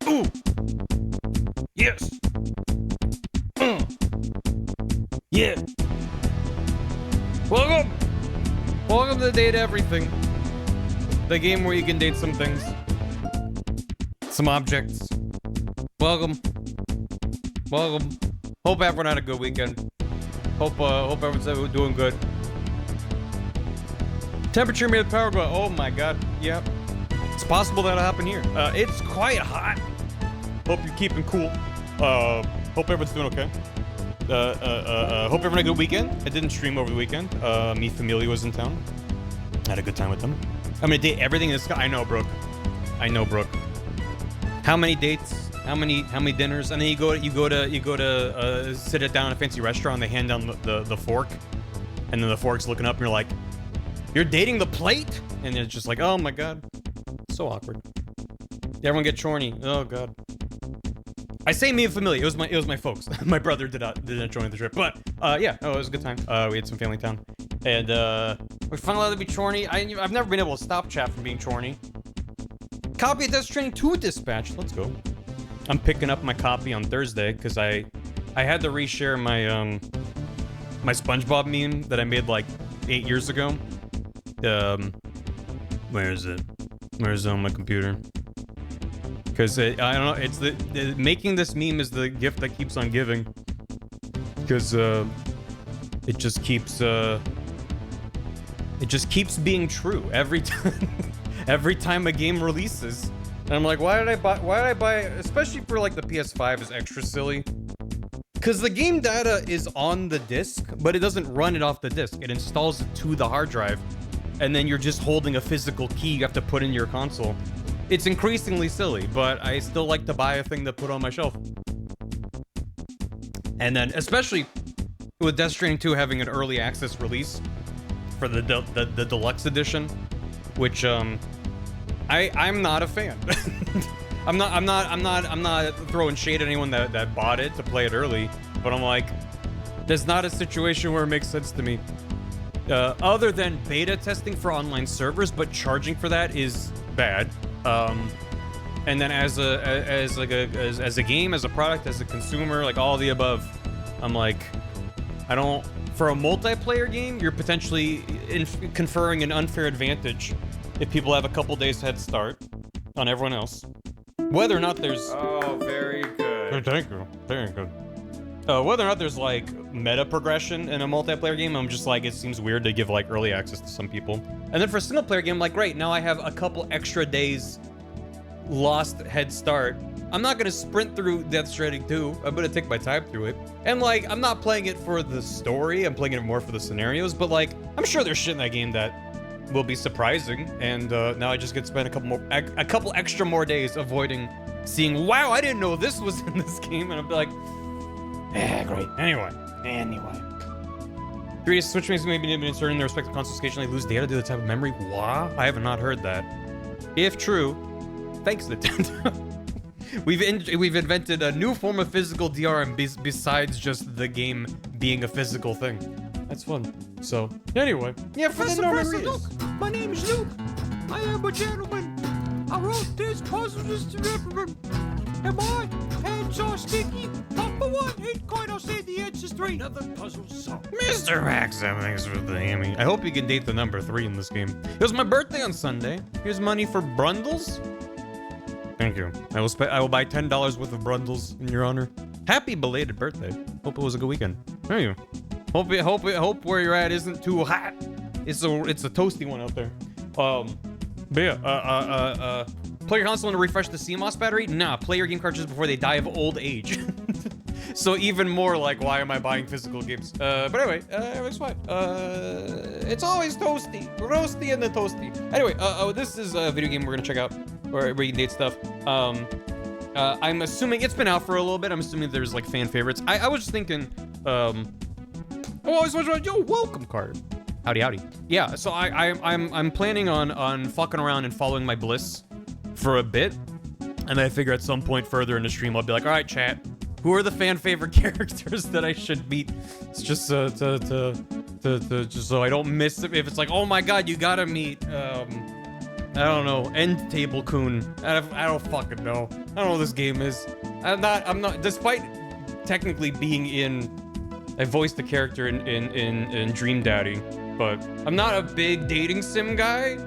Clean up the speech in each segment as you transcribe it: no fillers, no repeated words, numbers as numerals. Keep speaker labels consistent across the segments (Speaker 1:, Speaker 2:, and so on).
Speaker 1: Ooh. Yes. Yeah. Welcome. Welcome to Date Everything. The game where you can date some things. Some objects. Welcome. Welcome. Hope everyone had a good weekend. Hope everyone's doing good. Temperature made the power go. Oh my god. Yeah. It's possible that'll happen here. It's quite hot. Hope you're keeping cool. Hope everyone's doing okay. Hope everyone had a good weekend. I didn't stream over the weekend. Me family was in town. Had a good time with them. I'm gonna date everything in this guy. I know, Brooke. I know, Brooke. How many dates? How many dinners? And then you go to sit it down in a fancy restaurant. And they hand down the fork, and then the fork's looking up, and you're like, "You're dating the plate?" And it's just like, "Oh my god, so awkward." Everyone get chorny. Oh god. I say me and family. It was my folks. My brother didn't join the trip, but yeah, it was a good time. We had some family time, and we finally allowed to be chorny. I've never been able to stop chat from being chorny. Copy of Death Stranding 2 dispatch. Let's go. I'm picking up my copy on Thursday because I had to reshare my my SpongeBob meme that I made like 8 years ago. Where is it? Where's it on my computer? Because I don't know, it's the making this meme is the gift that keeps on giving. Because it just keeps being true every time. Every time a game releases. And I'm like, why did I buy, especially for like the PS5 is extra silly. Because the game data is on the disc, but it doesn't run it off the disc. It installs it to the hard drive. And then you're just holding a physical key you have to put in your console. It's increasingly silly, but I still like to buy a thing to put on my shelf. And then, especially with Death Stranding 2 having an early access release for the deluxe edition, which I'm not a fan. I'm not throwing shade at anyone that bought it to play it early, but I'm like, there's not a situation where it makes sense to me. Other than beta testing for online servers, but charging for that is bad. And then as a game, as a product, as a consumer, like all the above, I'm like, I don't. For a multiplayer game, you're potentially conferring an unfair advantage if people have a couple days head start on everyone else. Whether or not there's...
Speaker 2: Oh, very good.
Speaker 1: Thank you. Very good. Whether or not there's like meta progression in a multiplayer game, I'm just like, it seems weird to give like early access to some people. And then for a single player game, like, great, now I have a couple extra days lost head start. I'm not gonna sprint through Death Stranding 2. I'm gonna take my time through it. And like, I'm not playing it for the story. I'm playing it more for the scenarios. But like, I'm sure there's shit in that game that will be surprising. And now I just get to spend a couple extra more days avoiding seeing, wow, I didn't know this was in this game. And I'll be like, great. Anyway. 3D Switch makes maybe inserted in their respective consoles occasionally lose data due to the type of memory. What? I have not heard that. If true, thanks Nintendo. We've invented a new form of physical DRM besides just the game being a physical thing. That's fun. So anyway, yeah, for the normal reasons.
Speaker 3: My name is Luke. I am a gentleman. I wrote this puzzle just to remember. And my hands are sticky. Number one, ain't quite, I'll say the answer's 3. Another puzzle solved.
Speaker 1: Mr. Max, thanks for the hammy. I hope you can date the number 3 in this game. It was my birthday on Sunday. Here's money for Brundles. Thank you. I will buy $10 worth of Brundles in your honor. Happy belated birthday. Hope it was a good weekend. There you go. Hope where you're at isn't too hot. It's a toasty one out there. But yeah, play your console and refresh the CMOS battery? Nah, play your game cartridges before they die of old age. So even more like, why am I buying physical games? But anyway, everything's fine. It's always toasty. Roasty and then toasty. Anyway, this is a video game we're gonna check out, where you can date stuff. I'm assuming it's been out for a little bit. I'm assuming there's like fan favorites. I was just thinking, yo, welcome card. Howdy. Yeah, so I'm planning on fucking around and following my bliss for a bit. And I figure at some point further in the stream, I'll be like, all right, chat, who are the fan favorite characters that I should meet? It's just just so I don't miss it. If it's like, oh my god, you gotta meet I don't know. End Table Coon. I don't fucking know. I don't know what this game is. I'm not, despite technically being in, I voiced the character in Dream Daddy, but I'm not a big dating sim guy.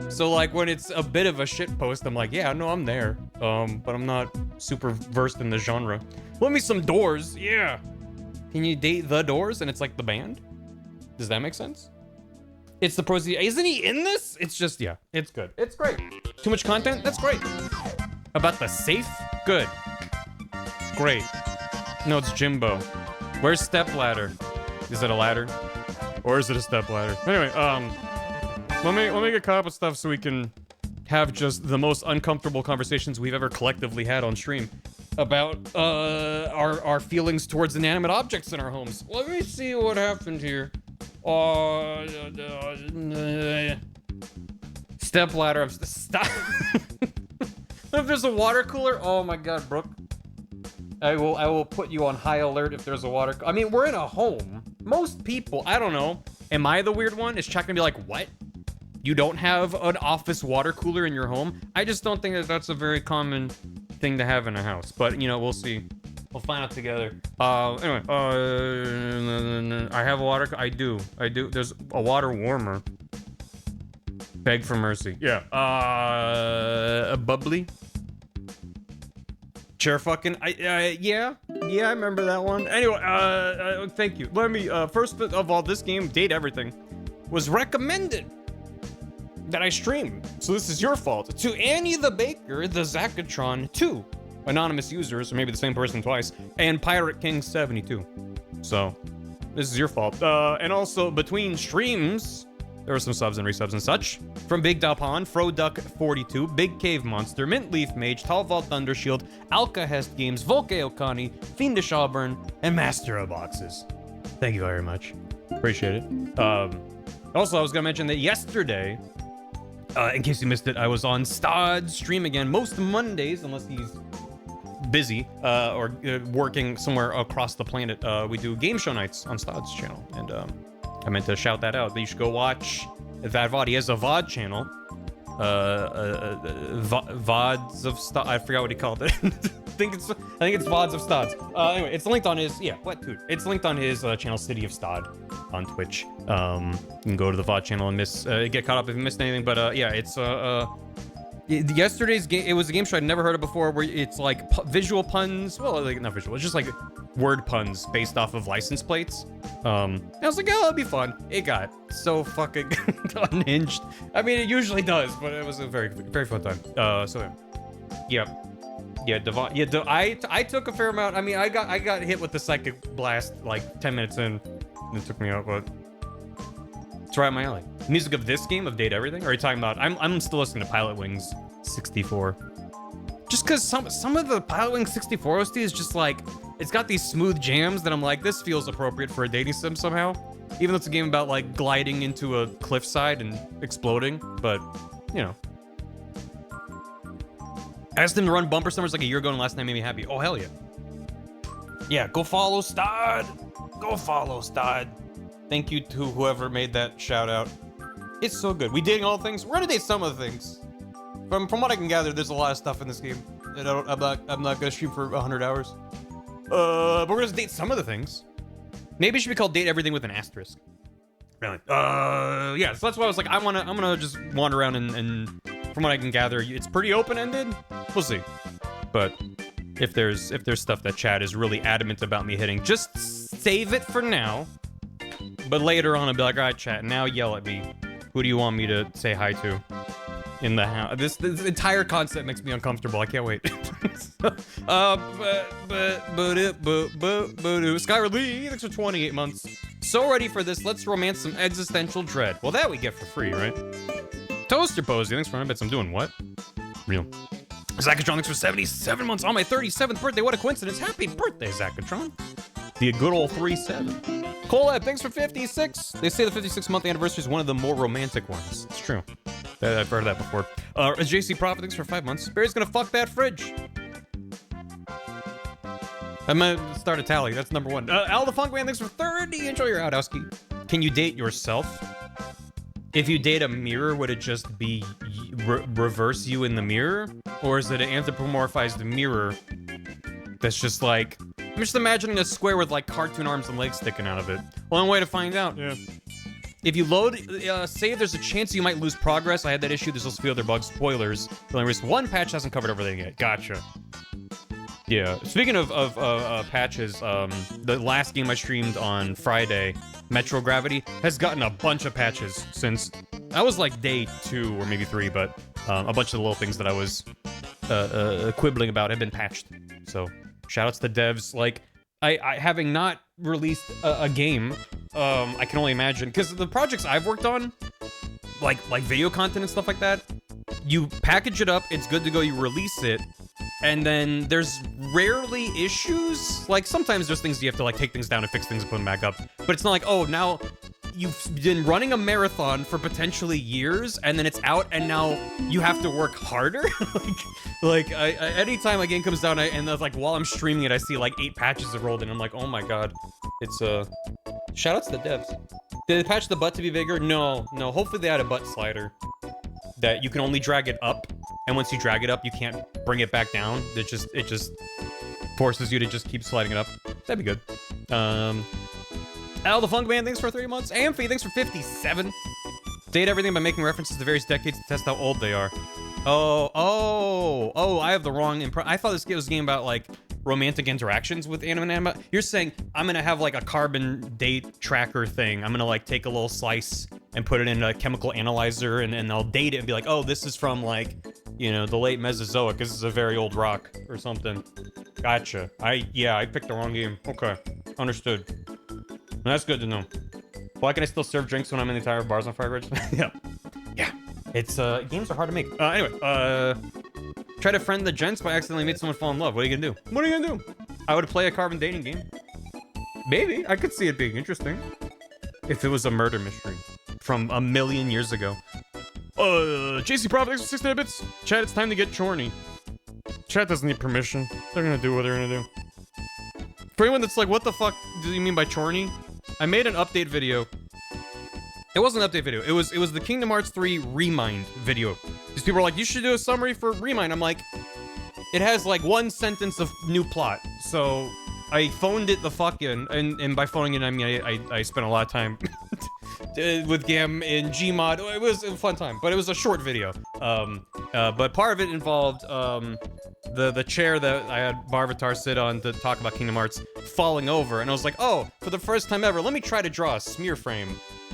Speaker 1: So like when it's a bit of a shit post, I'm like, yeah, no, I'm there. But I'm not super versed in the genre. Let me some Doors, yeah. Can you date The Doors? And it's like the band? Does that make sense? It's the proceed. Isn't he in this? It's just, yeah, it's good. It's great. Too much content? That's great. About the safe? Good. Great. No, it's Jimbo. Where's stepladder? Is it a ladder? Or is it a stepladder? Anyway, let me get caught up with stuff so we can have just the most uncomfortable conversations we've ever collectively had on stream about our feelings towards inanimate objects in our homes. Let me see what happened here. Stepladder. Stop. If there's a water cooler, oh my god, Brooke. I will put you on high alert if there's a water. I mean, we're in a home. Most people, I don't know. Am I the weird one? Is Chuck gonna be like, what? You don't have an office water cooler in your home? I just don't think that that's a very common thing to have in a house. But you know, we'll see. We'll find out together. Anyway, I have a water. I do. There's a water warmer. Beg for mercy. Yeah. A bubbly. Chair fucking. Yeah. I remember that one. Anyway, thank you. Let me. First of all, this game, Date Everything, was recommended that I stream. So this is your fault. To Annie the Baker, the Zacatron 2. Anonymous users, or maybe the same person twice, and Pirate King 72. So, this is your fault. And also, between streams, there were some subs and resubs and such. From Big Dapon, Froduck 42, Big Cave Monster, Mint Leaf Mage, Talval Thundershield, Alka Hest Games, Volke Okani, Fiendish Auburn, and Master of Boxes. Thank you very much. Appreciate it. Also, I was gonna mention that yesterday, in case you missed it, I was on Stod's stream again, most Mondays, unless he's busy or working somewhere across the planet. We do game show nights on Stod's channel, and I meant to shout that out. You should go watch that VOD. He has a VOD channel. VODs of Stod. I forgot what he called it. I think it's VODs of Stods. Anyway, it's linked on his It's linked on his channel, City of Stod, on Twitch. You can go to the VOD channel and get caught up if you missed anything. But yeah, it's yesterday's game. It was a game show I'd never heard of before, where it's like visual puns. Well, like not visual. It's just like word puns based off of license plates. I was like, oh, that'd be fun. It got so fucking unhinged. I mean, it usually does, but it was a very, very fun time. So yeah, Devon. Yeah, I took a fair amount. I mean, I got hit with the psychic blast like 10 minutes in. And it took me out, but it's right up my alley. Music of this game, of Date Everything? Or are you talking about? I'm still listening to Pilot Wings 64. Just because some of the Pilot Wings 64 OST is just like, it's got these smooth jams that I'm like, this feels appropriate for a dating sim somehow. Even though it's a game about like gliding into a cliffside and exploding, but you know. I asked him to run bumper summers like a year ago, and last night made me happy. Oh hell yeah. Yeah, go follow Stod. Go follow Stod. Thank you to whoever made that shout out. It's so good. We dating all things. We're gonna date some of the things. From what I can gather, there's a lot of stuff in this game. And I'm not gonna stream for 100 hours. But we're gonna date some of the things. Maybe it should be called Date Everything with an asterisk. Really? Yeah. So that's why I was like, I'm gonna just wander around and from what I can gather, it's pretty open-ended. We'll see. But if there's stuff that Chad is really adamant about me hitting, just save it for now. But later on, I'll be like, all right, chat, now yell at me. Who do you want me to say hi to in the house? This entire concept makes me uncomfortable. I can't wait. Skylar Lee, thanks for 28 months. So ready for this. Let's romance some existential dread. Well, that we get for free, right? Toaster Posey, thanks for 100 bits. I'm doing what? Real. Zacatron, thanks for 77 months on my 37th birthday. What a coincidence. Happy birthday, Zacatron. The good old 3-7. Colab, thanks for 56. They say the 56th month anniversary is one of the more romantic ones. It's true. I've heard that before. JC Prophet, thanks for 5 months. Barry's gonna fuck that fridge. I'm gonna start a tally. That's number one. Al the Funk Man, thanks for 30. Enjoy your outhousey. Can you date yourself? If you date a mirror, would it just be reverse you in the mirror? Or is it an anthropomorphized mirror that's just like... I'm just imagining a square with like cartoon arms and legs sticking out of it. Only way to find out. Yeah. If you load save, there's a chance you might lose progress. I had that issue. There's also a few other bugs. Spoilers. The only reason one patch hasn't covered everything yet. Gotcha. Yeah. Speaking of patches, the last game I streamed on Friday, Metro Gravity, has gotten a bunch of patches since... I was like day 2 or maybe 3, but a bunch of the little things that I was quibbling about have been patched. So, shoutouts to devs. Like, I having not released a game, I can only imagine, because the projects I've worked on, like video content and stuff like that, you package it up, it's good to go, you release it, and then there's rarely issues. Like, sometimes there's things you have to like take things down and fix things and put them back up, but it's not like, oh, now you've been running a marathon for potentially years, and then it's out, and now you have to work harder. Anytime a game comes down, and like while I'm streaming it, I see like 8 patches have rolled in. I'm like, oh my god, it's shoutouts to the devs. Did they patch the butt to be bigger? No. Hopefully they had a butt slider that you can only drag it up, and once you drag it up, you can't bring it back down. It just forces you to just keep sliding it up. That'd be good. Al the Funk Man, thanks for 3 months. Amphi, thanks for 57. Date everything by making references to various decades to test how old they are. Oh, I have the wrong impression. I thought this was a game about, like, romantic interactions with anime. You're saying I'm gonna have, like, a carbon date tracker thing. I'm gonna, like, take a little slice and put it in a chemical analyzer, and I'll date it and be like, oh, this is from, like, you know, the late Mesozoic. This is a very old rock or something. Gotcha. I picked the wrong game. Okay. Understood. That's good to know. Why can I still serve drinks when I'm in the entire bars on Fire Ridge? Yeah. It's, games are hard to make. Anyway, try to friend the gents by accidentally made someone fall in love. What are you gonna do? I would play a carbon dating game. Maybe. I could see it being interesting. If it was a murder mystery from a million years ago. JC Profit, 16 bits. Chat, it's time to get chorny. Chat doesn't need permission. They're gonna do what they're gonna do. For anyone that's like, what the fuck do you mean by chorny? I made an update video. It wasn't an update video. It was the Kingdom Hearts 3 Remind video. These people were like, you should do a summary for Remind. I'm like, it has like 1 sentence of new plot. So I phoned it the fuck in, and by phoning it, I mean I spent a lot of time with Gam in Gmod. It was a fun time, but it was a short video. But part of it involved the chair that I had Barvatar sit on to talk about Kingdom Hearts falling over, and I was like, oh, for the first time ever, let me try to draw a smear frame.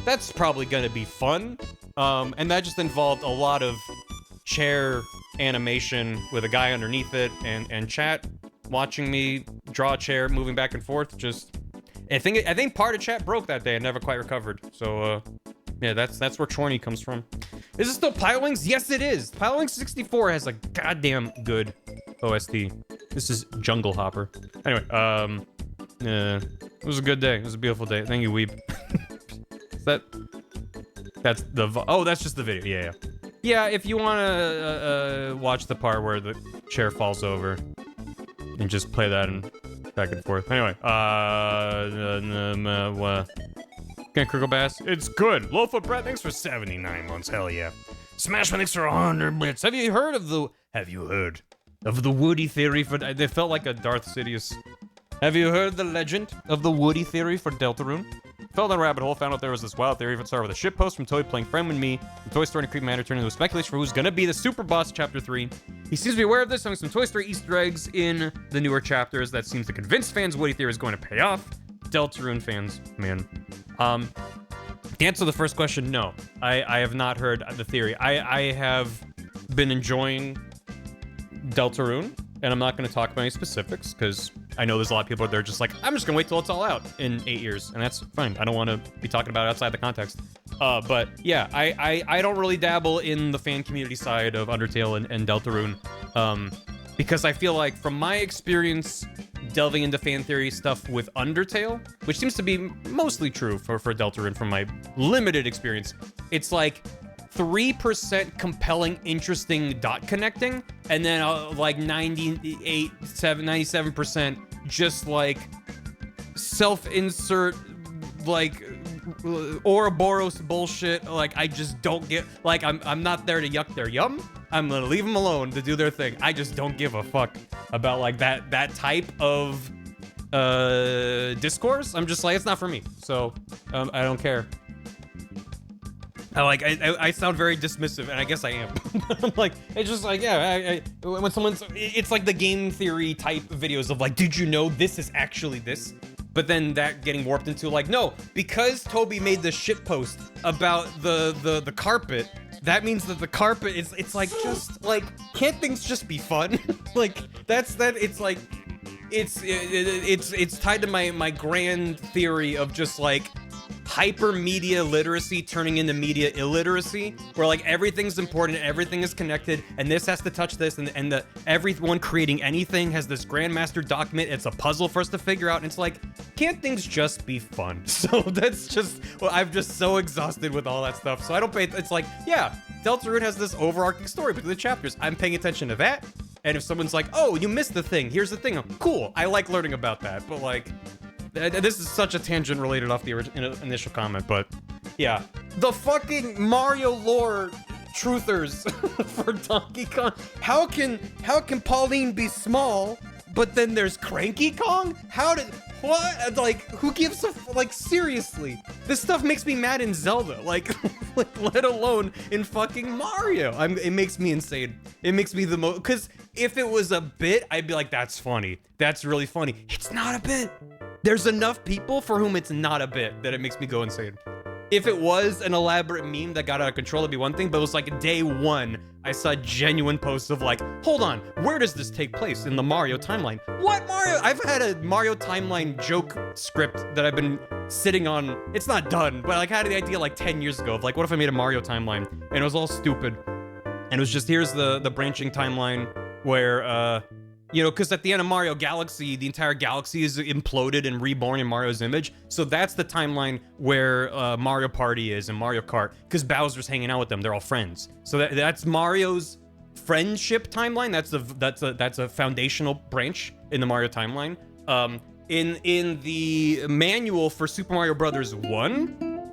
Speaker 1: That's probably gonna be fun. And that just involved a lot of chair animation with a guy underneath it, and chat watching me draw a chair moving back and forth. Just, I think part of chat broke that day and never quite recovered. So yeah, that's where chorny comes from. Is it still Pilewings? Yes, it is. Pilewings 64 has a goddamn good OST. This is Jungle Hopper. Anyway, it was a good day. It was a beautiful day. Thank you, Weeb. That's just the video. Yeah, if you want to watch the part where the chair falls over and just play that and back and forth. Anyway, Can Crickle Bass? It's good. Loaf of Bread, thanks for 79 months. Hell yeah. Smashman, thanks for 100 bits. Have you heard of the Woody theory for... They felt like a Darth Sidious. Have you heard the legend of the Woody theory for Deltarune? Fell down a rabbit hole, found out there was this wild theory. It started with a ship post from Toy playing Friend with Me. From Toy Story and Creep Manor turned into a speculation for who's gonna be the super boss chapter 3. He seems to be aware of this, having some Toy Story Easter eggs in the newer chapters that seems to convince fans Woody theory is going to pay off. Deltarune fans, man. To answer the first question, no. I have not heard the theory. I have been enjoying Deltarune, and I'm not going to talk about any specifics, because I know there's a lot of people that are just like, I'm just going to wait till it's all out in 8 years, and that's fine. I don't want to be talking about it outside the context. But yeah, I don't really dabble in the fan community side of Undertale and Deltarune, because I feel like, from my experience delving into fan theory stuff with Undertale, which seems to be mostly true for Deltarune from my limited experience, it's like 3% compelling, interesting dot connecting, and then like 97% just like self-insert, like Ouroboros bullshit. Like, I just don't get, like, I'm not there to yuck their yum. I'm gonna leave them alone to do their thing. I just don't give a fuck about like that type of discourse. I'm just like, it's not for me. So I don't care. I sound very dismissive, and I guess I am. I'm like, it's just like, yeah, when someone's, it's like the game theory type videos of like, did you know this is actually this? But then that getting warped into like, no, because Toby made the shit post about the carpet, that means that the carpet is, it's like, just like, can't things just be fun? Like, it's like, it's tied to my grand theory of just like, hyper media literacy turning into media illiteracy, where like everything's important, everything is connected, and this has to touch this, and everyone creating anything has this grandmaster document. It's a puzzle for us to figure out, and it's like, can't things just be fun? So that's just, well, I'm just so exhausted with all that stuff. So I don't pay. It's like, yeah, Deltarune has this overarching story between the chapters. I'm paying attention to that, and if someone's like, oh, you missed the thing, here's the thing. Cool, I like learning about that, but like. This is such a tangent related off the initial comment, but yeah. The fucking Mario lore truthers for Donkey Kong. How can Pauline be small, but then there's Cranky Kong? What? Like, who gives a, like, seriously? This stuff makes me mad in Zelda, like let alone in fucking Mario. It makes me insane. It makes me the most, because if it was a bit, I'd be like, that's funny. That's really funny. It's not a bit. There's enough people for whom it's not a bit that it makes me go insane. If it was an elaborate meme that got out of control, it'd be one thing, but it was like day one, I saw genuine posts of like, hold on, where does this take place in the Mario timeline? What Mario? I've had a Mario timeline joke script that I've been sitting on. It's not done, but like I had the idea like 10 years ago of like, what if I made a Mario timeline? And it was all stupid. And it was just, here's the branching timeline where, you know, because at the end of Mario Galaxy, the entire galaxy is imploded and reborn in Mario's image. So that's the timeline where Mario Party is and Mario Kart, because Bowser's hanging out with them. They're all friends. So that's Mario's friendship timeline. That's a foundational branch in the Mario timeline. In the manual for Super Mario Brothers 1,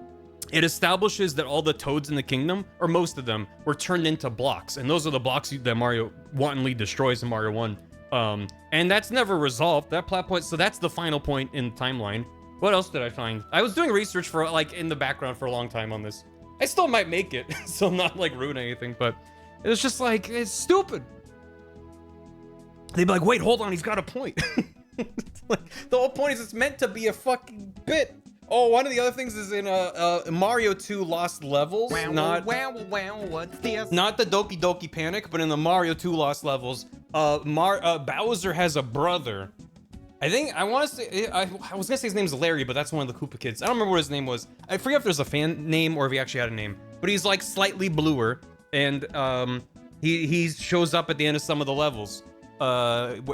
Speaker 1: it establishes that all the toads in the kingdom, or most of them, were turned into blocks, and those are the blocks that Mario wantonly destroys in Mario 1. And that's never resolved, that plot point, so that's the final point in the timeline. What else did I find? I was doing research for, like, in the background for a long time on this. I still might make it, so I'm not, like, ruin anything, but it was just, like, it's stupid. They'd be like, wait, hold on, he's got a point. Like, the whole point is it's meant to be a fucking bit. Oh, one of the other things is in Mario 2 Lost Levels, not
Speaker 3: what's this?
Speaker 1: not the Doki Doki Panic, but in the Mario 2 Lost Levels, Bowser has a brother. I was gonna say his name's Larry, but that's one of the Koopa kids. I don't remember what his name was. I forget if there's a fan name or if he actually had a name, but he's like slightly bluer, and he shows up at the end of some of the levels.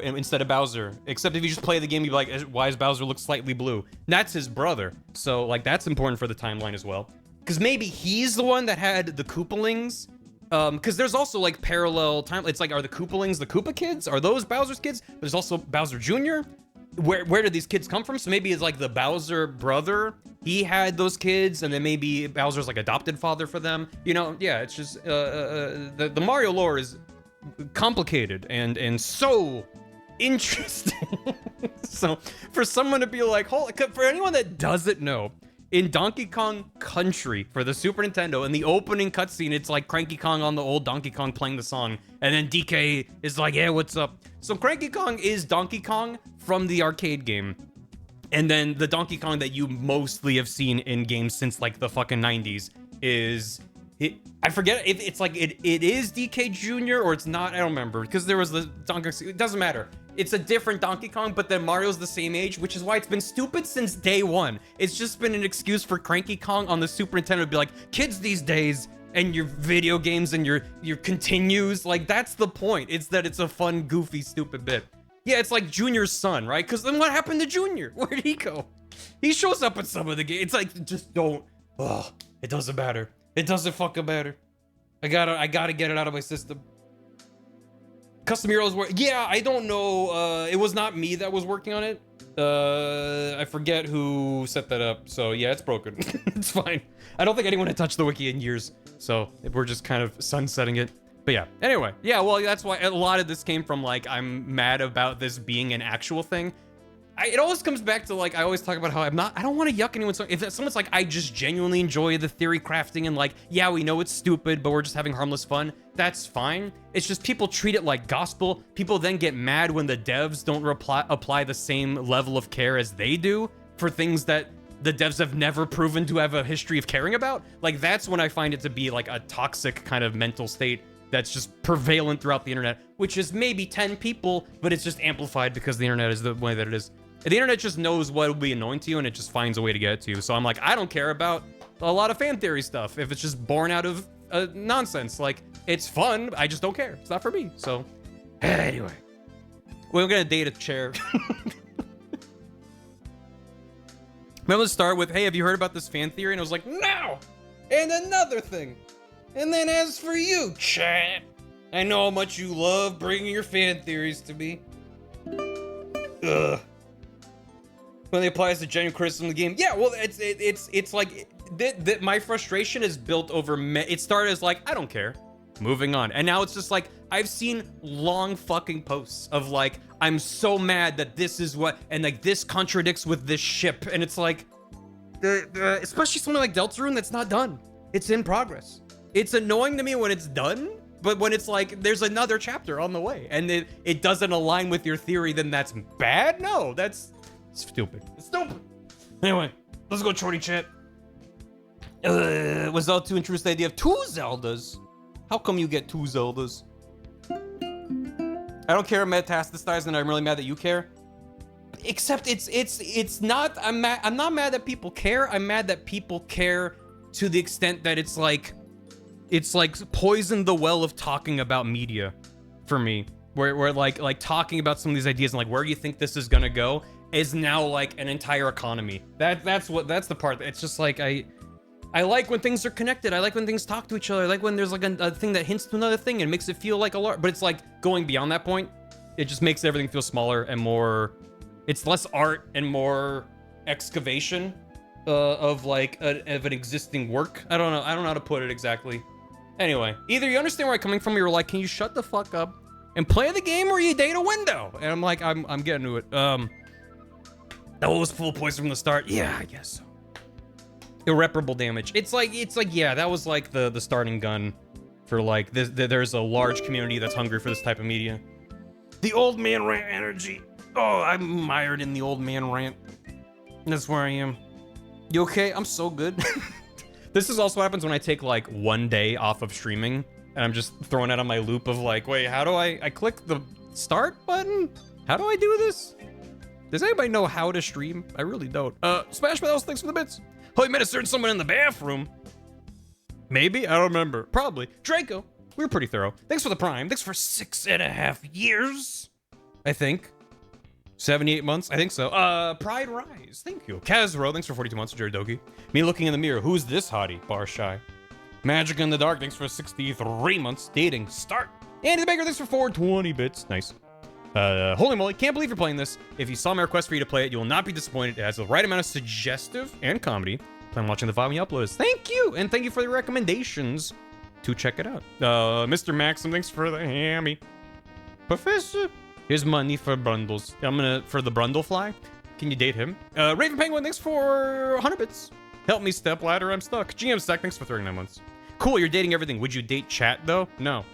Speaker 1: Instead of Bowser. Except if you just play the game, you'd be like, why does Bowser look slightly blue? That's his brother. So, like, that's important for the timeline as well. Because maybe he's the one that had the Koopalings. Because there's also, like, parallel time. It's like, are the Koopalings the Koopa kids? Are those Bowser's kids? But there's also Bowser Jr. Where did these kids come from? So maybe it's like the Bowser brother. He had those kids, and then maybe Bowser's, like, adopted father for them. You know, yeah, it's just, the Mario lore is complicated and so interesting. So for someone to be like, for anyone that doesn't know, in Donkey Kong Country for the Super Nintendo, in the opening cutscene, it's like Cranky Kong on the old Donkey Kong playing the song, and then DK is like, yeah, what's up? So Cranky Kong is Donkey Kong from the arcade game, and then the Donkey Kong that you mostly have seen in games since like the fucking 90s is I forget if it's like it is DK Jr. or it's not. I don't remember, because there was the Donkey Kong. It doesn't matter. It's a different Donkey Kong, but then Mario's the same age, which is why it's been stupid since day one. It's just been an excuse for Cranky Kong on the Super Nintendo to be like, kids these days and your video games and your continues, like, that's the point. It's that it's a fun, goofy, stupid bit. Yeah, it's like Junior's son, right? Because then what happened to Junior? Where'd he go? He shows up in some of the games. It's like, just don't. Oh, it doesn't matter. It doesn't fucking matter. I gotta get it out of my system. Custom Heroes were, yeah, I don't know. It was not me that was working on it. I forget who set that up. So yeah, it's broken. It's fine. I don't think anyone had touched the wiki in years. So we're just kind of sunsetting it. But yeah, anyway, yeah, well, that's why a lot of this came from, like, I'm mad about this being an actual thing. It always comes back to, like, I always talk about how I don't want to yuck anyone's. If someone's like, I just genuinely enjoy the theory crafting and, like, yeah, we know it's stupid, but we're just having harmless fun, that's fine. It's just people treat it like gospel. People then get mad when the devs don't apply the same level of care as they do for things that the devs have never proven to have a history of caring about. Like, that's when I find it to be, like, a toxic kind of mental state that's just prevalent throughout the internet, which is maybe 10 people, but it's just amplified because the internet is the way that it is. The internet just knows what will be annoying to you, and it just finds a way to get it to you. So I'm like, I don't care about a lot of fan theory stuff if it's just born out of nonsense. Like, it's fun, I just don't care. It's not for me. So anyway, we're gonna date a chair. I'm gonna start with, hey, have you heard about this fan theory? And I was like, no! And another thing. And then as for you, chat, I know how much you love bringing your fan theories to me. Ugh. When they apply as a genuine criticism of the game, yeah, well, it's like my frustration is built over. It started as like, I don't care, moving on, and now it's just like I've seen long fucking posts of like, I'm so mad that this is what, and like this contradicts with this ship, and it's like, especially something like Deltarune that's not done. It's in progress. It's annoying to me when it's done, but when it's like, there's another chapter on the way, and it doesn't align with your theory, then that's bad? No, that's stupid. It's stupid. Anyway, let's go Chorty chat. Was Zelda 2 introduced the idea of 2 Zeldas? How come you get 2 Zeldas? I don't care if Metastasized, and I'm really mad that you care. Except it's not, I'm not mad that people care. I'm mad that people care to the extent that it's like poison the well of talking about media for me, where like talking about some of these ideas and like where you think this is gonna go is now like an entire economy. That's the part. It's just like I like when things are connected. I like when things talk to each other. I like when there's like a thing that hints to another thing and makes it feel like a lot. But it's like going beyond that point. It just makes everything feel smaller and more. It's less art and more excavation of like of an existing work. I don't know how to put it exactly. Anyway, either you understand where I'm coming from, or you're like, can you shut the fuck up and play the game, or you date a window? And I'm like, I'm getting to it. That was full poison from the start. Yeah, I guess so. Irreparable damage. It's like yeah, that was like the starting gun for like this. There's a large community that's hungry for this type of media. The old man rant energy. Oh, I'm mired in the old man rant. That's where I am. You okay? I'm so good. This is also what happens when I take like 1 day off of streaming and I'm just throwing it on my loop of like, wait, how do I click the start button? How do I do this? Does anybody know how to stream? I really don't. Smash Meadows, thanks for the bits. Oh, you met a certain someone in the bathroom. Maybe? I don't remember. Probably. Draco, we were pretty thorough. Thanks for the prime. Thanks for 6.5 years. I think. 78 months? I think so. Pride Rise. Thank you. Kazro, thanks for 42 months. Jeridoki. Me looking in the mirror. Who's this hottie? Bar Shy. Magic in the Dark, thanks for 63 months. Dating. Start. Andy the Baker, thanks for 420 bits. Nice. Holy moly, can't believe you're playing this. If you saw my request for you to play it, you will not be disappointed. It has the right amount of suggestive and comedy. Plan watching the VOD when you upload this. Thank you, and thank you for the recommendations to check it out. Mr. Maxim, thanks for the hammy. Professor, here's money for bundles. For the Brundle Fly. Can you date him? Raven Penguin, thanks for 100 bits. Help me, step ladder, I'm stuck. GM Stack, thanks for 39 months. Cool, you're dating everything. Would you date chat, though? No.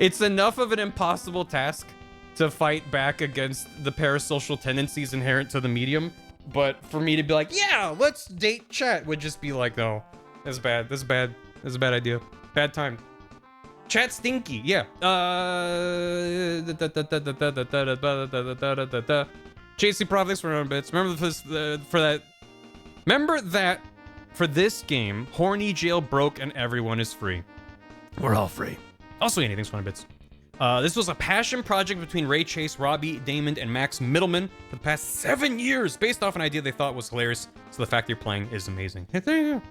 Speaker 1: It's enough of an impossible task to fight back against the parasocial tendencies inherent to the medium. But for me to be like, yeah, let's date chat would just be like, no, that's bad. That's bad. That's a bad idea. Bad time. Chat stinky. Yeah. JC Profits for 100 bits. Remember this Remember that for this game, horny jailbroke and everyone is free. We're all free. Also, anything's 100 bits. This was a passion project between Ray Chase, Robbie Damon, and Max Middleman for the past 7 years, based off an idea they thought was hilarious. So the fact you're playing is amazing. Hey, thank you.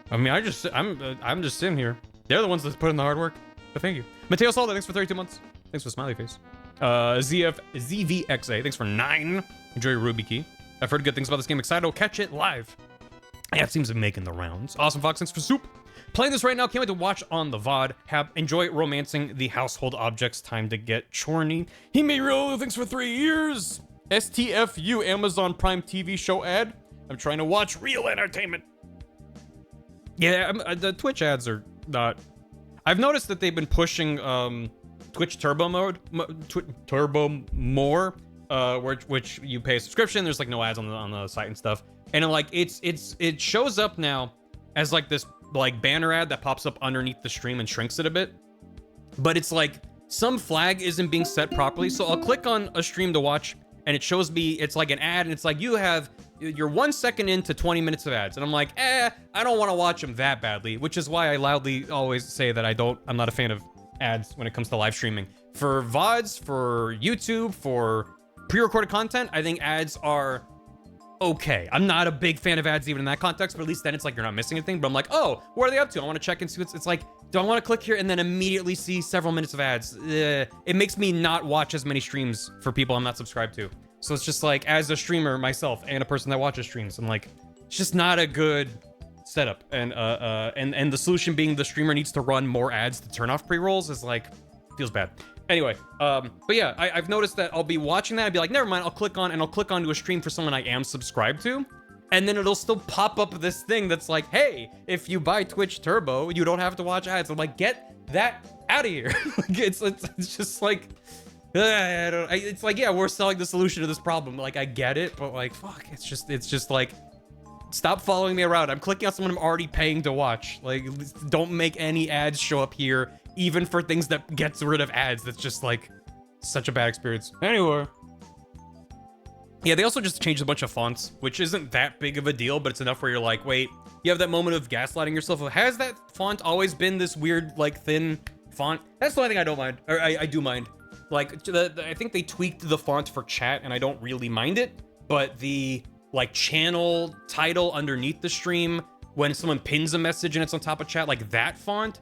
Speaker 1: I mean, I'm just sitting here. They're the ones that put in the hard work. But thank you. Mateo Salda, thanks for 32 months. Thanks for smiley face. ZVXA, thanks for 9. Enjoy your Ruby Key. I've heard good things about this game. Excited to catch it live. Yeah, it seems to be making the rounds. Awesome Fox, thanks for soup. Playing this right now, can't wait to watch on the VOD. Enjoy romancing the household objects. Time to get chorny. Himiro, thanks for 3 years. STFU, Amazon Prime TV show ad. I'm trying to watch real entertainment. Yeah, the Twitch ads are not... I've noticed that they've been pushing Twitch Turbo mode, Turbo more, which you pay a subscription. There's like no ads on the site and stuff, and it shows up now as like this like banner ad that pops up underneath the stream and shrinks it a bit. But it's like some flag isn't being set properly, so I'll click on a stream to watch, and it shows me it's like an ad, and it's like you're 1 second into 20 minutes of ads, and I'm like, I don't want to watch them that badly, which is why I loudly always say that I'm not a fan of ads when it comes to live streaming. For VODs, for YouTube, for pre-recorded content, I think ads are okay. I'm not a big fan of ads even in that context, but at least then it's like you're not missing anything. But I'm like, oh, what are they up to? I want to check and see what's... It's like, do I want to click here and then immediately see several minutes of ads? It makes me not watch as many streams for people I'm not subscribed to. So it's just like, as a streamer myself and a person that watches streams, I'm like, it's just not a good setup. And the solution being the streamer needs to run more ads to turn off pre-rolls is like, feels bad. Anyway, but yeah, I've noticed that I'll be watching that, I'd be like, never mind, I'll click onto a stream for someone I am subscribed to, and then it'll still pop up this thing that's like, hey, if you buy Twitch Turbo, you don't have to watch ads. I'm like, get that out of here. it's just like, it's like, yeah, we're selling the solution to this problem. Like, I get it, but like, fuck, it's just like, stop following me around. I'm clicking on someone I'm already paying to watch. Like, don't make any ads show up here, even for things that gets rid of ads. That's just like such a bad experience. Anyway. Yeah, they also just changed a bunch of fonts, which isn't that big of a deal, but it's enough where you're like, wait, you have that moment of gaslighting yourself. Has that font always been this weird, like, thin font? That's the only thing I don't mind, or I do mind. Like, I think they tweaked the font for chat, and I don't really mind it, but the, like, channel title underneath the stream, when someone pins a message and it's on top of chat, like, that font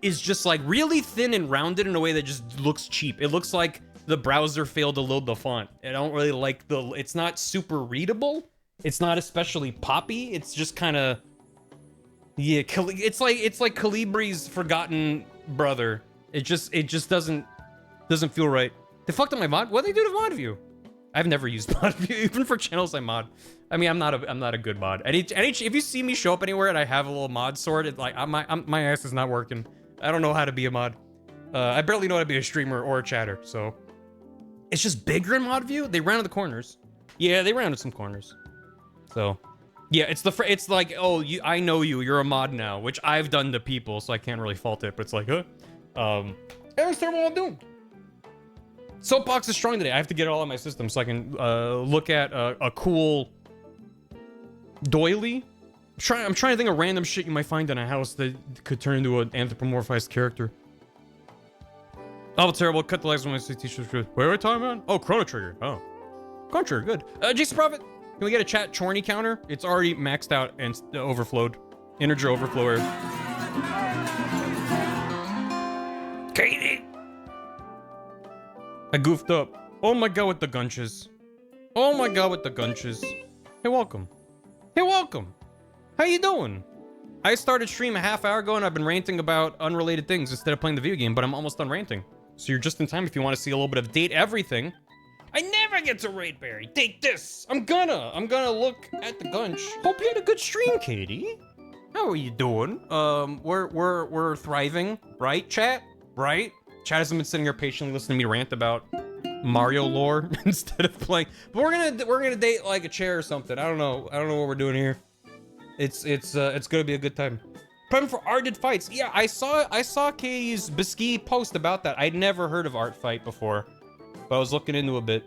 Speaker 1: is just, like, really thin and rounded in a way that just looks cheap. It looks like the browser failed to load the font. I don't really like it's not super readable. It's not especially poppy. It's just kind of, yeah, it's like Calibri's forgotten brother. It just doesn't feel right. They fucked up my mod. What do they do to mod view? I've never used mod view, even for channels I mod. I mean, I'm not a good mod. If you see me show up anywhere and I have a little mod sword, it's like my ass is not working. I don't know how to be a mod. I barely know how to be a streamer or a chatter, so. It's just bigger in mod view. They rounded the corners. Yeah, they rounded some corners. So, yeah, it's like, oh, I know you're a mod now, which I've done to people, so I can't really fault it. But it's like, Eric's Thermal Doom. Soapbox is strong today. I have to get it all on my system so I can look at a cool doily. I'm trying to think of random shit you might find in a house that could turn into an anthropomorphized character. Oh, terrible. Cut the legs when I see t-shirts. Wait, what are we talking about? Oh, Chrono Trigger. Oh. Chrono Trigger, good. Jason Prophet, can we get a chat chorny counter? It's already maxed out and overflowed. Integer overflower. Katie! I goofed up. Oh my god with the gunches. Oh my god with the gunches. Hey, welcome. Hey, welcome. How you doing? I started stream a half hour ago and I've been ranting about unrelated things instead of playing the video game, but I'm almost done ranting. So you're just in time if you want to see a little bit of date everything. I never get to raid Barry. Date this. I'm gonna look at the gunch. Hope you had a good stream, Katie. How are you doing? We're thriving, right, chat? Right? Chat hasn't been sitting here patiently listening to me rant about Mario lore instead of playing. But we're gonna date like a chair or something. I don't know what we're doing here. It's gonna be a good time. Prem for Arted Fights. Yeah, I saw Katie's Bisky post about that. I'd never heard of Art Fight before, but I was looking into a bit.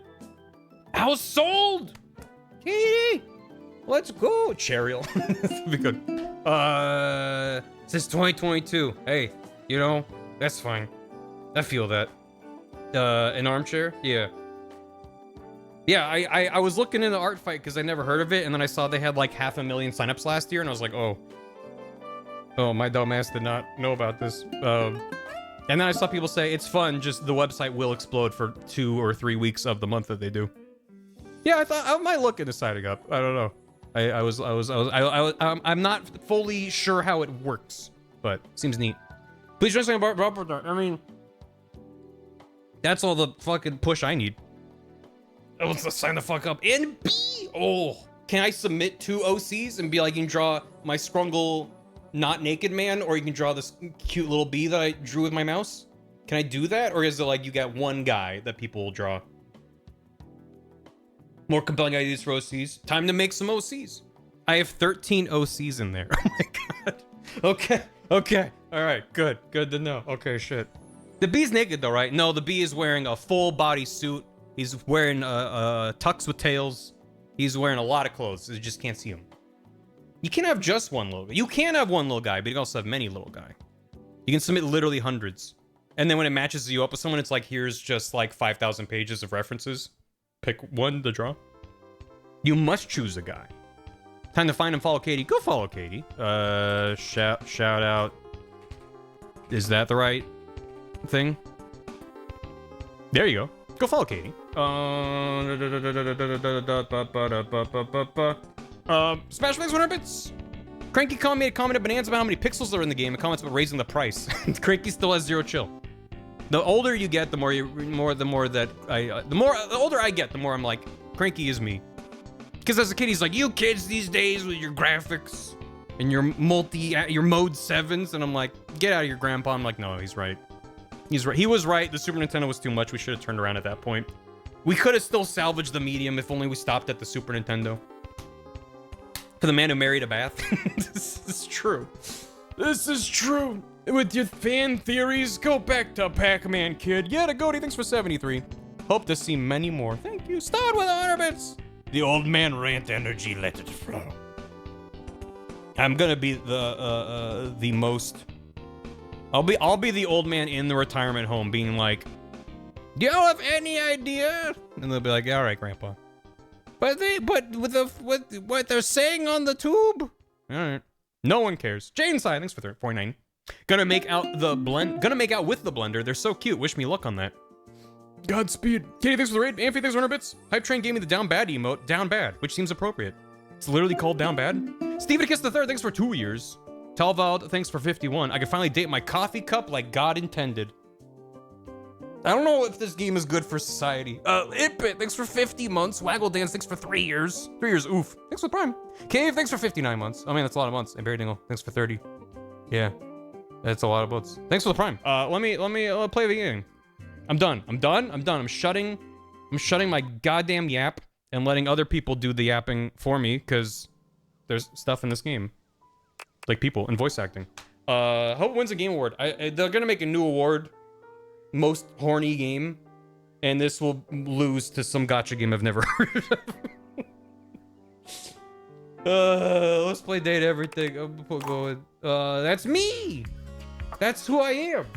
Speaker 1: House sold! Katie! Let's go! Chariel. That'd be good. Since 2022. Hey, you know, that's fine. I feel that. An armchair? Yeah. Yeah, I was looking into Art Fight because I never heard of it, and then I saw they had like 500,000 signups last year, and I was like, oh, my dumb ass did not know about this. And then I saw people say it's fun, just the website will explode for 2 or 3 weeks of the month that they do. Yeah, I thought I might look into signing up. I don't know. I'm not fully sure how it works, but seems neat. Please join something about. I mean, that's all the fucking push I need. Let's sign the fuck up. And B. Oh, can I submit 2 OCs and be like, you can draw my Scrungle not naked man, or you can draw this cute little bee that I drew with my mouse? Can I do that, or is it like you got one guy that people will draw? More compelling ideas for OCs. Time to make some OCs. I have 13 OCs in there. Oh my god. Okay. All right, good to know. Okay, shit. The bee's naked though, right? No, the bee is wearing a full body suit. He's wearing tux with tails. He's wearing a lot of clothes. You just can't see him. You can't have just one little guy. You can have one little guy, but you can also have many little guy. You can submit literally hundreds. And then when it matches you up with someone, it's like, here's just like 5,000 pages of references. Pick one to draw. You must choose a guy. Time to find and follow Katie. Go follow Katie. Shout out. Is that the right thing? There you go. Go follow Katie. Smash Flings 100 bits. Cranky made a comment at Bonanza about how many pixels are in the game and comments about raising the price. Cranky still has 0 chill. The older you get, the older I get, the more I'm like, Cranky is me. Because as a kid, he's like, you kids these days with your graphics and your mode 7s, and I'm like, get out of your grandpa. I'm like, no, he's right. He's right. He was right. The Super Nintendo was too much. We should have turned around at that point. We could have still salvaged the medium if only we stopped at the Super Nintendo. For the man who married a bath. This is true. This is true. With your fan theories, go back to Pac-Man, kid. Yeah, to Goaty, thanks for 73. Hope to see many more. Thank you. Start with 100 bits. The old man rant energy, let it flow. I'm gonna be the most. I'll be the old man in the retirement home, being like, "Do y'all have any idea?" And they'll be like, "All right, Grandpa." But with what they're saying on the tube, all right. No one cares. Jane Sai, thanks for 49. Gonna make out with the blender. They're so cute. Wish me luck on that. Godspeed. Katie, thanks for the raid. Amphi, thanks for 100 bits. Hype Train gave me the down bad emote. Down bad, which seems appropriate. It's literally called down bad. Steven Kiss the Third, thanks for 2 years. Talvald, thanks for 51. I can finally date my coffee cup like God intended. I don't know if this game is good for society. Itbit, thanks for 50 months. Waggle Dance, thanks for 3 years. 3 years, oof. Thanks for the Prime. Cave, thanks for 59 months. I mean, that's a lot of months. And Barry Dingle, thanks for 30. Yeah, that's a lot of months. Thanks for the Prime. Let me play the game. I'm done. I'm shutting my goddamn yap and letting other people do the yapping for me, because there's stuff in this game. Like people and voice acting. Hope wins a game award. They're gonna make a new award. Most horny game, and this will lose to some gacha game I've never heard of. Let's play date everything. I'm going. That's me. That's who I am.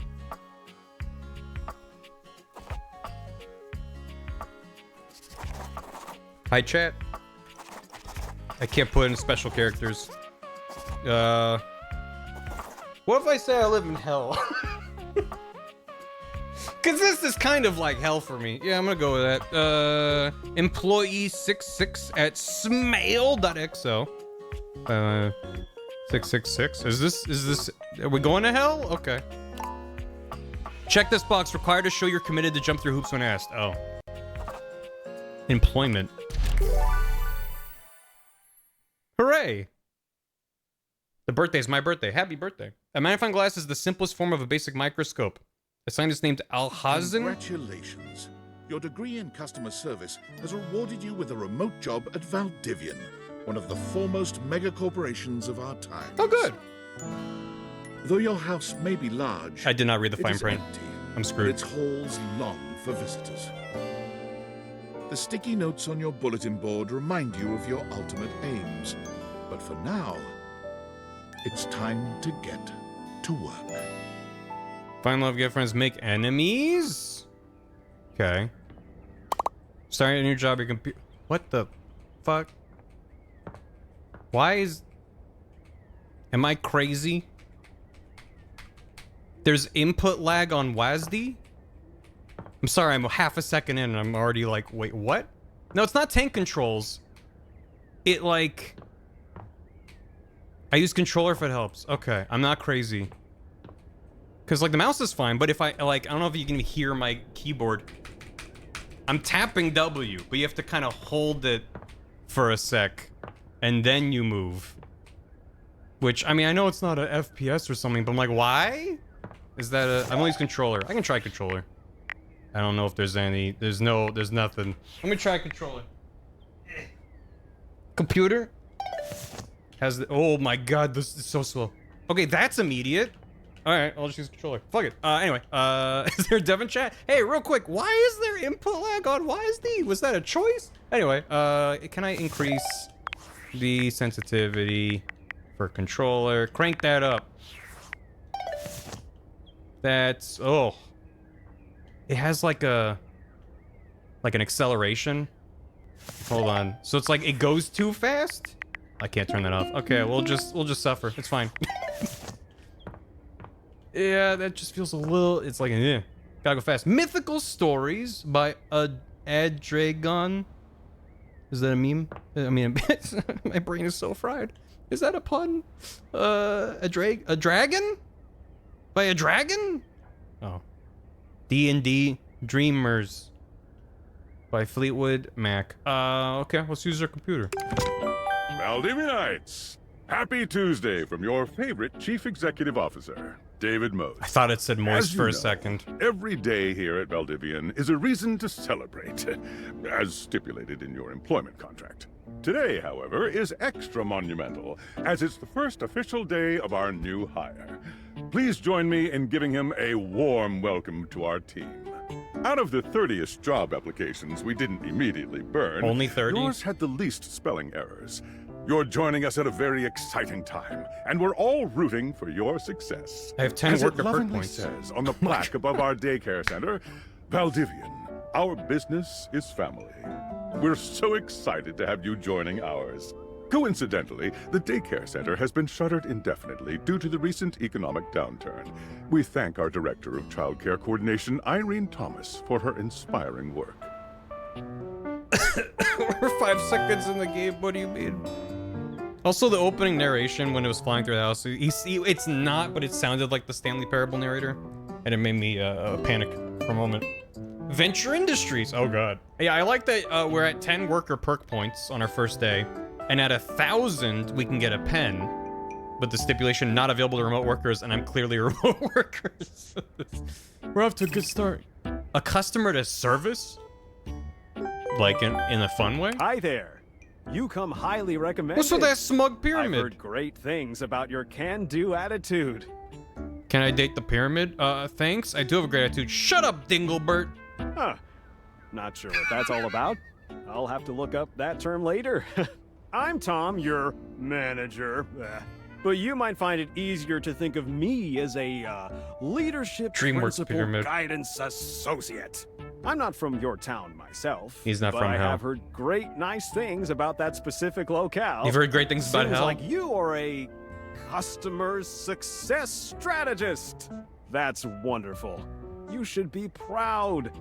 Speaker 1: Hi, chat. I can't put in special characters. What if I say I live in hell? Cause this is kind of like hell for me. Yeah, I'm gonna go with that. Employee 66 at smail.xo. 666. Is this? Are we going to hell? Okay. Check this box. Required to show you're committed to jump through hoops when asked. Oh. Employment. Hooray! The birthday's my birthday. Happy birthday. A magnifying glass is the simplest form of a basic microscope. A scientist named Alhazen.
Speaker 4: Congratulations. Your degree in customer service has rewarded you with a remote job at Valdivian, one of the foremost mega corporations of our time.
Speaker 1: Oh, good.
Speaker 4: Though your house may be large,
Speaker 1: I did not read the fine
Speaker 4: it is
Speaker 1: print.
Speaker 4: empty,
Speaker 1: I'm screwed.
Speaker 4: Its halls long for visitors. The sticky notes on your bulletin board remind you of your ultimate aims. But for now, it's time to get to work.
Speaker 1: Find love, get friends, make enemies? Okay. Starting a new job, your computer. What the fuck? Why is... Am I crazy? There's input lag on WASD? I'm sorry, I'm half a second in and I'm already like, wait, what? No, it's not tank controls. It like... I use controller if it helps. Okay, I'm not crazy. Because like the mouse is fine, but if I like, I don't know if you can hear my keyboard. I'm tapping W, but you have to kind of hold it for a sec. And then you move. Which, I mean, I know it's not a FPS or something, but I'm like, why? Is that a... I'm gonna use controller. I can try controller. I don't know if there's any... There's nothing. Let me try controller. Computer? Has the... Oh my god, this is so slow. Okay, that's immediate. Alright, I'll just use controller. Fuck it. Anyway, is there Devon chat? Hey, real quick, why is there input lag on WASD? Was that a choice? Anyway, can I increase the sensitivity for controller? Crank that up. That's... Oh. It has like a... Like an acceleration. Hold on. So it's like it goes too fast? I can't turn that off. Okay, we'll just suffer. It's fine. Yeah, that just feels a little... It's like, yeah. Gotta go fast. Mythical Stories by Adragon. Is that a meme? I mean, my brain is so fried. Is that a pun? A dragon? By a dragon? Oh. D&D Dreamers by Fleetwood Mac. Okay, let's use our computer.
Speaker 5: Valdivianites, happy Tuesday from your favorite Chief Executive Officer, David Mose.
Speaker 1: I thought it said Moist for a second.
Speaker 5: Every day here at Valdivian is a reason to celebrate, as stipulated in your employment contract. Today, however, is extra monumental, as it's the first official day of our new hire. Please join me in giving him a warm welcome to our team. Out of the 30-ish job applications we didn't immediately burn,
Speaker 1: only 30?
Speaker 5: Yours had the least spelling errors. You're joining us at a very exciting time, and we're all rooting for your success.
Speaker 1: I have 10
Speaker 5: As
Speaker 1: worker
Speaker 5: it
Speaker 1: perk
Speaker 5: lovingly
Speaker 1: points.
Speaker 5: says on the plaque above our daycare center, Valdivian, our business is family. We're so excited to have you joining ours. Coincidentally, the daycare center has been shuttered indefinitely due to the recent economic downturn. We thank our Director of Child Care Coordination, Irene Thomas, for her inspiring work.
Speaker 1: We're 5 seconds in the game, what do you mean? Also, the opening narration when it was flying through the house, it's not, but it sounded like the Stanley Parable narrator. And it made me panic for a moment. Venture Industries, oh god. Yeah, I like that we're at 10 worker perk points on our first day. And at 1,000, we can get a pen. But the stipulation, not available to remote workers, and I'm clearly a remote worker. We're off to a good start. A customer to service? Like in a fun way?
Speaker 6: Hi there. You come highly recommended.
Speaker 1: What's with that smug
Speaker 6: I've
Speaker 1: pyramid?
Speaker 6: heard great things about your can-do attitude.
Speaker 1: Can I date the pyramid? Thanks. I do have a great attitude. Shut up, Dinglebert.
Speaker 6: Huh. Not sure what that's all about. I'll have to look up that term later. I'm Tom, your manager. But you might find it easier to think of me as a leadership
Speaker 1: DreamWorks
Speaker 6: principal
Speaker 1: pyramid.
Speaker 6: guidance associate. I'm not from your town myself.
Speaker 1: He's not
Speaker 6: but
Speaker 1: from
Speaker 6: I
Speaker 1: hell.
Speaker 6: have heard great, nice things about that specific locale.
Speaker 1: You've heard great things about
Speaker 6: Seems
Speaker 1: hell?
Speaker 6: like you are a customer success strategist. That's wonderful. You should be proud.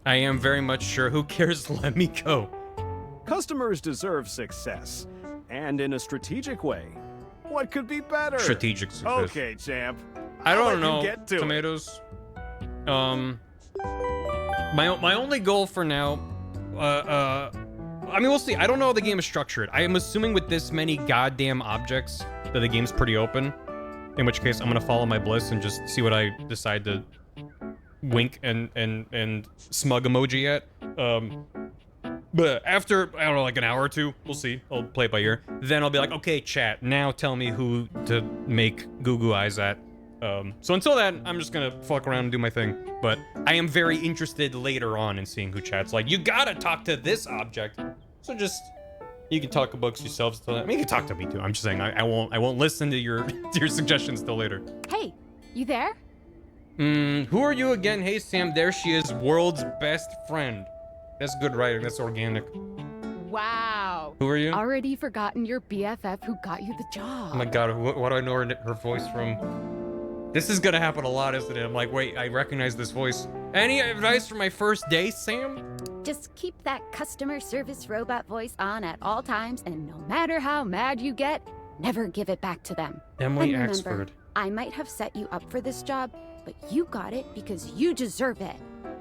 Speaker 1: I am very much sure. Who cares? Let me go.
Speaker 6: Customers deserve success, and in a strategic way. What could be better?
Speaker 1: Strategic success.
Speaker 6: Okay, champ.
Speaker 1: I
Speaker 6: I'll
Speaker 1: don't
Speaker 6: let
Speaker 1: know.
Speaker 6: you get to it.
Speaker 1: Tomatoes. My only goal for now, I mean, we'll see. I don't know how the game is structured. I am assuming with this many goddamn objects that the game's pretty open. In which case, I'm gonna follow my bliss and just see what I decide to wink and smug emoji at. But after, I don't know, like an hour or two, we'll see. I'll play it by ear. Then I'll be like, okay, chat, now tell me who to make goo-goo eyes at. So until then, I'm just gonna fuck around and do my thing. But I am very interested later on in seeing who chat's like, you gotta talk to this object. So just, you can talk amongst yourselves. I mean, you can talk to me too. I'm just saying, I won't listen to your to your suggestions till later.
Speaker 7: Hey, you there?
Speaker 1: Who are you again? Hey Sam, there she is, world's best friend. That's good writing, that's organic.
Speaker 7: Wow.
Speaker 1: Who are you?
Speaker 7: Already forgotten your BFF who got you the job.
Speaker 1: Oh my god, what do I know her voice from? This is gonna happen a lot, isn't it? I'm like, wait, I recognize this voice. Any advice for my first day, Sam?
Speaker 8: Just keep that customer service robot voice on at all times, and no matter how mad you get, never give it back to them.
Speaker 1: Emily
Speaker 8: And remember,
Speaker 1: Axford.
Speaker 8: I might have set you up for this job, but you got it because you deserve it.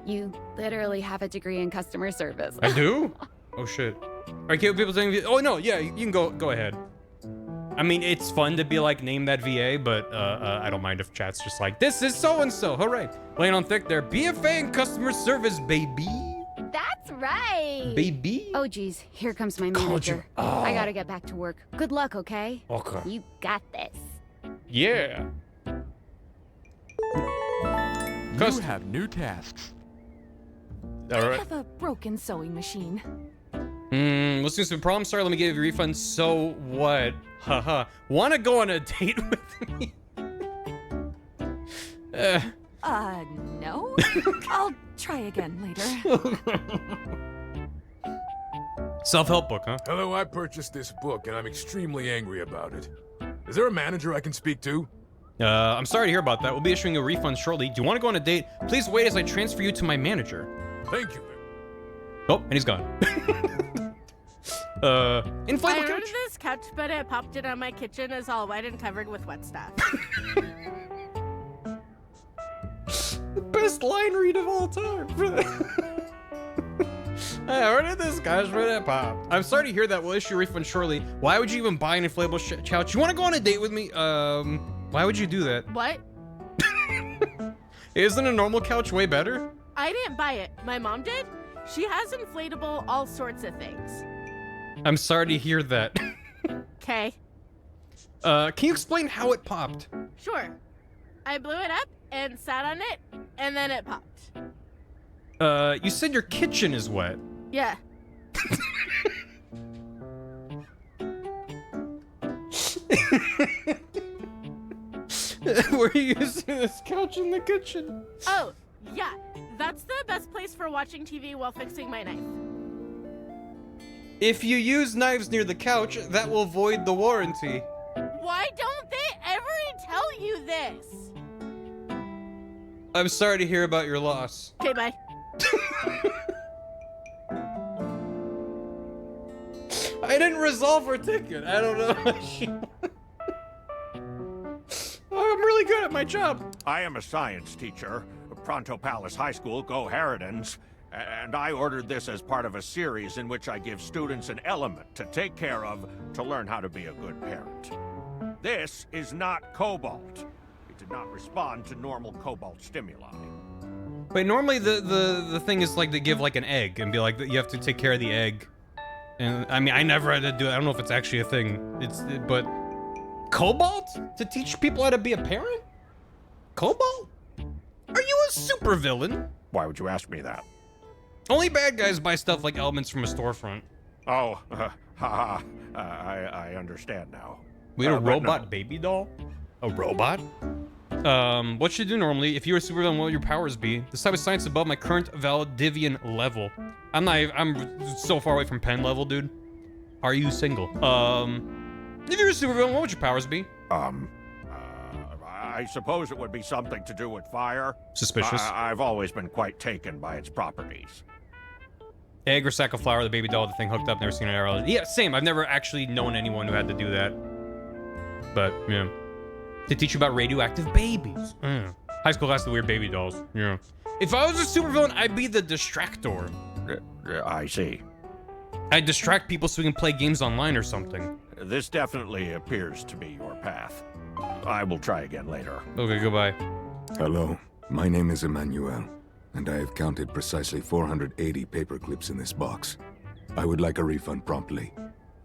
Speaker 8: You literally have a degree in customer service.
Speaker 1: I do? Oh shit. Are people saying? Oh no, yeah, you can go ahead. I mean, it's fun to be like, name that VA, but I don't mind if chat's just like, this is so-and-so, hooray. Laying on thick there, BFA in customer service, baby.
Speaker 8: That's right.
Speaker 1: Baby?
Speaker 8: Oh geez, here comes my
Speaker 1: Called you.
Speaker 8: manager.
Speaker 1: Oh.
Speaker 8: I gotta get back to work. Good luck, okay?
Speaker 1: Okay.
Speaker 8: You got this.
Speaker 1: Yeah.
Speaker 9: You have new tasks.
Speaker 1: All
Speaker 10: I
Speaker 1: right.
Speaker 10: have a broken sewing machine.
Speaker 1: Let's do some problems. Sorry, let me give you a refund. So what? Haha. Wanna go on a date with me?
Speaker 10: No. I'll try again later.
Speaker 1: Self-help book, huh?
Speaker 9: Hello, I purchased this book and I'm extremely angry about it. Is there a manager I can speak to?
Speaker 1: I'm sorry to hear about that. We'll be issuing a refund shortly. Do you want to go on a date? Please wait as I transfer you to my manager.
Speaker 9: Thank you.
Speaker 1: Oh, and he's gone.
Speaker 11: I
Speaker 1: Inflatable
Speaker 11: ordered
Speaker 1: couch.
Speaker 11: this couch, but it popped in on my kitchen is all wet and covered with wet stuff.
Speaker 1: Best line read of all time. I ordered this couch, but it popped. I'm sorry to hear that. We'll issue a refund shortly. Why would you even buy an inflatable couch? You want to go on a date with me? Why would you do that?
Speaker 11: What?
Speaker 1: Isn't a normal couch way better?
Speaker 11: I didn't buy it. My mom did. She has inflatable all sorts of things.
Speaker 1: I'm sorry to hear that.
Speaker 11: Okay.
Speaker 1: Can you explain how it popped?
Speaker 11: Sure. I blew it up and sat on it, and then it popped.
Speaker 1: You said your kitchen is wet.
Speaker 11: Yeah.
Speaker 1: Were you using this couch in the kitchen?
Speaker 11: Oh, yeah. That's the best place for watching TV while fixing my knife.
Speaker 1: If you use knives near the couch, that will void the warranty.
Speaker 11: Why don't they ever tell you this?
Speaker 1: I'm sorry to hear about your loss.
Speaker 11: Okay, bye.
Speaker 1: I didn't resolve her ticket. I don't know. I'm really good at my job.
Speaker 12: I am a science teacher, Pronto Palace High School, Go Harridans, and I ordered this as part of a series in which I give students an element to take care of to learn how to be a good parent. This is not cobalt. It did not respond to normal cobalt stimuli.
Speaker 1: Wait, normally the thing is like they give like an egg and be like, you have to take care of the egg. And I mean, I never had to do it. I don't know if it's actually a thing. But cobalt? To teach people how to be a parent? Cobalt? Are you a supervillain?
Speaker 12: Why would you ask me that?
Speaker 1: Only bad guys buy stuff like elements from a storefront.
Speaker 12: Oh, I understand now.
Speaker 1: We had a
Speaker 12: But
Speaker 1: robot
Speaker 12: no.
Speaker 1: baby doll? A robot? What should you do normally? If you were a supervillain, what would your powers be? This type of science is above my current Valdivian level. I'm so far away from pen level, dude. Are you single? If you're a supervillain, what would your powers be?
Speaker 12: I suppose it would be something to do with fire.
Speaker 1: Suspicious.
Speaker 12: I've always been quite taken by its properties.
Speaker 1: Egg or sack of flour, the baby doll, the thing hooked up, never seen an arrow. Yeah, same. I've never actually known anyone who had to do that. But, yeah. To teach you about radioactive babies. High school class, the weird baby dolls. Yeah. If I was a supervillain, I'd be the distractor.
Speaker 12: I see.
Speaker 1: I'd distract people so we can play games online or something.
Speaker 12: This definitely appears to be your path. I will try again later.
Speaker 1: Okay, goodbye.
Speaker 13: Hello, my name is Emmanuel, and I have counted precisely 480 paper clips in this box. I would like a refund promptly.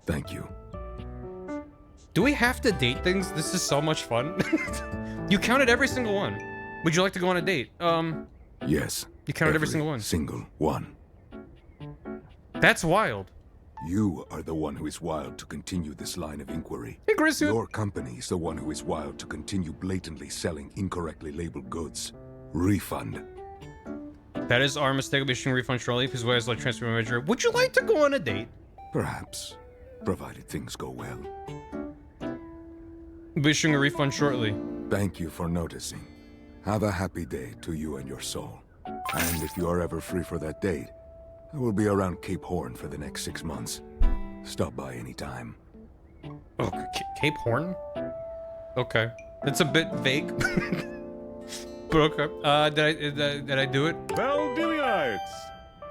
Speaker 13: Thank you.
Speaker 1: Do we have to date things? This is so much fun. You counted every single one. Would you like to go on a date?
Speaker 13: Yes.
Speaker 1: You counted every single one.
Speaker 13: Single one.
Speaker 1: That's wild.
Speaker 13: You are the one who is wild to continue this line of inquiry.
Speaker 1: Hey, Griswold.
Speaker 13: Your company is the one who is wild to continue blatantly selling incorrectly labeled goods. Refund.
Speaker 1: That is our mistake. I'll be issuing a refund shortly. Please wait as I transfer my manager. Would you like to go on a date?
Speaker 13: Perhaps, provided things go well.
Speaker 1: I'll be issuing a refund shortly.
Speaker 13: Thank you for noticing. Have a happy day to you and your soul. And if you are ever free for that date, I will be around Cape Horn for the next 6 months. Stop by anytime.
Speaker 1: Oh, Cape Horn? Okay. It's a bit vague. But okay. Did I do it?
Speaker 5: Valdivianites!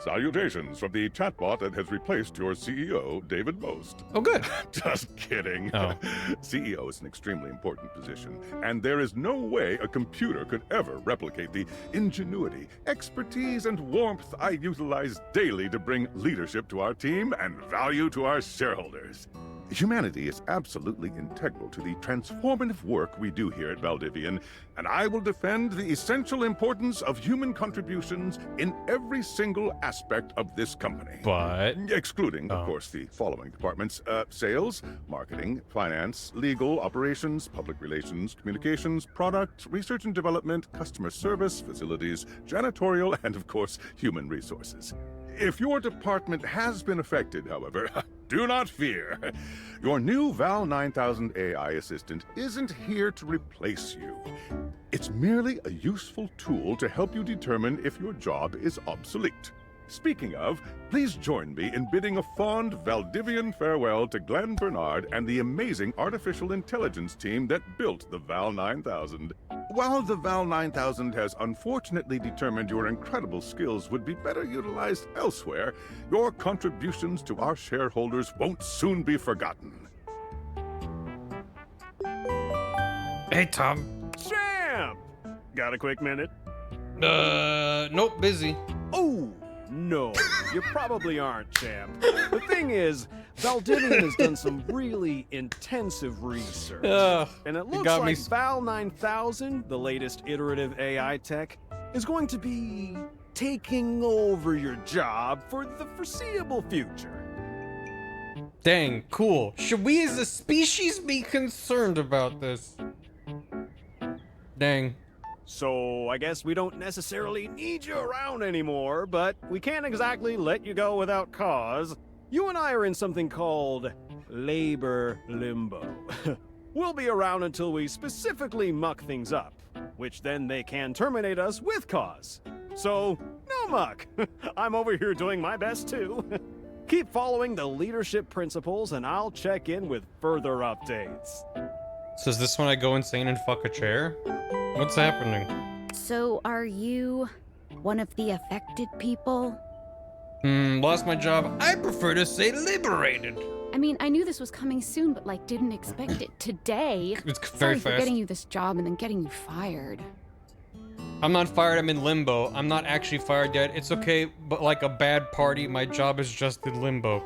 Speaker 5: Salutations from the chatbot that has replaced your CEO, David Most.
Speaker 1: Oh, good.
Speaker 5: Just kidding.
Speaker 1: Oh.
Speaker 5: CEO is an extremely important position, and there is no way a computer could ever replicate the ingenuity, expertise, and warmth I utilize daily to bring leadership to our team and value to our shareholders. Humanity is absolutely integral to the transformative work we do here at Valdivian, and I will defend the essential importance of human contributions in every single aspect of this company.
Speaker 1: But...
Speaker 5: Excluding, of course, the following departments. Sales, marketing, finance, legal, operations, public relations, communications, product, research and development, customer service, facilities, janitorial, and, of course, human resources. If your department has been affected, however, do not fear. Your new Val 9000 AI assistant isn't here to replace you. It's merely a useful tool to help you determine if your job is obsolete. Speaking of, please join me in bidding a fond Valdivian farewell to Glenn Bernard and the amazing artificial intelligence team that built the Val 9000. While the Val 9000 has unfortunately determined your incredible skills would be better utilized elsewhere, your contributions to our shareholders won't soon be forgotten.
Speaker 1: Hey, Tom.
Speaker 6: Champ! Got a quick minute?
Speaker 1: Nope, busy.
Speaker 6: Oh! No, you probably aren't, champ. The thing is, Valdivian has done some really intensive research. And it looks like Val 9000, the latest iterative AI tech, is going to be taking over your job for the foreseeable future.
Speaker 1: Dang, cool. Should we as a species be concerned about this? Dang.
Speaker 6: So I guess we don't necessarily need you around anymore, but we can't exactly let you go without cause. You and I are in something called labor limbo. We'll be around until we specifically muck things up, which then they can terminate us with cause. So, no muck. I'm over here doing my best too. Keep following the leadership principles and I'll check in with further updates.
Speaker 1: So is this when I go insane and fuck a chair? What's happening?
Speaker 8: So are you one of the affected people?
Speaker 1: Lost my job. I prefer to say liberated.
Speaker 8: I mean, I knew this was coming soon, but like didn't expect it today.
Speaker 1: It's very
Speaker 8: Sorry for
Speaker 1: fast.
Speaker 8: getting you this job and then getting you fired.
Speaker 1: I'm not fired, I'm in limbo. I'm not actually fired yet. It's okay, but like a bad party, my job is just in limbo.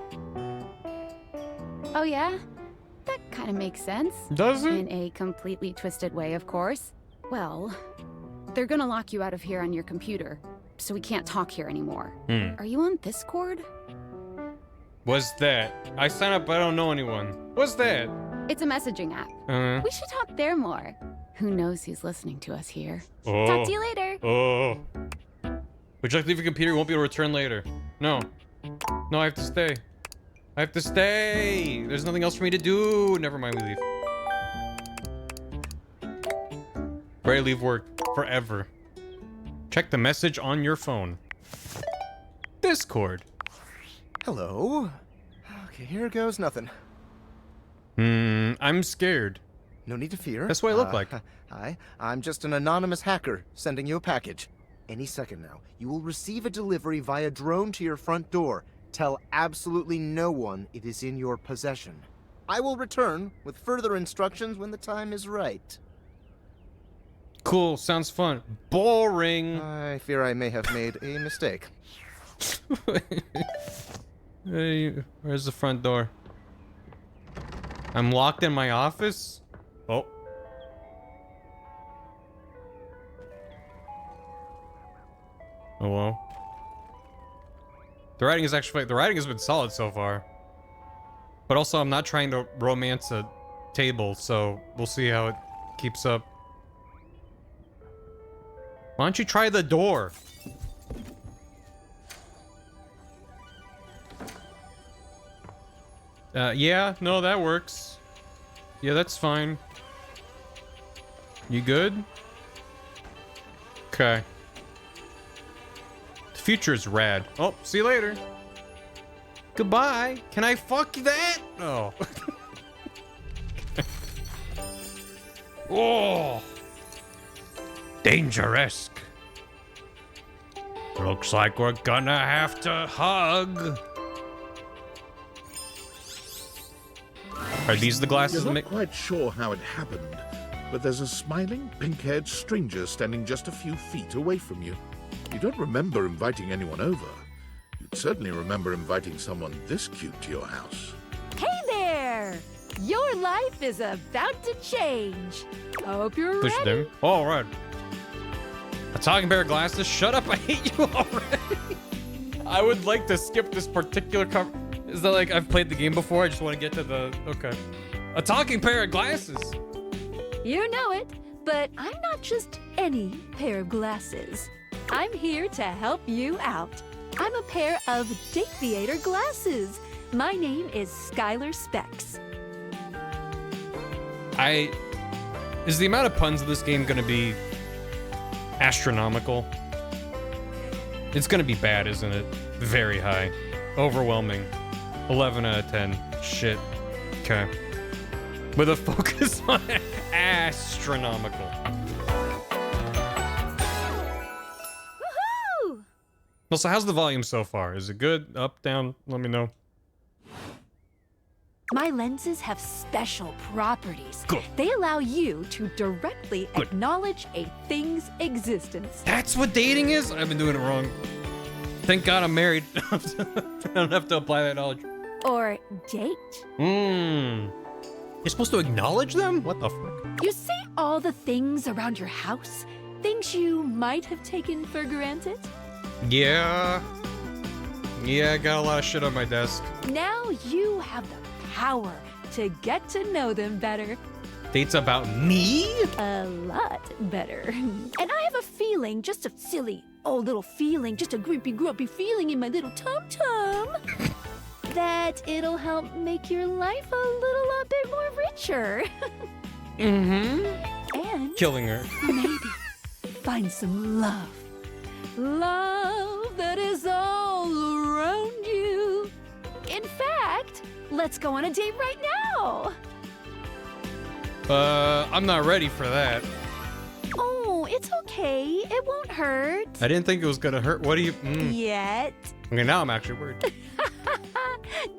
Speaker 8: Oh yeah? That kind of makes sense.
Speaker 1: Does it?
Speaker 8: In a completely twisted way, of course. Well, they're gonna lock you out of here on your computer, so we can't talk here anymore. Are you on Discord?
Speaker 1: What's that? I sign up, but I don't know anyone. What's that?
Speaker 8: It's a messaging app. We should talk there more. Who knows who's listening to us here?
Speaker 1: Oh.
Speaker 8: Talk to you later.
Speaker 1: Oh. Would you like to leave your computer? You won't be able to return later. No. No, I have to stay. I have to stay. There's nothing else for me to do. Never mind, we leave. Ready to leave work forever. Check the message on your phone. Discord.
Speaker 14: Hello. Okay, here goes nothing.
Speaker 1: I'm scared.
Speaker 14: No need to fear.
Speaker 1: That's what I look like.
Speaker 14: Hi, I'm just an anonymous hacker sending you a package. Any second now, you will receive a delivery via drone to your front door. Tell absolutely no one it is in your possession. I will return with further instructions when the time is right.
Speaker 1: Cool, sounds fun. Boring.
Speaker 14: I fear I may have made a mistake.
Speaker 1: Hey, where's the front door? I'm locked in my office? Oh. Hello? The writing is actually, the writing has been solid so far. But also, I'm not trying to romance a table, so we'll see how it keeps up. Why don't you try the door? Yeah, no, that works. Yeah, that's fine. You good? Okay. The future is rad. Oh, see you later. Goodbye. Can I fuck that? Oh. Oh. Dangerous. Looks like we're gonna have to hug. Are these the glasses
Speaker 4: You're
Speaker 1: that
Speaker 4: not
Speaker 1: make...
Speaker 4: quite sure how it happened, but there's a smiling, pink-haired stranger standing just a few feet away from you. You don't remember inviting anyone over. You'd certainly remember inviting someone this cute to your house.
Speaker 10: Hey there! Your life is about to change. Hope you're
Speaker 1: Push
Speaker 10: ready.
Speaker 1: them. All right. A talking pair of glasses. Shut up! I hate you already. I would like to skip this particular cover. Is that like I've played the game before? I just want to get to the okay. A talking pair of glasses.
Speaker 10: You know it, but I'm not just any pair of glasses. I'm here to help you out. I'm a pair of Date Theater glasses. My name is Skylar Specs.
Speaker 1: Is the amount of puns in this game gonna be astronomical? It's gonna be bad, isn't it? Very high. Overwhelming. 11 out of 10. Shit. Okay. With a focus on astronomical.
Speaker 10: Woohoo!
Speaker 1: Also, how's the volume so far? Is it good? Up, down? Let me know.
Speaker 10: My lenses have special properties.
Speaker 1: Good.
Speaker 10: They allow you to directly acknowledge a thing's existence.
Speaker 1: That's what dating is? I've been doing it wrong. Thank God I'm married. I don't have to apply that knowledge.
Speaker 10: Or date.
Speaker 1: You're supposed to acknowledge them? What the fuck?
Speaker 10: You see all the things around your house? Things you might have taken for granted?
Speaker 1: Yeah. Yeah, I got a lot of shit on my desk.
Speaker 10: Now you have the power to get to know them better.
Speaker 1: Date's about me?
Speaker 10: A lot better. And I have a feeling, just a silly old little feeling, just a grumpy feeling in my little tum-tum, that it'll help make your life a lot bit more richer. And
Speaker 1: Killing her.
Speaker 10: maybe find some love. Love that is all around you. In fact, let's go on a date right now.
Speaker 1: I'm not ready for that.
Speaker 10: Oh, it's okay. It won't hurt.
Speaker 1: I didn't think it was gonna hurt. What do you...
Speaker 10: Yet.
Speaker 1: Okay, now I'm actually worried.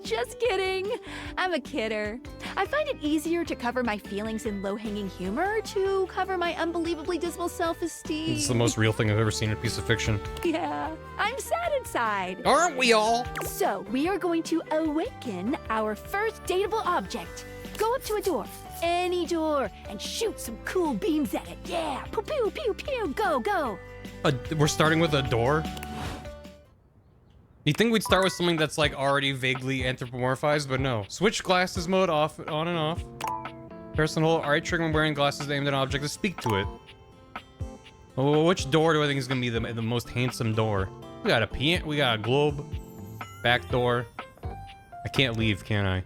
Speaker 10: Just kidding. I'm a kidder. I find it easier to cover my feelings in low-hanging humor to cover my unbelievably dismal self-esteem.
Speaker 1: It's the most real thing I've ever seen in a piece of fiction.
Speaker 10: Yeah, I'm sad inside.
Speaker 1: Aren't we all?
Speaker 10: So, we are going to awaken our first dateable object. Go up to a door, any door, and shoot some cool beams at it. Yeah, pew pew pew pew, go, go.
Speaker 1: We're starting with a door? You'd think we'd start with something that's like already vaguely anthropomorphized, but no. Switch glasses mode off, on and off. Person hold right trigger when wearing glasses aimed at an object to speak to it. Oh, which door do I think is gonna be the most handsome door? We got a piano, we got a globe, back door. I can't leave, can I?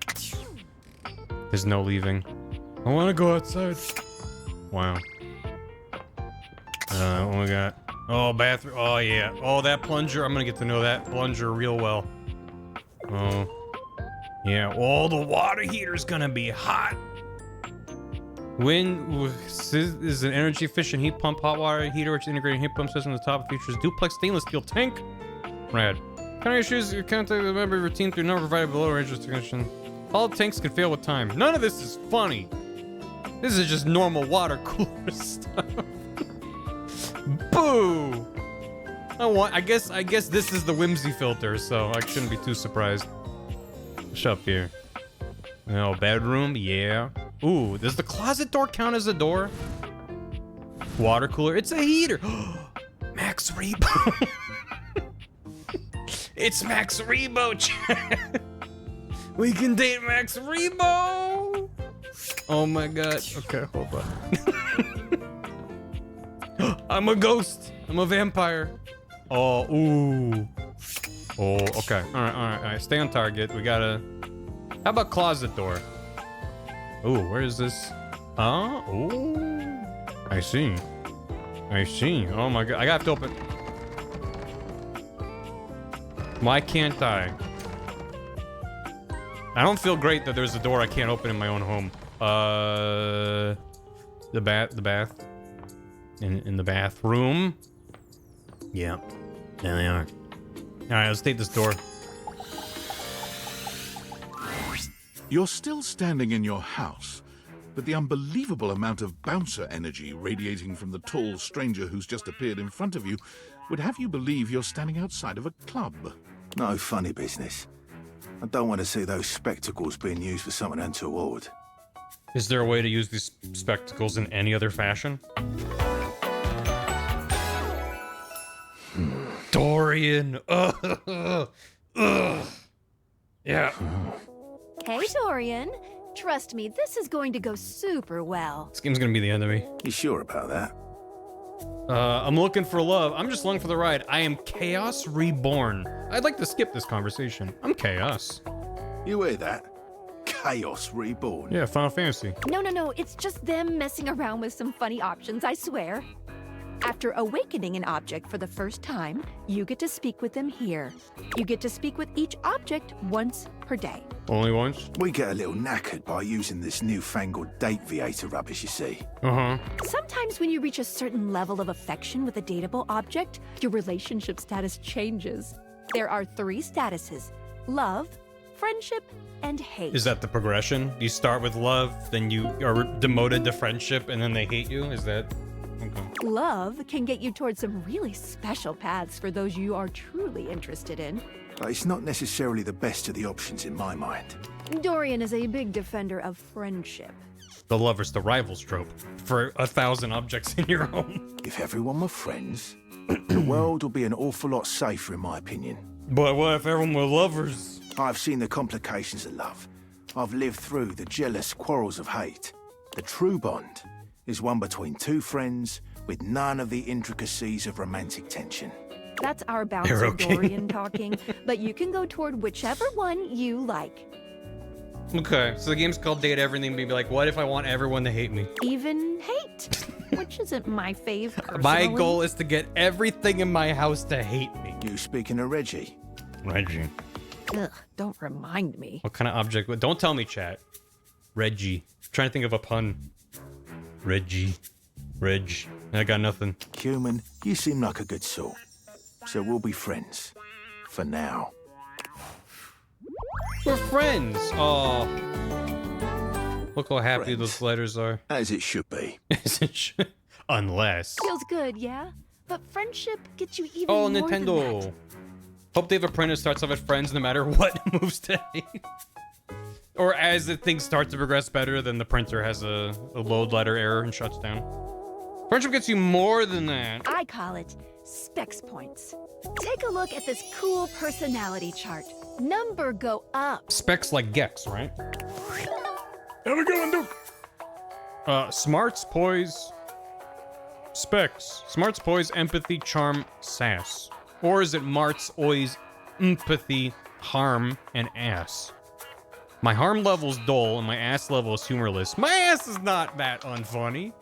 Speaker 1: There's no leaving. I wanna go outside. Wow. What we got? Oh, bathroom. Oh, yeah. Oh, that plunger. I'm gonna get to know that plunger real well. Oh. Yeah. Oh, the water heater's gonna be hot. Wind is an energy efficient heat pump hot water heater which integrated heat pump system on the top features duplex stainless steel tank. Rad. Kind of issues your contact the member routine through number provided below range restriction. All tanks can fail with time. None of this is funny. This is just normal water cooler stuff. Boo! I guess this is the whimsy filter, so I shouldn't be too surprised. What's up here? Oh, bedroom, yeah. Ooh, does the closet door count as a door? Water cooler, it's a heater. Max Rebo. It's Max Rebo, chat. We can date Max Rebo. Oh my god. Okay, hold on. I'm a ghost. I'm a vampire. Oh, ooh. Oh, okay. All right. Stay on target. We gotta... How about closet door? Ooh, where is this? Ooh. I see. I see. Oh my god. I have to open. Why can't I? I don't feel great that there's a door I can't open in my own home. The bath. In the bathroom. Yeah. There they are. Alright, let's take this door.
Speaker 4: You're still standing in your house, but the unbelievable amount of bouncer energy radiating from the tall stranger who's just appeared in front of you would have you believe you're standing outside of a club.
Speaker 15: No funny business. I don't want to see those spectacles being used for something untoward.
Speaker 1: Is there a way to use these spectacles in any other fashion? Dorian! Ugh. Yeah.
Speaker 10: Hey, Dorian. Trust me, this is going to go super well.
Speaker 1: This game's gonna be the end of me.
Speaker 15: You sure about that?
Speaker 1: I'm looking for love. I'm just along for the ride. I am Chaos Reborn. I'd like to skip this conversation. I'm Chaos.
Speaker 15: You hear that? Chaos Reborn.
Speaker 1: Yeah, Final Fantasy.
Speaker 10: No, it's just them messing around with some funny options, I swear. After awakening an object for the first time, you get to speak with them here. You get to speak with each object once per day.
Speaker 1: Only once?
Speaker 15: We get a little knackered by using this newfangled date viator rubbish, you see.
Speaker 10: Sometimes when you reach a certain level of affection with a dateable object, your relationship status changes. There are 3 statuses: love, friendship, and hate.
Speaker 1: Is that the progression? You start with love, then you are demoted to friendship, and then they hate you? Is that... Okay.
Speaker 10: Love can get you towards some really special paths for those you are truly interested in.
Speaker 15: But it's not necessarily the best of the options in my mind.
Speaker 10: Dorian is a big defender of friendship.
Speaker 1: The lovers to rivals trope for 1,000 objects in your home.
Speaker 15: If everyone were friends, the world would be an awful lot safer, in my opinion.
Speaker 1: But what if everyone were lovers?
Speaker 15: I've seen the complications of love. I've lived through the jealous quarrels of hate. The true bond is one between 2 friends with none of the intricacies of romantic tension.
Speaker 10: That's our bouncer Dorian talking, but you can go toward whichever one you like.
Speaker 1: Okay, so the game's called Date Everything, but be like, what if I want everyone to hate me?
Speaker 10: Even hate, which isn't my fave personally.
Speaker 1: My goal is to get everything in my house to hate me.
Speaker 15: You speaking of Reggie?
Speaker 1: Reggie.
Speaker 10: Ugh, don't remind me.
Speaker 1: What kind of object? Don't tell me, chat. Reggie. I'm trying to think of a pun. Reggie. Reg. I got nothing.
Speaker 15: Human, you seem like a good sort. So we'll be friends. For now.
Speaker 1: We're friends. Oh. Look how happy those letters are.
Speaker 15: As it should be.
Speaker 1: As it should. Unless.
Speaker 10: Feels good, yeah? But friendship gets you even
Speaker 1: Oh,
Speaker 10: more
Speaker 1: Nintendo.
Speaker 10: than that.
Speaker 1: Hope Dave Apprentice starts off as friends no matter what moves to hate. Or as the things start to progress better, then the printer has a load letter error and shuts down. Friendship gets you more than that.
Speaker 10: I call it specs points. Take a look at this cool personality chart. Number go up.
Speaker 1: Specs like Gex, right? Have a good one, Duke. Smarts, poise, specs. Smarts, poise, empathy, charm, sass. Or is it marts, oise, empathy, harm, and ass? My harm level's dull and my ass level is humorless. My ass is not that unfunny.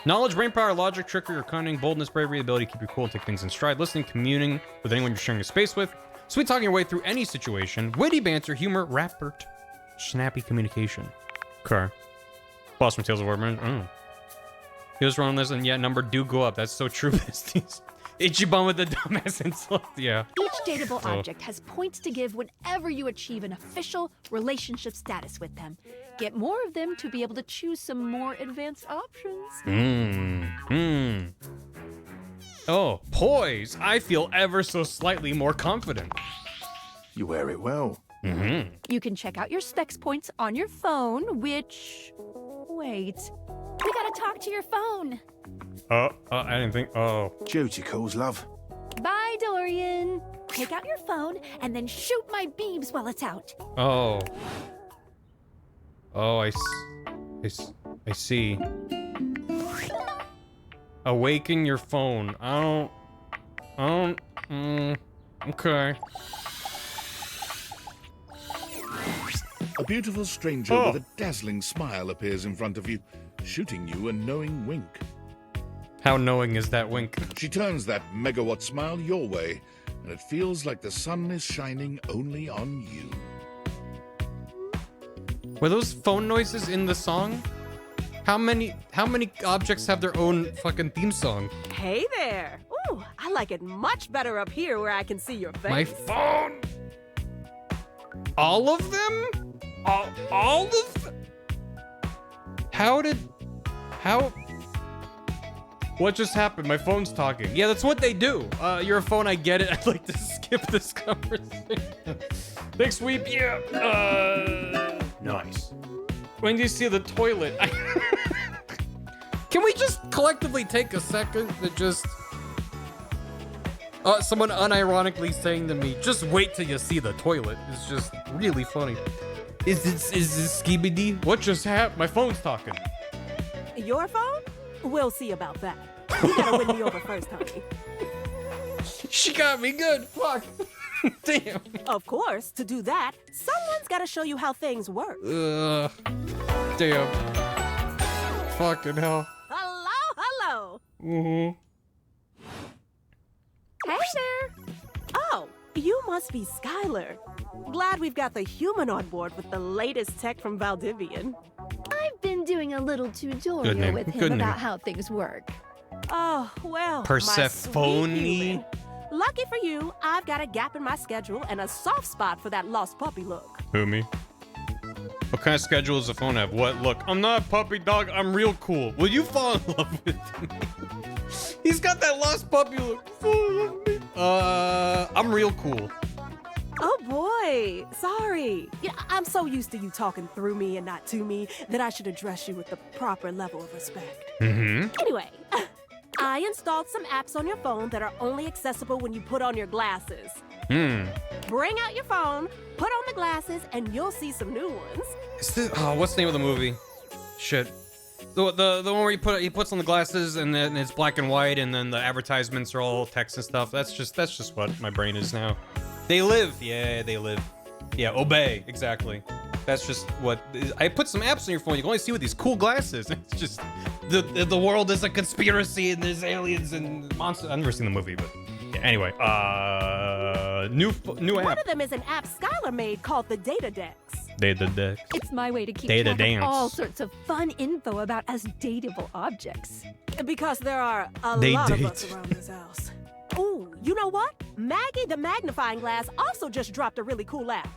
Speaker 1: Knowledge, brainpower, logic, trickery, or cunning, boldness, bravery, ability to keep your cool and take things in stride, listening, communing with anyone you're sharing a space with, sweet talking your way through any situation, witty banter, humor, rapper, snappy communication. Okay. Boss from Tales of War. He was wrong on this, and yeah, number do go up. That's so true, besties. Ichiban with the dumbass insult. Yeah.
Speaker 10: Each dateable object has points to give whenever you achieve an official relationship status with them. Get more of them to be able to choose some more advanced options.
Speaker 1: Oh, poise. I feel ever so slightly more confident.
Speaker 15: You wear it well.
Speaker 10: You can check out your specs points on your phone, which... Wait. We gotta talk to your phone.
Speaker 1: I didn't think... Oh.
Speaker 15: Duty calls, love.
Speaker 10: Bye, Dorian. Take out your phone and then shoot my beams while it's out.
Speaker 1: Oh. Oh, I see. Awaken your phone. I don't... Okay.
Speaker 4: A beautiful stranger with a dazzling smile appears in front of you. shooting you a knowing wink.
Speaker 1: How knowing is that wink?
Speaker 4: She turns that megawatt smile your way, and it feels like the sun is shining only on you.
Speaker 1: Were those phone noises in the song? How many objects have their own fucking theme song?
Speaker 11: Hey there. Ooh, I like it much better up here where I can see your face.
Speaker 1: My phone? All of them? All of them? How? What just happened? My phone's talking. Yeah, that's what they do. You're a phone, I get it. I'd like to skip this conversation. Thanks, Weep. Yeah. Nice. When do you see the toilet? Can we just collectively take a second to just... someone unironically saying to me, just wait till you see the toilet. It's just really funny. Is this Skibidi? What just happened? My phone's talking.
Speaker 11: Your phone? We'll see about that. You gotta win me over first, honey.
Speaker 1: She got me good. Fuck. Damn.
Speaker 11: Of course, to do that, someone's gotta show you how things work.
Speaker 1: Damn. Fucking hell.
Speaker 11: Hello.
Speaker 1: Mm-hmm.
Speaker 11: Hey there. Oh, you must be Skylar. Glad we've got the human on board with the latest tech from Valdivian.
Speaker 10: I've been doing a little tutorial with him about how things work.
Speaker 11: Oh, well,
Speaker 1: Persephone.
Speaker 11: my sweet human. Lucky for you, I've got a gap in my schedule and a soft spot for that lost puppy look.
Speaker 1: Who, me? What kind of schedule does the phone have? What? Look, I'm not a puppy dog. I'm real cool. Will you fall in love with me? He's got that lost puppy look. Fall in love with me. I'm real cool.
Speaker 11: Oh boy, sorry. Yeah, I'm so used to you talking through me and not to me that I should address you with the proper level of respect.
Speaker 1: Mm-hmm.
Speaker 11: Anyway, I installed some apps on your phone that are only accessible when you put on your glasses. Bring out your phone, put on the glasses, and you'll see some new ones.
Speaker 1: Is this, what's the name of the movie? Shit. The one where he puts on the glasses and then it's black and white and then the advertisements are all text and stuff. That's just what my brain is now. They live. Yeah, they live. Yeah, obey. Exactly. That's just what... I put some apps on your phone. You can only see with these cool glasses. It's just... The world is a conspiracy and there's aliens and monsters. I've never seen the movie, but... Yeah, anyway, new app.
Speaker 11: One of them is an app Skylar made called the Data Dex.
Speaker 1: Data Dex.
Speaker 10: It's my way to keep
Speaker 1: Data
Speaker 10: track
Speaker 1: dance.
Speaker 10: of all sorts of fun info about us dateable objects.
Speaker 11: Because there are a
Speaker 1: They
Speaker 11: lot
Speaker 1: date.
Speaker 11: of us around this house. Ooh, you know what? Maggie the Magnifying Glass also just dropped a really cool app.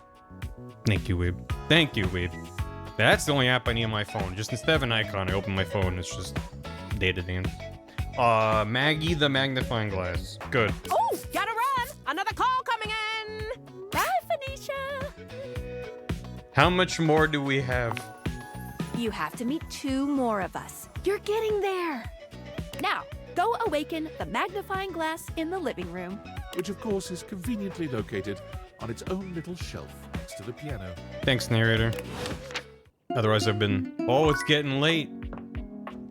Speaker 1: Thank you, Weeb. Thank you, Weeb. That's the only app I need on my phone. Just instead of an icon, I open my phone. It's just Data Dance. Maggie the Magnifying Glass. Good.
Speaker 11: Ooh, gotta run! Another call coming in! Bye, Phoenicia!
Speaker 1: How much more do we have?
Speaker 10: You have to meet 2 more of us. You're getting there. Now, go awaken the magnifying glass in the living room.
Speaker 4: Which, of course, is conveniently located on its own little shelf next to the piano.
Speaker 1: Thanks, narrator. Otherwise, I've been... Oh, it's getting late.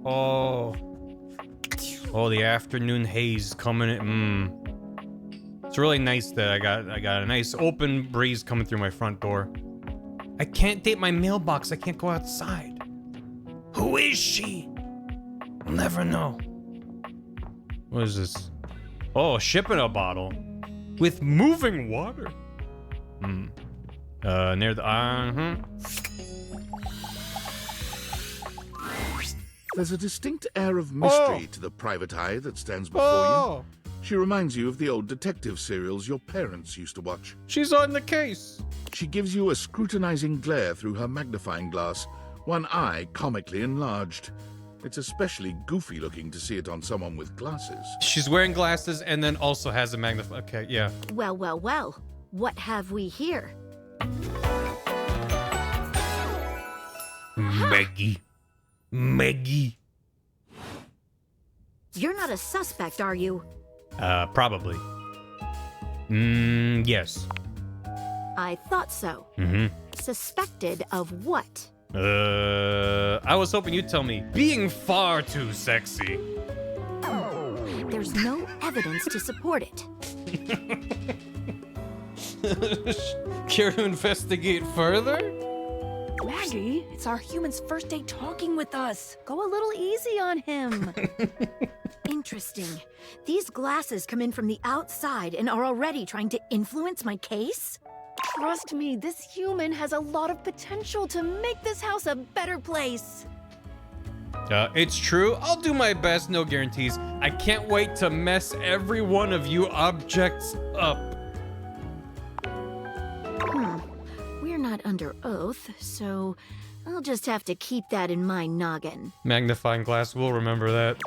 Speaker 1: Oh, the afternoon haze coming in. It's really nice that I got a nice open breeze coming through my front door. I can't date my mailbox. I can't go outside. Who is she? I'll never know. What is this? Oh, a ship in a bottle. With moving water. Near the...
Speaker 4: There's a distinct air of mystery to the private eye that stands before you. She reminds you of the old detective serials your parents used to watch.
Speaker 1: She's on the case.
Speaker 4: She gives you a scrutinizing glare through her magnifying glass, one eye comically enlarged. It's especially goofy looking to see it on someone with glasses.
Speaker 1: She's wearing glasses and then also has a magnify... Okay, yeah.
Speaker 10: Well, well, well. What have we here?
Speaker 1: Maggie. Maggie.
Speaker 10: You're not a suspect, are you?
Speaker 1: Probably. Yes.
Speaker 10: I thought so. Suspected of what?
Speaker 1: I was hoping you'd tell me. Being far too sexy.
Speaker 10: There's no evidence to support it.
Speaker 1: Care to investigate further?
Speaker 10: Maggie, it's our human's first day talking with us. Go a little easy on him.
Speaker 16: Interesting. These glasses come in from the outside and are already trying to influence my case?
Speaker 10: Trust me, this human has a lot of potential to make this house a better place.
Speaker 1: It's true. I'll do my best, no guarantees. I can't wait to mess every one of you objects up.
Speaker 16: We're not under oath, so I'll just have to keep that in my noggin.
Speaker 1: Magnifying glass will remember that.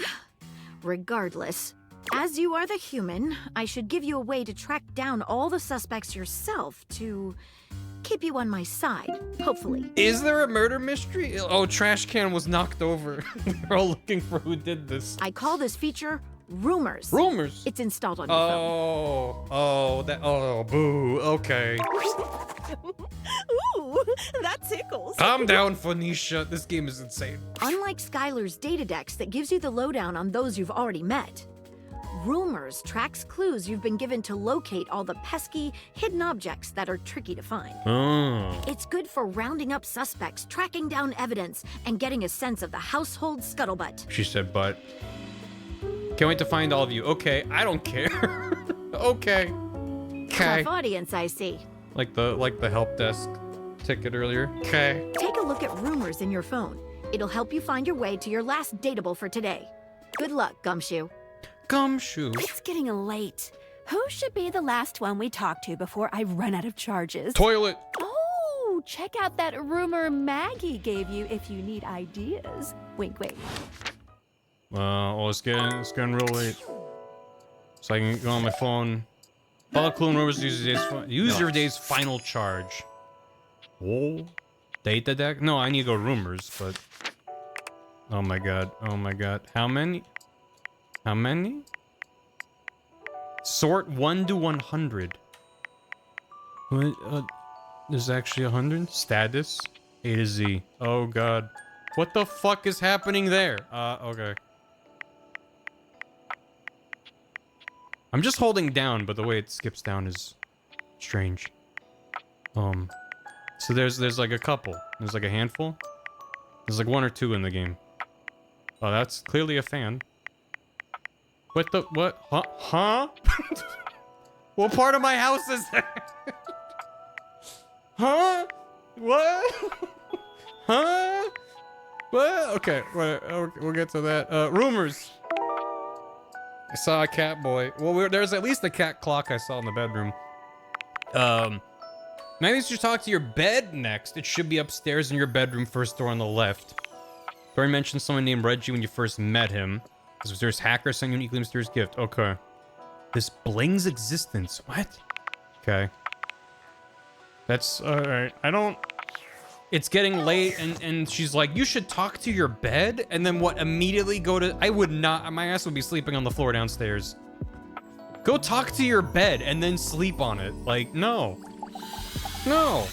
Speaker 16: Regardless, as you are the human, I should give you a way to track down all the suspects yourself to keep you on my side, hopefully.
Speaker 1: Is there a murder mystery? Oh, trash can was knocked over. We're all looking for who did this.
Speaker 16: I call this feature Rumors.
Speaker 1: Rumors?
Speaker 16: It's installed on your phone.
Speaker 1: Oh, boo, okay.
Speaker 11: Ooh, that tickles.
Speaker 1: Calm down, Phoenicia. This game is insane.
Speaker 16: Unlike Skylar's Datadex that gives you the lowdown on those you've already met, Rumors tracks clues you've been given to locate all the pesky, hidden objects that are tricky to find.
Speaker 1: Oh.
Speaker 16: It's good for rounding up suspects, tracking down evidence, and getting a sense of the household scuttlebutt.
Speaker 1: She said, but. Can't wait to find all of you. Okay, I don't care. Okay.
Speaker 16: Tough audience, I see.
Speaker 1: Like the help desk ticket earlier. Okay.
Speaker 16: Take a look at Rumors in your phone. It'll help you find your way to your last dateable for today. Good luck, Gumshoe.
Speaker 1: Gumshoe.
Speaker 10: It's getting late. Who should be the last one we talk to before I run out of charges?
Speaker 1: Toilet.
Speaker 10: Oh, check out that rumor Maggie gave you if you need ideas. Wink, wink.
Speaker 1: Well, it's getting real late. So I can go on my phone. Follow clue and rumors. Use your day's final charge. Whoa. Data deck? No, I need to go rumors, but. Oh my god. Oh my god. How many? How many? Sort 1 to 100. What? There's actually 100? Status? A to Z. Oh god. What the fuck is happening there? Okay. I'm just holding down, but the way it skips down is strange. So there's like a couple. There's like a handful. There's like 1 or 2 in the game. Oh, that's clearly a fan. What the, what? Huh? What part of my house is that? Huh? What? Huh? What? Okay, we'll get to that. Rumors. I saw a cat boy. Well, there's at least a cat clock I saw in the bedroom. Maybe you should talk to your bed next. It should be upstairs in your bedroom, first door on the left. Barry mentioned someone named Reggie when you first met him. This mysterious hacker sent you a uniquely mysterious gift. Okay. This blings existence. What? Okay. That's alright. I don't... It's getting late and she's like, you should talk to your bed? And then what, immediately go to... I would not... My ass would be sleeping on the floor downstairs. Go talk to your bed and then sleep on it. Like, no. No.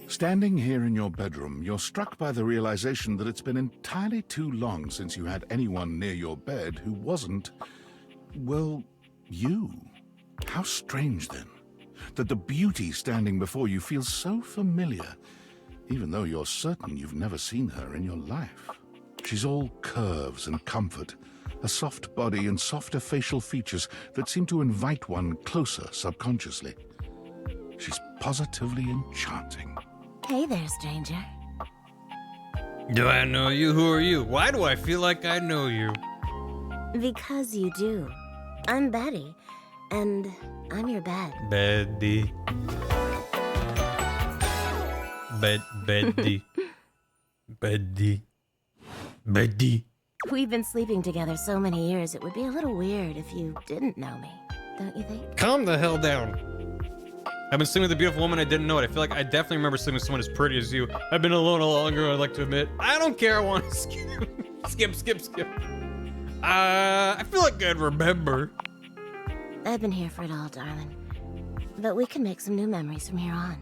Speaker 4: Standing here in your bedroom, you're struck by the realization that it's been entirely too long since you had anyone near your bed who wasn't, well, you. How strange, then, that the beauty standing before you feels so familiar, even though you're certain you've never seen her in your life. She's all curves and comfort, a soft body and softer facial features that seem to invite one closer subconsciously. She's positively enchanting.
Speaker 17: Hey there, stranger.
Speaker 1: Do I know you? Who are you? Why do I feel like I know you?
Speaker 17: Because you do. I'm Betty, and I'm your bed.
Speaker 1: Betty. Betty. Betty. Betty.
Speaker 17: We've been sleeping together so many years, it would be a little weird if you didn't know me, don't you think?
Speaker 1: Calm the hell down. I've been sleeping with a beautiful woman I didn't know it. I feel like I definitely remember sleeping with someone as pretty as you. I've been alone a lot longer, I'd like to admit. I don't care, I want to skip. skip. I feel like I'd remember.
Speaker 17: I've been here for it all, darling. But we can make some new memories from here on.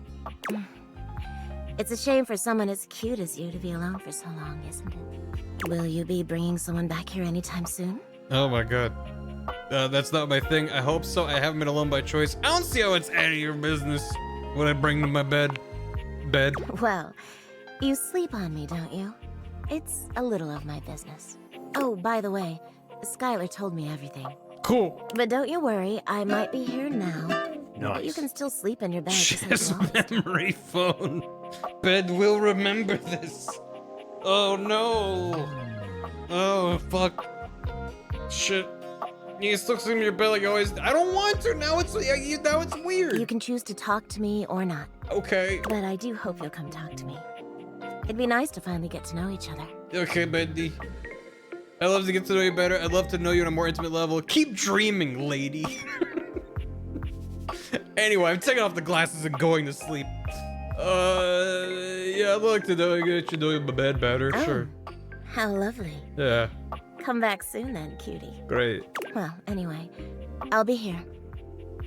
Speaker 17: It's a shame for someone as cute as you to be alone for so long, isn't it? Will you be bringing someone back here anytime soon?
Speaker 1: Oh my god. That's not my thing. I hope so. I haven't been alone by choice. I don't see how it's any of your business what I bring to my bed. bed.
Speaker 17: Well, you sleep on me, don't you? It's a little of my business. Oh, by the way, Skylar told me everything.
Speaker 1: Cool.
Speaker 17: But don't you worry, I might be here now. But you
Speaker 1: Nice.
Speaker 17: can still sleep in your bed. just
Speaker 1: Shit's
Speaker 17: like lost.
Speaker 1: memory phone. Bed will remember this. Oh no. Oh fuck. Shit. You can still sleep in your bed like you always. I don't want to. Now it's weird.
Speaker 17: You can choose to talk to me or not.
Speaker 1: Okay.
Speaker 17: But I do hope you'll come talk to me. It'd be nice to finally get to know each other.
Speaker 1: Okay, Bendy. I love to get to know you better. I'd love to know you on a more intimate level. Keep dreaming, lady. Anyway, I'm taking off the glasses and going to sleep. Yeah, I'd like to get you know my bed better.
Speaker 17: Oh,
Speaker 1: Sure.
Speaker 17: How lovely.
Speaker 1: Yeah.
Speaker 17: Come back soon then, cutie.
Speaker 1: Great.
Speaker 17: Well, anyway, I'll be here.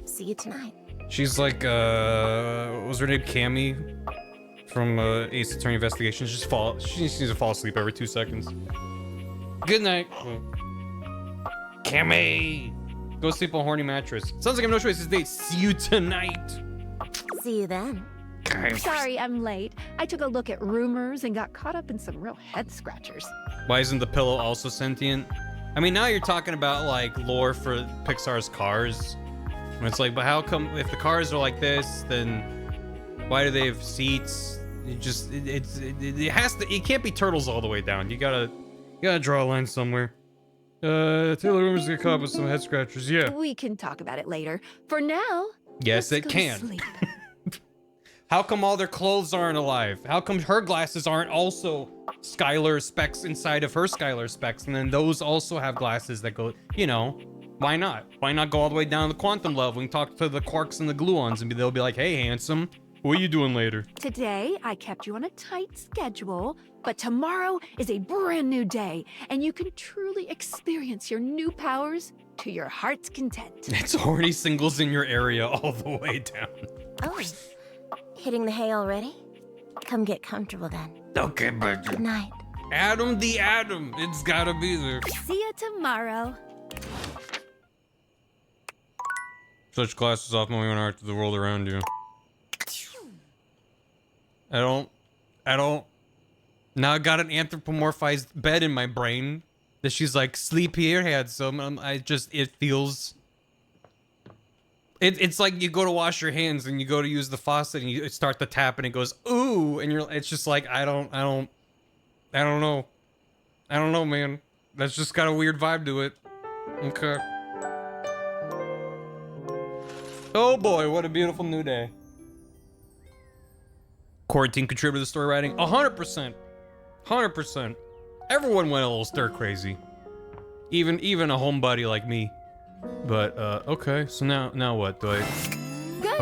Speaker 17: See you tonight.
Speaker 1: She's like, what was her name? Cammy from Ace Attorney Investigations. She needs to fall asleep every 2 seconds. Good night. Cammy! Go sleep on a horny mattress. Sounds like I have no choice this date. See you tonight.
Speaker 17: See you then.
Speaker 10: Sorry, I'm late. I took a look at rumors and got caught up in some real head scratchers.
Speaker 1: Why isn't the pillow also sentient? I mean, now you're talking about like lore for Pixar's Cars. And it's like, but how come if the cars are like this, then why do they have seats? It has to. It can't be turtles all the way down. You gotta draw a line somewhere. Taylor rumors get caught up with some head scratchers. Yeah.
Speaker 10: We can talk about it later. For now,
Speaker 1: Yes, it
Speaker 10: go to
Speaker 1: can.
Speaker 10: sleep.
Speaker 1: How come all their clothes aren't alive? How come her glasses aren't also Skylar specs inside of her Skylar specs? And then those also have glasses that go, you know, why not? Why not go all the way down to the quantum level and talk to the quarks and the gluons and they'll be like, hey, handsome, what are you doing later?
Speaker 10: Today, I kept you on a tight schedule, but tomorrow is a brand new day, and you can truly experience your new powers to your heart's content.
Speaker 1: It's horny singles in your area all the way down.
Speaker 17: Oh, hitting the hay already? Come get comfortable then.
Speaker 1: Okay, but
Speaker 17: Good night.
Speaker 1: Adam the Atom, it's gotta be there.
Speaker 10: See you tomorrow.
Speaker 1: Such glasses off moving art to the world around you. I don't. Now I got an anthropomorphized bed in my brain that she's like, sleep here, handsome. It feels. It's like you go to wash your hands and you go to use the faucet and you start the tap and it goes, ooh, and it's just like, I don't know. I don't know, man. That's just got a weird vibe to it. Okay. Oh boy, what a beautiful new day. Quarantine contributed to the story writing? 100%. 100%. Everyone went a little stir crazy. Even a homebody like me. But, okay, so now what? Do I...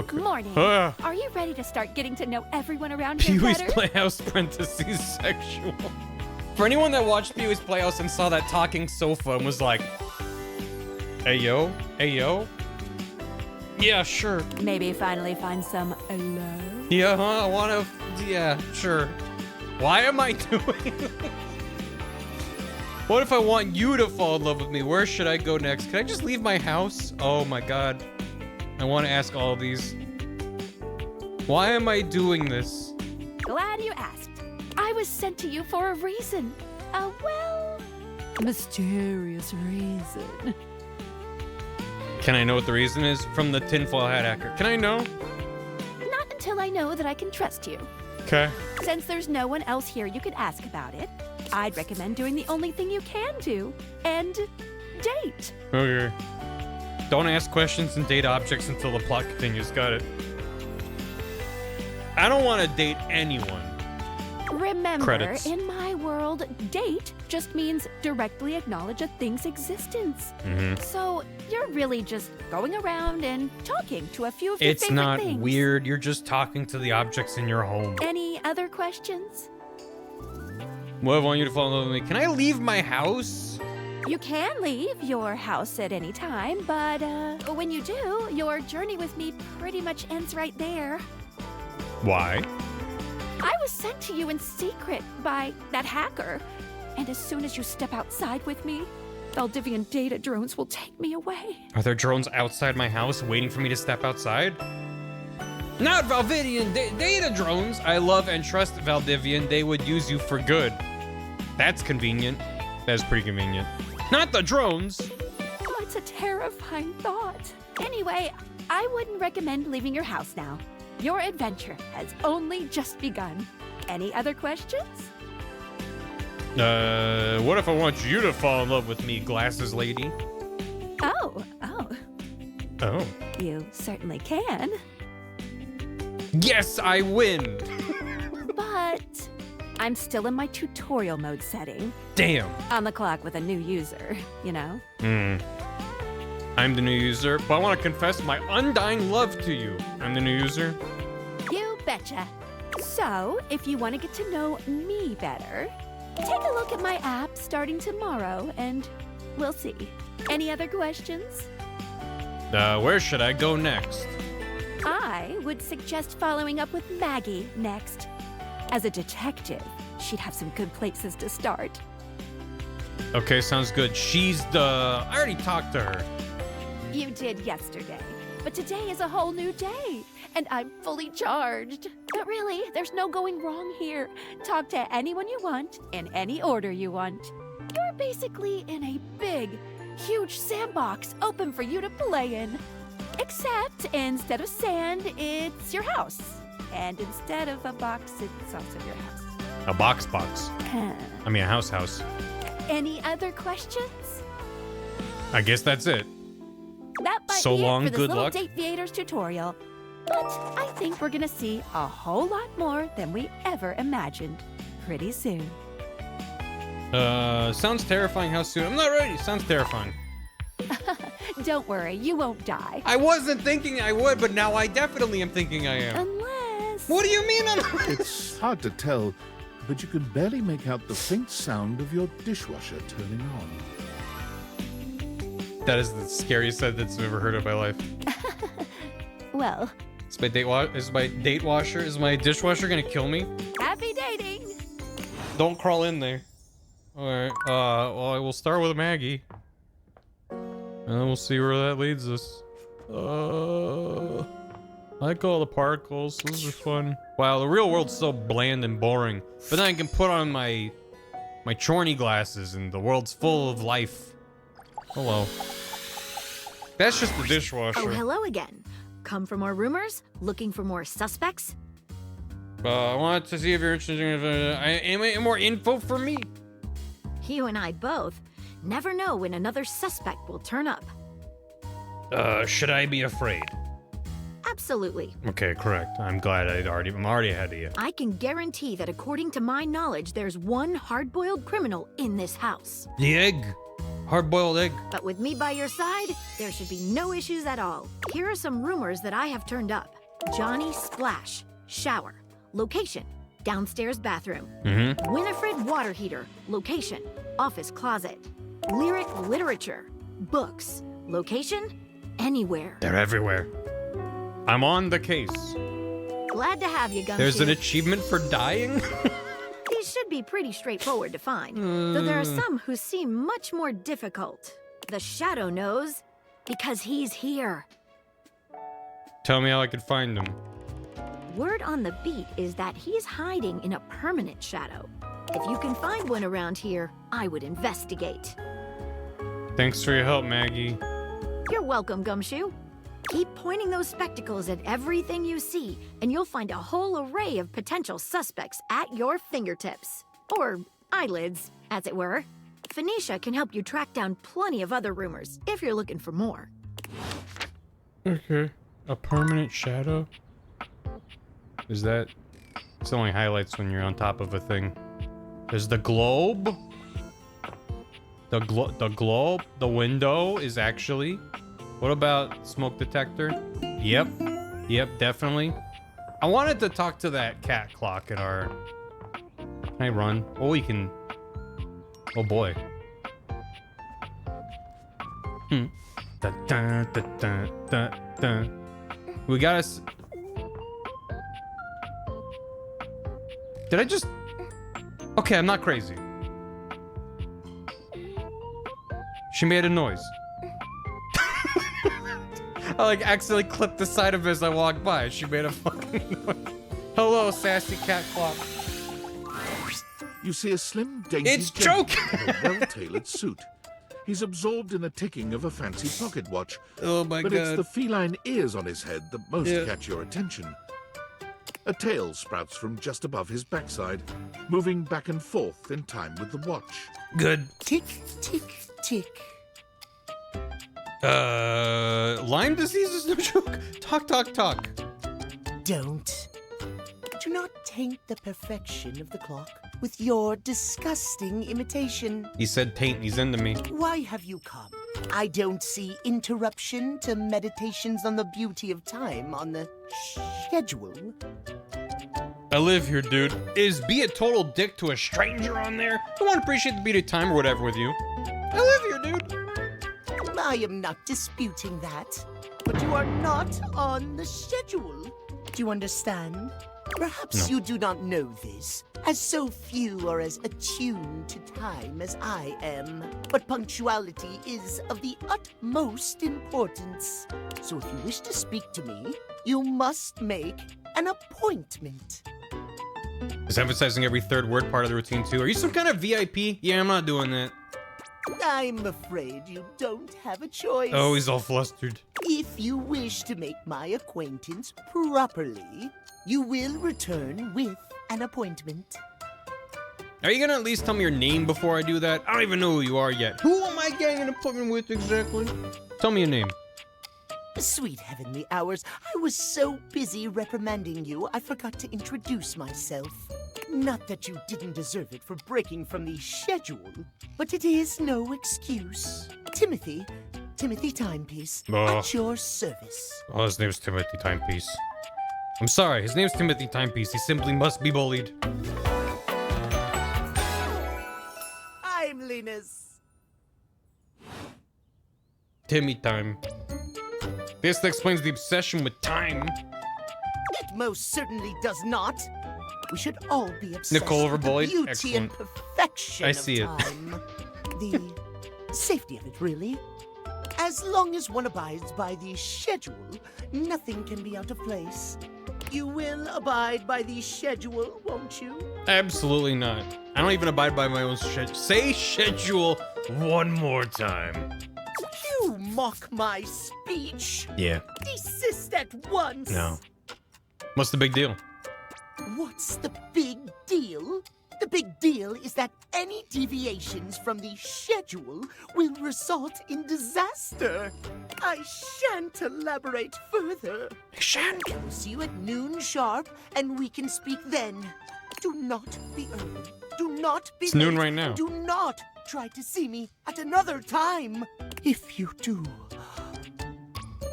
Speaker 10: Good morning. Are you ready to start getting to know everyone around here
Speaker 1: Pee-wee's
Speaker 10: better?
Speaker 1: Playhouse parentheses sexual. For anyone that watched Pee-wee's Playhouse and saw that talking sofa and was like, hey yo, yeah, sure.
Speaker 10: Maybe finally find some love.
Speaker 1: Yeah, huh? I wanna, yeah, sure. Why am I doing this? What if I want you to fall in love with me? Where should I go next? Can I just leave my house? Oh my god. I want to ask all these. Why am I doing this?
Speaker 10: Glad you asked. I was sent to you for a reason. A, well, mysterious reason.
Speaker 1: Can I know what the reason is? From the tinfoil hat hacker. Can I know?
Speaker 10: Not until I know that I can trust you.
Speaker 1: Okay.
Speaker 10: Since there's no one else here you could ask about it, I'd recommend doing the only thing you can do, and date.
Speaker 1: Okay. Don't ask questions and date objects until the plot continues. Got it. I don't want to date anyone.
Speaker 10: Remember,
Speaker 1: Credits.
Speaker 10: in my world, date just means directly acknowledge a thing's existence.
Speaker 1: Mhm.
Speaker 10: So you're really just going around and talking to a few of your
Speaker 1: It's
Speaker 10: favorite
Speaker 1: not
Speaker 10: things.
Speaker 1: weird. You're just talking to the objects in your home.
Speaker 10: Any other questions?
Speaker 1: Well, I want you to fall in love with me. Can I leave my house?
Speaker 10: You can leave your house at any time, but when you do, your journey with me pretty much ends right there.
Speaker 1: Why?
Speaker 10: I was sent to you in secret by that hacker, and as soon as you step outside with me, Valdivian data drones will take me away.
Speaker 1: Are there drones outside my house waiting for me to step outside? Not Valdivian data drones. I love and trust Valdivian. They would use you for good. That's convenient. That's pretty convenient. Not the drones.
Speaker 10: Oh, it's a terrifying thought. Anyway, I wouldn't recommend leaving your house now. Your adventure has only just begun. Any other questions?
Speaker 1: What if I want you to fall in love with me, glasses lady?
Speaker 10: Oh.
Speaker 1: Oh.
Speaker 10: You certainly can.
Speaker 1: Yes, I win.
Speaker 10: But I'm still in my tutorial mode setting.
Speaker 1: Damn.
Speaker 10: On the clock with a new user, you know?
Speaker 1: I'm the new user, but I want to confess my undying love to you. I'm the new user.
Speaker 10: You betcha. So, if you want to get to know me better, take a look at my app starting tomorrow, and we'll see. Any other questions?
Speaker 1: Where should I go next?
Speaker 10: I would suggest following up with Maggie next. As a detective, she'd have some good places to start.
Speaker 1: Okay, sounds good. She's the... I already talked to her.
Speaker 10: You did yesterday, but today is a whole new day, and I'm fully charged. But really, there's no going wrong here. Talk to anyone you want, in any order you want. You're basically in a big, huge sandbox open for you to play in. Except instead of sand, it's your house. And instead of a box, it's also your house.
Speaker 1: A box. I mean, a house.
Speaker 10: Any other questions?
Speaker 1: I guess that's it.
Speaker 10: That might
Speaker 1: So
Speaker 10: be
Speaker 1: long,
Speaker 10: it for this
Speaker 1: good
Speaker 10: little
Speaker 1: luck.
Speaker 10: Date Theaters tutorial. But I think we're gonna see a whole lot more than we ever imagined pretty soon.
Speaker 1: Sounds terrifying how soon. I'm not ready. Sounds terrifying.
Speaker 10: Don't worry, you won't die.
Speaker 1: I wasn't thinking I would, but now I definitely am thinking I am.
Speaker 10: Unless...
Speaker 1: What do you mean
Speaker 4: It's hard to tell, but you can barely make out the faint sound of your dishwasher turning on.
Speaker 1: That is the scariest sentence I've ever heard in my life.
Speaker 10: Well...
Speaker 1: Is my dishwasher gonna kill me?
Speaker 10: Happy dating!
Speaker 1: Don't crawl in there. Alright, well, I will start with Maggie. And then we'll see where that leads us. I like all the particles, those are fun. Wow, the real world's so bland and boring. But then I can put on my chorny glasses and the world's full of life. Hello. That's just the dishwasher.
Speaker 16: Oh, hello again. Come for more rumors? Looking for more suspects?
Speaker 1: I wanted to see if you're interested in any more info for me.
Speaker 16: You and I both. Never know when another suspect will turn up.
Speaker 1: Should I be afraid?
Speaker 16: Absolutely.
Speaker 1: Okay, correct. I'm glad I'm already ahead of you.
Speaker 16: I can guarantee that according to my knowledge, there's one hard-boiled criminal in this house.
Speaker 1: The egg. Hard-boiled egg.
Speaker 16: But with me by your side, there should be no issues at all. Here are some rumors that I have turned up. Johnny Splash. Shower. Location. Downstairs bathroom. Winifred water heater. Location. Office closet. Lyric literature. Books. Location. Anywhere.
Speaker 1: They're everywhere. I'm on the case.
Speaker 16: Glad to have you, Gumshoe.
Speaker 1: There's an achievement for dying?
Speaker 16: These should be pretty straightforward to find, though there are some who seem much more difficult. The Shadow knows, because he's here.
Speaker 1: Tell me how I can find him.
Speaker 16: Word on the beat is that he's hiding in a permanent shadow. If you can find one around here, I would investigate.
Speaker 1: Thanks for your help, Maggie.
Speaker 16: You're welcome, Gumshoe. Keep pointing those spectacles at everything you see, and you'll find a whole array of potential suspects at your fingertips. Or eyelids, as it were. Phoenicia can help you track down plenty of other rumors, if you're looking for more.
Speaker 1: Okay. A permanent shadow? Is that... It's only highlights when you're on top of a thing. There's the globe. The globe. The window is actually... What about smoke detector? Yep. Yep, definitely. I wanted to talk to that cat clock at our... Can I run? Oh, we can... Oh, boy. Da, da, da, da, da, da. We got us... Did I just... Okay, I'm not crazy. She made a noise. I like accidentally clipped the side of it as I walked by. She made a fucking noise. Hello, sassy cat clock.
Speaker 4: You see a slim, dainty
Speaker 1: It's
Speaker 4: gentleman
Speaker 1: choking!
Speaker 4: in a well-tailored suit. He's absorbed in the ticking of a fancy pocket watch.
Speaker 1: Oh my
Speaker 4: but
Speaker 1: god.
Speaker 4: it's the feline ears on his head that most
Speaker 1: Yeah.
Speaker 4: catch your attention. A tail sprouts from just above his backside, moving back and forth in time with the watch.
Speaker 1: Good.
Speaker 18: Tick, tick, tick.
Speaker 1: Lyme disease is no joke. Talk, talk, talk.
Speaker 18: Don't. Do not taint the perfection of the clock with your disgusting imitation.
Speaker 1: He said taint, he's into me.
Speaker 18: Why have you come? I don't see interruption to meditations on the beauty of time on the schedule.
Speaker 1: I live here, dude. Is be a total dick to a stranger on there? I want to appreciate the beat of time or whatever with you. I live here, dude.
Speaker 18: I am not disputing that, but you are not on the schedule. Do you understand? Perhaps
Speaker 1: No.
Speaker 18: you do not know this, as so few are as attuned to time as I am. But punctuality is of the utmost importance. So if you wish to speak to me, you must make an appointment.
Speaker 1: Is emphasizing every third word part of the routine too? Are you some kind of VIP? Yeah, I'm not doing that.
Speaker 18: I'm afraid you don't have a choice.
Speaker 1: Oh, he's all flustered.
Speaker 18: If you wish to make my acquaintance properly, you will return with an appointment.
Speaker 1: Are you gonna at least tell me your name before I do that? I don't even know who you are yet. Who am I getting an appointment with exactly? Tell me your name.
Speaker 18: Sweet heavenly hours, I was so busy reprimanding you, I forgot to introduce myself. Not that you didn't deserve it for breaking from the schedule, but it is no excuse. Timothy Timepiece,
Speaker 1: Oh.
Speaker 18: at your service.
Speaker 1: Oh, his name's Timothy Timepiece. I'm sorry, his name's Timothy Timepiece. He simply must be bullied.
Speaker 18: I'm Linus.
Speaker 1: Timmy time. This explains the obsession with time.
Speaker 18: It most certainly does not. We should all be obsessed
Speaker 1: Nicole
Speaker 18: with the
Speaker 1: overbullied?
Speaker 18: beauty
Speaker 1: Excellent.
Speaker 18: and perfection
Speaker 1: I
Speaker 18: of
Speaker 1: see it.
Speaker 18: time. The safety of it, really. As long as one abides by the schedule, nothing can be out of place. You will abide by the schedule, won't you?
Speaker 1: Absolutely not. I don't even abide by my own schedule. Say schedule one more time.
Speaker 18: You mock my speech.
Speaker 1: Yeah.
Speaker 18: Desist at once.
Speaker 1: No. What's the big deal?
Speaker 18: What's the big deal? The big deal is that any deviations from the schedule will result in disaster. I shan't elaborate further.
Speaker 1: Shan't.
Speaker 18: I will see you at noon sharp, and we can speak then. Do not be early. Do not be
Speaker 1: It's noon
Speaker 18: late.
Speaker 1: right now.
Speaker 18: Do not try to see me at another time. If you do,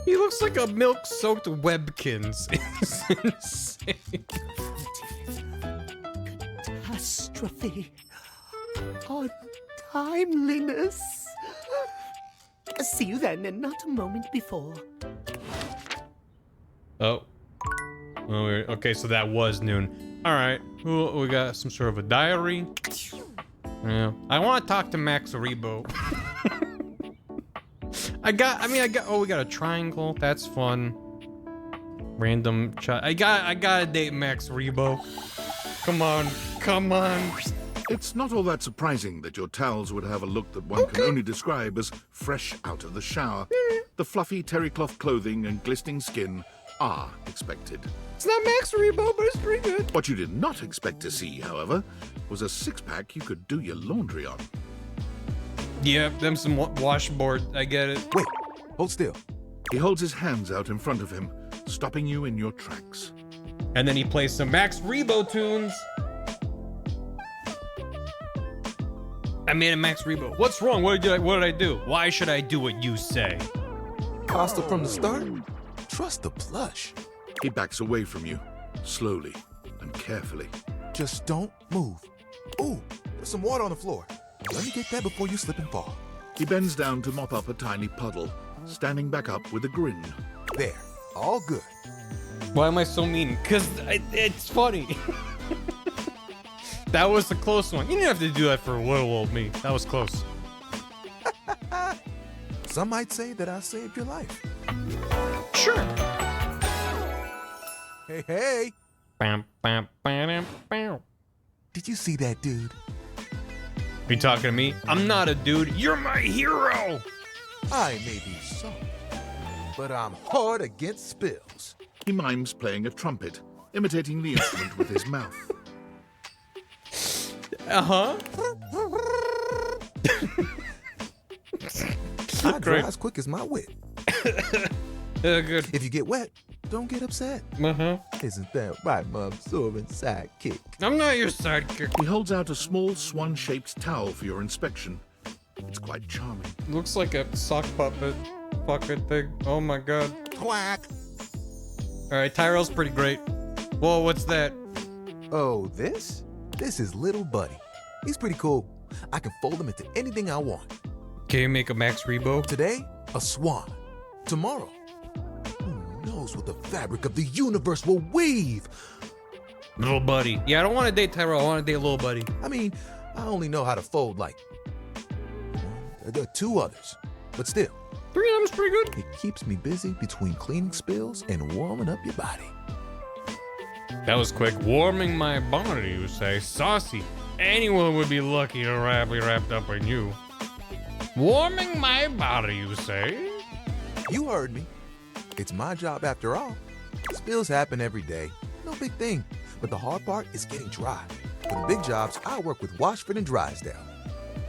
Speaker 1: He looks like a milk-soaked Webkins. It's insane.
Speaker 18: catastrophe. Untimeliness. See you then, and not a moment before.
Speaker 1: Oh. Okay, so that was noon. All right. We got some sort of a diary. Yeah. I want to talk to Max Rebo. we got a triangle. That's fun. Random chat. I gotta date Max Rebo. Come on.
Speaker 4: It's not all that surprising that your towels would have a look that one can only describe as fresh out of the shower. The fluffy terry cloth clothing and glistening skin are expected.
Speaker 1: It's not Max Rebo, but it's pretty good.
Speaker 4: What you did not expect to see, however, was a six-pack you could do your laundry on.
Speaker 1: Yeah, them some washboard. I get it.
Speaker 13: Wait, hold still.
Speaker 4: He holds his hands out in front of him, stopping you in your tracks.
Speaker 1: And then he plays some Max Rebo tunes. I made a Max Rebo. What's wrong? What did I do? Why should I do what you say?
Speaker 13: Hostile from the start? Trust the plush.
Speaker 4: He backs away from you, slowly and carefully.
Speaker 13: Just don't move. Ooh, there's some water on the floor. Let me get that before you slip and fall.
Speaker 4: He bends down to mop up a tiny puddle, standing back up with a grin.
Speaker 13: There, all good.
Speaker 1: Why am I so mean? Because it's funny. That was a close one. You didn't have to do that for little old me. That was close.
Speaker 13: Some might say that I saved your life.
Speaker 1: Sure.
Speaker 9: Hey, hey!
Speaker 1: Bam, bam, bam, bam.
Speaker 9: Did you see that dude?
Speaker 1: Are you talking to me? I'm not a dude. You're my hero.
Speaker 9: I may be soft, but I'm hard against spills.
Speaker 4: He mimes playing a trumpet, imitating the instrument with his mouth.
Speaker 1: Uh-huh.
Speaker 9: I dry as quick as my wit.
Speaker 1: Good.
Speaker 9: If you get wet, don't get upset.
Speaker 1: Uh-huh.
Speaker 9: Isn't that right, my absorbent sidekick?
Speaker 1: I'm not your sidekick.
Speaker 4: He holds out a small swan-shaped towel for your inspection. It's quite charming.
Speaker 1: Looks like a sock puppet thing. Oh my god.
Speaker 9: Quack.
Speaker 1: Alright, Tyrell's pretty great. Whoa, what's that?
Speaker 9: Oh, this? This is Little Buddy. He's pretty cool. I can fold him into anything I want.
Speaker 1: Can you make a Max Rebo?
Speaker 9: Today, a swan. Tomorrow, who knows what the fabric of the universe will weave?
Speaker 1: Little Buddy. Yeah, I don't want to date Tyrell. I want to date Little Buddy.
Speaker 9: I mean, I only know how to fold like two others, but still.
Speaker 1: 3 of them's pretty good.
Speaker 9: It keeps me busy between cleaning spills and warming up your body.
Speaker 1: That was quick. Warming my body, you say. Saucy. Anyone would be lucky to be wrapped up in you. Warming my body, you say?
Speaker 9: You heard me. It's my job after all. Spills happen every day. No big thing. But the hard part is getting dry. For the big jobs, I work with Washford and Drysdale.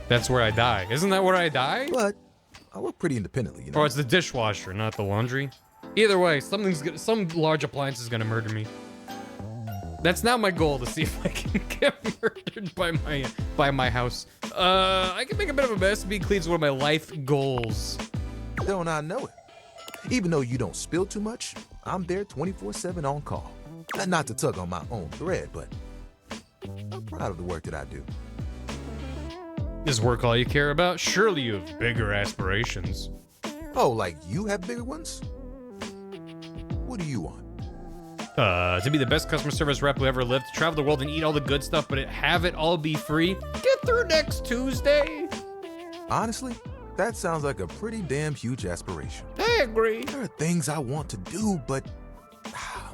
Speaker 1: That's where I die. Isn't that where I die?
Speaker 9: But I work pretty independently, you know?
Speaker 1: Or it's the dishwasher, not the laundry. Either way, some large appliance is gonna murder me. That's not my goal, to see if I can get murdered by my house. I can make a bit of a mess. Be clean is one of my life goals.
Speaker 9: Don't I know it? Even though you don't spill too much, I'm there 24/7 on call. Not to tug on my own thread, but I'm proud of the work that I do.
Speaker 1: Is work all you care about? Surely you have bigger aspirations.
Speaker 9: Oh, like you have bigger ones? What do you want?
Speaker 1: To be the best customer service rep who ever lived, to travel the world and eat all the good stuff, but have it all be free. Get through next Tuesday.
Speaker 9: Honestly, that sounds like a pretty damn huge aspiration.
Speaker 1: I agree.
Speaker 9: There are things I want to do, but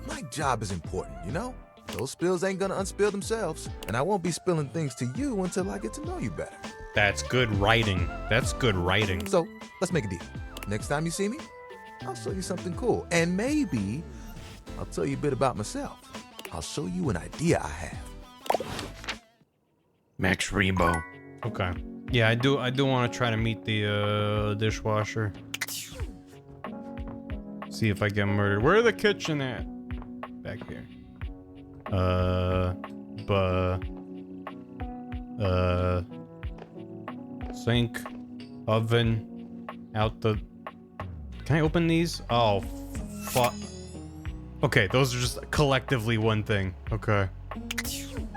Speaker 9: my job is important, you know? Those spills ain't gonna unspill themselves, and I won't be spilling things to you until I get to know you better.
Speaker 1: That's good writing. That's good writing.
Speaker 9: So, let's make a deal. Next time you see me, I'll show you something cool, and maybe I'll tell you a bit about myself. I'll show you an idea I have.
Speaker 1: Max Rebo. Okay. Yeah, I do want to try to meet the dishwasher. See if I get murdered. Where the kitchen at? Back here. Sink, oven, out the. Can I open these? Oh, fuck. Okay, those are just collectively one thing. Okay.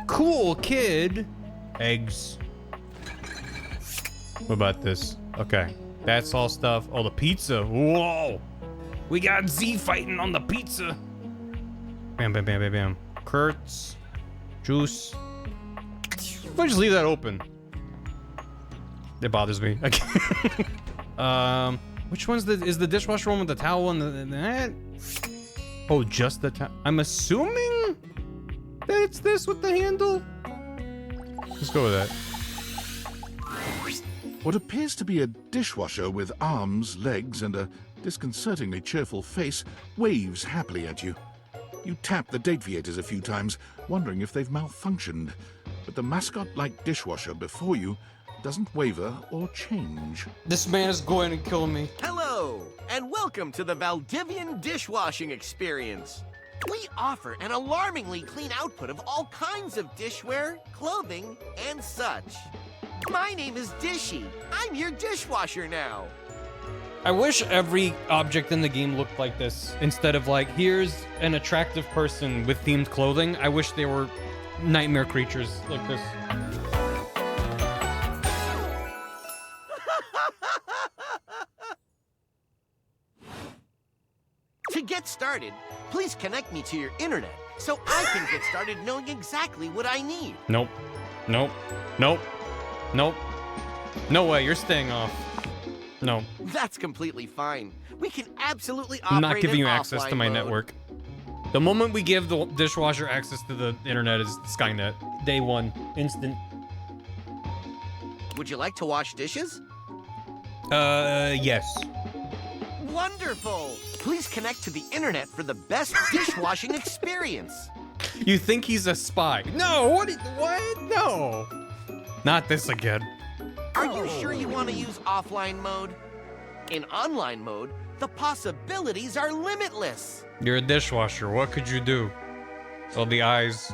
Speaker 1: Cool, kid. Eggs. What about this? Okay. That's all stuff. Oh, the pizza. Whoa. We got Z fighting on the pizza. Bam, bam, bam, bam, bam. Kurtz. Juice. If I just leave that open. It bothers me. Which one's is the dishwasher one with the towel and that? Oh, just the towel. I'm assuming that it's this with the handle. Let's go with that.
Speaker 4: What appears to be a dishwasher with arms, legs, and a disconcertingly cheerful face waves happily at you. You tap the deviators a few times, wondering if they've malfunctioned, but the mascot-like dishwasher before you doesn't waver or change.
Speaker 1: This man is going to kill me.
Speaker 19: Hello, and welcome to the Valdivian dishwashing experience. We offer an alarmingly clean output of all kinds of dishware, clothing, and such. My name is Dishy. I'm your dishwasher now.
Speaker 1: I wish every object in the game looked like this. Instead of like, here's an attractive person with themed clothing. I wish they were nightmare creatures like this.
Speaker 19: To get started, please connect me to your internet so I can get started knowing exactly what I need.
Speaker 1: Nope. Nope. Nope. Nope. No way, you're staying off. No.
Speaker 19: That's completely fine. We can absolutely operate
Speaker 1: I'm not giving
Speaker 19: in
Speaker 1: you access to my
Speaker 19: offline mode.
Speaker 1: network. The moment we give the dishwasher access to the internet is Skynet. Day one. Instant.
Speaker 19: Would you like to wash dishes?
Speaker 1: Yes.
Speaker 19: Wonderful! Please connect to the internet for the best dishwashing experience.
Speaker 1: You think he's a spy? No, what? No. Not this again.
Speaker 19: Are you sure you want to use offline mode? In online mode, the possibilities are limitless.
Speaker 1: You're a dishwasher. What could you do? Oh, the eyes.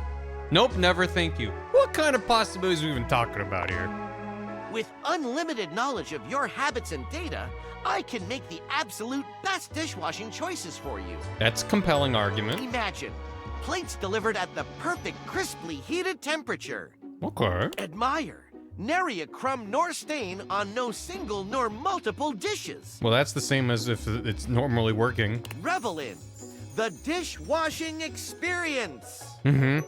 Speaker 1: Nope, never thank you. What kind of possibilities are we even talking about here?
Speaker 19: With unlimited knowledge of your habits and data, I can make the absolute best dishwashing choices for you.
Speaker 1: That's a compelling argument.
Speaker 19: Imagine, plates delivered at the perfect crisply heated temperature.
Speaker 1: Okay.
Speaker 19: Admire, nary a crumb nor stain on no single nor multiple dishes.
Speaker 1: Well, that's the same as if it's normally working.
Speaker 19: Revel in the dishwashing experience.
Speaker 1: Mm-hmm.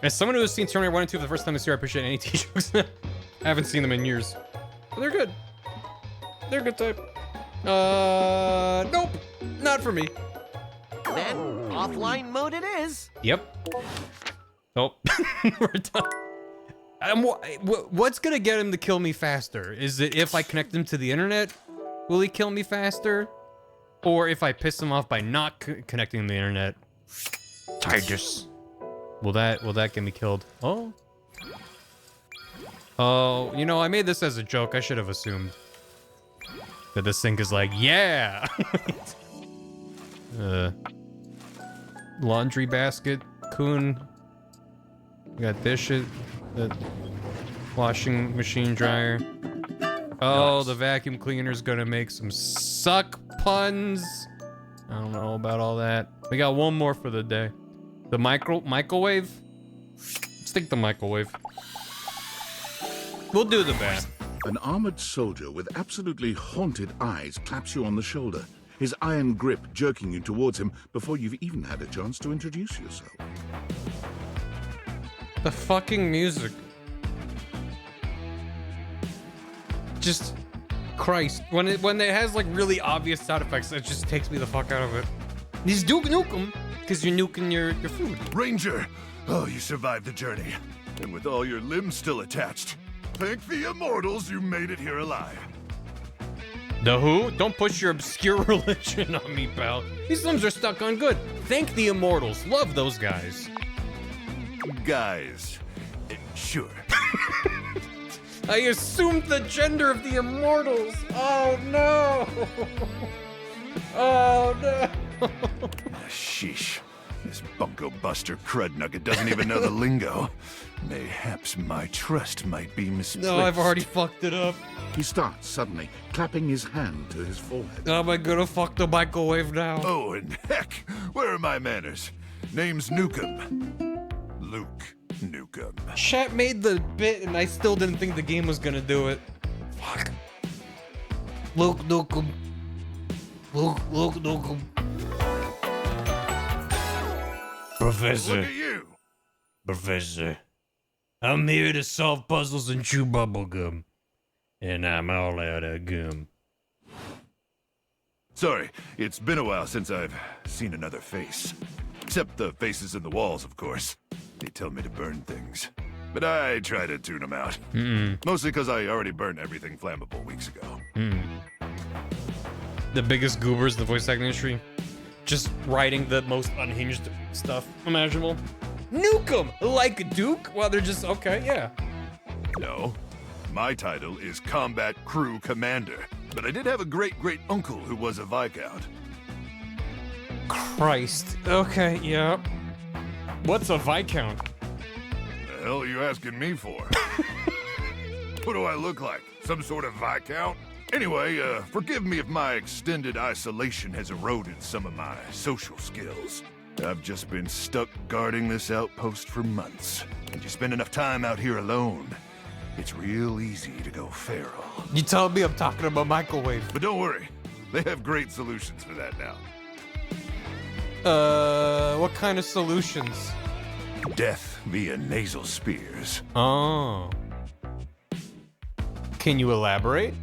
Speaker 1: As someone who has seen Terminator 1 and 2 for the first time this year, I appreciate any t-shirts. I haven't seen them in years. But they're good. They're a good type. Nope. Not for me.
Speaker 19: Then, offline mode it is.
Speaker 1: Yep. Oh, we're done. What's gonna get him to kill me faster? Is it if I connect him to the internet? Will he kill me faster? Or if I piss him off by not connecting to the internet? Titus. Will that get me killed? Oh. Oh, you know, I made this as a joke. I should have assumed that this sink is like, yeah. Laundry basket, Coon. We got dishes, the washing machine dryer. Oh, the vacuum cleaner's gonna make some suck puns. I don't know about all that. We got one more for the day. The microwave? Let's take the microwave. We'll do the bath.
Speaker 4: An armored soldier with absolutely haunted eyes claps you on the shoulder, his iron grip jerking you towards him before you've even had a chance to introduce yourself.
Speaker 1: The fucking music. Just Christ. When it has like really obvious sound effects, it just takes me the fuck out of it. He's nuke because you're nuking your food.
Speaker 20: Ranger! Oh, you survived the journey. And with all your limbs still attached. Thank the immortals you made it here alive.
Speaker 1: The who? Don't push your obscure religion on me, pal. These limbs are stuck on good. Thank the immortals. Love those guys.
Speaker 20: Guys. Sure.
Speaker 1: I assumed the gender of the immortals. Oh no. Oh no.
Speaker 20: Sheesh. This bunko buster crud nugget doesn't even know the lingo. Mayhaps my trust might be misplaced.
Speaker 1: No, I've already fucked it up.
Speaker 4: He starts suddenly, clapping his hand to his forehead.
Speaker 1: Am I gonna fuck the microwave now?
Speaker 20: Oh, and heck, where are my manners? Name's Nukem. Luke Nukem.
Speaker 1: Chat made the bit and I still didn't think the game was gonna do it. Fuck. Luke Nukem. Luke Nukem. Professor.
Speaker 20: Look at you.
Speaker 1: Professor. I'm here to solve puzzles and chew bubblegum. And I'm all out of gum.
Speaker 20: Sorry, it's been a while since I've seen another face. Except the faces in the walls, of course. They tell me to burn things. But I try to tune them out. Mostly because I already burned everything flammable weeks ago.
Speaker 1: The biggest goobers in the voice acting industry. Just writing the most unhinged stuff imaginable. Nuke 'em! Like a Duke? Well, they're just, okay, yeah.
Speaker 20: No. My title is Combat Crew Commander. But I did have a great-great-uncle who was a Viscount.
Speaker 1: Christ. Okay, yeah. What's a Viscount?
Speaker 20: The hell are you asking me for? What do I look like? Some sort of Viscount? Anyway, forgive me if my extended isolation has eroded some of my social skills. I've just been stuck guarding this outpost for months. And you spend enough time out here alone, it's real easy to go feral.
Speaker 1: You telling me I'm talking about microwave?
Speaker 20: But don't worry, they have great solutions for that now.
Speaker 1: What kind of solutions?
Speaker 20: Death via nasal spears.
Speaker 1: Oh. Can you elaborate?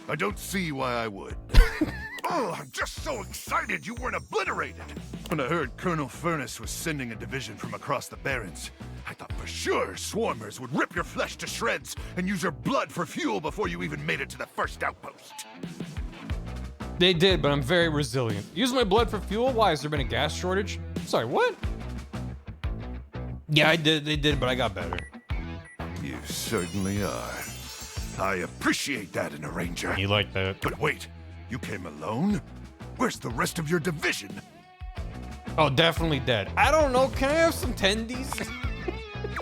Speaker 20: I don't see why I would. Oh, I'm just so excited you weren't obliterated. When I heard Colonel Furnace was sending a division from across the Barrens, I thought for sure swarmers would rip your flesh to shreds and use your blood for fuel before you even made it to the first outpost.
Speaker 1: They did, but I'm very resilient. Use my blood for fuel? Why? Has there been a gas shortage? Sorry, what? Yeah, I did. They did, but I got better.
Speaker 20: You certainly are. I appreciate that in a ranger.
Speaker 1: You like that?
Speaker 20: But wait, you came alone? Where's the rest of your division?
Speaker 1: Oh, definitely dead. I don't know. Can I have some tendies?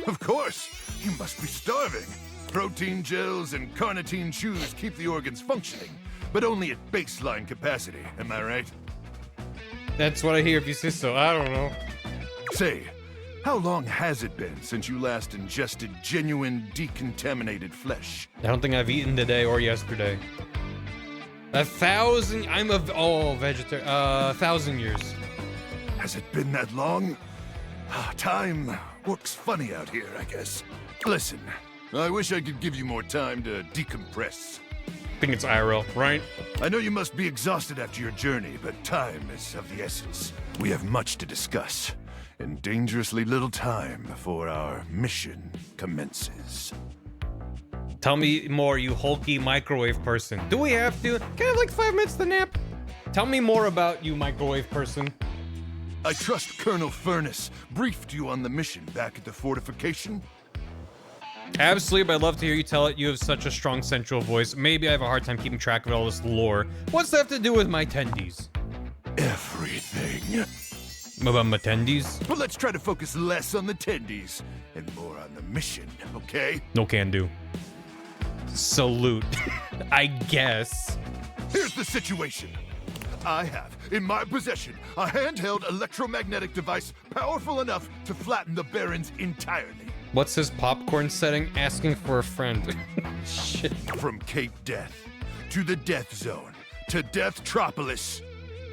Speaker 20: Of course. You must be starving. Protein gels and carnitine chews keep the organs functioning, but only at baseline capacity. Am I right?
Speaker 1: That's what I hear if you say so. I don't know.
Speaker 20: Say, how long has it been since you last ingested genuine decontaminated flesh?
Speaker 1: I don't think I've eaten today or yesterday. 1,000. I'm a vegetarian. 1,000 years.
Speaker 20: Has it been that long? Time works funny out here, I guess. Listen, I wish I could give you more time to decompress.
Speaker 1: I think it's IRL, right?
Speaker 20: I know you must be exhausted after your journey, but time is of the essence. We have much to discuss, and dangerously little time before our mission commences.
Speaker 1: Tell me more, you hulky microwave person. Do we have to? Can I have like 5 minutes to nap? Tell me more about you, microwave person.
Speaker 20: I trust Colonel Furnace briefed you on the mission back at the fortification?
Speaker 1: Absolutely, but I'd love to hear you tell it. You have such a strong central voice. Maybe I have a hard time keeping track of all this lore. What's that have to do with my tendies?
Speaker 20: Everything.
Speaker 1: About my tendies?
Speaker 20: But let's try to focus less on the tendies and more on the mission, okay?
Speaker 1: No can do. Salute. I guess.
Speaker 20: Here's the situation. I have, in my possession, a handheld electromagnetic device powerful enough to flatten the Barrens entirely.
Speaker 1: What's his popcorn setting? Asking for a friend. Shit.
Speaker 20: From Cape Death, to the Death Zone, to Deathtropolis,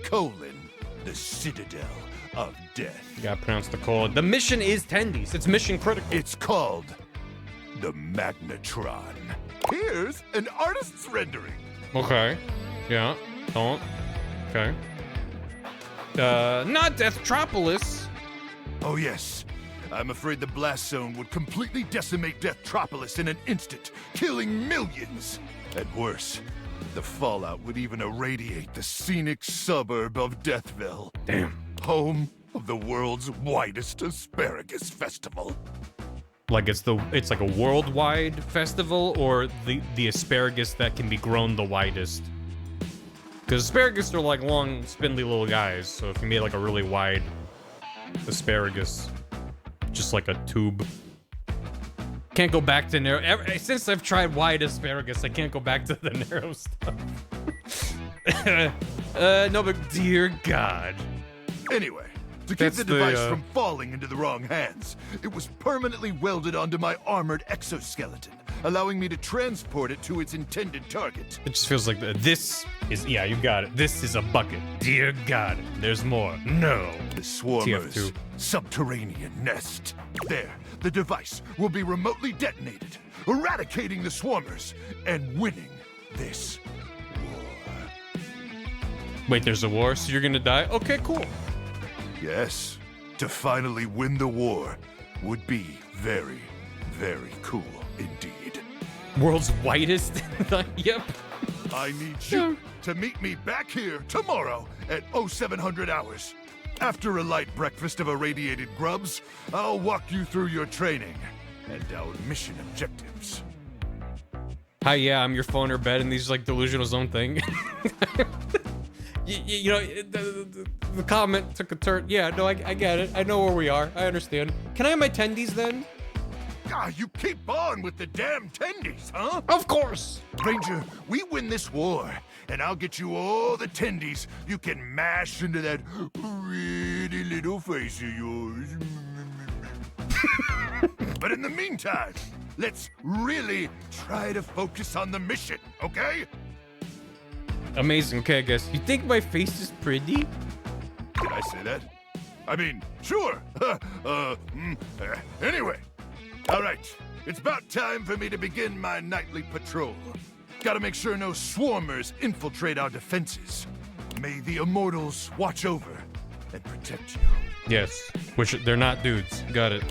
Speaker 20: the Citadel of Death.
Speaker 1: You gotta pronounce the colon. The mission is tendies. It's mission critical.
Speaker 20: It's called the Magnetron. Here's an artist's rendering.
Speaker 1: Okay. Yeah. Don't. Okay. Not Deathtropolis.
Speaker 20: Oh, yes. I'm afraid the blast zone would completely decimate Deathtropolis in an instant, killing millions. And worse, the fallout would even irradiate the scenic suburb of Deathville.
Speaker 1: Damn.
Speaker 20: Home of the world's widest asparagus festival.
Speaker 1: Like it's like a worldwide festival, or the asparagus that can be grown the widest? Because asparagus are like long, spindly little guys. So if you made like a really wide asparagus, just like a tube. Can't go back to narrow. Since I've tried wide asparagus, I can't go back to the narrow stuff. No, but dear God.
Speaker 20: Anyway, to keep the device from falling into the wrong hands, it was permanently welded onto my armored exoskeleton, allowing me to transport it to its intended target.
Speaker 1: It just feels like this is, yeah, you got it. This is a bucket. Dear God, there's more. No.
Speaker 20: The Swarmer's
Speaker 1: TF2.
Speaker 20: subterranean nest. There, the device will be remotely detonated, eradicating the Swarmers and winning this war.
Speaker 1: Wait, there's a war, so you're gonna die? Okay, cool.
Speaker 20: Yes, to finally win the war would be very, very cool indeed.
Speaker 1: World's whitest? Yep.
Speaker 20: I need you to meet me back here tomorrow at 0700 hours. After a light breakfast of irradiated grubs, I'll walk you through your training and our mission objectives.
Speaker 1: Hi, yeah, I'm your phone or bed, and these like delusional zone thing. you know, the comment took a turn. Yeah, no, I get it. I know where we are. I understand. Can I have my tendies then?
Speaker 20: Ah, you keep on with the damn tendies, huh?
Speaker 1: Of course.
Speaker 20: Ranger, we win this war, and I'll get you all the tendies you can mash into that pretty little face of yours. But in the meantime, let's really try to focus on the mission, okay?
Speaker 1: Amazing. Okay, I guess. You think my face is pretty?
Speaker 20: Did I say that? I mean, sure. Anyway. All right, it's about time for me to begin my nightly patrol. Gotta make sure no swarmers infiltrate our defenses. May the immortals watch over and protect you.
Speaker 1: Yes, which they're not dudes. Got it.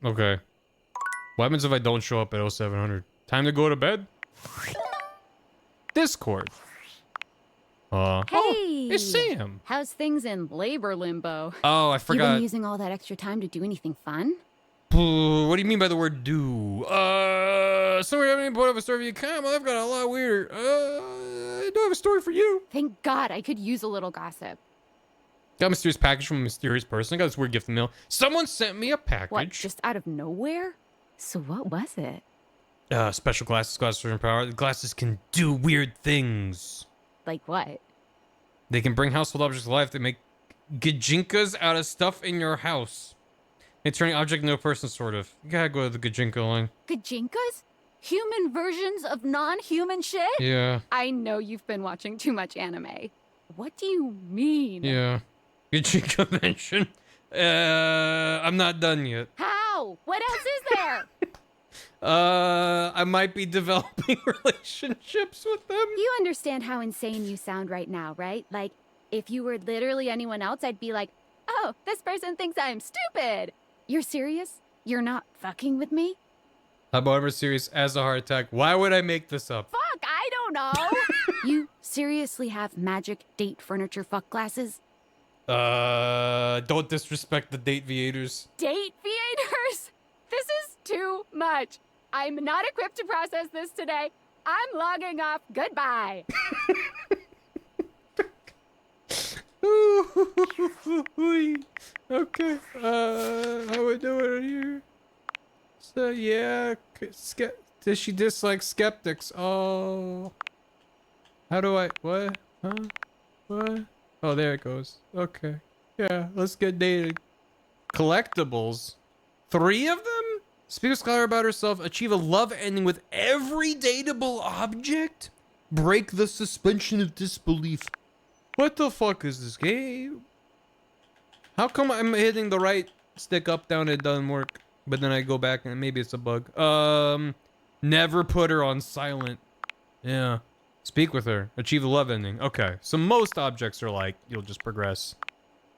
Speaker 1: Okay. What happens if I don't show up at 0700? Time to go to bed? Discord.
Speaker 8: Hey!
Speaker 1: Oh, it's Sam.
Speaker 8: How's things in labor limbo?
Speaker 1: Oh, I
Speaker 8: You
Speaker 1: forgot.
Speaker 8: been using all that extra time to do anything fun?
Speaker 1: What do you mean by the word do? Sorry, I haven't put up a story for you. Come, I've got a lot weirder. I do have a story for you.
Speaker 8: Thank God, I could use a little gossip.
Speaker 1: Got a mysterious package from a mysterious person. I got this weird gift in the mail. Someone sent me a package.
Speaker 8: What, just out of nowhere? So what was it?
Speaker 1: Special glasses, glasses for power. The glasses can do weird things.
Speaker 8: Like what?
Speaker 1: They can bring household objects to life. They make gajinkas out of stuff in your house. They turn an object into a person, sort of. You gotta go to the gajinka line.
Speaker 8: Gajinkas? Human versions of non-human shit?
Speaker 1: Yeah.
Speaker 8: I know you've been watching too much anime. What do you mean?
Speaker 1: Yeah. Gajinka mention. I'm not done yet.
Speaker 8: How? What else is there?
Speaker 1: I might be developing relationships with them.
Speaker 8: You understand how insane you sound right now, right? Like, if you were literally anyone else, I'd be like, oh, this person thinks I'm stupid. You're serious? You're not fucking with me?
Speaker 1: How about ever serious as a heart attack? Why would I make this up?
Speaker 8: Fuck, I don't know. You seriously have magic date furniture fuck glasses?
Speaker 1: Don't disrespect the date viators.
Speaker 8: Date viators? This is too much. I'm not equipped to process this today. I'm logging off. Goodbye.
Speaker 1: Okay. How we doing here? So yeah, does she dislike skeptics? Oh. How do I? What? Huh? What? Oh, there it goes. Okay. Yeah, let's get dated. Collectibles. 3 of them? Speak a scholar about herself. Achieve a love ending with every dateable object? Break the suspension of disbelief. What the fuck is this game? How come I'm hitting the right stick up, down, and it doesn't work? But then I go back and maybe it's a bug. Never put her on silent. Yeah. Speak with her. Achieve the love ending. Okay. So most objects are like, you'll just progress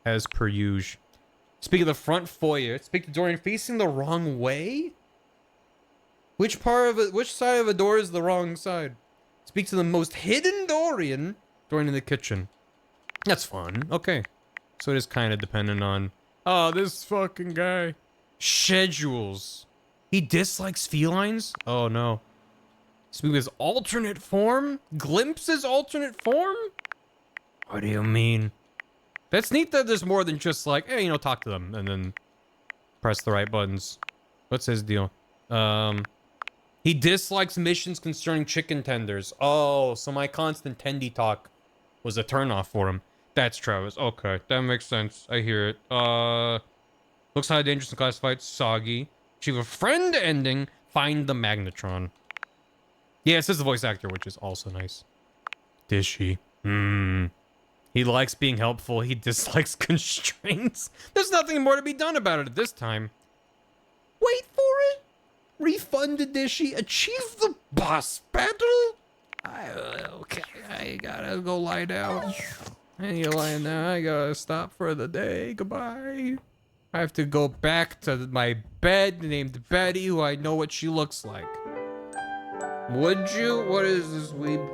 Speaker 1: as per usual. Speak of the front foyer. Speak to Dorian facing the wrong way? Which side of a door is the wrong side? Speak to the most hidden Dorian. Dorian in the kitchen. That's fun. Okay. So it is kind of dependent on... Oh, this fucking guy. Schedules. He dislikes felines? Oh, no. Speak of his alternate form? Glimpse his alternate form? What do you mean? That's neat that there's more than just like, hey, talk to them and then press the right buttons. What's his deal? He dislikes missions concerning chicken tenders. Oh, so my constant tendy talk was a turnoff for him. That's Travis. Okay, that makes sense. I hear it. Looks highly dangerous and classified. Soggy. Achieve a friend ending. Find the magnetron. Yeah, it says the voice actor, which is also nice. Dishy. He likes being helpful. He dislikes constraints. There's nothing more to be done about it at this time. Wait for it. Refund to Dishy. Achieve the boss battle. Okay, I gotta go lie down. I ain't lying down. I gotta stop for the day. Goodbye. I have to go back to my bed named Betty, who I know what she looks like. Would you? What is this, weeb?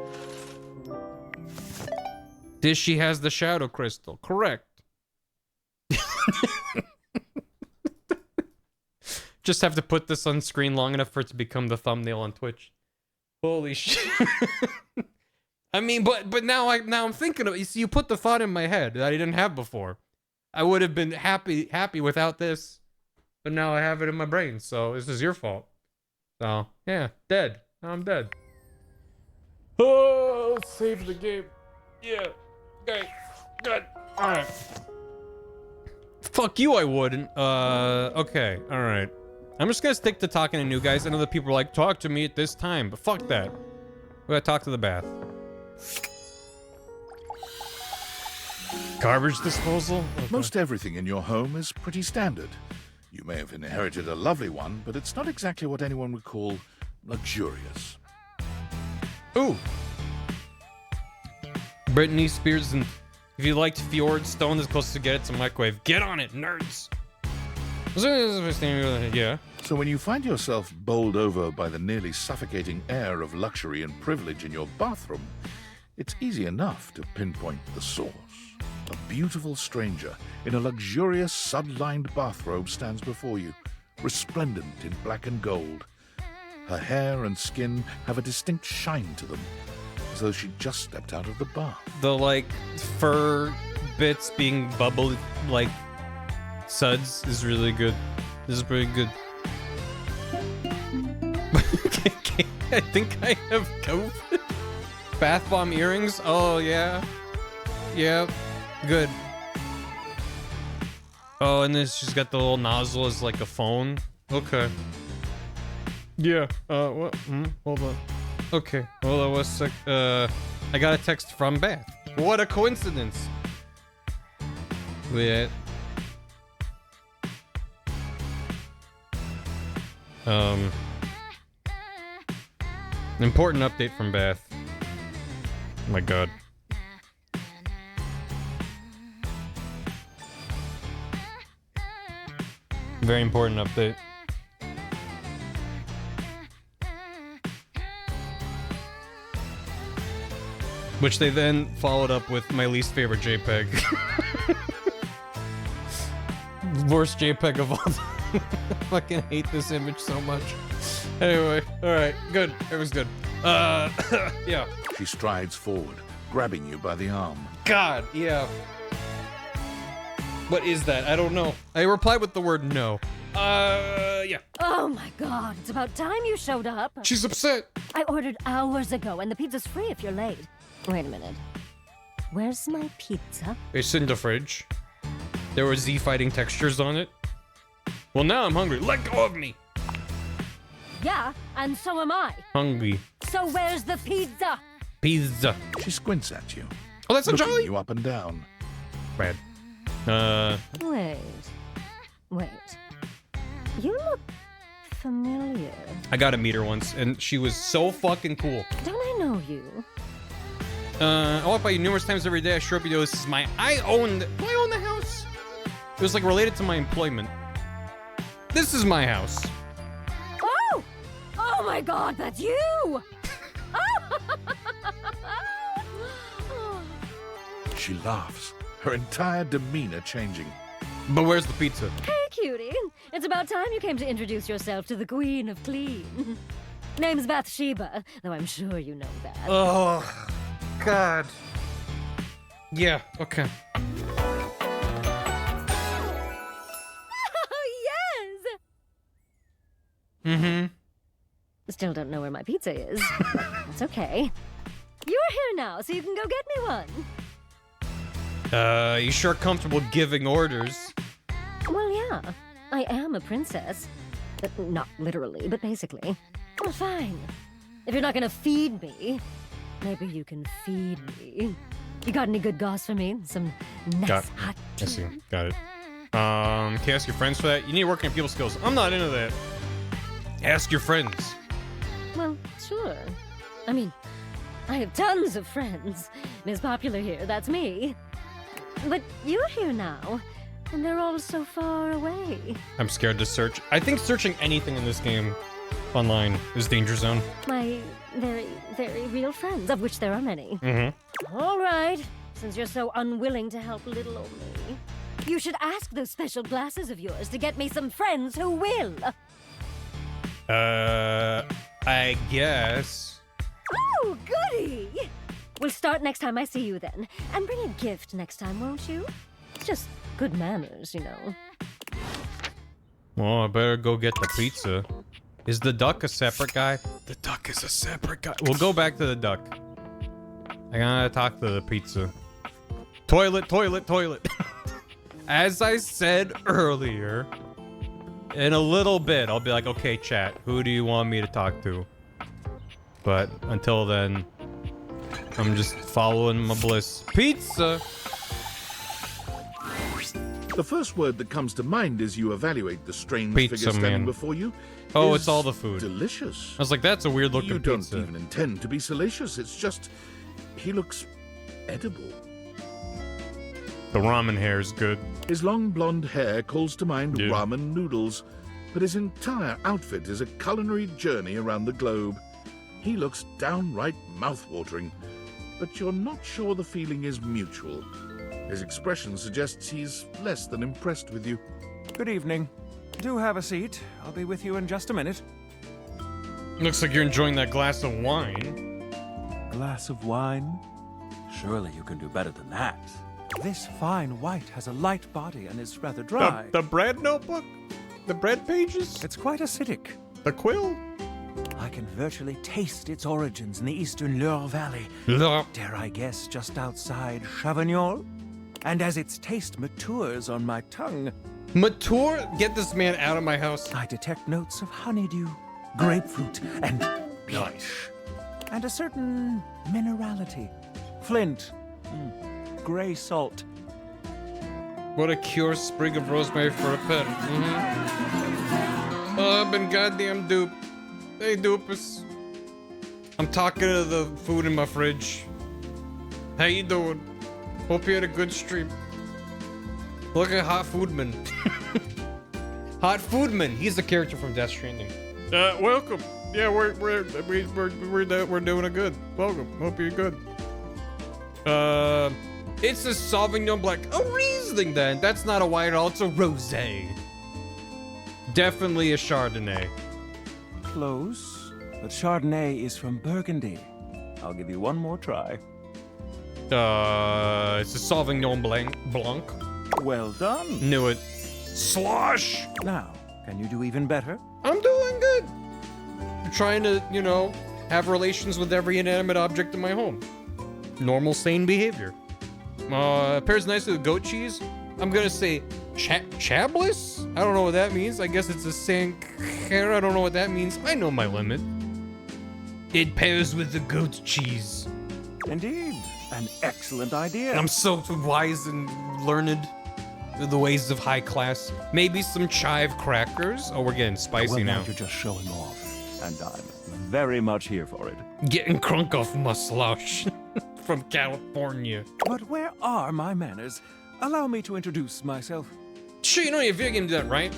Speaker 1: Dishy has the shadow crystal. Correct. Just have to put this on screen long enough for it to become the thumbnail on Twitch. Holy shit. I mean, but now I'm thinking of it. You see, you put the thought in my head that I didn't have before. I would have been happy without this, but now I have it in my brain. So this is your fault. So yeah, dead. Now I'm dead. Oh, let's save the game. Yeah. Okay. Good. All right. Fuck you, I wouldn't. Okay. All right. I'm just gonna stick to talking to new guys. I know that people are like, talk to me at this time, but fuck that. We gotta talk to the bath. Garbage disposal? Okay.
Speaker 4: Most everything in your home is pretty standard. You may have inherited a lovely one, but it's not exactly what anyone would call luxurious.
Speaker 1: Ooh. Britney Spears, and if you liked Fjord, Stone is closest to get it to microwave. Get on it, nerds. Yeah.
Speaker 4: So when you find yourself bowled over by the nearly suffocating air of luxury and privilege in your bathroom, it's easy enough to pinpoint the source. A beautiful stranger in a luxurious sud-lined bathrobe stands before you, resplendent in black and gold. Her hair and skin have a distinct shine to them, as though she just stepped out of the bath.
Speaker 1: The, like, fur bits being bubbled like suds is really good. This is pretty good. Okay, I think I have COVID. Bath bomb earrings? Oh, yeah. Yeah, good. Oh, and then she's got the little nozzle as like a phone. Okay. Yeah, what? Hold on. Okay, hold on one sec. I got a text from Beth. What a coincidence. Wait. An important update from Beth. Oh my god. Very important update. Which they then followed up with my least favorite JPEG. Worst JPEG of all time. I fucking hate this image so much. Anyway, alright, good. It was good. Yeah.
Speaker 4: She strides forward, grabbing you by the arm.
Speaker 1: God, yeah. What is that? I don't know. I replied with the word no. Yeah.
Speaker 10: Oh my god, it's about time you showed up.
Speaker 1: She's upset.
Speaker 10: I ordered hours ago, and the pizza's free if you're late. Wait a minute. Where's my pizza?
Speaker 1: It's in the fridge. There were Z fighting textures on it. Well, now I'm hungry. Let go of me.
Speaker 10: Yeah, and so am I.
Speaker 1: Hungry.
Speaker 10: So where's the pizza?
Speaker 1: Pizza.
Speaker 4: She squints at you.
Speaker 1: Oh, that's a
Speaker 4: looking
Speaker 1: Jolly.
Speaker 4: You up and down.
Speaker 1: Bad.
Speaker 10: Wait. You look familiar.
Speaker 1: I got to meet her once, and she was so fucking cool.
Speaker 10: Don't I know you?
Speaker 1: I walk by you numerous times every day. I sure hope you know this is my... Do I own the house? It was like related to my employment. This is my house.
Speaker 10: Oh! Oh my god, that's you!
Speaker 4: She laughs, her entire demeanor changing.
Speaker 1: But where's the pizza?
Speaker 10: Hey, cutie. It's about time you came to introduce yourself to the Queen of Clean. Name's Bathsheba, though I'm sure you know that.
Speaker 1: Oh, God. Yeah, okay.
Speaker 10: Mm-hmm. Still don't know where my pizza is. That's okay. You're here now, so you can go get me one.
Speaker 1: You sure comfortable giving orders?
Speaker 10: Well, yeah. I am a princess. But not literally, but basically. Well, fine. If you're not gonna feed me, maybe you can feed me. You got any good goss for me? Some nice hot tea?
Speaker 1: I see. Got it. Can you ask your friends for that? You need to work on people's skills. I'm not into that. Ask your friends.
Speaker 10: Well, sure. I mean, I have tons of friends. Ms. Popular here, that's me. But you're here now, and they're all so far away.
Speaker 1: I'm scared to search. I think searching anything in this game online is danger zone.
Speaker 10: My very, very real friends, of which there are many.
Speaker 1: Mm-hmm.
Speaker 10: All right, since you're so unwilling to help little old me, you should ask those special glasses of yours to get me some friends who will.
Speaker 1: I guess.
Speaker 10: Oh, goody! We'll start next time I see you then. And bring a gift next time, won't you? It's just good manners, you know.
Speaker 1: Well, I better go get the pizza. Is the duck a separate guy? The duck is a separate guy. We'll go back to the duck. I gotta talk to the pizza. Toilet, toilet, toilet. As I said earlier, in a little bit, I'll be like, okay, chat, who do you want me to talk to? But until then, I'm just following my bliss. Pizza!
Speaker 4: The first word that comes to mind as you evaluate the strange
Speaker 1: Pizza
Speaker 4: figure standing
Speaker 1: man.
Speaker 4: before you
Speaker 1: Oh,
Speaker 4: is
Speaker 1: it's all the food.
Speaker 4: delicious.
Speaker 1: I was like, that's a weird looking
Speaker 4: You
Speaker 1: pizza.
Speaker 4: don't even intend to be salacious. It's just, he looks edible.
Speaker 1: The ramen hair is good.
Speaker 4: His long blonde hair calls to mind
Speaker 1: Yeah.
Speaker 4: ramen noodles, but his entire outfit is a culinary journey around the globe. He looks downright mouth-watering, but you're not sure the feeling is mutual. His expression suggests he's less than impressed with you.
Speaker 21: Good evening. Do have a seat. I'll be with you in just a minute.
Speaker 1: Looks like you're enjoying that glass of wine.
Speaker 21: Glass of wine? Surely you can do better than that. This fine white has a light body and is rather dry.
Speaker 1: The bread notebook? The bread pages?
Speaker 21: It's quite acidic.
Speaker 1: The quill?
Speaker 21: I can virtually taste its origins in the eastern Loire Valley.
Speaker 1: Loire.
Speaker 21: Dare I guess just outside Chavignol? And as its taste matures on my tongue...
Speaker 1: Mature? Get this man out of my house.
Speaker 21: I detect notes of honeydew, grapefruit, and peach. And a certain minerality. Flint. Gray salt.
Speaker 1: What a cure sprig of rosemary for a pet. Oh, I've been goddamn duped. Hey, Dupus. I'm talking to the food in my fridge. How you doing? Hope you had a good stream. Look at Hot Foodman. Hot Foodman. He's the character from Death Stranding. Welcome. Yeah, we're doing it good. Welcome. Hope you're good. It's a Sauvignon Blanc. A Riesling then. That's not a white at all. It's a rosé. Definitely a Chardonnay.
Speaker 21: Close, but Chardonnay is from Burgundy. I'll give you one more try.
Speaker 1: It's a Sauvignon Blanc.
Speaker 21: Well done.
Speaker 1: Knew it. Slosh!
Speaker 21: Now, can you do even better?
Speaker 1: I'm doing good. I'm trying to, you know, have relations with every inanimate object in my home. Normal, sane behavior. Pairs nicely with goat cheese. I'm gonna say chablis? I don't know what that means. I guess it's a Sancerre. I don't know what that means. I know my limit. It pairs with the goat cheese.
Speaker 21: Indeed. An excellent idea.
Speaker 1: I'm so wise and learned in the ways of high class. Maybe some chive crackers. Oh, we're getting spicy now.
Speaker 21: You're just showing off, and I'm very much here for it.
Speaker 1: Getting crunk off my slouch from California.
Speaker 21: But where are my manners? Allow me to introduce myself.
Speaker 1: Sure, you know your video game did that, right?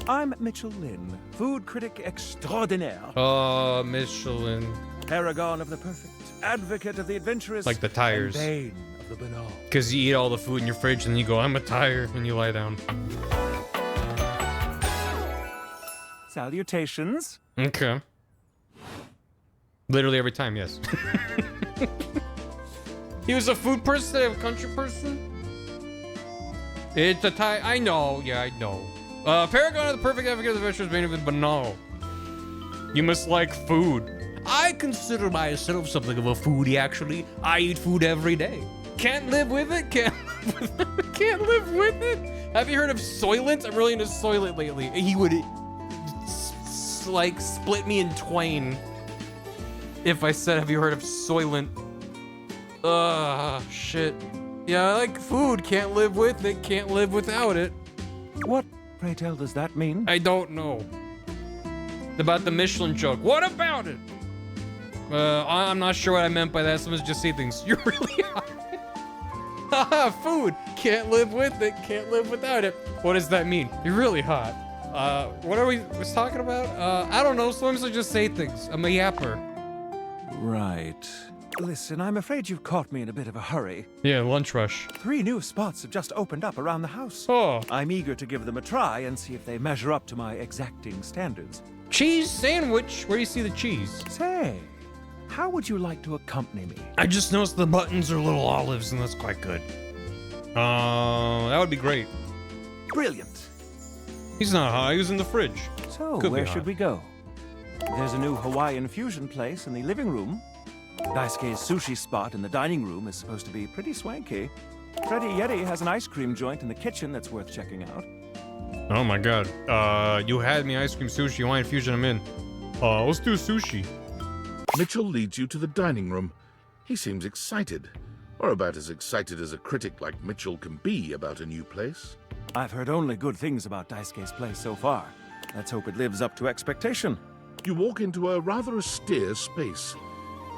Speaker 21: I'm Mitchell Lynn, food critic extraordinaire.
Speaker 1: Oh, Michelin.
Speaker 21: Paragon of the perfect, advocate of the adventurous,
Speaker 1: Like the tires.
Speaker 21: and bane of the banal.
Speaker 1: Because you eat all the food in your fridge and then you go, I'm a tire, and you lie down.
Speaker 21: Salutations.
Speaker 1: Okay. Literally every time, yes. He was a food person, a country person. It's a tie. I know. Yeah, I know. Paragon of the perfect advocate of the adventurous, bane of the banal. You must like food. I consider myself something of a foodie, actually. I eat food every day. Can't live with it. Can't live with it. Have you heard of Soylent? I'm really into Soylent lately. He would like split me in twain if I said, have you heard of Soylent? Shit. Yeah, I like food. Can't live with it. Can't live without it.
Speaker 21: What, pray tell, does that mean?
Speaker 1: I don't know. About the Michelin joke. What about it? I'm not sure what I meant by that. Someone's just say things. You're really hot. Haha, food. Can't live with it. Can't live without it. What does that mean? You're really hot. What are we was talking about? I don't know. Sometimes I just say things. I'm a yapper.
Speaker 21: Right. Listen, I'm afraid you've caught me in a bit of a hurry.
Speaker 1: Yeah, lunch rush.
Speaker 21: 3 new spots have just opened up around the house.
Speaker 1: Oh.
Speaker 21: I'm eager to give them a try and see if they measure up to my exacting standards.
Speaker 1: Cheese sandwich. Where do you see the cheese?
Speaker 21: Say, how would you like to accompany me?
Speaker 1: I just noticed the buttons are little olives, and that's quite good. That would be great.
Speaker 21: Brilliant.
Speaker 1: He's not hot. He was in the fridge.
Speaker 21: So,
Speaker 1: Could be
Speaker 21: where
Speaker 1: hot.
Speaker 21: should we go? There's a new Hawaiian fusion place in the living room. Daisuke's sushi spot in the dining room is supposed to be pretty swanky. Freddy Yeti has an ice cream joint in the kitchen that's worth checking out.
Speaker 1: Oh my god. You had me ice cream sushi, Hawaiian fusion, I'm in. Let's do sushi.
Speaker 4: Mitchell leads you to the dining room. He seems excited. Or about as excited as a critic like Mitchell can be about a new place.
Speaker 21: I've heard only good things about Daisuke's place so far. Let's hope it lives up to expectation.
Speaker 4: You walk into a rather austere space.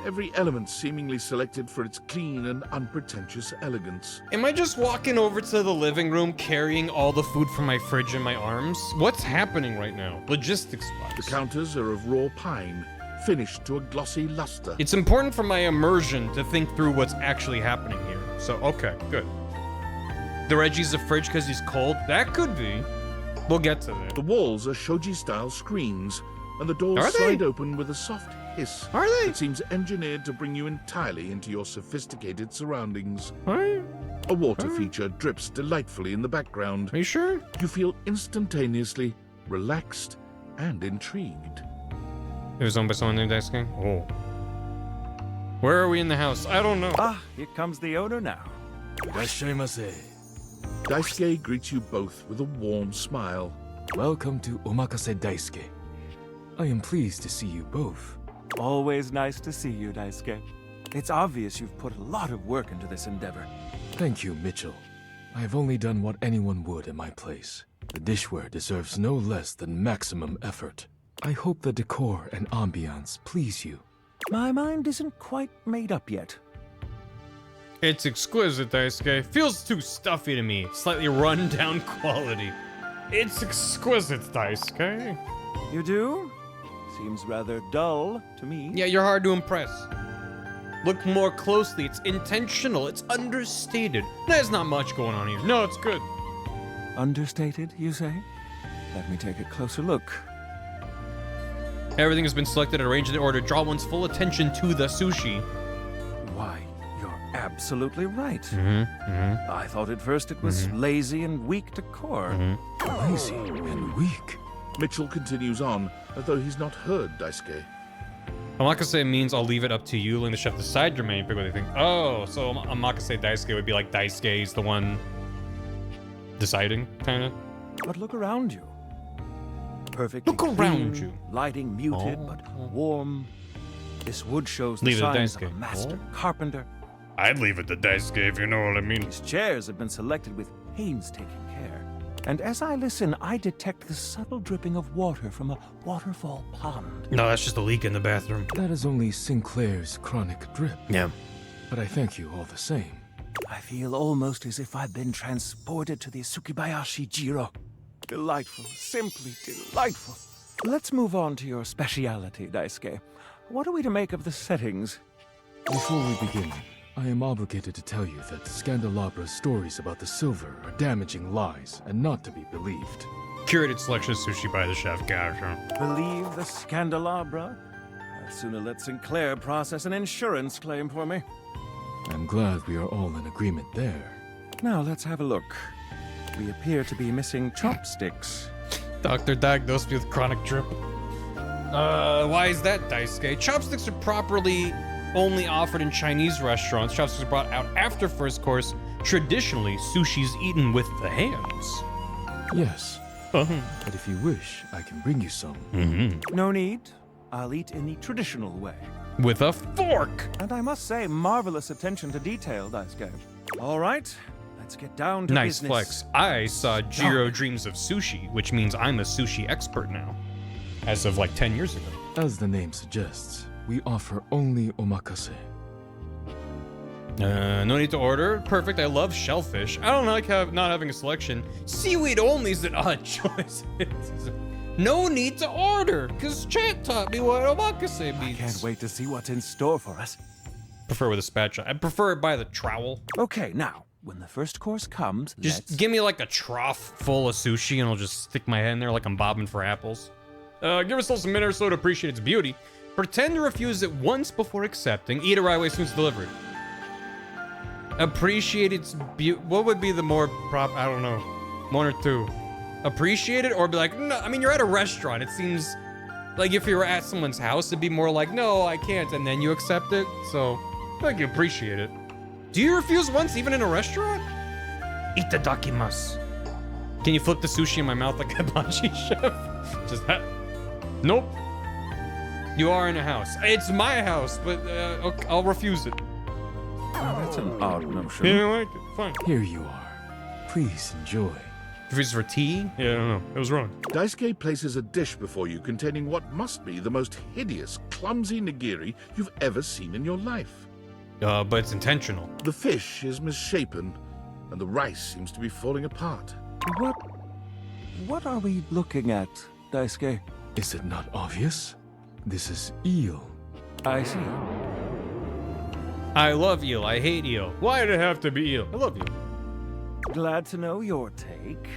Speaker 4: Every element seemingly selected for its clean and unpretentious elegance.
Speaker 1: Am I just walking over to the living room carrying all the food from my fridge in my arms? What's happening right now, logistics-wise?
Speaker 4: The counters are of raw pine, finished to a glossy luster.
Speaker 1: It's important for my immersion to think through what's actually happening here. So, okay, good. The Reggie's the fridge because he's cold? That could be. We'll get to that.
Speaker 4: The walls are shoji-style screens, and the doors slide open with a soft hiss.
Speaker 1: Are they?
Speaker 4: It seems engineered to bring you entirely into your sophisticated surroundings.
Speaker 1: Are
Speaker 4: A water feature drips delightfully in the background.
Speaker 1: Are you sure?
Speaker 4: You feel instantaneously relaxed and intrigued.
Speaker 1: It was owned by someone named Daisuke? Oh. Where are we in the house? I don't know.
Speaker 21: Ah, here comes the owner now.
Speaker 4: Daisuke greets you both with a warm smile.
Speaker 2: Welcome to Omakase Daisuke. I am pleased to see you both.
Speaker 21: Always nice to see you, Daisuke. It's obvious you've put a lot of work into this endeavor.
Speaker 2: Thank you, Mitchell. I have only done what anyone would in my place. The dishware deserves no less than maximum effort. I hope the decor and ambiance please you.
Speaker 21: My mind isn't quite made up yet.
Speaker 1: It's exquisite, Daisuke. Feels too stuffy to me. Slightly run-down quality. It's exquisite, Daisuke.
Speaker 21: You do? Seems rather dull to me.
Speaker 1: Yeah, you're hard to impress. Look more closely. It's intentional. It's understated. There's not much going on here. No, it's good.
Speaker 21: Understated, you say? Let me take a closer look.
Speaker 1: Everything has been selected and arranged in order. Draw one's full attention to the sushi.
Speaker 21: Why, you're absolutely right.
Speaker 1: Mm-hmm.
Speaker 21: I thought at first it was lazy and weak decor.
Speaker 2: Lazy and weak.
Speaker 4: Mitchell continues on, as though he's not heard Daisuke.
Speaker 1: Omakase means I'll leave it up to you, letting the chef decide your menu, pick what they think. Oh, so Omakase Daisuke would be like Daisuke's the one deciding, kind of?
Speaker 21: But look around you. Perfectly
Speaker 1: Look around
Speaker 21: clean,
Speaker 1: you.
Speaker 21: Lighting muted, but warm. This wood shows the
Speaker 1: Leave it to
Speaker 21: signs of a
Speaker 1: Daisuke.
Speaker 21: master carpenter.
Speaker 1: I'd leave it to Daisuke if you know what I mean.
Speaker 21: These chairs have been selected with painstaking care. And as I listen, I detect the subtle dripping of water from a waterfall pond.
Speaker 1: No, that's just a leak in the bathroom.
Speaker 2: That is only Sinclair's chronic drip.
Speaker 1: Yeah.
Speaker 2: But I thank you all the same.
Speaker 21: I feel almost as if I've been transported to the Tsukibayashi Jiro. Delightful, simply delightful. Let's move on to your speciality, Daisuke. What are we to make of the settings?
Speaker 2: Before we begin, I am obligated to tell you that Scandalabra's stories about the silver are damaging lies and not to be believed.
Speaker 1: Curated selection of sushi by the chef. Gotcha.
Speaker 21: Believe the Scandalabra? I'd sooner let Sinclair process an insurance claim for me.
Speaker 2: I'm glad we are all in agreement there.
Speaker 21: Now let's have a look. We appear to be missing chopsticks.
Speaker 1: Doctor diagnosed me with chronic drip. Why is that, Daisuke? Chopsticks are properly only offered in Chinese restaurants. Chopsticks are brought out after first course. Traditionally, sushi's eaten with the hands.
Speaker 2: Yes. But if you wish, I can bring you some.
Speaker 21: No need. I'll eat in the traditional way.
Speaker 1: With a fork!
Speaker 21: And I must say, marvelous attention to detail, Daisuke. All right, let's get down to
Speaker 1: Nice
Speaker 21: business.
Speaker 1: flex. I saw Jiro Dreams of Sushi, which means I'm a sushi expert now. As of like 10 years ago.
Speaker 2: As the name suggests, we offer only omakase.
Speaker 1: No need to order. Perfect. I love shellfish. I don't like not having a selection. Seaweed only is an odd choice. No need to order, because chat taught me what omakase means.
Speaker 21: I can't wait to see what's in store for us.
Speaker 1: Prefer with a spatula. I prefer it by the trowel.
Speaker 21: Okay, now, when the first course comes,
Speaker 1: Just give me like a trough full of sushi and I'll just stick my head in there like I'm bobbing for apples. Give yourself a minute or so to appreciate its beauty. Pretend to refuse it once before accepting. Eat it right away as soon as delivered. Appreciate its beauty. What would be the more I don't know. One or two. Appreciate it or be like, no, I mean, you're at a restaurant. It seems like if you were at someone's house, it'd be more like, no, I can't. And then you accept it. So I think you appreciate it. Do you refuse once even in a restaurant? Itadakimasu. Can you flip the sushi in my mouth like a hibachi chef? Just that. Nope. You are in a house. It's my house, but okay, I'll refuse it.
Speaker 21: That's an odd notion.
Speaker 1: You didn't like it? Fine.
Speaker 2: Here you are. Please enjoy.
Speaker 1: If it's for tea? Yeah, I don't know. It was wrong.
Speaker 4: Daisuke places a dish before you containing what must be the most hideous, clumsy nigiri you've ever seen in your life.
Speaker 1: But it's intentional.
Speaker 4: The fish is misshapen, and the rice seems to be falling apart.
Speaker 21: What are we looking at, Daisuke?
Speaker 2: Is it not obvious? This is eel.
Speaker 21: I see.
Speaker 1: I love eel. I hate eel. Why did it have to be eel? I love eel.
Speaker 21: Glad to know your take.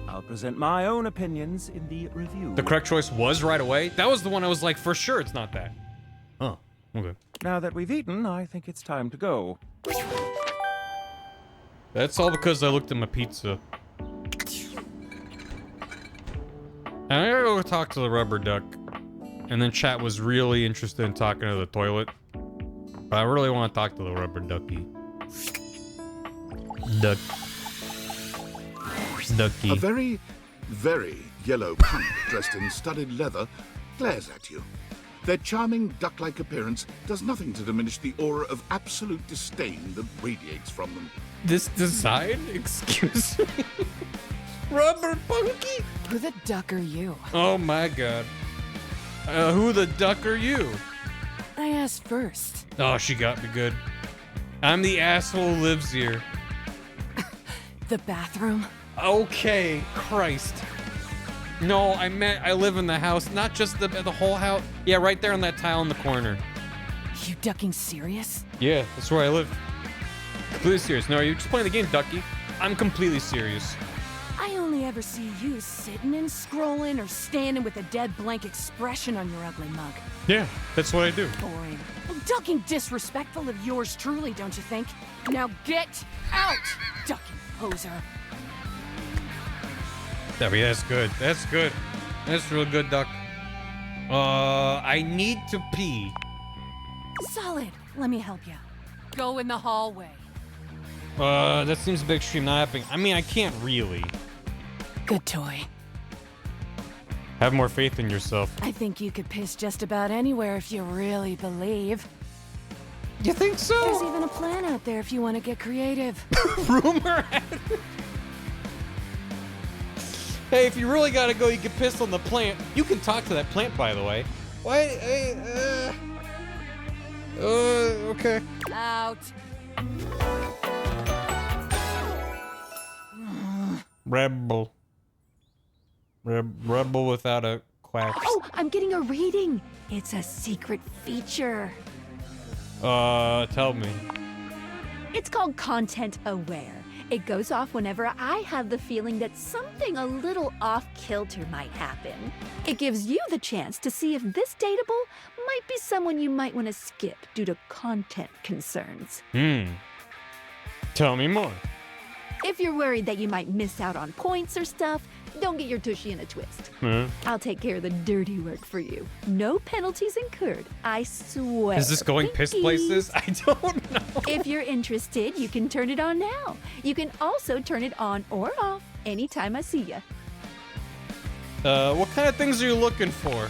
Speaker 21: I'll present my own opinions in the review.
Speaker 1: The correct choice was right away. That was the one I was like, for sure it's not that. Oh, okay.
Speaker 21: Now that we've eaten, I think it's time to go.
Speaker 1: That's all because I looked at my pizza. And I gotta go talk to the rubber duck. And then chat was really interested in talking to the toilet. But I really want to talk to the rubber ducky. Ducky.
Speaker 4: A very, very yellow punk dressed in studded leather glares at you. Their charming duck-like appearance does nothing to diminish the aura of absolute disdain that radiates from them.
Speaker 1: This design? Excuse me? Rubber punky?
Speaker 3: Who the duck are you?
Speaker 1: Oh my god. Who the duck are you?
Speaker 3: I asked first.
Speaker 1: Oh, she got me good. I'm the asshole who lives here.
Speaker 3: The bathroom?
Speaker 1: Okay, Christ. No, I meant I live in the house, not just the whole house. Yeah, right there on that tile in the corner.
Speaker 3: You ducking serious?
Speaker 1: Yeah, that's where I live. Completely serious. No, are you just playing the game, Ducky? I'm completely serious.
Speaker 3: I only ever see you sitting and scrolling or standing with a dead blank expression on your ugly mug.
Speaker 1: Yeah, that's what I do.
Speaker 3: Boring. And ducking disrespectful of yours truly, don't you think? Now get out, ducking poser.
Speaker 1: That's good. That's good. That's real good, Duck. I need to pee.
Speaker 3: Solid. Let me help you. Go in the hallway.
Speaker 1: That seems a bit extreme, not happening. I mean, I can't really.
Speaker 3: Good toy.
Speaker 1: Have more faith in yourself.
Speaker 3: I think you could piss just about anywhere if you really believe.
Speaker 1: You think so?
Speaker 3: There's even a plan out there if you want to get creative.
Speaker 1: Rumor had it. Hey, if you really gotta go, you can piss on the plant. You can talk to that plant, by the way. Why? Okay.
Speaker 3: Out.
Speaker 1: Rebel. Rebel without a quack.
Speaker 10: Oh, I'm getting a reading. It's a secret feature.
Speaker 1: Tell me.
Speaker 10: It's called Content Aware. It goes off whenever I have the feeling that something a little off-kilter might happen. It gives you the chance to see if this dateable might be someone you might want to skip due to content concerns.
Speaker 1: Tell me more.
Speaker 10: If you're worried that you might miss out on points or stuff, don't get your tushy in a twist. I'll take care of the dirty work for you. No penalties incurred, I swear.
Speaker 1: Is this going piss places? I don't know.
Speaker 10: If you're interested, you can turn it on now. You can also turn it on or off anytime I see you.
Speaker 1: What kind of things are you looking for?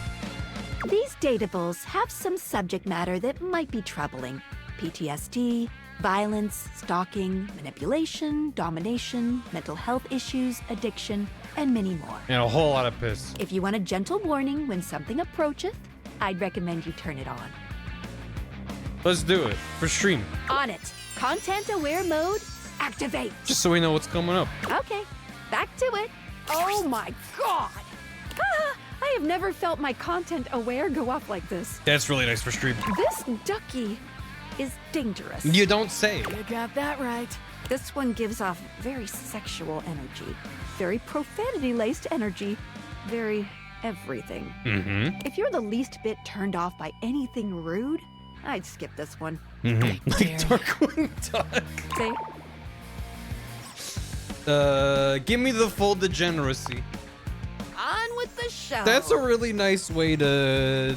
Speaker 10: These datables have some subject matter that might be troubling. PTSD, violence, stalking, manipulation, domination, mental health issues, addiction, and many more.
Speaker 1: And a whole lot of piss.
Speaker 10: If you want a gentle warning when something approacheth, I'd recommend you turn it on.
Speaker 1: Let's do it. For stream.
Speaker 10: On it. Content aware mode, activate.
Speaker 1: Just so we know what's coming up.
Speaker 10: Okay, back to it. Oh my god! I have never felt my content aware go off like this.
Speaker 1: That's really nice for stream.
Speaker 10: This ducky is dangerous.
Speaker 1: You don't say.
Speaker 3: You got that right.
Speaker 10: This one gives off very sexual energy, very profanity-laced energy, very everything. If you're the least bit turned off by anything rude, I'd skip this one.
Speaker 1: Like Darkwing Duck.
Speaker 10: See?
Speaker 1: Give me the full degeneracy.
Speaker 3: On with the show.
Speaker 1: That's a really nice way to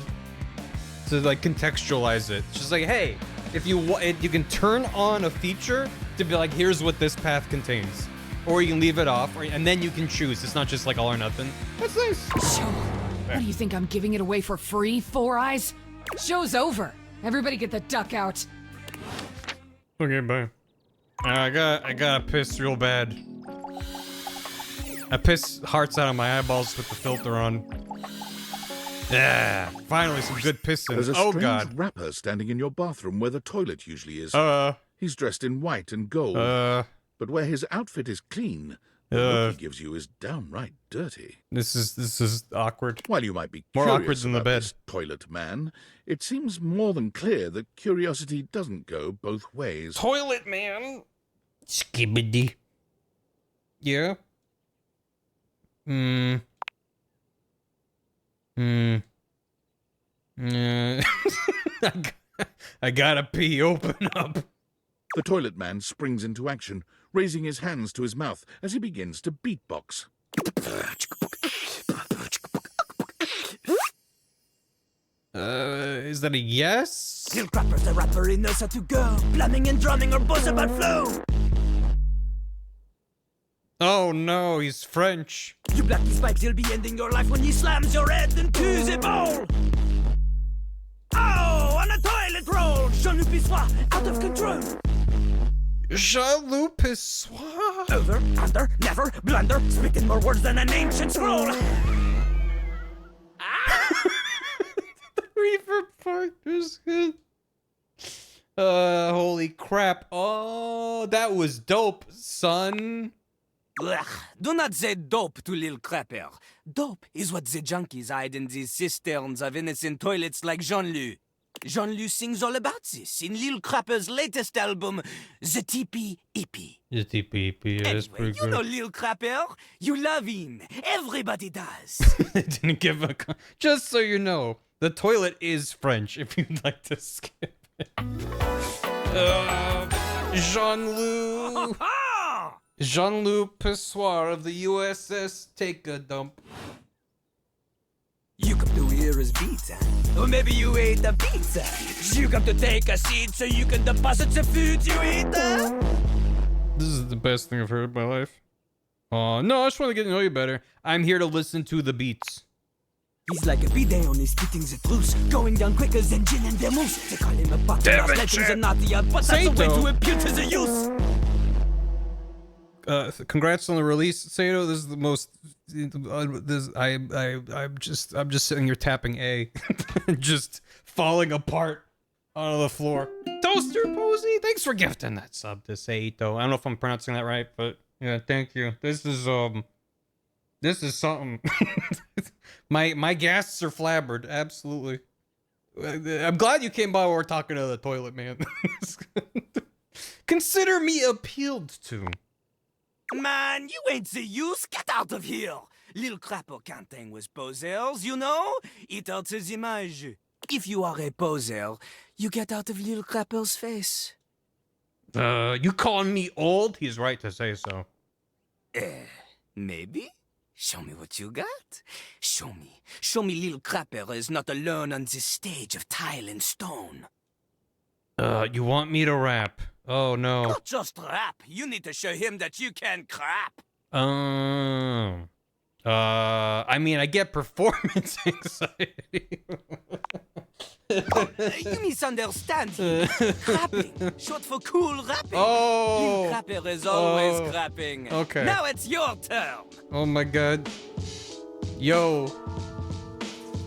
Speaker 1: like contextualize it. It's just like, hey, if you can turn on a feature to be like, here's what this path contains, or you can leave it off, and then you can choose. It's not just like all or nothing. That's nice.
Speaker 3: Show. What do you think I'm giving it away for free, Four Eyes? Show's over. Everybody get the duck out.
Speaker 1: Okay, bye. I gotta piss real bad. I piss hearts out of my eyeballs with the filter on. Yeah, finally some good pissing.
Speaker 4: There's a
Speaker 1: Oh
Speaker 4: strange
Speaker 1: god.
Speaker 4: rapper standing in your bathroom where the toilet usually is. He's dressed in white and gold. But where his outfit is clean, the look he gives you is downright dirty.
Speaker 1: This is awkward.
Speaker 4: While you might be
Speaker 1: more
Speaker 4: curious
Speaker 1: awkward than the
Speaker 4: about
Speaker 1: bed.
Speaker 4: this toilet man, it seems more than clear that curiosity doesn't go both ways.
Speaker 1: Toilet man. Skibbity. Yeah. I gotta pee. Open up.
Speaker 4: The toilet man springs into action, raising his hands to his mouth as he begins to beatbox.
Speaker 1: Is that a yes?
Speaker 7: Lil Crapper's the rapper, he knows how to go. Plumbing and drumming are both about flow.
Speaker 1: Oh no, he's French.
Speaker 7: You black these pipes, he'll be ending your life when he slams your head into the bowl. Oh, on a toilet roll, Jean-Luc Pissoir, out of control.
Speaker 1: Jean-Luc Pissoir.
Speaker 7: Over, under, never, blunder, speaking more words than an ancient scroll.
Speaker 1: Reverb part is good. Holy crap. Oh, that was dope, son.
Speaker 7: Ugh, do not say dope to Lil Crapper. Dope is what the junkies hide in these cisterns of innocent toilets like Jean-Luc. Jean-Luc sings all about this in Lil Crapper's latest album, The TP EP.
Speaker 1: The TP is pretty
Speaker 7: You
Speaker 1: good.
Speaker 7: know Lil Crapper. You love him. Everybody does.
Speaker 1: They didn't give a... Just so you know, the toilet is French, if you'd like to skip it. Jean-Luc... Jean-Luc Pissoir of the USS Take a Dump.
Speaker 7: You come to hear his beats, huh? Or maybe you ate the pizza. You come to take a seat so you can deposit the food you eat, huh?
Speaker 1: This is the best thing I've heard in my life. No, I just want to get to know you better. I'm here to listen to the beats.
Speaker 7: He's like a bidet, only spitting the truth. Going down quicker than gin and vermouth. They call him a bottom legends and not the but that's a way to appeal to the youth.
Speaker 1: Congrats on the release, Sato. This is the most. I'm just sitting here tapping A, just falling apart onto the floor. Toaster Posey, thanks for gifting that sub to Sato. I don't know if I'm pronouncing that right, but yeah, thank you. This is something. my gasts are flabbered. Absolutely. I'm glad you came by while we're talking to the toilet man. Consider me appealed to.
Speaker 7: Man, you ain't the use. Get out of here. Lil Crapper can't hang with posers, you know? It alters image. If you are a poser, you get out of Lil Crapper's face.
Speaker 1: You calling me old? He's right to say so.
Speaker 7: Maybe? Show me what you got. Show me. Show me Lil Crapper is not alone on this stage of tile and stone.
Speaker 1: You want me to rap? Oh no.
Speaker 7: Not just rap. You need to show him that you can crap.
Speaker 1: I mean, I get performance anxiety.
Speaker 7: You misunderstand. Crapping. Short for cool rapping.
Speaker 1: Oh.
Speaker 7: Lil Crapper is always crapping.
Speaker 1: Okay.
Speaker 7: Now it's your turn.
Speaker 1: Oh my god. Yo.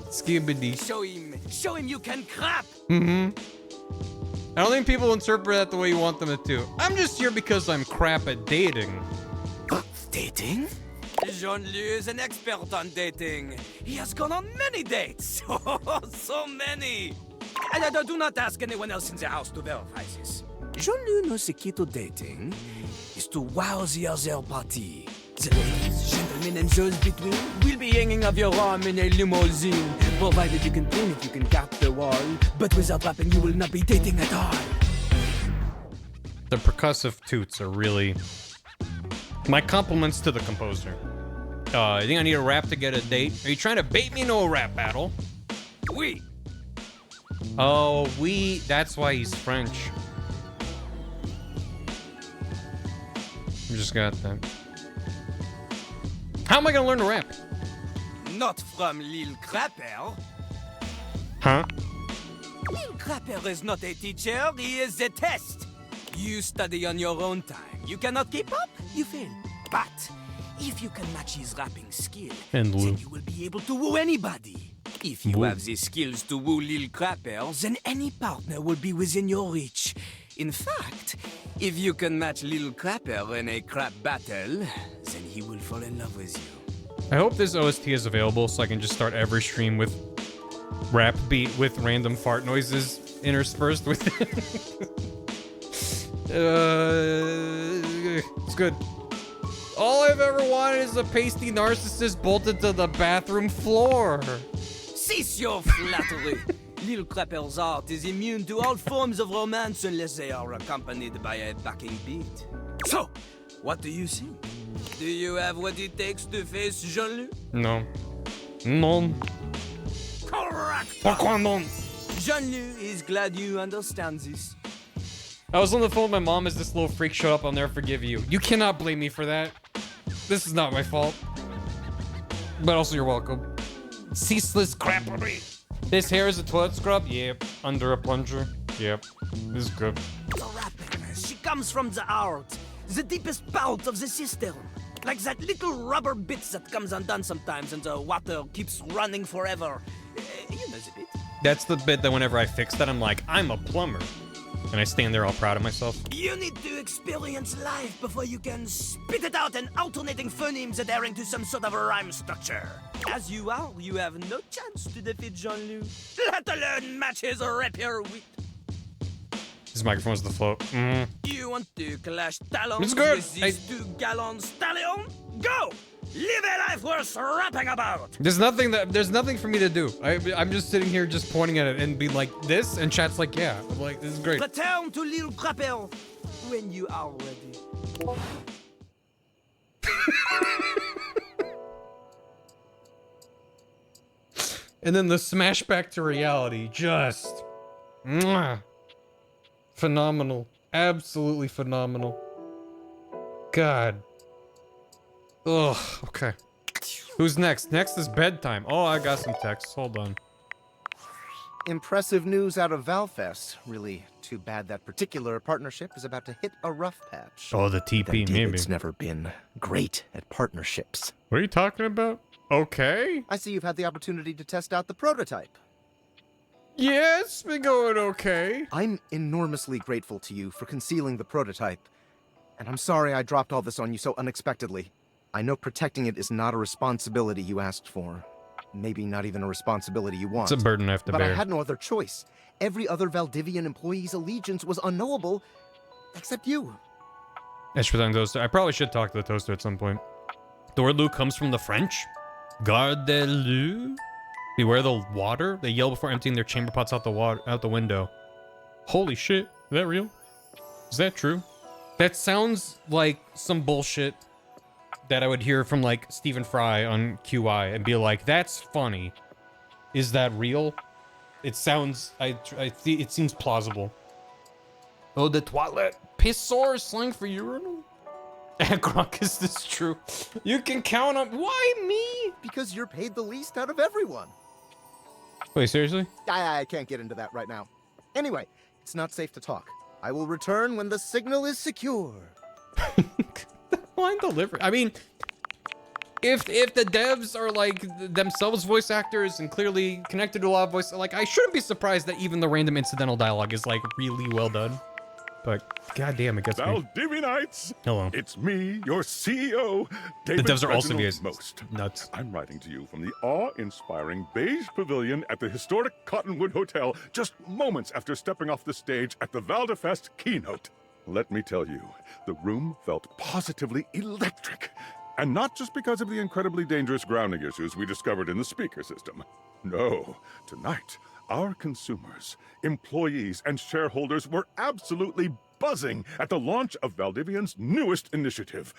Speaker 1: Skibbity.
Speaker 7: Show him you can crap.
Speaker 1: I don't think people interpret that the way you want them to. I'm just here because I'm crap at dating.
Speaker 7: Dating? Jean-Luc is an expert on dating. He has gone on many dates. So many. And do not ask anyone else in the house to verify this. Jean-Luc knows the key to dating is to wow the other party. The ladies, gentlemen, and those between will be hanging off your arm in a limousine. Provided you can clean it, you can cap the wall. But without rapping, you will not be dating at all.
Speaker 1: The percussive toots are really... My compliments to the composer. You think I need a rap to get a date? Are you trying to bait me into a rap battle?
Speaker 7: Oui.
Speaker 1: Oh, oui. That's why he's French. I just got that. How am I gonna learn to rap?
Speaker 7: Not from Lil Crapper.
Speaker 1: Huh?
Speaker 7: Lil Crapper is not a teacher, he is a test. You study on your own time. You cannot keep up, you fail. But if you can match his rapping skill,
Speaker 1: And
Speaker 7: then
Speaker 1: Lou.
Speaker 7: you will be able to woo anybody. If you
Speaker 1: Woo.
Speaker 7: have the skills to woo Lil Crapper, then any partner will be within your reach. In fact, if you can match Lil Crapper in a crap battle, then he will fall in love with you.
Speaker 1: I hope this OST is available so I can just start every stream with rap beat with random fart noises interspersed with it. It's good. All I've ever wanted is a pasty narcissist bolted to the bathroom floor.
Speaker 7: Cease your flattery. Lil Crapper's art is immune to all forms of romance unless they are accompanied by a backing beat. So, what do you think? Do you have what it takes to face Jean-Luc?
Speaker 1: No. Non.
Speaker 7: Correct!
Speaker 1: Pourquoi non?
Speaker 7: Jean-Luc is glad you understand this.
Speaker 1: I was on the phone with my mom as this little freak showed up. I'll never forgive you. You cannot blame me for that. This is not my fault. But also, you're welcome. Ceaseless crappery. This hair is a toilet scrub? Yep. Under a plunger? Yep. This is good.
Speaker 7: The rapping, she comes from the heart, the deepest part of the system. Like that little rubber bit that comes undone sometimes and the water keeps running forever. You know the bit.
Speaker 1: That's the bit that whenever I fix that, I'm like, I'm a plumber. And I stand there all proud of myself.
Speaker 7: You need to experience life before you can spit it out in alternating phonemes adhering to some sort of a rhyme structure. As you are, you have no chance to defeat Jean-Luc, let alone match his rapier wit.
Speaker 1: His microphone's the float. Mm.
Speaker 7: You want to clash talons
Speaker 1: It's good.
Speaker 7: with these two gallant stallions? Go! Live a life worth rapping about!
Speaker 1: There's nothing for me to do. I'm just sitting here just pointing at it and be like this, and chat's like, yeah. I'm like, this is great.
Speaker 7: Return to Lil Crapper when you are ready.
Speaker 1: And then the smash back to reality, just mwah. Phenomenal. Absolutely phenomenal. God. Ugh, okay. Who's next? Next is bedtime. Oh, I got some texts. Hold on.
Speaker 14: Impressive news out of Valfest. Really too bad that particular partnership is about to hit a rough patch.
Speaker 1: Oh, the TP, maybe.
Speaker 14: David's never been great at partnerships.
Speaker 1: What are you talking about? Okay.
Speaker 14: I see you've had the opportunity to test out the prototype.
Speaker 1: Yeah, it's been going okay.
Speaker 14: I'm enormously grateful to you for concealing the prototype. And I'm sorry I dropped all this on you so unexpectedly. I know protecting it is not a responsibility you asked for. Maybe not even a responsibility you want.
Speaker 1: It's a burden I have to
Speaker 14: but
Speaker 1: bear.
Speaker 14: I had no other choice. Every other Valdivian employee's allegiance was unknowable, except you.
Speaker 1: Ashpatang toaster. I probably should talk to the toaster at some point. The word Lou comes from the French. Gardez-Lou? Beware the water? They yell before emptying their chamber pots out the window. Holy shit. Is that real? Is that true? That sounds like some bullshit that I would hear from like Stephen Fry on QI and be like, that's funny. Is that real? It sounds, it seems plausible. Oh, the toilet. Pissor is slang for urinal? Grok, is this true? You can count on, why me?
Speaker 14: Because you're paid the least out of everyone.
Speaker 1: Wait, seriously?
Speaker 14: I can't get into that right now. Anyway, it's not safe to talk. I will return when the signal is secure.
Speaker 1: Line delivery. I mean, if the devs are like themselves voice actors and clearly connected to a lot of voice, like I shouldn't be surprised that even the random incidental dialogue is like really well done. But goddamn, it gets me.
Speaker 5: Valdivianites!
Speaker 1: Hello.
Speaker 5: It's me, your CEO, David
Speaker 1: The devs are also
Speaker 5: Reginald
Speaker 1: VAs.
Speaker 5: Most.
Speaker 1: Nuts.
Speaker 5: I'm writing to you from the awe-inspiring beige pavilion at the historic Cottonwood Hotel just moments after stepping off the stage at the Valdefest keynote. Let me tell you, the room felt positively electric. And not just because of the incredibly dangerous grounding issues we discovered in the speaker system. No, tonight, our consumers, employees, and shareholders were absolutely buzzing at the launch of Valdivian's newest initiative.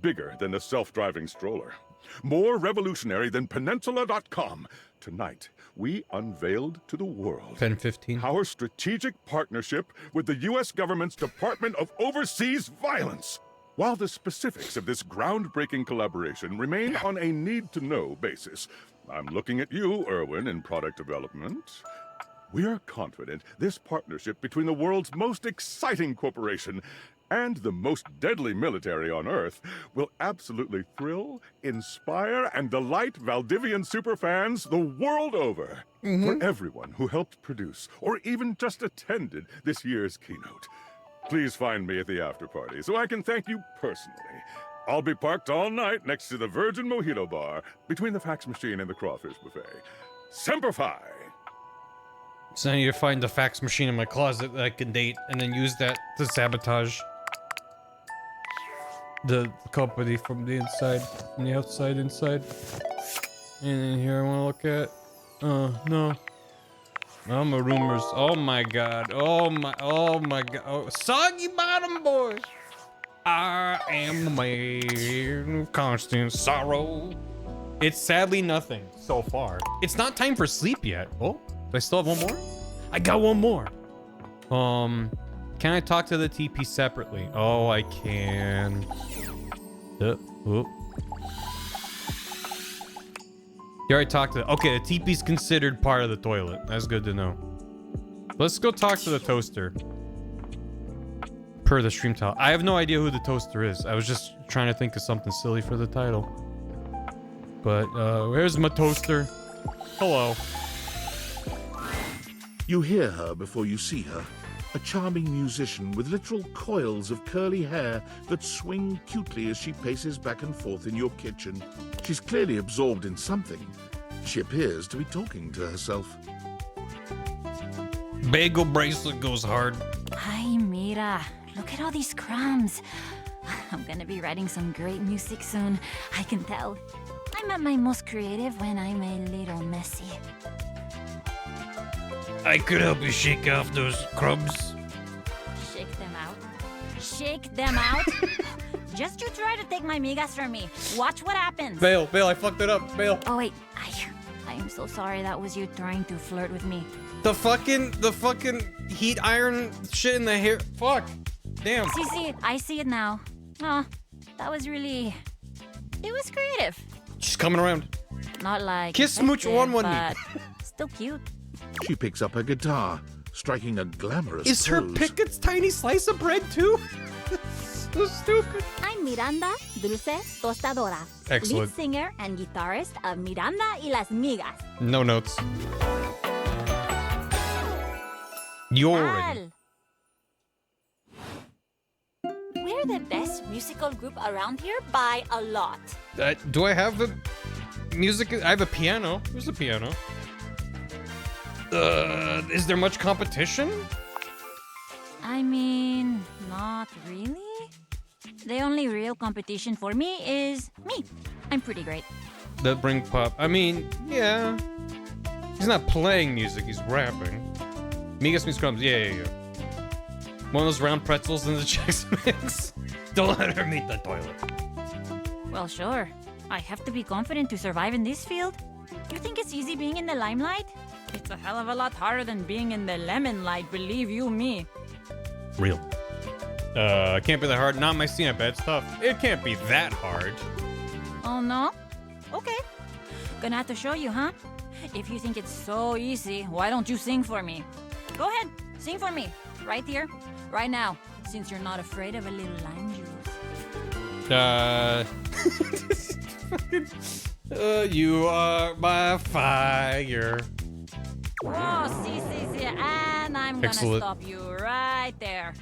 Speaker 5: Bigger than a self-driving stroller. More revolutionary than Peninsula.com. Tonight, we unveiled to the world
Speaker 1: 10-15.
Speaker 5: our strategic partnership with the U.S. government's Department of Overseas Violence. While the specifics of this groundbreaking collaboration remain on a need-to-know basis, I'm looking at you, Erwin, in product development. We are confident this partnership between the world's most exciting corporation and the most deadly military on Earth will absolutely thrill, inspire, and delight Valdivian superfans the world over. For everyone who helped produce or even just attended this year's keynote, please find me at the after party so I can thank you personally. I'll be parked all night next to the Virgin Mojito Bar between the fax machine and the crawfish buffet. Semper Fi!
Speaker 1: So I need to find the fax machine in my closet that I can date and then use that to sabotage the company from the inside, from the outside, inside. And then here I want to look at. No. Oh, my rumors. Oh my god. Oh my god. Oh, soggy bottom boy. I am a man of constant sorrow. It's sadly nothing so far. It's not time for sleep yet. Oh, do I still have one more? I got one more. Can I talk to the TP separately? Oh, I can. Oh. You already talked to. Okay, the TP's considered part of the toilet. That's good to know. Let's go talk to the toaster. Per the stream title. I have no idea who the toaster is. I was just trying to think of something silly for the title. But where's my toaster? Hello.
Speaker 4: You hear her before you see her. A charming musician with literal coils of curly hair that swing cutely as she paces back and forth in your kitchen. She's clearly absorbed in something. She appears to be talking to herself.
Speaker 1: Bagel bracelet goes hard.
Speaker 12: Ay, mira. Look at all these crumbs. I'm gonna be writing some great music soon. I can tell. I'm at my most creative when I'm a little messy.
Speaker 1: I could help you shake off those crumbs.
Speaker 12: Shake them out. Shake them out? Just you try to take my migas from me. Watch what happens.
Speaker 1: Bail, I fucked it up. Bail.
Speaker 12: Oh wait, I am so sorry. That was you trying to flirt with me.
Speaker 1: The fucking heat iron shit in the hair. Fuck. Damn.
Speaker 12: See, I see it now. Oh, that was really... It was creative.
Speaker 1: She's coming around.
Speaker 12: Not like...
Speaker 1: Kiss smooch one
Speaker 12: but still cute.
Speaker 4: She picks up her guitar, striking a glamorous
Speaker 1: Is her
Speaker 4: pose.
Speaker 1: Pickett's tiny slice of bread too? So stupid.
Speaker 16: I'm Miranda Dulce Tostadora,
Speaker 1: Excellent.
Speaker 16: lead singer and guitarist of Miranda y las Migas.
Speaker 1: No notes. You're ready.
Speaker 16: We're the best musical group around here by a lot.
Speaker 1: Do I have a music? I have a piano. Where's the piano? Is there much competition?
Speaker 12: I mean, not really. The only real competition for me is me. I'm pretty great.
Speaker 1: The bring pop. I mean, yeah. He's not playing music, he's rapping. Migas means crumbs. Yeah. One of those round pretzels in the Chex Mix. Don't let her meet the toilet.
Speaker 12: Well, sure. I have to be confident to survive in this field. You think it's easy being in the limelight? It's a hell of a lot harder than being in the lemon light, believe you me.
Speaker 1: Real. Can't be that hard. Not my scene, I bet. It's tough. It can't be that hard.
Speaker 12: Oh, no? Okay. Gonna have to show you, huh? If you think it's so easy, why don't you sing for me? Go ahead, sing for me. Right here, right now, since you're not afraid of a little lime juice.
Speaker 1: You are my fire.
Speaker 12: Oh, see, and I'm gonna
Speaker 1: Excellent.
Speaker 12: stop you right there.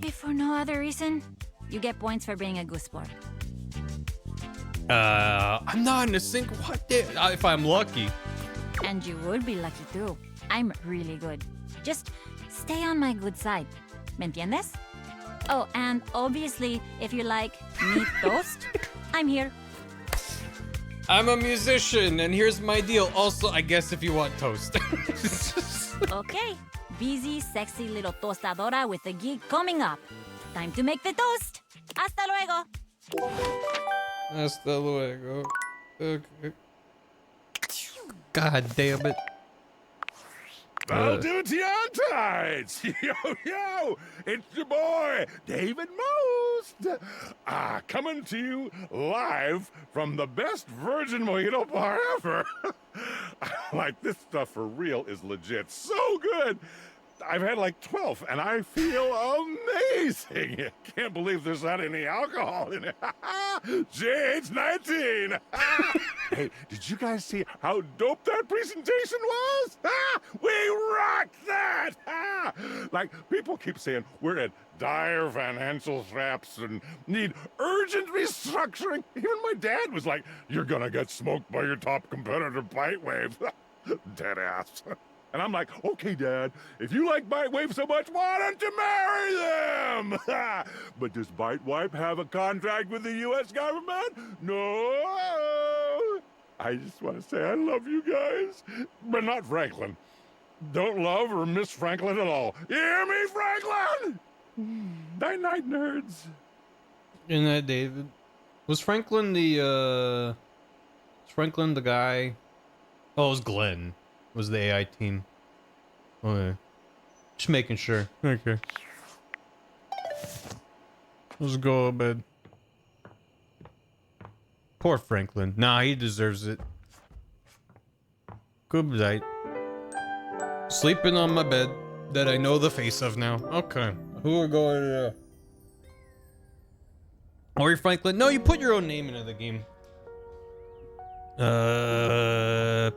Speaker 12: If for no other reason, you get points for being a good sport.
Speaker 1: I'm not in a sync. What the? If I'm lucky.
Speaker 12: And you would be lucky too. I'm really good. Just stay on my good side. ¿Me entiendes? Oh, and obviously, if you like meat toast, I'm here.
Speaker 1: I'm a musician, and here's my deal. Also, I guess if you want toast.
Speaker 12: Okay. Busy, sexy little tostadora with a gig coming up. Time to make the toast. Hasta luego.
Speaker 1: Hasta luego. Okay. God damn it.
Speaker 5: Valdivitiantides! Yo! It's your boy, David Most! Coming to you live from the best Virgin Mojito bar ever. Like, this stuff for real is legit so good. I've had like 12, and I feel amazing. Can't believe there's not any alcohol in it. JH19. Hey, did you guys see how dope that presentation was? We rocked that. Like, people keep saying we're at dire financial straps and need urgent restructuring. Even my dad was like, you're gonna get smoked by your top competitor, BiteWave. Dead ass. And I'm like, okay, Dad, if you like BiteWave so much, why don't you marry them? But does BiteWave have a contract with the U.S. government? No. I just want to say I love you guys, but not Franklin. Don't love or miss Franklin at all. You hear me, Franklin? Night-night, nerds.
Speaker 1: In that, David, was Franklin the guy? Oh, it was Glenn. Was the AI team. Okay. Just making sure. Okay. Let's go to bed. Poor Franklin. Nah, he deserves it. Good night. Sleeping on my bed that I know the face of now. Okay. Who are going to... Ori Franklin? No, you put your own name into the game.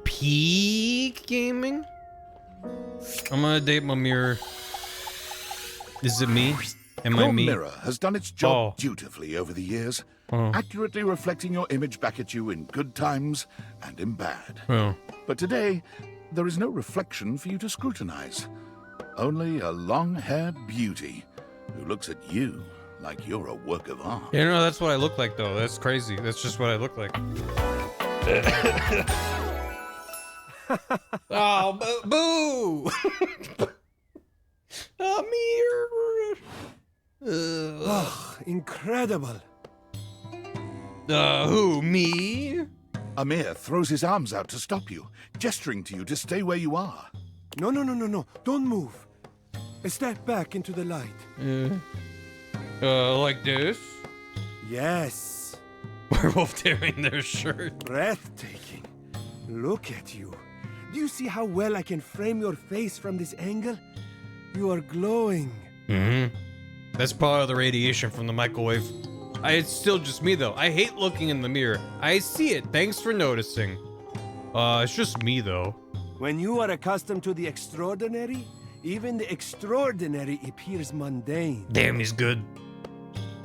Speaker 1: Peak Gaming? I'm gonna date my mirror. Is it me? Am I
Speaker 4: Your
Speaker 1: me?
Speaker 4: mirror has done its job dutifully over the years, accurately reflecting your image back at you in good times and in bad. But today, there is no reflection for you to scrutinize. Only a long-haired beauty who looks at you like you're a work of art.
Speaker 1: Yeah, no, that's what I look like, though. That's crazy. That's just what I look like. Oh, boo! A mirror.
Speaker 6: Oh, incredible.
Speaker 1: Who, me?
Speaker 4: Amir throws his arms out to stop you, gesturing to you to stay where you are.
Speaker 6: No. Don't move. Step back into the light.
Speaker 1: Like this?
Speaker 6: Yes.
Speaker 1: Werewolf tearing their shirt.
Speaker 6: Breathtaking. Look at you. Do you see how well I can frame your face from this angle? You are glowing.
Speaker 1: That's part of the radiation from the microwave. It's still just me, though. I hate looking in the mirror. I see it. Thanks for noticing. It's just me, though.
Speaker 6: When you are accustomed to the extraordinary, even the extraordinary appears mundane.
Speaker 1: Damn, he's good.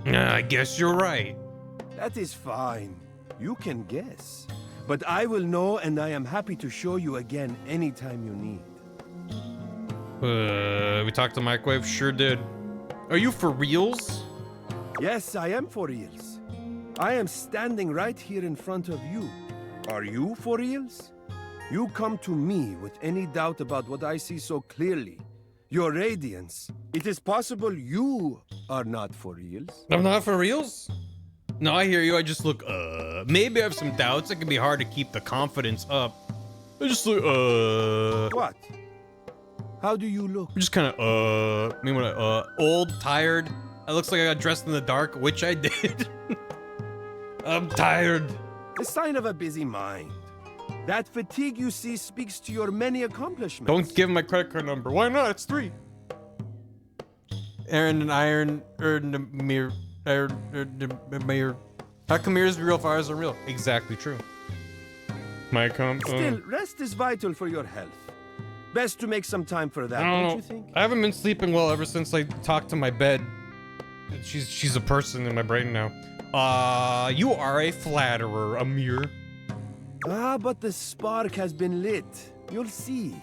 Speaker 1: I guess you're right.
Speaker 6: That is fine. You can guess. But I will know, and I am happy to show you again anytime you need.
Speaker 1: We talked to Microwave? Sure did. Are you for reals?
Speaker 6: Yes, I am for reals. I am standing right here in front of you. Are you for reals? You come to me with any doubt about what I see so clearly. Your radiance. It is possible you are not for reals.
Speaker 1: I'm not for reals? No, I hear you. I just look, maybe I have some doubts. It can be hard to keep the confidence up. I just look,
Speaker 6: What? How do you look?
Speaker 1: I'm just kind of, I mean, when old, tired. It looks like I got dressed in the dark, which I did. I'm tired.
Speaker 6: The sign of a busy mind. That fatigue you see speaks to your many accomplishments.
Speaker 1: Don't give him my credit card number. Why not? It's 3. Aaron and Iron, Mir, Mayor. How come mirrors be real, fires are real? Exactly true.
Speaker 6: Still, rest is vital for your health. Best to make some time for that, don't you think?
Speaker 1: I haven't been sleeping well ever since I talked to my bed. She's a person in my brain now. You are a flatterer, Amir.
Speaker 6: But the spark has been lit. You'll see.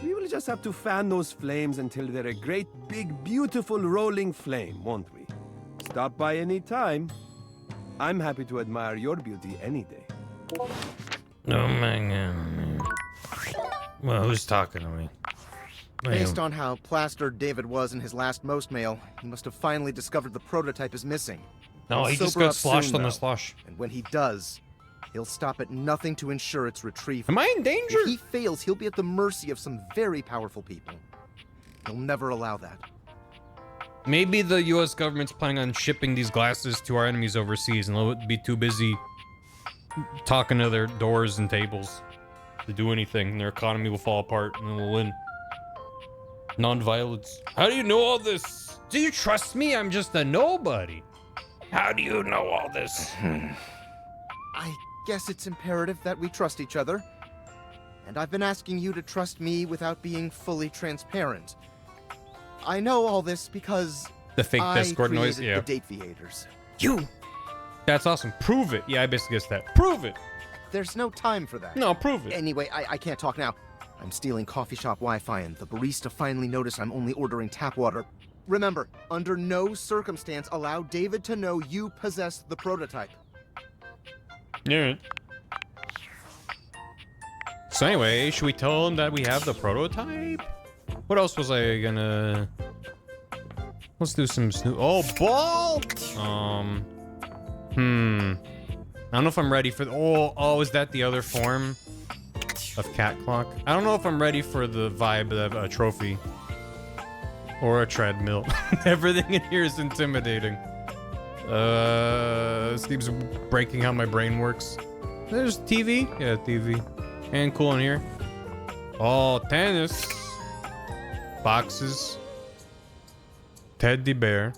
Speaker 6: We will just have to fan those flames until they're a great, big, beautiful, rolling flame, won't we? Stop by any time. I'm happy to admire your beauty any day.
Speaker 1: Oh my god. Well, who's talking to me?
Speaker 14: Based on how plastered David was in his last most mail, he must have finally discovered the prototype is missing.
Speaker 1: No, he just got sloshed on the slosh.
Speaker 14: And when he does, he'll stop at nothing to ensure its retrieval.
Speaker 1: Am I in danger?
Speaker 14: If he fails, he'll be at the mercy of some very powerful people. He'll never allow that.
Speaker 1: Maybe the U.S. government's planning on shipping these glasses to our enemies overseas, and they'll be too busy talking to their doors and tables. to do anything. Their economy will fall apart and then we'll win. Non-violence. How do you know all this? Do you trust me? I'm just a nobody. How do you know all this?
Speaker 14: I guess it's imperative that we trust each other. And I've been asking you to trust me without being fully transparent. I know all this because
Speaker 1: The fake Discord noise?
Speaker 14: created
Speaker 1: Yeah.
Speaker 14: the Dateviators.
Speaker 1: You! That's awesome. Prove it. Yeah, I basically guessed that. Prove it!
Speaker 14: There's no time for that.
Speaker 1: No, prove it.
Speaker 14: Anyway, I can't talk now. I'm stealing coffee shop Wi-Fi, and the barista finally noticed I'm only ordering tap water. Remember, under no circumstance allow David to know you possess the prototype.
Speaker 1: Yeah. So anyway, should we tell him that we have the prototype? What else was I gonna... Let's do some snoop... Oh, ball! I don't know if I'm ready for... Oh, is that the other form of cat clock? I don't know if I'm ready for the vibe of a trophy. Or a treadmill. Everything in here is intimidating. This keeps breaking how my brain works. There's TV? Yeah, TV. And cool in here. Oh, tennis. Boxes. Teddy bear.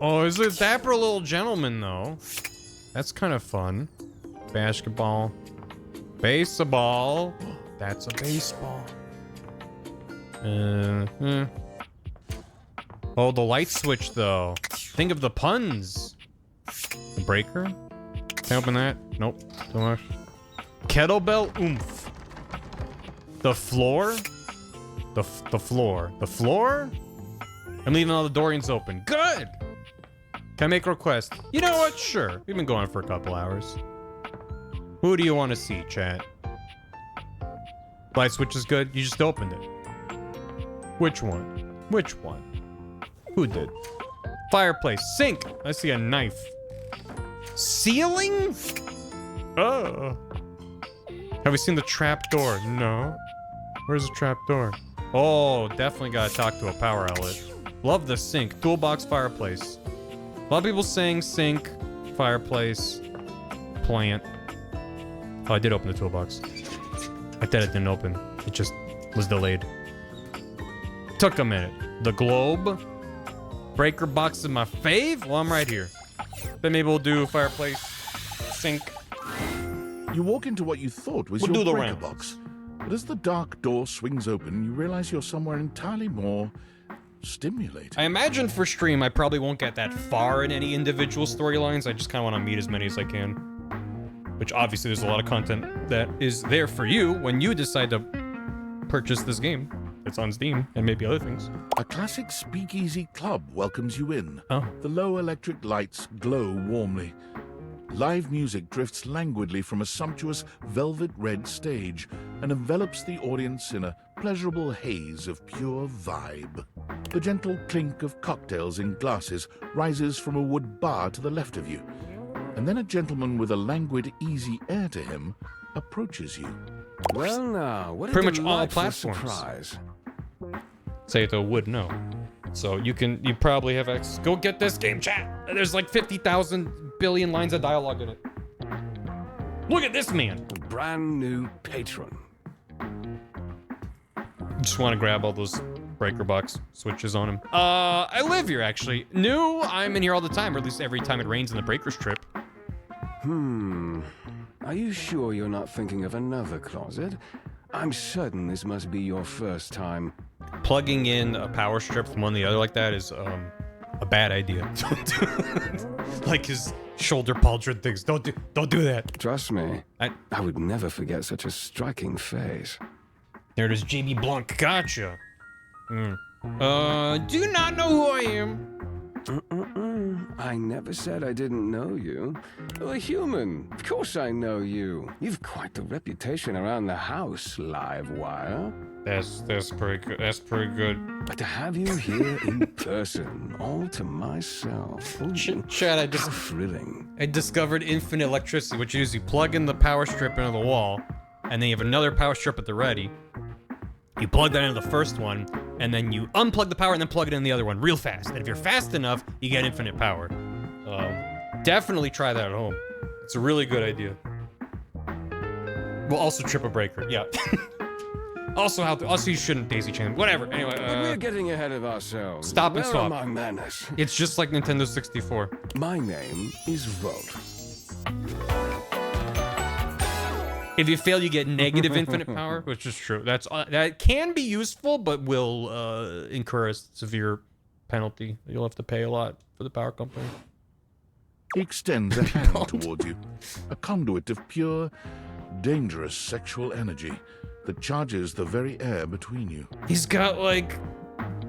Speaker 1: Oh, is a dapper little gentleman, though. That's kind of fun. Basketball. Baseball. That's a baseball. Oh, the light switch, though. Think of the puns. The breaker? Can I open that? Nope. Too much. Kettlebell oomph. The floor? The floor. The floor? I'm leaving all the Dorians open. Good! Can I make a request? You know what? Sure. We've been going for a couple hours. Who do you want to see, chat? Light switch is good. You just opened it. Which one? Which one? Who did? Fireplace. Sink. I see a knife. Ceiling? Oh. Have we seen the trap door? No. Where's the trap door? Oh, definitely gotta talk to a power outlet. Love the sink. Toolbox, fireplace. A lot of people saying sink, fireplace, plant. Oh, I did open the toolbox. I thought it didn't open. It just was delayed. Took a minute. The globe. Breaker box is my fave? Well, I'm right here. Then maybe we'll do fireplace, sink.
Speaker 4: You walk into what you thought was
Speaker 1: We'll
Speaker 4: your
Speaker 1: do the
Speaker 4: breaker
Speaker 1: rounds.
Speaker 4: box. But as the dark door swings open, you realize you're somewhere entirely more stimulating.
Speaker 1: I imagine for stream, I probably won't get that far in any individual storylines. I just kind of want to meet as many as I can. Which obviously there's a lot of content that is there for you when you decide to purchase this game. It's on Steam and maybe other things.
Speaker 4: A classic speakeasy club welcomes you in.
Speaker 1: Oh.
Speaker 4: The low electric lights glow warmly. Live music drifts languidly from a sumptuous velvet red stage and envelops the audience in a pleasurable haze of pure vibe. The gentle clink of cocktails in glasses rises from a wood bar to the left of you, and then a gentleman with a languid, easy air to him approaches you.
Speaker 15: Well now, what a
Speaker 1: Pretty much all
Speaker 15: delightful
Speaker 1: platforms.
Speaker 15: surprise.
Speaker 1: Say it to a would no. So you probably have access. Go get this game, chat. There's like 50,000 billion lines of dialogue in it. Look at this man.
Speaker 15: A brand new patron.
Speaker 1: Just want to grab all those breaker box switches on him. I live here actually. New, I'm in here all the time, or at least every time it rains in the breakers trip.
Speaker 15: Are you sure you're not thinking of another closet? I'm certain this must be your first time.
Speaker 1: Plugging in a power strip from one to the other like that is a bad idea. Like his shoulder pauldron things. Don't do that.
Speaker 15: Trust me, I would never forget such a striking face.
Speaker 1: There it is, JB Blanc. Gotcha. Do you not know who I am?
Speaker 15: I never said I didn't know you. You're a human. Of course I know you. You've quite the reputation around the house, Livewire.
Speaker 1: That's pretty good. That's pretty good.
Speaker 15: But to have you here in person, all to myself. Ooh,
Speaker 1: Chad,
Speaker 15: how thrilling.
Speaker 1: I discovered infinite electricity, which is you plug in the power strip into the wall, and then you have another power strip at the ready. You plug that into the first one, and then you unplug the power and then plug it in the other one real fast. And if you're fast enough, you get infinite power. Definitely try that at home. It's a really good idea. Will also trip a breaker. Yeah. Also you shouldn't daisy chain. Whatever. Anyway,
Speaker 15: But we're getting ahead of ourselves.
Speaker 1: Stop and
Speaker 15: Where
Speaker 1: swap.
Speaker 15: are my manners?
Speaker 1: It's just like Nintendo 64.
Speaker 15: My name is Volt.
Speaker 1: If you fail, you get negative infinite power, which is true. That can be useful, but will incur a severe penalty. You'll have to pay a lot for the power company.
Speaker 4: He extends a hand towards you, a conduit of pure, dangerous sexual energy that charges the very air between you.
Speaker 1: He's got like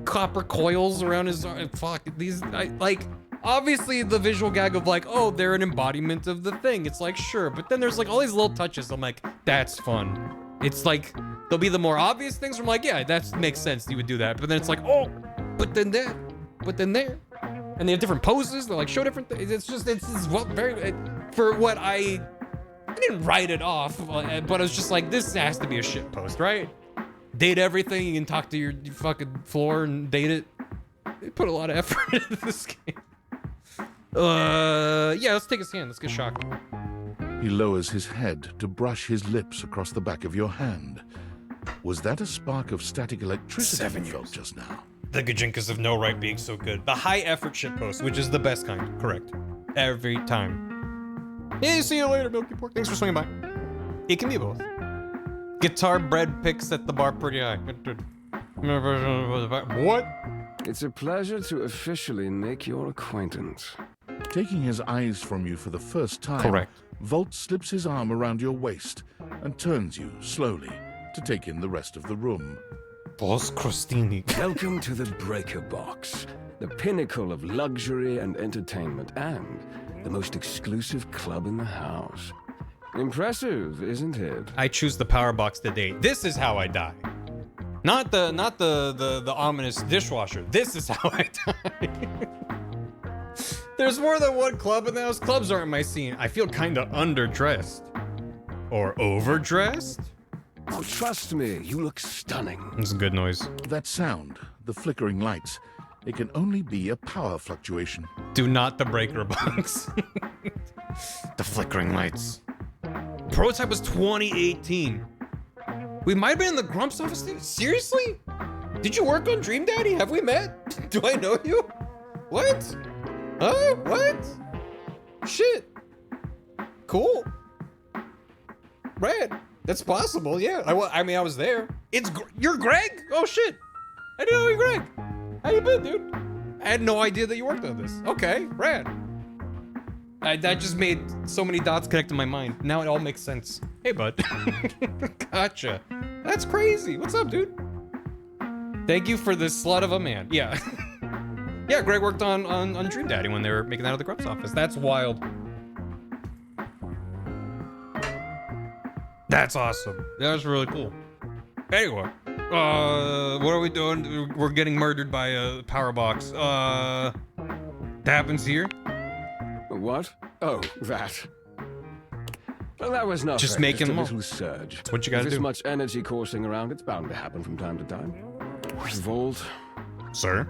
Speaker 1: copper coils around his arm. Fuck these. Obviously the visual gag of like, oh, they're an embodiment of the thing. It's like, sure, but then there's like all these little touches. I'm like, that's fun. It's like there'll be the more obvious things. Where I'm like, yeah, that makes sense. You would do that, but then it's like, oh, but then that, but then there, and they have different poses. They're like show different things. It's well, very for what I didn't write it off, but I was just like, this has to be a shit post, right? Date everything. You can talk to your fucking floor and date it. They put a lot of effort into this game. Yeah, let's take his hand. Let's get shocked.
Speaker 4: He lowers his head to brush his lips across the back of your hand. Was that a spark of static electricity you felt just now?
Speaker 1: The Gajinkas have no right being so good. The high effort shitpost, which is the best kind. Correct. Every time. Hey, see you later, Milky Pork. Thanks for swinging by. It can be both. Guitar bread picks at the bar pretty high. What?
Speaker 15: It's a pleasure to officially make your acquaintance.
Speaker 4: Taking his eyes from you for the first time,
Speaker 1: correct.
Speaker 4: Volt slips his arm around your waist and turns you slowly to take in the rest of the room.
Speaker 1: Boss Crostini.
Speaker 15: Welcome to the Breaker Box, the pinnacle of luxury and entertainment, and the most exclusive club in the house. Impressive, isn't it?
Speaker 1: I choose the power box to date. This is how I die. Not the ominous dishwasher. This is how I die. There's more than one club in the house. Clubs aren't my scene. I feel kinda underdressed. Or overdressed?
Speaker 15: Oh, trust me, you look stunning.
Speaker 1: It's a good noise.
Speaker 4: That sound, the flickering lights, it can only be a power fluctuation.
Speaker 1: Do not the breaker box. The flickering lights. Prototype was 2018. We might have been in the Grumps office. Seriously? Did you work on Dream Daddy? Have we met? Do I know you? What? Huh? What? Shit. Cool. Rad. That's possible, yeah. I mean, I was there. You're Greg? Oh, shit. I didn't know you're Greg. How you been, dude? I had no idea that you worked on this. Okay, rad. That just made so many dots connect in my mind. Now it all makes sense. Hey, bud. Gotcha. That's crazy. What's up, dude? Thank you for this slut of a man. Yeah. Yeah, Greg worked on Dream Daddy when they were making that out of the Grumps office. That's wild. That's awesome. That was really cool. Anyway, what are we doing? We're getting murdered by a power box. That happens here?
Speaker 15: What? Oh, that. Well, that was nothing.
Speaker 1: Just making
Speaker 15: a
Speaker 1: them
Speaker 15: little surge.
Speaker 1: That's what you gotta
Speaker 15: This
Speaker 1: do.
Speaker 15: much energy coursing around, it's bound to happen from time to time. Volt.
Speaker 1: Sir?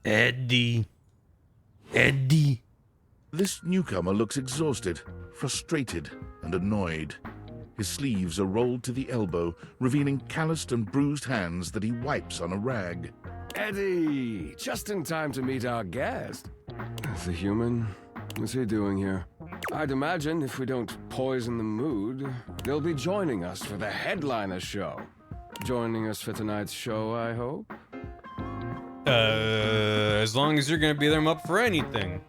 Speaker 1: Eddie.
Speaker 4: This newcomer looks exhausted, frustrated, and annoyed. His sleeves are rolled to the elbow, revealing calloused and bruised hands that he wipes on a rag.
Speaker 15: Eddie! Just in time to meet our guest. The human? What's he doing here? I'd imagine if we don't poison the mood, they'll be joining us for the headliner show. Joining us for tonight's show, I hope?
Speaker 1: As long as you're gonna be there, I'm up for anything.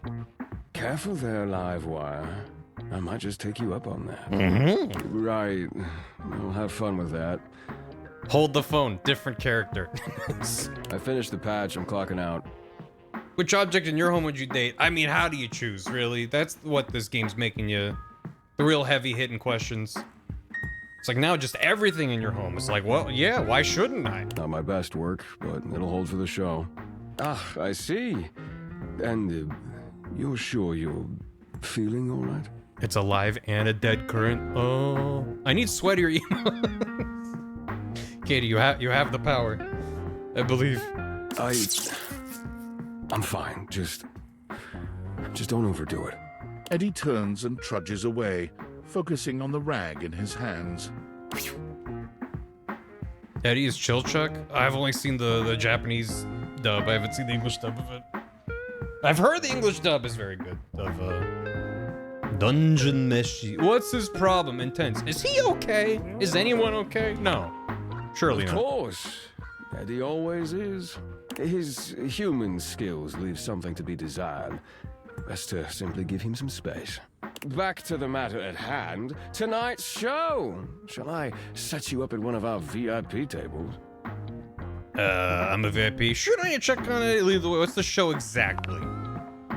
Speaker 15: Careful there, Livewire. I might just take you up on that.
Speaker 1: Mm-hmm.
Speaker 15: Right. We'll have fun with that.
Speaker 1: Hold the phone. Different character.
Speaker 15: I finished the patch. I'm clocking out.
Speaker 1: Which object in your home would you date? I mean, how do you choose, really? That's what this game's making you. The real heavy-hitting questions. It's like now just everything in your home. It's like, well, yeah, why shouldn't I?
Speaker 15: Not my best work, but it'll hold for the show. Ah, I see. And you're sure you're feeling all right?
Speaker 1: It's alive and a dead current. Oh, I need sweatier email. Katie, you have the power. I believe.
Speaker 15: I'm fine. Just don't overdo it.
Speaker 4: Eddie turns and trudges away, focusing on the rag in his hands.
Speaker 1: Eddie is Chilchuck? I've only seen the Japanese dub. I haven't seen the English dub of it. I've heard the English dub is very good. Of Dungeon Meshi. What's his problem? Intense. Is he okay? Is anyone okay? No. Surely not.
Speaker 15: Of course. Eddie always is. His human skills leave something to be desired. Best to simply give him some space. Back to the matter at hand. Tonight's show. Shall I set you up at one of our VIP tables?
Speaker 1: I'm a VIP. Sure, don't you check on it? What's the show exactly?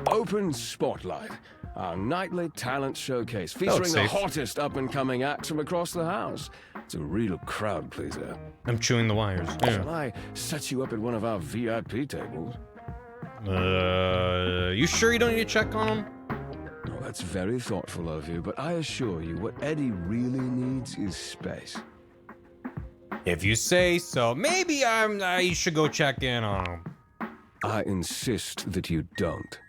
Speaker 15: Open Spotlight. Our nightly talent showcase featuring the hottest up-and-coming acts from across the house. It's a real crowd pleaser.
Speaker 1: I'm chewing the wires. Yeah.
Speaker 15: Shall I set you up at one of our VIP tables?
Speaker 1: You sure you don't need to check on him?
Speaker 15: Oh, that's very thoughtful of you, but I assure you, what Eddie really needs is space.
Speaker 1: If you say so. Maybe I should go check in on him.
Speaker 15: I insist that you don't.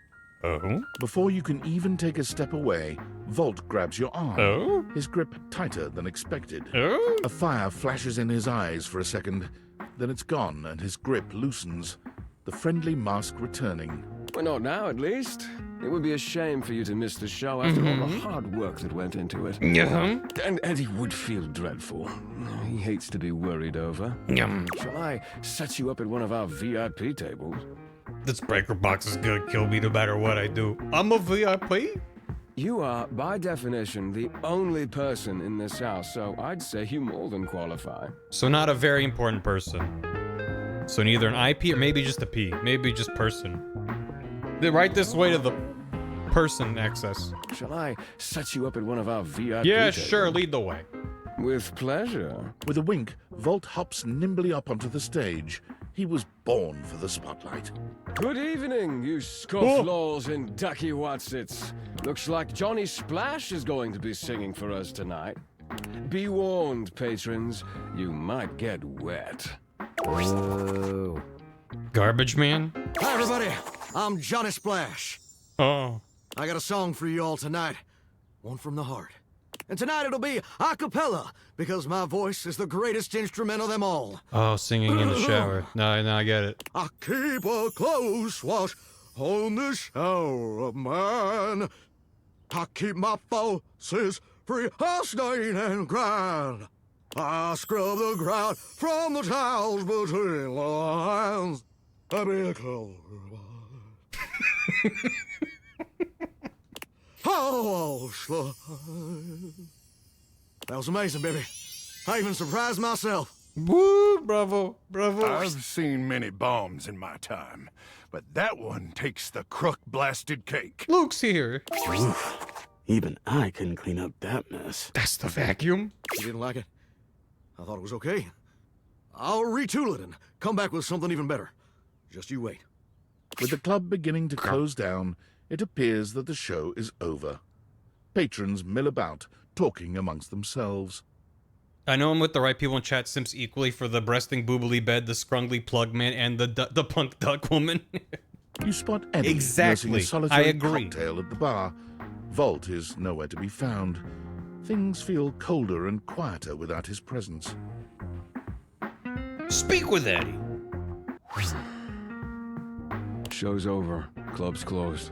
Speaker 1: Oh?
Speaker 4: Before you can even take a step away, Volt grabs your arm.
Speaker 1: Oh?
Speaker 4: His grip tighter than expected.
Speaker 1: Oh?
Speaker 4: A fire flashes in his eyes for a second, then it's gone and his grip loosens, the friendly mask returning.
Speaker 15: Well, not now, at least. It would be a shame for you to miss the show after all the hard work that went into it.
Speaker 1: Yeah.
Speaker 15: And Eddie would feel dreadful. He hates to be worried over. Shall I set you up at one of our VIP tables?
Speaker 1: This breaker box is gonna kill me no matter what I do. I'm a VIP?
Speaker 15: You are, by definition, the only person in this house, so I'd say you more than qualify.
Speaker 1: So not a very important person. So neither an IP or maybe just a P. Maybe just person. They're right this way to the person access.
Speaker 15: Shall I set you up at one of our VIP
Speaker 1: Yeah,
Speaker 15: tables?
Speaker 1: sure, lead the way.
Speaker 15: With pleasure.
Speaker 4: With a wink, Volt hops nimbly up onto the stage. He was born for the spotlight.
Speaker 15: Good evening, you scofflaws and ducky watsits. Looks like Johnny Splash is going to be singing for us tonight. Be warned, patrons, you might get wet.
Speaker 1: Whoa. Garbage man?
Speaker 11: Hi, everybody. I'm Johnny Splash.
Speaker 1: Oh.
Speaker 11: I got a song for you all tonight. One from the heart. And tonight it'll be a cappella, because my voice is the greatest instrument of them all.
Speaker 1: Oh, singing in the shower. No, I get it.
Speaker 11: I keep a close watch on the shower of mine. I keep my faucets free of stain and grind. I scrub the ground from the towels between the lines. I be a closer. Oh, slide. That was amazing, baby. I even surprised myself.
Speaker 1: Woo, bravo, bravo.
Speaker 20: I've seen many bombs in my time, but that one takes the crook-blasted cake.
Speaker 1: Luke's here.
Speaker 11: Oof. Even I couldn't clean up that mess.
Speaker 1: That's the vacuum.
Speaker 11: You didn't like it? I thought it was okay. I'll retool it and come back with something even better. Just you wait.
Speaker 4: With the club beginning to close down, it appears that the show is over. Patrons mill about, talking amongst themselves.
Speaker 1: I know I'm with the right people in chat Sims equally for the breasting boobily bed, the scrungly plug man, and the punk duck woman.
Speaker 4: You spot Eddie
Speaker 1: exactly.
Speaker 4: nursing a solitary
Speaker 1: I agree.
Speaker 4: cocktail at the bar. Volt is nowhere to be found. Things feel colder and quieter without his presence.
Speaker 1: Speak with Eddie.
Speaker 15: Show's over. Club's closed.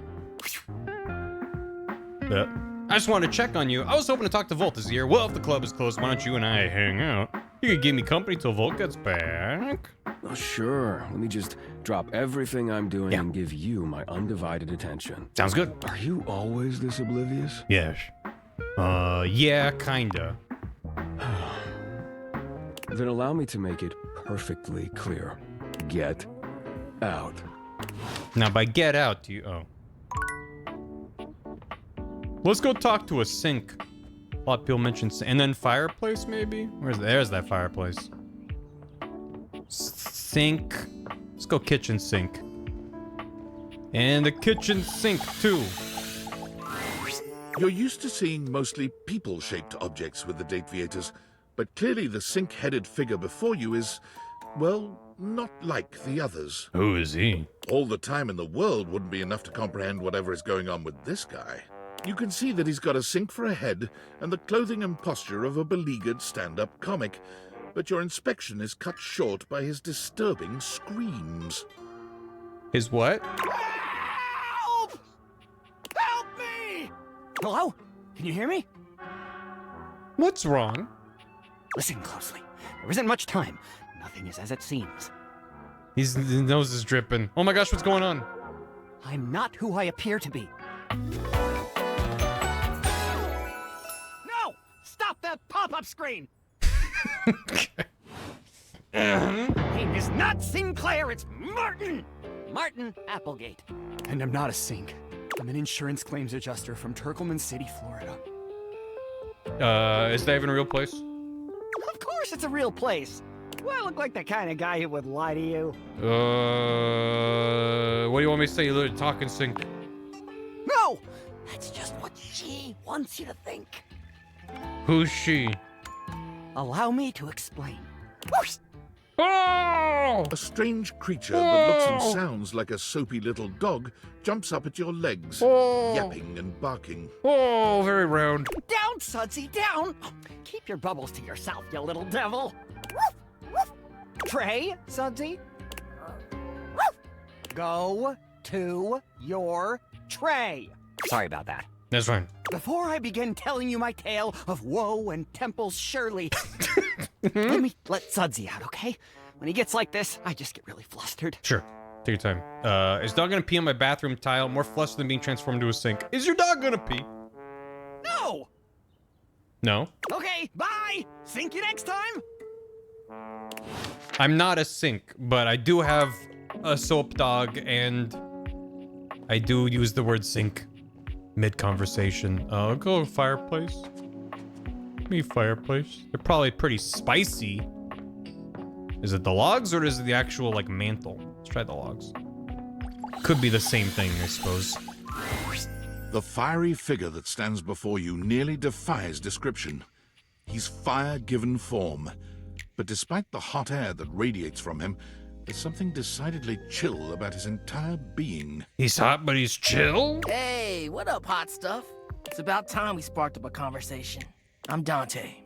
Speaker 1: Yeah. I just wanted to check on you. I was hoping to talk to Volt this year. Well, if the club is closed, why don't you and I hang out? You could give me company till Volt gets back.
Speaker 15: Oh, sure. Let me just drop everything I'm doing and give you my undivided attention.
Speaker 1: Sounds good.
Speaker 15: Are you always this oblivious?
Speaker 1: Yes. Yeah, kinda.
Speaker 15: Then allow me to make it perfectly clear. Get out.
Speaker 1: Now, by get out, do you... Oh. Let's go talk to a sink. A lot of people mention and then fireplace, maybe? There's that fireplace. Sink. Let's go kitchen sink. And the kitchen sink, too.
Speaker 4: You're used to seeing mostly people-shaped objects with the Dateviators, but clearly the sink-headed figure before you is, well, not like the others.
Speaker 1: Who is he?
Speaker 4: All the time in the world wouldn't be enough to comprehend whatever is going on with this guy. You can see that he's got a sink for a head and the clothing and posture of a beleaguered stand-up comic, but your inspection is cut short by his disturbing screams.
Speaker 1: His what?
Speaker 7: Help! Help me! Hello? Can you hear me?
Speaker 1: What's wrong?
Speaker 7: Listen closely. There isn't much time. Nothing is as it seems.
Speaker 1: His nose is dripping. Oh my gosh, what's going on?
Speaker 7: I'm not who I appear to be. No! Stop that pop-up screen! Name is not Sinclair, it's Martin! Martin Applegate. And I'm not a sink. I'm an insurance claims adjuster from Turkleman City, Florida.
Speaker 1: Is that even a real place?
Speaker 7: Of course it's a real place. Do I look like the kind of guy who would lie to you?
Speaker 1: What do you want me to say, you little talking sink?
Speaker 7: No! That's just what she wants you to think.
Speaker 1: Who's she?
Speaker 7: Allow me to explain.
Speaker 1: Oh!
Speaker 4: A strange creature that looks and sounds like a soapy little dog jumps up at your legs, yapping and barking.
Speaker 1: Oh, very round.
Speaker 7: Down, Sudsy, down! Keep your bubbles to yourself, you little devil. Trey, Sudsy. Go to your tray. Sorry about that.
Speaker 1: That's fine.
Speaker 7: Before I begin telling you my tale of woe and Temple's Shirley, let Sudsy out, okay? When he gets like this, I just get really flustered.
Speaker 1: Sure. Take your time. Is dog gonna pee on my bathroom tile? More flustered than being transformed into a sink. Is your dog gonna pee?
Speaker 7: No!
Speaker 1: No.
Speaker 7: Okay, bye! Sink you next time!
Speaker 1: I'm not a sink, but I do have a soap dog, and I do use the word sink mid-conversation. I'll go fireplace. Me fireplace. They're probably pretty spicy. Is it the logs or is it the actual, like, mantle? Let's try the logs. Could be the same thing, I suppose.
Speaker 4: The fiery figure that stands before you nearly defies description. He's fire given form. But despite the hot air that radiates from him, there's something decidedly chill about his entire being.
Speaker 1: He's hot, but he's chill?
Speaker 17: Hey, what up, hot stuff? It's about time we sparked up a conversation. I'm Dante,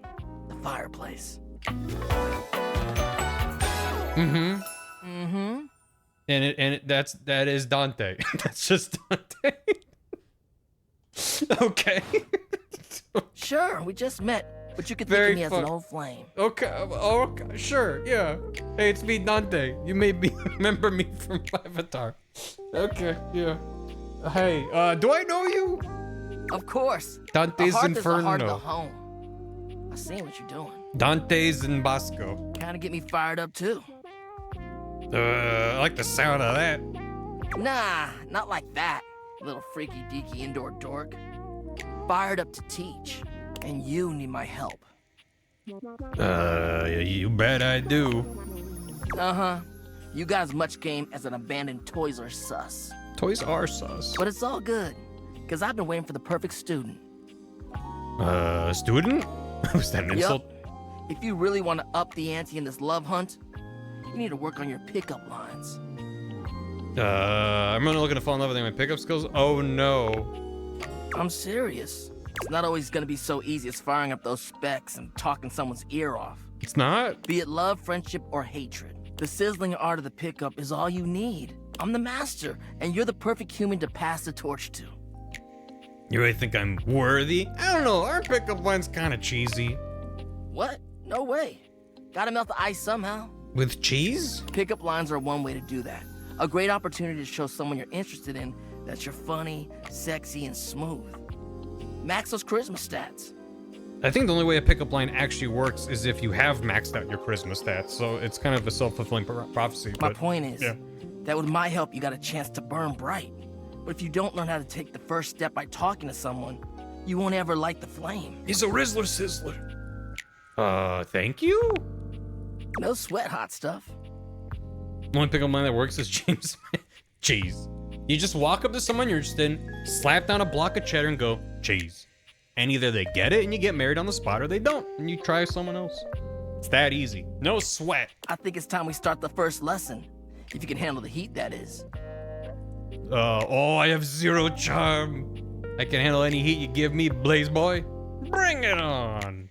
Speaker 17: the fireplace.
Speaker 1: Mm-hmm.
Speaker 17: Mm-hmm.
Speaker 1: And that is Dante. That's just Dante. Okay.
Speaker 17: Sure, we just met, but you could
Speaker 1: Very
Speaker 17: think of me as an old flame.
Speaker 1: Okay, okay, sure, yeah. Hey, it's me, Dante. You may remember me from Avatar. Okay, yeah. Hey, do I know you?
Speaker 17: Of course.
Speaker 1: Dante's
Speaker 17: the heart is the heart of
Speaker 1: Inferno.
Speaker 17: the home. I seen what you're doing.
Speaker 1: Dante's in Bosco.
Speaker 17: Kinda get me fired up too.
Speaker 1: I like the sound of that.
Speaker 17: Nah, not like that, little freaky deaky indoor dork. Fired up to teach, and you need my help.
Speaker 1: You bet I do.
Speaker 17: Uh-huh. You got as much game as an abandoned Toys R Us.
Speaker 1: Toys R Us.
Speaker 17: But it's all good, because I've been waiting for the perfect student.
Speaker 1: Student? Was that an insult?
Speaker 17: If you really want to up the ante in this love hunt, you need to work on your pickup lines.
Speaker 1: I'm really looking to fall in love with my pickup skills? Oh no.
Speaker 17: I'm serious. It's not always gonna be so easy as firing up those specs and talking someone's ear off.
Speaker 1: It's not?
Speaker 17: Be it love, friendship, or hatred. The sizzling art of the pickup is all you need. I'm the master, and you're the perfect human to pass the torch to.
Speaker 1: You really think I'm worthy? I don't know, our pickup line's kind of cheesy.
Speaker 17: What? No way. Gotta melt the ice somehow.
Speaker 1: With cheese?
Speaker 17: Pickup lines are one way to do that. A great opportunity to show someone you're interested in that you're funny, sexy, and smooth. Max those charisma stats.
Speaker 1: I think the only way a pickup line actually works is if you have maxed out your charisma stats, so it's kind of a self-fulfilling prophecy.
Speaker 17: My
Speaker 1: but,
Speaker 17: point is,
Speaker 1: yeah.
Speaker 17: that with my help, you got a chance to burn bright. But if you don't learn how to take the first step by talking to someone, you won't ever light the flame.
Speaker 1: He's a Rizzler Sizzler. Thank you?
Speaker 17: No sweat, hot stuff.
Speaker 1: The only pickup line that works is James. Cheese. You just walk up to someone you're interested in, slap down a block of cheddar and go, cheese. And either they get it and you get married on the spot, or they don't, and you try someone else. It's that easy. No sweat.
Speaker 17: I think it's time we start the first lesson. If you can handle the heat, that is.
Speaker 1: Oh, I have zero charm. I can handle any heat you give me, Blaze Boy. Bring it on.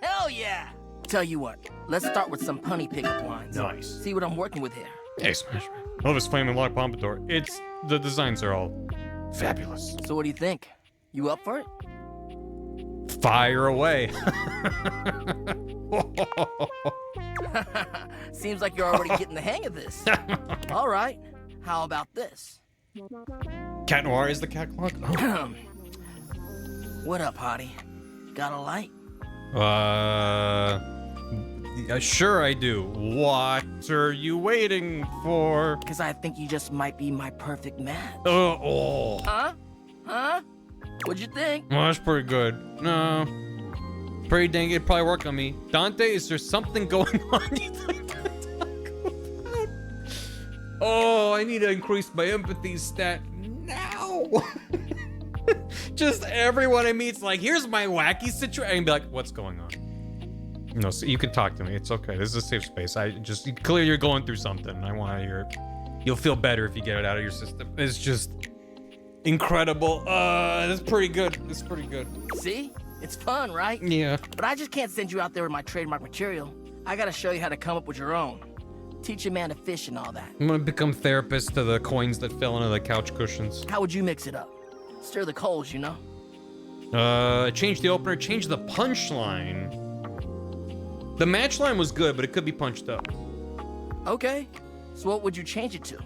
Speaker 17: Hell yeah! Tell you what, let's start with some punny pickup lines.
Speaker 1: Nice.
Speaker 17: See what I'm working with here.
Speaker 1: Hey, Smash Man. I love this flaming log pompadour. The designs are all fabulous.
Speaker 17: So what do you think? You up for it?
Speaker 1: Fire away.
Speaker 17: Seems like you're already getting the hang of this. All right, how about this?
Speaker 1: Cat Noir is the cat clock? Oh.
Speaker 17: What up, hottie? Got a light?
Speaker 1: Sure I do. What are you waiting for?
Speaker 17: Because I think you just might be my perfect match.
Speaker 1: Oh.
Speaker 17: Huh? Huh? What'd you think?
Speaker 1: Well, that's pretty good. No. Pretty dang, it'd probably work on me. Dante, is there something going on you think to talk about? Oh, I need to increase my empathy stat now. Just everyone I meet's like, here's my wacky situation. And be like, what's going on? No, so you can talk to me. It's okay. This is a safe space. Clearly you're going through something. I want to hear it. You'll feel better if you get it out of your system. It's just incredible. That's pretty good. It's pretty good.
Speaker 17: See? It's fun, right?
Speaker 1: Yeah.
Speaker 17: But I just can't send you out there with my trademark material. I gotta show you how to come up with your own. Teach a man to fish and all that.
Speaker 1: I'm gonna become therapist to the coins that fell into the couch cushions.
Speaker 17: How would you mix it up? Stir the coals, you know?
Speaker 1: Change the opener, change the punchline. The match line was good, but it could be punched up.
Speaker 17: Okay. So what would you change it to?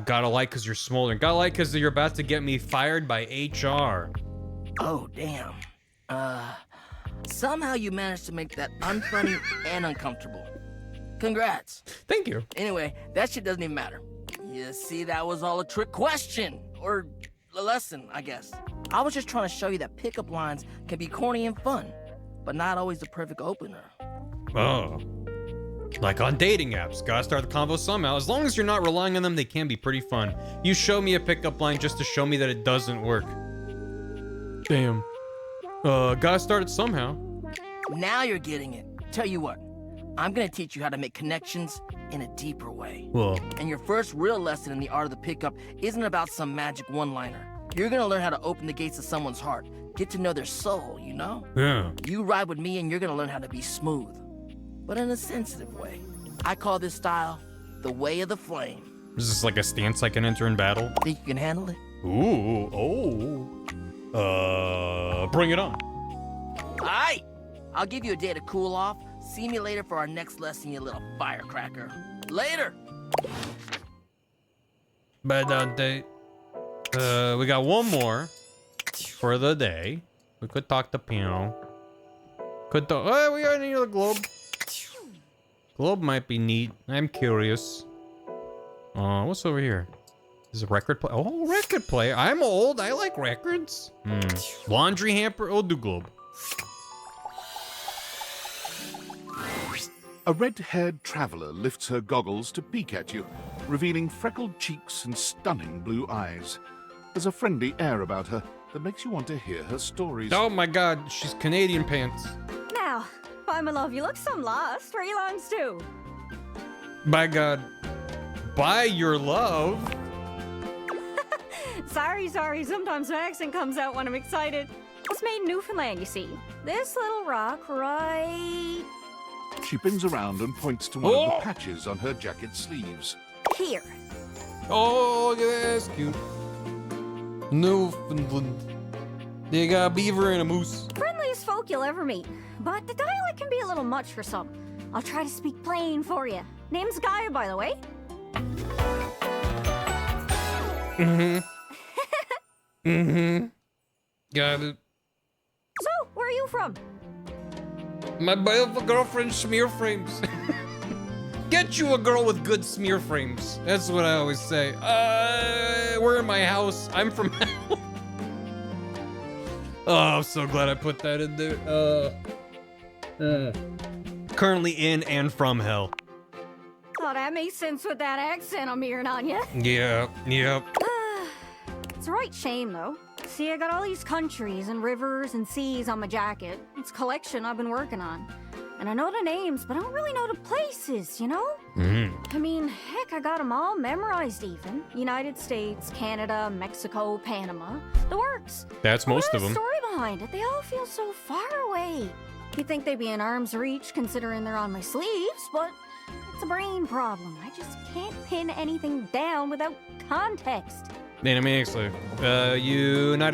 Speaker 1: Gotta like because you're smoldering. Gotta like because you're about to get me fired by HR.
Speaker 17: Oh, damn. Somehow you managed to make that unfunny and uncomfortable. Congrats.
Speaker 1: Thank you.
Speaker 17: Anyway, that shit doesn't even matter. You see, that was all a trick question. Or a lesson, I guess. I was just trying to show you that pickup lines can be corny and fun, but not always the perfect opener.
Speaker 1: Oh. Like on dating apps. Gotta start the convo somehow. As long as you're not relying on them, they can be pretty fun. You show me a pickup line just to show me that it doesn't work. Damn. Gotta start it somehow.
Speaker 17: Now you're getting it. Tell you what, I'm gonna teach you how to make connections in a deeper way.
Speaker 1: Whoa.
Speaker 17: And your first real lesson in the art of the pickup isn't about some magic one-liner. You're gonna learn how to open the gates of someone's heart, get to know their soul, you know?
Speaker 1: Yeah.
Speaker 17: You ride with me and you're gonna learn how to be smooth, but in a sensitive way. I call this style the way of the flame.
Speaker 1: Is this like a stance I can enter in battle?
Speaker 17: Think you can handle it?
Speaker 1: Ooh, bring it on.
Speaker 17: Aight! I'll give you a day to cool off. See me later for our next lesson, you little firecracker. Later!
Speaker 1: Bye, Dante. We got one more for the day. We could talk to Piano. Could talk. Oh, we got another globe. Globe might be neat. I'm curious. What's over here? Is a record play? Oh, record player. I'm old. I like records. Laundry hamper. Oh, do globe.
Speaker 4: A red-haired traveler lifts her goggles to peek at you, revealing freckled cheeks and stunning blue eyes. There's a friendly air about her that makes you want to hear her stories.
Speaker 1: Oh my god, she's Canadian pants.
Speaker 18: Now, by my love, you look some lost. Where are you longs to?
Speaker 1: By god. By your love.
Speaker 18: Sorry. Sometimes my accent comes out when I'm excited. It's made in Newfoundland, you see. This little rock right...
Speaker 4: She bends around and points to one of the patches on her jacket sleeves.
Speaker 18: here.
Speaker 1: Oh, that's cute. Newfoundland. They got a beaver and a moose.
Speaker 18: Friendliest folk you'll ever meet. But the dialect can be a little much for some. I'll try to speak plain for you. Name's Gaia, by the way.
Speaker 1: Got it.
Speaker 18: So, where are you from?
Speaker 1: My beautiful girlfriend smear frames. Get you a girl with good smear frames. That's what I always say. We're in my house. I'm from hell. Oh, I'm so glad I put that in there. Currently in and from hell.
Speaker 18: Oh, that makes sense with that accent I'm hearing on you.
Speaker 1: Yeah, yep.
Speaker 18: It's a right shame, though. See, I got all these countries and rivers and seas on my jacket. It's a collection I've been working on. And I know the names, but I don't really know the places, you know?
Speaker 3: I mean, heck, I got them all memorized even. United States, Canada, Mexico, Panama. The works.
Speaker 1: That's most of them.
Speaker 3: Story behind it. They all feel so far away. You'd think they'd be in arm's reach considering they're on my sleeves, but it's a brain problem. I just can't pin anything down without context.
Speaker 1: United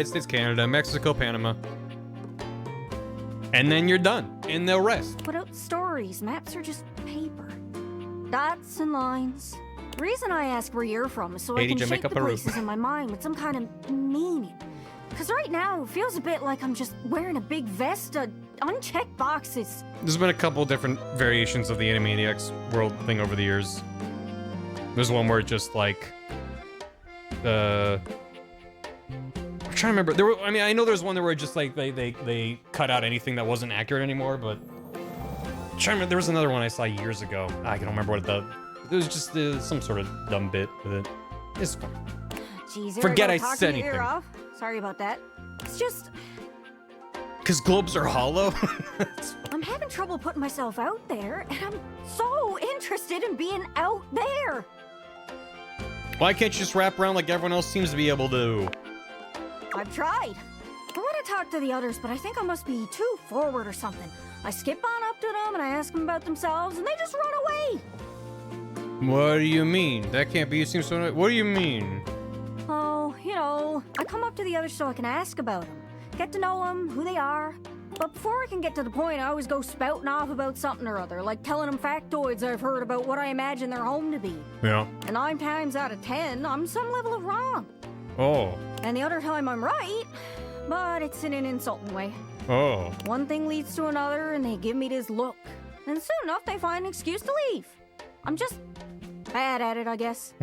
Speaker 1: States, Canada, Mexico, Panama. And then you're done. And they'll rest.
Speaker 3: Without stories, maps are just paper. Dots and lines. The reason I ask where you're from is so I can shape the places in my mind with some kind of meaning. Because right now, it feels a bit like I'm just wearing a big vest of unchecked boxes.
Speaker 1: There's been a couple different variations of the Animaniacs world thing over the years. There's one where it just like... I'm trying to remember. There were, I know there's one where just like they cut out anything that wasn't accurate anymore, but... I'm trying to remember, there was another one I saw years ago. I don't remember what it was just some sort of dumb bit with it. It's fine.
Speaker 3: Jeez,
Speaker 1: forget I said anything.
Speaker 3: Sorry about that. It's just...
Speaker 1: Because globes are hollow?
Speaker 3: I'm having trouble putting myself out there, and I'm so interested in being out there.
Speaker 1: Why can't you just wrap around like everyone else seems to be able to?
Speaker 3: I've tried. I want to talk to the others, but I think I must be too forward or something. I skip on up to them and I ask them about themselves, and they just run away.
Speaker 1: What do you mean? That can't be. You seem so... What do you mean?
Speaker 3: Oh, you know, I come up to the others so I can ask about them. Get to know them, who they are. But before I can get to the point, I always go spouting off about something or other, like telling them factoids I've heard about what I imagine their home to be.
Speaker 1: Yeah.
Speaker 3: And 9 times out of 10, I'm some level of wrong.
Speaker 1: Oh.
Speaker 3: And the other time I'm right, but it's in an insulting way.
Speaker 1: Oh.
Speaker 3: One thing leads to another, and they give me this look. And soon enough, they find an excuse to leave. I'm just bad at it, I guess.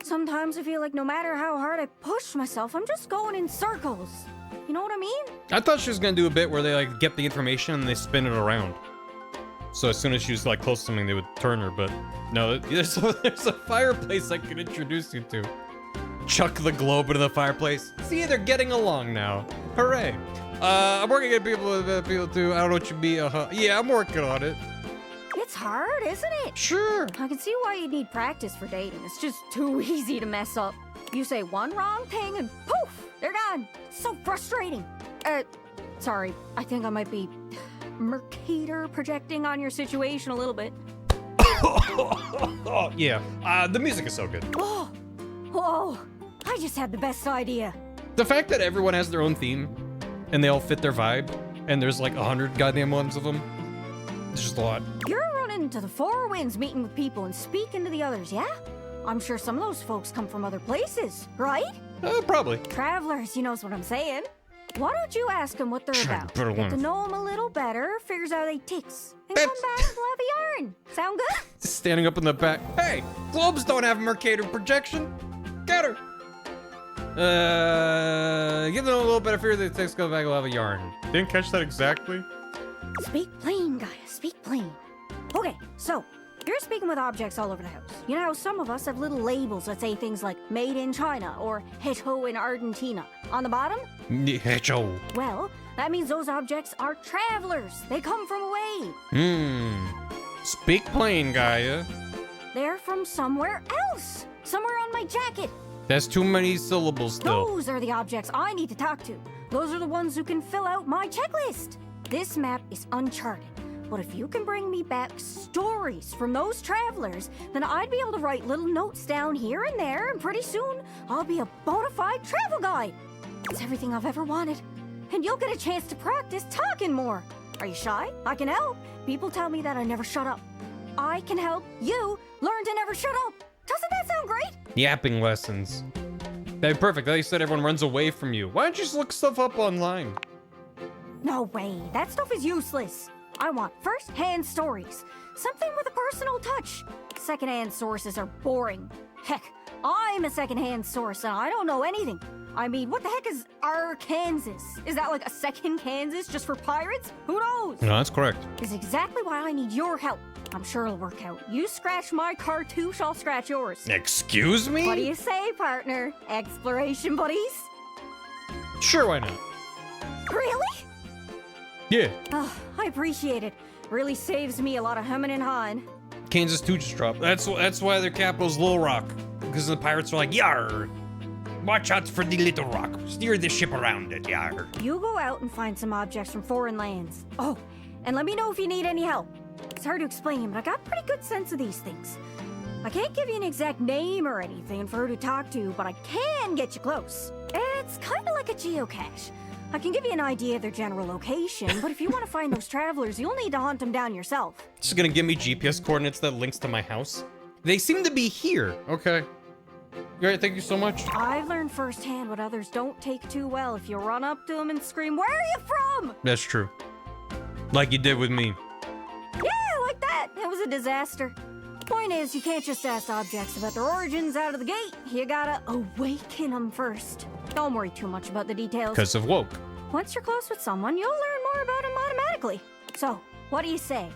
Speaker 3: Sometimes I feel like no matter how hard I push myself, I'm just going in circles. You know what I mean?
Speaker 1: I thought she was gonna do a bit where they like get the information and they spin it around. So as soon as she was like close to something, they would turn her. But no, there's a fireplace I could introduce you to. Chuck the globe into the fireplace. See, they're getting along now. Hooray! I'm working at people to. I don't know what you be. Yeah, I'm working on it.
Speaker 3: It's hard, isn't it?
Speaker 1: Sure.
Speaker 3: I can see why you need practice for dating. It's just too easy to mess up. You say one wrong thing and poof, they're gone. It's so frustrating. Sorry, I think I might be Mercator projecting on your situation a little bit.
Speaker 1: Oh, yeah. The music is so good.
Speaker 3: Whoa, I just had the best idea.
Speaker 1: The fact that everyone has their own theme and they all fit their vibe and there's like 100 goddamn ones of them. It's just a lot.
Speaker 3: You're running to the Four Winds meeting with people and speaking to the others, yeah? I'm sure some of those folks come from other places, right?
Speaker 1: Probably.
Speaker 3: Travelers, you knows what I'm saying. Why don't you ask them what they're about? Get to know them a little better, figures how they ticks, and come back and we'll have a yarn. Sound good?
Speaker 1: Just standing up in the back. Hey, globes don't have Mercator projection. Get her. Give them a little bit of fear that ticks, go back, we'll have a yarn. Didn't catch that exactly.
Speaker 3: Speak plain, Gaia, speak plain. Okay, so, you're speaking with objects all over the house. You know how some of us have little labels that say things like made in China or Hecho in Argentina. On the bottom?
Speaker 1: Hecho.
Speaker 3: Well, that means those objects are travelers. They come from away.
Speaker 1: Speak plain, Gaia.
Speaker 3: They're from somewhere else. Somewhere on my jacket.
Speaker 1: That's too many syllables still.
Speaker 3: Those are the objects I need to talk to. Those are the ones who can fill out my checklist. This map is uncharted. But if you can bring me back stories from those travelers, then I'd be able to write little notes down here and there, and pretty soon I'll be a bona fide travel guide. It's everything I've ever wanted. And you'll get a chance to practice talking more. Are you shy? I can help. People tell me that I never shut up. I can help you learn to never shut up. Doesn't that sound great?
Speaker 1: Yapping lessons. That'd be perfect. Like you said, everyone runs away from you. Why don't you just look stuff up online?
Speaker 3: No way. That stuff is useless. I want first-hand stories. Something with a personal touch. Second-hand sources are boring. Heck, I'm a second-hand source and I don't know anything. I mean, what the heck is Arkansas? Is that like a second Kansas just for pirates? Who knows?
Speaker 1: No, that's correct.
Speaker 3: Is exactly why I need your help. I'm sure it'll work out. You scratch my cartouche, I'll scratch yours.
Speaker 1: Excuse me?
Speaker 3: What do you say, partner? Exploration buddies?
Speaker 1: Sure, why not?
Speaker 3: Really?
Speaker 1: Yeah.
Speaker 3: Oh, I appreciate it. Really saves me a lot of humming and hawing.
Speaker 1: Kansas 2 just dropped. That's why their capital's Little Rock. Because the pirates are like, yar! Watch out for the Little Rock. Steer the ship around it, yar.
Speaker 3: You go out and find some objects from foreign lands. Oh, and let me know if you need any help. It's hard to explain, but I got a pretty good sense of these things. I can't give you an exact name or anything for who to talk to, but I can get you close. It's kind of like a geocache. I can give you an idea of their general location, but if you want to find those travelers, you'll need to hunt them down yourself.
Speaker 1: It's just gonna give me GPS coordinates that links to my house. They seem to be here. Okay. Great, thank you so much.
Speaker 3: I've learned firsthand what others don't take too well if you run up to them and scream, "Where are you from?"
Speaker 1: That's true. Like you did with me.
Speaker 3: Yeah, like that. It was a disaster. Point is, you can't just ask objects about their origins out of the gate. You gotta awaken them first. Don't worry too much about the details.
Speaker 1: Because of woke.
Speaker 3: Once you're close with someone, you'll learn more about them automatically. So, what do you say?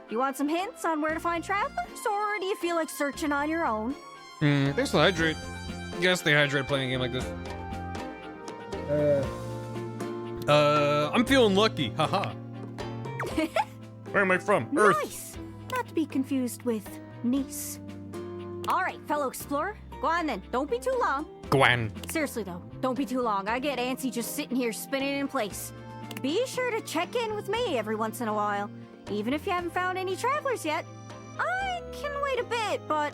Speaker 3: You want some hints on where to find travelers, or do you feel like searching on your own?
Speaker 1: Thanks to hydrate. Yes, they hydrate playing a game like this. I'm feeling lucky. Haha. Where am I from? Earth.
Speaker 3: Nice. Not to be confused with Nice. All right, fellow explorer. Go on then. Don't be too long.
Speaker 1: Go on.
Speaker 3: Seriously though, don't be too long. I get antsy just sitting here spinning in place. Be sure to check in with me every once in a while. Even if you haven't found any travelers yet. I can wait a bit, but...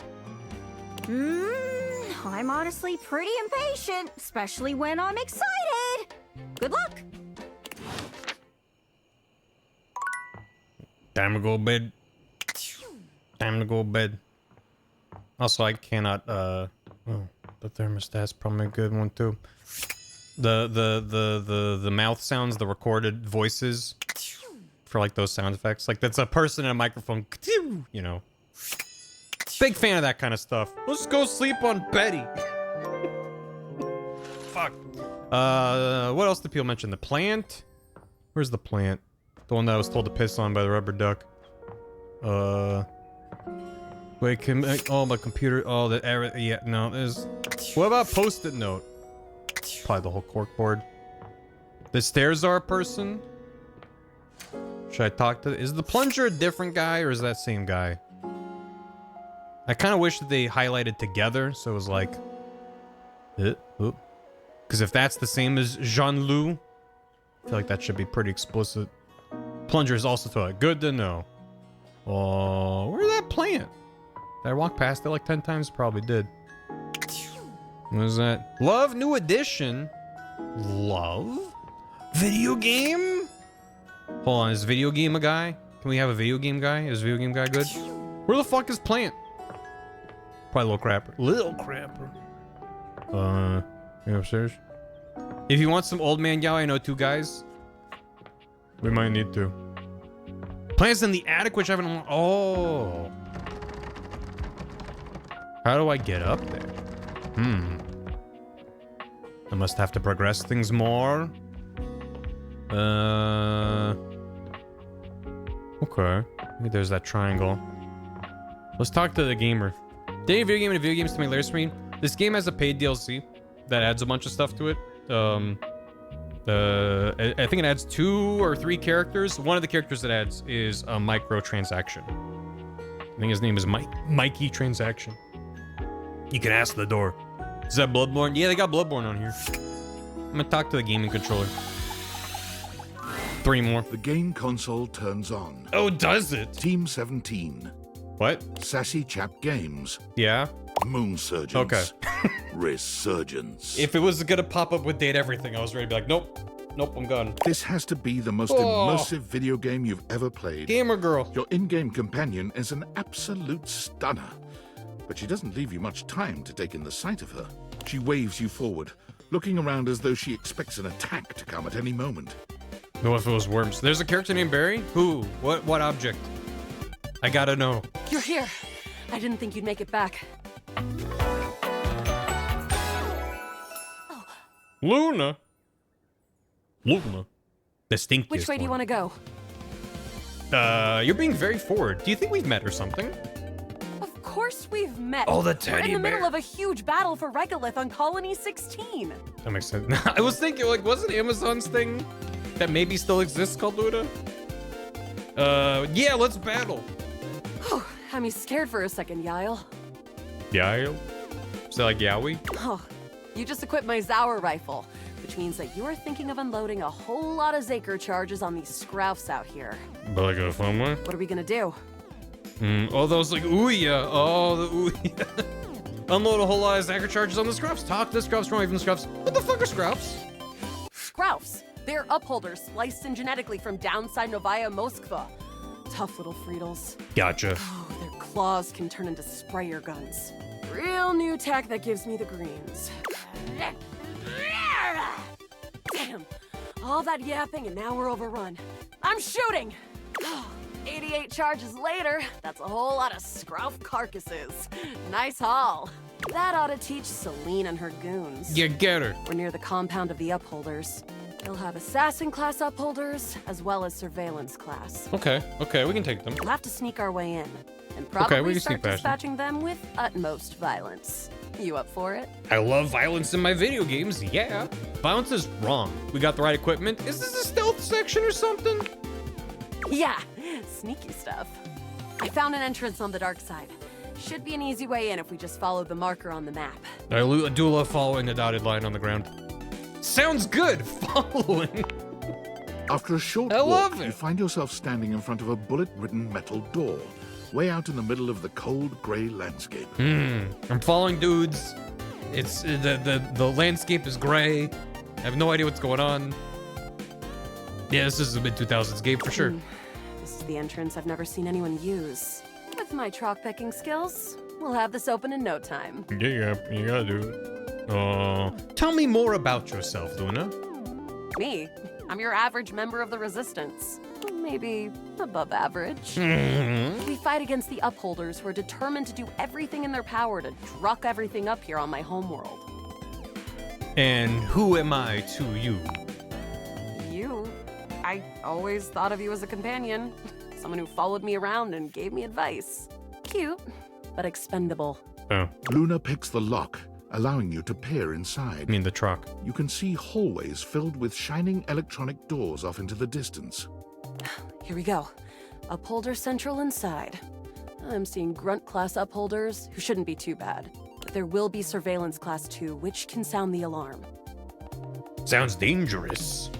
Speaker 3: I'm honestly pretty impatient, especially when I'm excited. Good luck.
Speaker 1: Time to go to bed. Time to go to bed. Also, I cannot, oh, the thermostat's probably a good one too. The mouth sounds, the recorded voices for like those sound effects. Like that's a person in a microphone, you know. Big fan of that kind of stuff. Let's go sleep on Betty. Fuck. What else did people mention? The plant? Where's the plant? The one that I was told to piss on by the rubber duck. Wait, oh, my computer, oh, the error, yeah, no, there's... What about post-it note? Probably the whole corkboard. The stairs are a person? Should I talk to... Is the plunger a different guy, or is that same guy? I kind of wish that they highlighted together, so it was like... Because if that's the same as Jean-Loup, I feel like that should be pretty explicit. Plunger is also to it. Good to know. Oh, where's that plant? Did I walk past it like 10 times? Probably did. What is that? Love new edition. Love? Video game? Hold on, is video game a guy? Can we have a video game guy? Is video game guy good? Where the fuck is plant? Probably little crapper. Little crapper. You upstairs? If you want some old man yaoi, I know 2 guys. We might need to. Plants in the attic, which I haven't... Oh. How do I get up there? I must have to progress things more. Okay. Maybe there's that triangle. Let's talk to the gamer. Did any video game and video games to my layer screen? This game has a paid DLC that adds a bunch of stuff to it. I think it adds 2 or 3 characters. One of the characters it adds is a microtransaction. I think his name is Mikey Transaction. You can ask the door. Is that Bloodborne? Yeah, they got Bloodborne on here. I'm gonna talk to the gaming controller. 3 more.
Speaker 4: The game console turns on.
Speaker 1: Oh, does it?
Speaker 4: Team 17.
Speaker 1: What?
Speaker 4: Sassy Chap Games.
Speaker 1: Yeah?
Speaker 4: Moonsurgents.
Speaker 1: Okay.
Speaker 4: Resurgence.
Speaker 1: If it was gonna pop up with date everything, I was ready to be like, nope. Nope, I'm gone.
Speaker 4: This has to be the most immersive video game you've ever played.
Speaker 1: Gamer girl.
Speaker 4: Your in-game companion is an absolute stunner. But she doesn't leave you much time to take in the sight of her. She waves you forward, looking around as though she expects an attack to come at any moment.
Speaker 1: No, if it was worms. There's a character named Barry? Who? What object? I gotta know.
Speaker 13: You're here. I didn't think you'd make it back.
Speaker 1: Luna. Luna. The stinkiest
Speaker 13: Which way do you want to go?
Speaker 1: You're being very forward. Do you think we've met or something?
Speaker 13: Of course we've met.
Speaker 1: Oh, the
Speaker 13: We're
Speaker 1: teddy
Speaker 13: in the middle
Speaker 1: bear.
Speaker 13: of a huge battle for Regolith on Colony 16.
Speaker 1: That makes sense. I was thinking, like, wasn't Amazon's thing that maybe still exists called Luna? Yeah, let's battle.
Speaker 13: Whew, Had me scared for a second, Yael.
Speaker 1: Yeah. Is that like Yowie?
Speaker 13: Oh, you just equipped my Zauer rifle, which means that you're thinking of unloading a whole lot of Zaker charges on these scroufs out here.
Speaker 1: But like a fun one?
Speaker 13: What are we gonna do?
Speaker 1: Oh, those like Ouya. Oh, the Ouya. Unload a whole lot of Zacker charges on the scruffs. Talk to the scruffs, not even the scruffs. What the fuck are scruffs?
Speaker 13: Scroufs. They're upholders spliced in genetically from downside Novaya Moskva. Tough little Friedels.
Speaker 1: Gotcha.
Speaker 13: Oh, their claws can turn into sprayer guns. Real new tech that gives me the greens. Damn. All that yapping and now we're overrun. I'm shooting! 88 charges later, that's a whole lot of scrouf carcasses. Nice haul. That ought to teach Celine and her goons.
Speaker 1: Yeah, get her.
Speaker 13: We're near the compound of the upholders. They'll have assassin class upholders, as well as surveillance class.
Speaker 1: Okay, we can take them.
Speaker 13: We'll have to sneak our way in, and probably
Speaker 1: we can
Speaker 13: start
Speaker 1: sneak past them.
Speaker 13: dispatching them with utmost violence. You up for it?
Speaker 1: I love violence in my video games, yeah. Violence is wrong. We got the right equipment. Is this a stealth section or something?
Speaker 13: Yeah, sneaky stuff. I found an entrance on the dark side. Should be an easy way in if we just follow the marker on the map.
Speaker 1: I do love following the dotted line on the ground. Sounds good, following.
Speaker 4: After a short walk, you find yourself standing in front of a bullet-ridden metal door, way out in the middle of the cold, grey landscape.
Speaker 1: I'm following dudes. It's the landscape is gray. I have no idea what's going on. Yeah, this is a mid-2000s game for sure.
Speaker 13: This is the entrance I've never seen anyone use. With my chalk picking skills, we'll have this open in no time.
Speaker 1: Yeah, you gotta do it. Tell me more about yourself, Luna.
Speaker 13: Me? I'm your average member of the Resistance. Maybe above average. We fight against the Upholders who are determined to do everything in their power to druck everything up here on my homeworld.
Speaker 1: And who am I to you?
Speaker 13: You? I always thought of you as a companion. Someone who followed me around and gave me advice. Cute, but expendable.
Speaker 1: Oh.
Speaker 4: Luna picks the lock, allowing you to peer inside.
Speaker 1: I mean the truck.
Speaker 4: You can see hallways filled with shining electronic doors off into the distance.
Speaker 13: Here we go. Upholder Central inside. I'm seeing Grunt class upholders, who shouldn't be too bad. But there will be Surveillance class 2, which can sound the alarm.
Speaker 1: Sounds dangerous.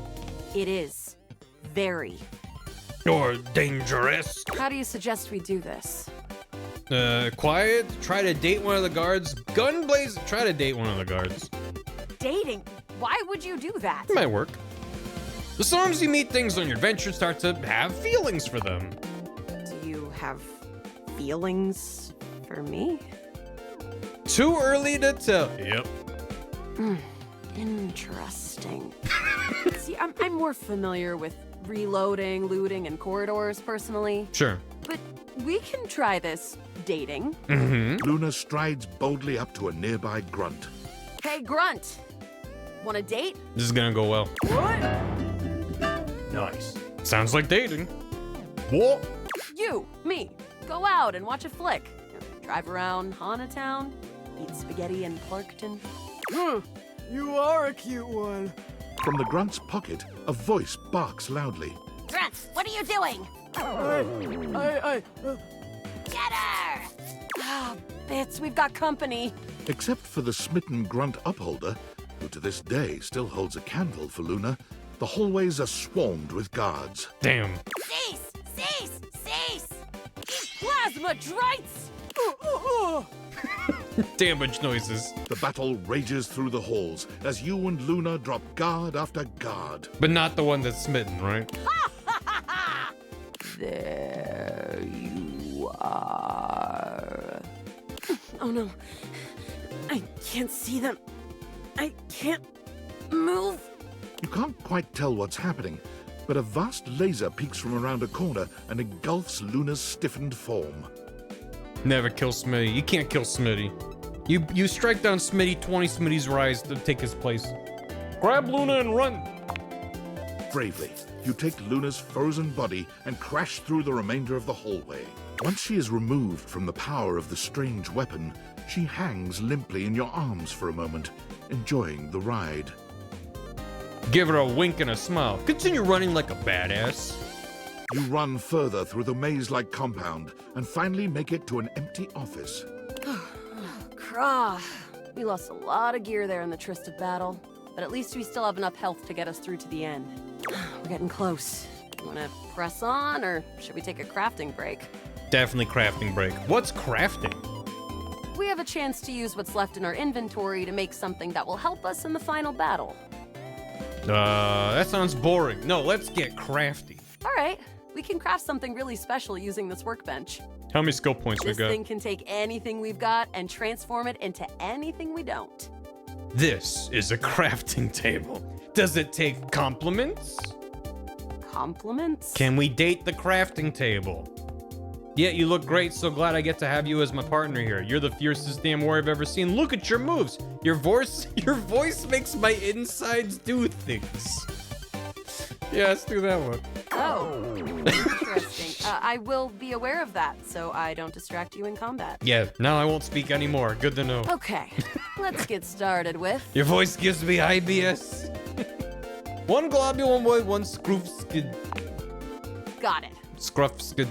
Speaker 13: It is. Very.
Speaker 1: Or dangerous.
Speaker 13: How do you suggest we do this?
Speaker 1: Quiet, try to date one of the guards. Gun blaze, try to date one of the guards.
Speaker 13: Dating? Why would you do that?
Speaker 1: It might work. The songs you meet things on your adventure start to have feelings for them.
Speaker 13: Do you have feelings for me?
Speaker 1: Too early to tell. Yep.
Speaker 13: Interesting. See, I'm more familiar with reloading, looting, and corridors, personally.
Speaker 1: Sure.
Speaker 13: But we can try this dating.
Speaker 4: Luna strides boldly up to a nearby grunt.
Speaker 13: Hey, Grunt! Want a date?
Speaker 1: This is gonna go well.
Speaker 13: What?
Speaker 1: Nice. Sounds like dating. What?
Speaker 13: You, me, go out and watch a flick. Drive around Hana Town, eat spaghetti in Clarkton.
Speaker 6: You are a cute one.
Speaker 4: From the grunt's pocket, a voice barks loudly.
Speaker 10: Grunt, what are you doing?
Speaker 13: Get her! Ah, bits, we've got company.
Speaker 4: Except for the smitten grunt upholder, who to this day still holds a candle for Luna, the hallways are swarmed with guards.
Speaker 1: Damn.
Speaker 10: Cease! Cease! Cease!
Speaker 13: Plasma drites!
Speaker 1: Damage noises.
Speaker 4: The battle rages through the halls as you and Luna drop guard after guard.
Speaker 1: But not the one that's smitten, right?
Speaker 13: There you are. Oh no. I can't see them. I can't move.
Speaker 4: You can't quite tell what's happening, but a vast laser peeks from around a corner and engulfs Luna's stiffened form.
Speaker 1: Never kill Smitty. You can't kill Smitty. You strike down Smitty, 20 Smitties rise to take his place. Grab Luna and run.
Speaker 4: Bravely, you take Luna's frozen body and crash through the remainder of the hallway. Once she is removed from the power of the strange weapon, she hangs limply in your arms for a moment, enjoying the ride.
Speaker 1: Give her a wink and a smile. Continue running like a badass.
Speaker 4: You run further through the maze-like compound and finally make it to an empty office.
Speaker 13: Krah. We lost a lot of gear there in the tryst of battle, but at least we still have enough health to get us through to the end. We're getting close. You wanna press on, or should we take a crafting break?
Speaker 1: Definitely crafting break. What's crafting?
Speaker 13: We have a chance to use what's left in our inventory to make something that will help us in the final battle.
Speaker 1: That sounds boring. No, let's get crafty.
Speaker 13: All right, we can craft something really special using this workbench.
Speaker 1: How many skill points we
Speaker 13: This
Speaker 1: got?
Speaker 13: thing can take anything we've got and transform it into anything we don't.
Speaker 1: This is a crafting table. Does it take compliments?
Speaker 13: Compliments?
Speaker 1: Can we date the crafting table? Yeah, you look great. So glad I get to have you as my partner here. You're the fiercest damn warrior I've ever seen. Look at your moves. Your voice makes my insides do things. Yeah, let's do that one.
Speaker 13: Oh, interesting. I will be aware of that, so I don't distract you in combat.
Speaker 1: Yeah, now I won't speak anymore. Good to know.
Speaker 13: Okay, let's get started with...
Speaker 1: Your voice gives me IBS. One globule, one wood, one scruffskin.
Speaker 13: Got it.
Speaker 1: Scruffskin.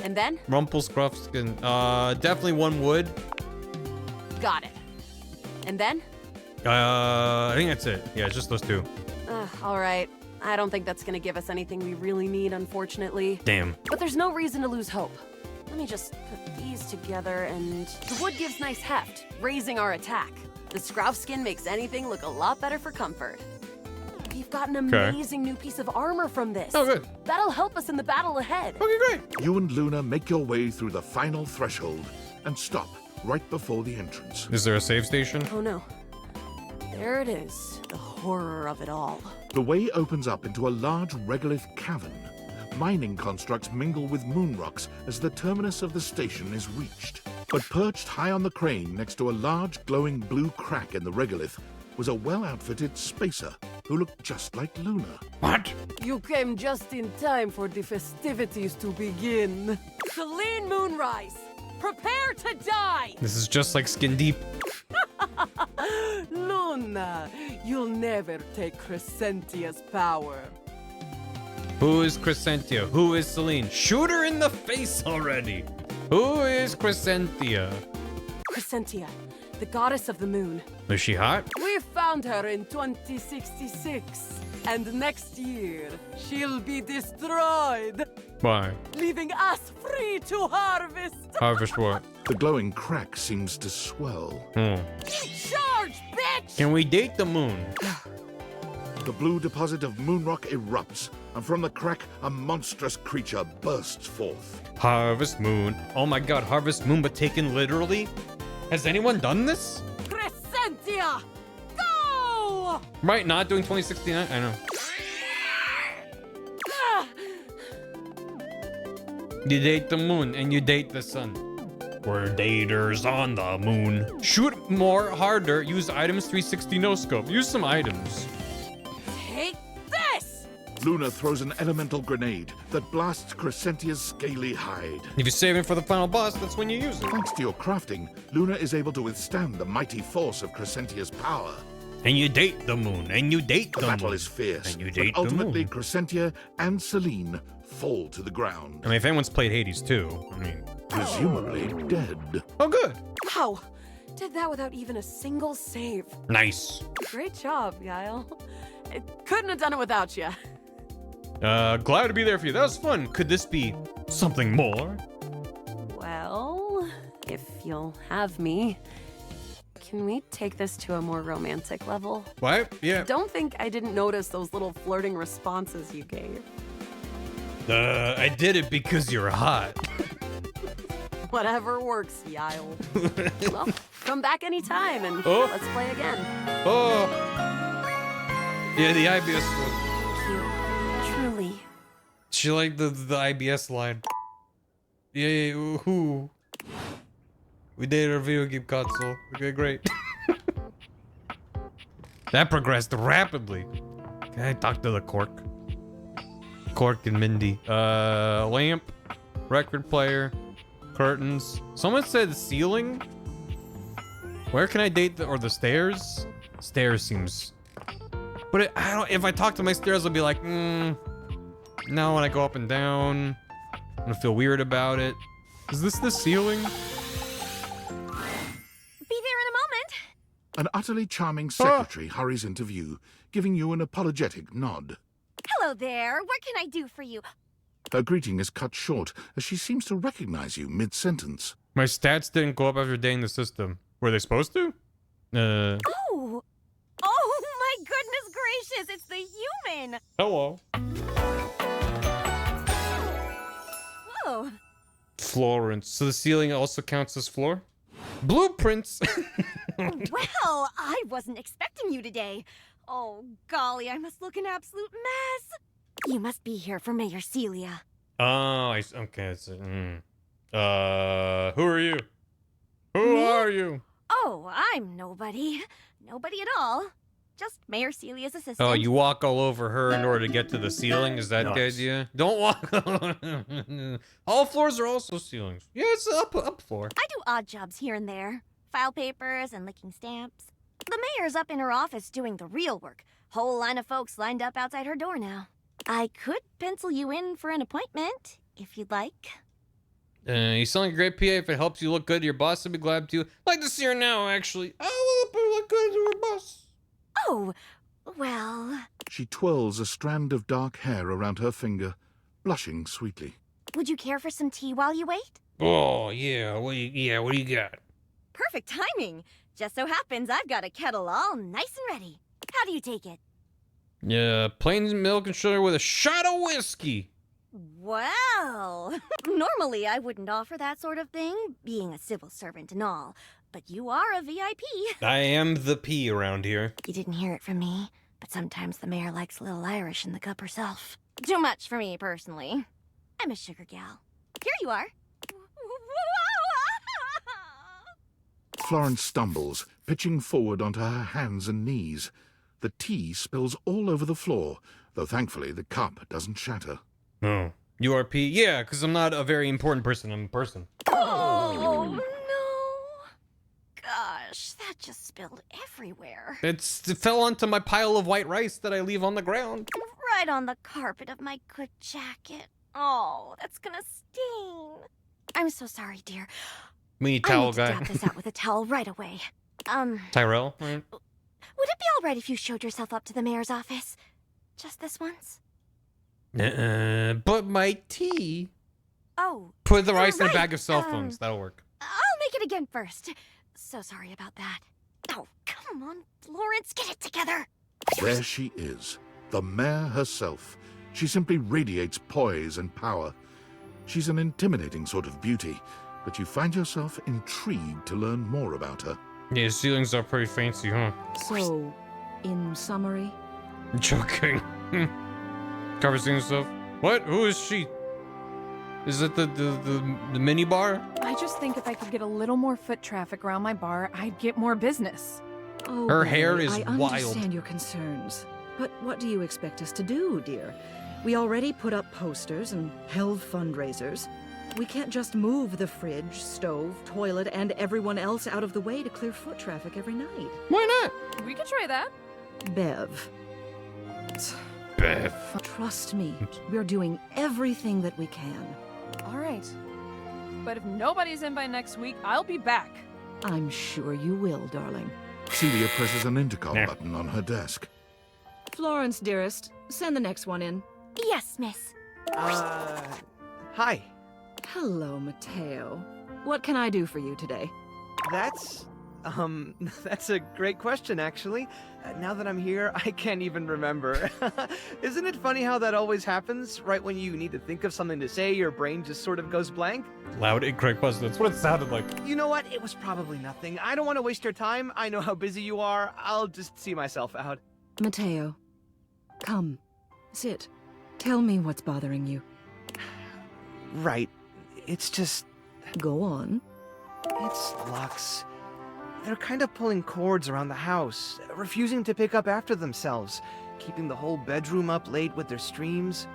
Speaker 13: And then?
Speaker 1: Rumpelscruffskin. Definitely one wood.
Speaker 13: Got it. And then?
Speaker 1: I think that's it. Yeah, it's just those two.
Speaker 13: All right. I don't think that's gonna give us anything we really need, unfortunately.
Speaker 1: Damn.
Speaker 13: But there's no reason to lose hope. Let me just put these together, and the wood gives nice heft, raising our attack. The scroff skin makes anything look a lot better for comfort. We've got an amazing new piece of armor from this.
Speaker 1: Oh, good.
Speaker 13: That'll help us in the battle ahead.
Speaker 1: Okay, great.
Speaker 4: You and Luna make your way through the final threshold and stop right before the entrance.
Speaker 1: Is there a save station?
Speaker 13: Oh no. There it is. The horror of it all.
Speaker 4: The way opens up into a large regolith cavern. Mining constructs mingle with moon rocks as the terminus of the station is reached. But perched high on the crane next to a large glowing blue crack in the regolith was a well-outfitted spacer who looked just like Luna.
Speaker 1: What?
Speaker 13: You came just in time for the festivities to begin. Celine Moonrise, prepare to die!
Speaker 1: This is just like Skin Deep.
Speaker 13: Luna, you'll never take Crescentia's power.
Speaker 1: Who is Crescentia? Who is Celine? Shoot her in the face already. Who is Crescentia?
Speaker 13: Crescentia, the goddess of the moon.
Speaker 1: Is she hot?
Speaker 13: We found her in 2066, and next year she'll be destroyed,
Speaker 1: Why?
Speaker 13: leaving us free to harvest.
Speaker 1: Harvest what?
Speaker 4: The glowing crack seems to swell.
Speaker 13: Charge, bitch!
Speaker 1: Can we date the moon?
Speaker 4: The blue deposit of moonrock erupts, and from the crack, a monstrous creature bursts forth.
Speaker 1: Harvest Moon. Oh my god, Harvest Moon, but taken literally? Has anyone done this?
Speaker 13: Crescentia, go!
Speaker 1: Right, not doing 2069? I know. You date the moon and you date the sun. We're daters on the moon. Shoot more, harder, use items 360 no scope. Use some items.
Speaker 13: Take this!
Speaker 4: Luna throws an elemental grenade that blasts Crescentia's scaly hide.
Speaker 1: If you save it for the final boss, that's when you use it.
Speaker 4: Thanks to your crafting, Luna is able to withstand the mighty force of Crescentia's power.
Speaker 1: And you date the moon, and you date the moon.
Speaker 4: The battle is fierce,
Speaker 1: and you
Speaker 4: but
Speaker 1: date the
Speaker 4: ultimately
Speaker 1: moon.
Speaker 4: Crescentia and Celine fall to the ground.
Speaker 1: I mean, if anyone's played Hades too, I mean...
Speaker 4: Presumably dead.
Speaker 1: Oh, good.
Speaker 13: Wow, did that without even a single save.
Speaker 1: Nice.
Speaker 13: Great job, Yael. I couldn't have done it without you.
Speaker 1: Glad to be there for you. That was fun. Could this be something more?
Speaker 13: Well, if you'll have me, can we take this to a more romantic level?
Speaker 1: What? Yeah.
Speaker 13: Don't think I didn't notice those little flirting responses you gave.
Speaker 1: I did it because you're hot.
Speaker 13: Whatever works, Yael. Well, come back anytime and
Speaker 1: Oh.
Speaker 13: let's play again.
Speaker 1: Oh. Yeah, the IBS one.
Speaker 13: Truly.
Speaker 1: She liked the IBS line. Yeah, who? We dated a video game console. Okay, great. That progressed rapidly. Can I talk to the Cork? Cork and Mindy. Lamp, record player, curtains. Someone said ceiling. Where can I date the stairs? Stairs seems. But I don't. If I talk to my stairs, I'll be like, Now when I go up and down, I'm gonna feel weird about it. Is this the ceiling?
Speaker 10: Be there in a moment.
Speaker 4: An utterly charming secretary hurries into view, giving you an apologetic nod.
Speaker 10: Hello there. What can I do for you?
Speaker 4: Her greeting is cut short as she seems to recognize you mid-sentence.
Speaker 1: My stats didn't go up after dating the system. Were they supposed to?
Speaker 10: Oh. Oh my goodness gracious, it's the human.
Speaker 1: Hello.
Speaker 10: Whoa.
Speaker 1: Florence. So the ceiling also counts as floor? Blueprints!
Speaker 10: Well, I wasn't expecting you today. Oh, golly, I must look an absolute mess. You must be here for Mayor Celia.
Speaker 1: Oh, okay. Who are you? Who are you?
Speaker 10: Oh, I'm nobody. Nobody at all. Just Mayor Celia's assistant.
Speaker 1: Oh, you walk all over her in order to get to the ceiling? Is that the idea? Don't walk. All floors are also ceilings. Yeah, it's up floor.
Speaker 10: I do odd jobs here and there. File papers and licking stamps. The mayor's up in her office doing the real work. Whole line of folks lined up outside her door now. I could pencil you in for an appointment, if you'd like.
Speaker 1: You sound like a great PA. If it helps you look good, your boss would be glad to. I'd like to see her now, actually. I will look good to her boss.
Speaker 10: Oh, well...
Speaker 4: She twirls a strand of dark hair around her finger, blushing sweetly.
Speaker 10: Would you care for some tea while you wait?
Speaker 1: Oh, yeah. What do you got?
Speaker 10: Perfect timing. Just so happens I've got a kettle all nice and ready. How do you take it?
Speaker 1: Yeah, plain milk and sugar with a shot of whiskey.
Speaker 10: Well, normally I wouldn't offer that sort of thing, being a civil servant and all. But you are a VIP.
Speaker 1: I am the P around here.
Speaker 10: You didn't hear it from me, but sometimes the mayor likes a little Irish in the cup herself. Too much for me, personally. I'm a sugar gal. Here you are.
Speaker 4: Florence stumbles, pitching forward onto her hands and knees. The tea spills all over the floor, though thankfully the cup doesn't shatter.
Speaker 1: Oh. You are P? Yeah, because I'm not a very important person. I'm a person.
Speaker 10: Oh, no. Gosh, that just spilled everywhere.
Speaker 1: It fell onto my pile of white rice that I leave on the ground.
Speaker 10: Right on the carpet of my good jacket. Oh, that's gonna sting. I'm so sorry, dear.
Speaker 1: Me, towel
Speaker 10: I need
Speaker 1: guy.
Speaker 10: to dab this out with a towel right away.
Speaker 1: Tyrell? Right?
Speaker 10: Would it be all right if you showed yourself up to the mayor's office? Just this once?
Speaker 1: But my tea.
Speaker 10: Oh.
Speaker 1: Put the rice in a
Speaker 10: right.
Speaker 1: bag of cell phones. That'll work.
Speaker 10: I'll make it again first. So sorry about that. Oh, come on, Florence, get it together.
Speaker 4: There she is, the mayor herself. She simply radiates poise and power. She's an intimidating sort of beauty, but you find yourself intrigued to learn more about her.
Speaker 1: Yeah, ceilings are pretty fancy, huh?
Speaker 9: So, in summary?
Speaker 1: Joking. Conversing stuff. What? Who is she? Is it the mini bar?
Speaker 22: I just think if I could get a little more foot traffic around my bar, I'd get more business.
Speaker 9: Oh,
Speaker 1: Her hair
Speaker 9: Barry,
Speaker 1: is
Speaker 9: I
Speaker 1: wild.
Speaker 9: understand your concerns. But what do you expect us to do, dear? We already put up posters and held fundraisers. We can't just move the fridge, stove, toilet, and everyone else out of the way to clear foot traffic every night.
Speaker 1: Why not?
Speaker 22: We could try that.
Speaker 9: Bev.
Speaker 1: Bev.
Speaker 9: Trust me, we're doing everything that we can.
Speaker 22: All right. But if nobody's in by next week, I'll be back.
Speaker 9: I'm sure you will, darling.
Speaker 4: Celia presses an intercom button on her desk.
Speaker 9: Florence, dearest, send the next one in.
Speaker 10: Yes, miss.
Speaker 23: Hi.
Speaker 9: Hello, Mateo. What can I do for you today?
Speaker 23: That's a great question, actually. Now that I'm here, I can't even remember. Isn't it funny how that always happens? Right when you need to think of something to say, your brain just sort of goes blank?
Speaker 1: Loud, incorrect buzz. That's what it sounded like.
Speaker 23: You know what? It was probably nothing. I don't want to waste your time. I know how busy you are. I'll just see myself out.
Speaker 9: Mateo, come. Sit. Tell me what's bothering you.
Speaker 23: Right. It's just...
Speaker 9: Go on.
Speaker 23: It's Lux. They're kind of pulling cords around the house, refusing to pick up after themselves, keeping the whole bedroom up late with their streams.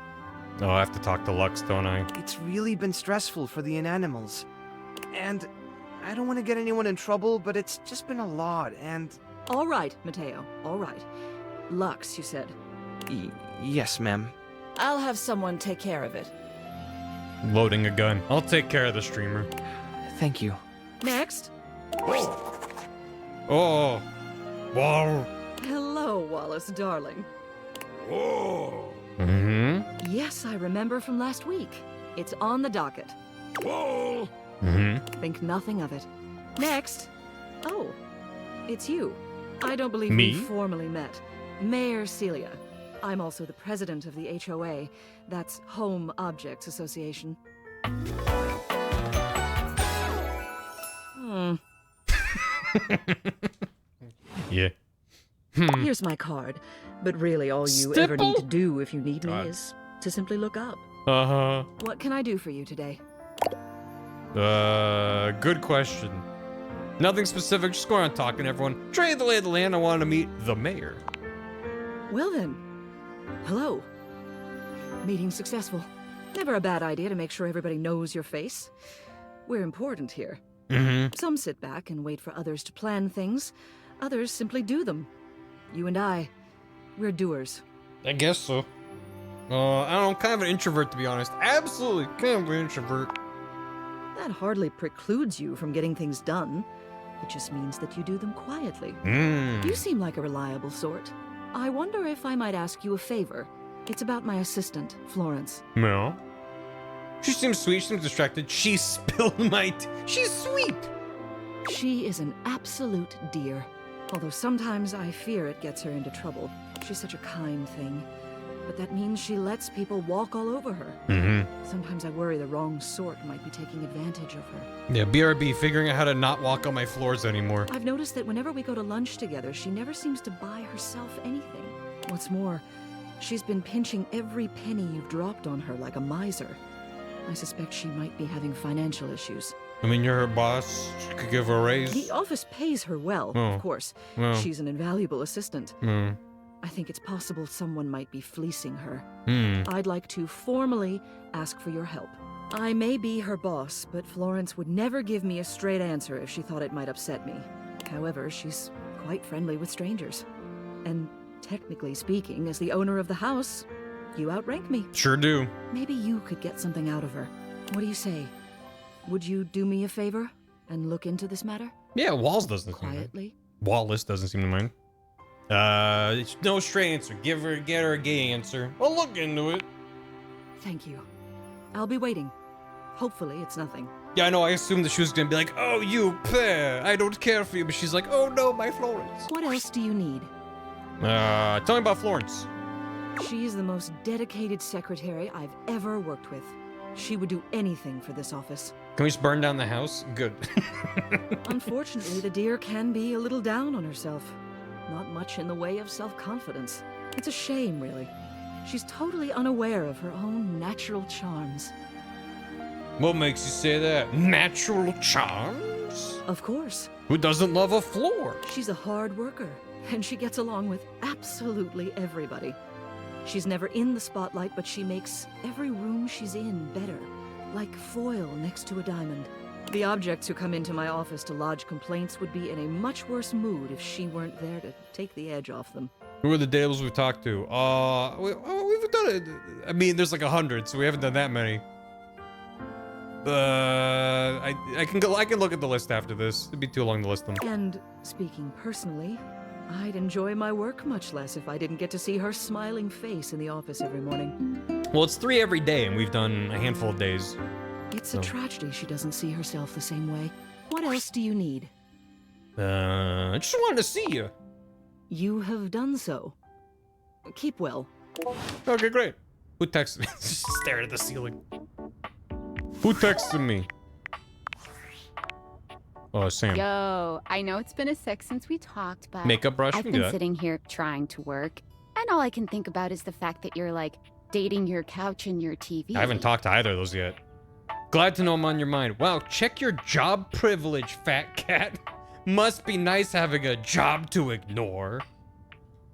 Speaker 1: Oh, I have to talk to Lux, don't I?
Speaker 23: It's really been stressful for the inanimals. And I don't want to get anyone in trouble, but it's just been a lot, and...
Speaker 9: All right, Mateo, all right. Lux, you said.
Speaker 23: Yes, ma'am.
Speaker 9: I'll have someone take care of it.
Speaker 1: Loading a gun. I'll take care of the streamer.
Speaker 23: Thank you.
Speaker 9: Next.
Speaker 1: Oh. Wow.
Speaker 9: Hello, Wallace, darling.
Speaker 1: Whoa. Mm-hmm.
Speaker 9: Yes, I remember from last week. It's on the docket.
Speaker 1: Whoa. Mm-hmm.
Speaker 9: Think nothing of it. Next. Oh, it's you. I don't believe
Speaker 1: Me?
Speaker 9: we formally met. Mayor Celia. I'm also the president of the HOA. That's Home Objects Association.
Speaker 1: Yeah.
Speaker 9: Here's my card. But really, all you ever need to
Speaker 1: Stipple?
Speaker 9: do if you need me
Speaker 1: God.
Speaker 9: is to simply look up.
Speaker 1: Uh-huh.
Speaker 9: What can I do for you today?
Speaker 1: Good question. Nothing specific, just going on talking to everyone. Trade the lay of the land, I wanted to meet the mayor.
Speaker 9: Well then, hello. Meeting successful. Never a bad idea to make sure everybody knows your face. We're important here.
Speaker 1: Mm-hmm.
Speaker 9: Some sit back and wait for others to plan things. Others simply do them. You and I, we're doers.
Speaker 1: I guess so. I don't know, I'm kind of an introvert, to be honest. Absolutely kind of an introvert.
Speaker 9: That hardly precludes you from getting things done. It just means that you do them quietly.
Speaker 1: Mm.
Speaker 9: You seem like a reliable sort. I wonder if I might ask you a favor. It's about my assistant, Florence.
Speaker 1: No. She seems sweet, she seems distracted. She spilled my she's sweet!
Speaker 9: She is an absolute dear. Although sometimes I fear it gets her into trouble. She's such a kind thing. But that means she lets people walk all over her.
Speaker 1: Mm-hmm.
Speaker 9: Sometimes I worry the wrong sort might be taking advantage of her.
Speaker 1: Yeah, BRB, figuring out how to not walk on my floors anymore.
Speaker 9: I've noticed that whenever we go to lunch together, she never seems to buy herself anything. What's more, she's been pinching every penny you've dropped on her like a miser. I suspect she might be having financial issues.
Speaker 1: I mean, you're her boss. She could give her a raise.
Speaker 9: The office pays her well,
Speaker 1: Oh.
Speaker 9: of course.
Speaker 1: Oh.
Speaker 9: She's an invaluable assistant.
Speaker 1: Hmm.
Speaker 9: I think it's possible someone might be fleecing her.
Speaker 1: Hmm.
Speaker 9: I'd like to formally ask for your help. I may be her boss, but Florence would never give me a straight answer if she thought it might upset me. However, she's quite friendly with strangers. And technically speaking, as the owner of the house, you outrank me.
Speaker 1: Sure do.
Speaker 9: Maybe you could get something out of her. What do you say? Would you do me a favor and look into this matter?
Speaker 1: Yeah, Walls doesn't
Speaker 9: Quietly.
Speaker 1: Wallace doesn't seem to mind. It's no straight answer. Get her a gay answer. I'll look into it.
Speaker 9: Thank you. I'll be waiting. Hopefully it's nothing.
Speaker 1: Yeah, I know, I assumed that she was gonna be like, oh, you, I don't care for you, but she's like, oh no, my Florence.
Speaker 9: What else do you need?
Speaker 1: Tell me about Florence.
Speaker 9: She's the most dedicated secretary I've ever worked with. She would do anything for this office.
Speaker 1: Can we just burn down the house? Good.
Speaker 9: Unfortunately, the dear can be a little down on herself. Not much in the way of self-confidence. It's a shame, really. She's totally unaware of her own natural charms.
Speaker 1: What makes you say that? Natural charms?
Speaker 9: Of course.
Speaker 1: Who doesn't love a floor?
Speaker 9: She's a hard worker, and she gets along with absolutely everybody. She's never in the spotlight, but she makes every room she's in better, like foil next to a diamond. The objects who come into my office to lodge complaints would be in a much worse mood if she weren't there to take the edge off them.
Speaker 1: Who are the Dables we've talked to? We've done it. I mean, there's like 100, so we haven't done that many. I can look at the list after this. It'd be too long to list them.
Speaker 9: And speaking personally, I'd enjoy my work much less if I didn't get to see her smiling face in the office every morning.
Speaker 1: Well, it's 3 every day, and we've done a handful of days.
Speaker 9: It's
Speaker 1: So.
Speaker 9: a tragedy she doesn't see herself the same way. What else do you need?
Speaker 1: I just wanted to see you.
Speaker 9: You have done so. Keep well.
Speaker 1: Okay, great. Who texted me? Just stared at the ceiling. Who texted me? Oh, Sam.
Speaker 2: Yo, I know it's been a sec since we talked, but
Speaker 1: Makeup brush?
Speaker 2: I've
Speaker 1: We
Speaker 2: been
Speaker 1: got it.
Speaker 2: sitting here trying to work, and all I can think about is the fact that you're like dating your couch and your TV.
Speaker 1: I haven't talked to either of those yet. Glad to know I'm on your mind. Wow, check your job privilege, fat cat. Must be nice having a job to ignore.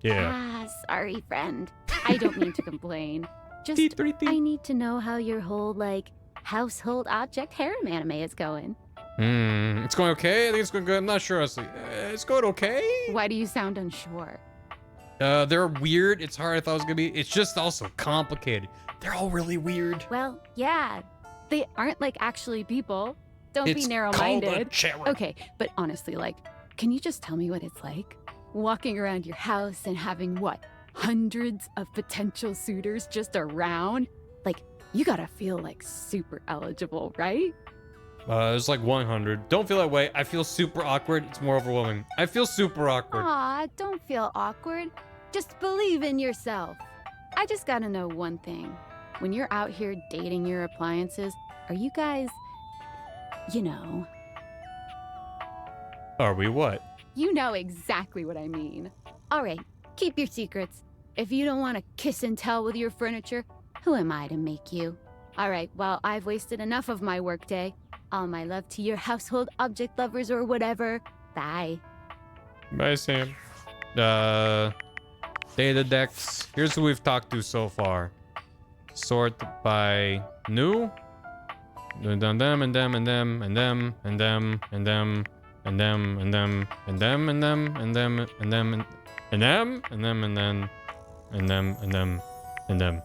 Speaker 1: Yeah.
Speaker 2: Ah, sorry, friend. I don't mean to complain. Just, I need to know how your whole, like, household object harem anime is going.
Speaker 1: It's going okay? I think it's going good. I'm not sure, honestly. It's going okay?
Speaker 2: Why do you sound unsure?
Speaker 1: They're weird. It's hard. I thought it was gonna be. It's just also complicated. They're all really weird.
Speaker 2: Well, yeah. They aren't like actually people. Don't be
Speaker 1: It's
Speaker 2: narrow-minded.
Speaker 1: called a cherub.
Speaker 2: Okay, but honestly, like, can you just tell me what it's like? Walking around your house and having what? Hundreds of potential suitors just around? Like, you gotta feel like super eligible, right?
Speaker 1: It's like 100. Don't feel that way. I feel super awkward. It's more overwhelming. I feel super awkward.
Speaker 2: Aw, don't feel awkward. Just believe in yourself. I just gotta know one thing. When you're out here dating your appliances, are you guys, you know...
Speaker 1: Are we what?
Speaker 2: You know exactly what I mean. All right, keep your secrets. If you don't want to kiss and tell with your furniture, who am I to make you? All right, well, I've wasted enough of my workday. All my love to your household object lovers or whatever. Bye.
Speaker 1: Bye, Sam. Data decks. Here's who we've talked to so far. Sort by new. And them and them and them and them and them and them and them and them and them and them and them and them and them and them and then and them and them and them and them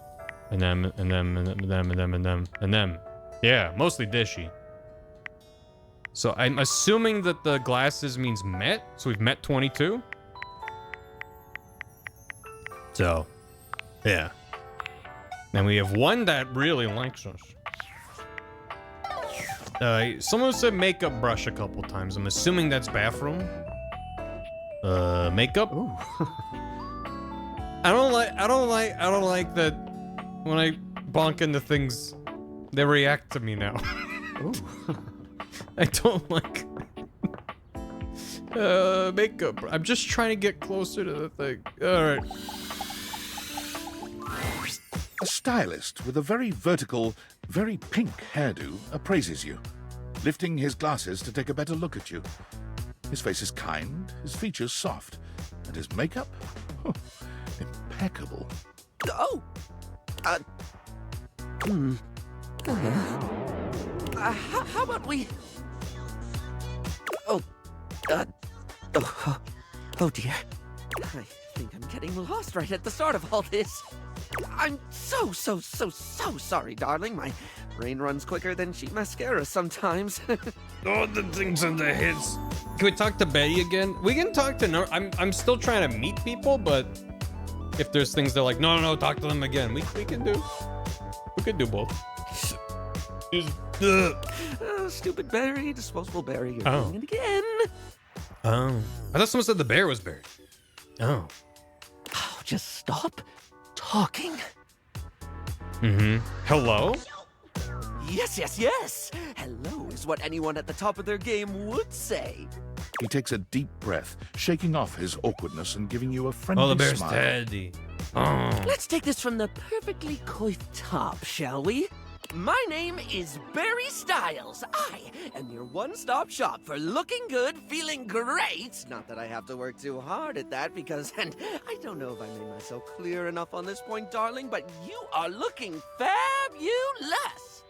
Speaker 1: and them and them and them and them and them. Yeah, mostly dishy. So I'm assuming that the glasses means met. So we've met 22. So, yeah. And we have one that really likes us. Someone said makeup brush a couple times. I'm assuming that's bathroom. Makeup. Ooh. I don't like that when I bonk into things, they react to me now. Ooh. I don't like makeup. I'm just trying to get closer to the thing. All right.
Speaker 4: A stylist with a very vertical, very pink hairdo appraises you, lifting his glasses to take a better look at you. His face is kind, his features soft, and his makeup? Oh, impeccable.
Speaker 17: Oh! How about we... Oh dear. I think I'm getting lost right at the start of all this. I'm so sorry, darling. My brain runs quicker than cheap mascara sometimes.
Speaker 1: Oh, the things in the heads. Can we talk to Betty again? We can talk to... I'm still trying to meet people, but if there's things they're like, no, talk to them again. We can do... We could do both.
Speaker 17: Stupid Barry, disposable Barry, you're
Speaker 1: Oh.
Speaker 17: doing it again.
Speaker 1: Oh. I thought someone said the bear was buried. Oh.
Speaker 17: Oh, just stop talking.
Speaker 1: Mm-hmm. Hello?
Speaker 17: Yes. Hello is what anyone at the top of their game would say.
Speaker 4: He takes a deep breath, shaking off his awkwardness and giving you a friendly
Speaker 1: Oh, the bear's
Speaker 4: smile.
Speaker 1: teddy. Oh.
Speaker 17: Let's take this from the perfectly coiffed top, shall we? My name is Barry Styles. I am your one-stop shop for looking good, feeling great. Not that I have to work too hard at that because, and I don't know if I made myself clear enough on this point, darling, but you are looking fabulous.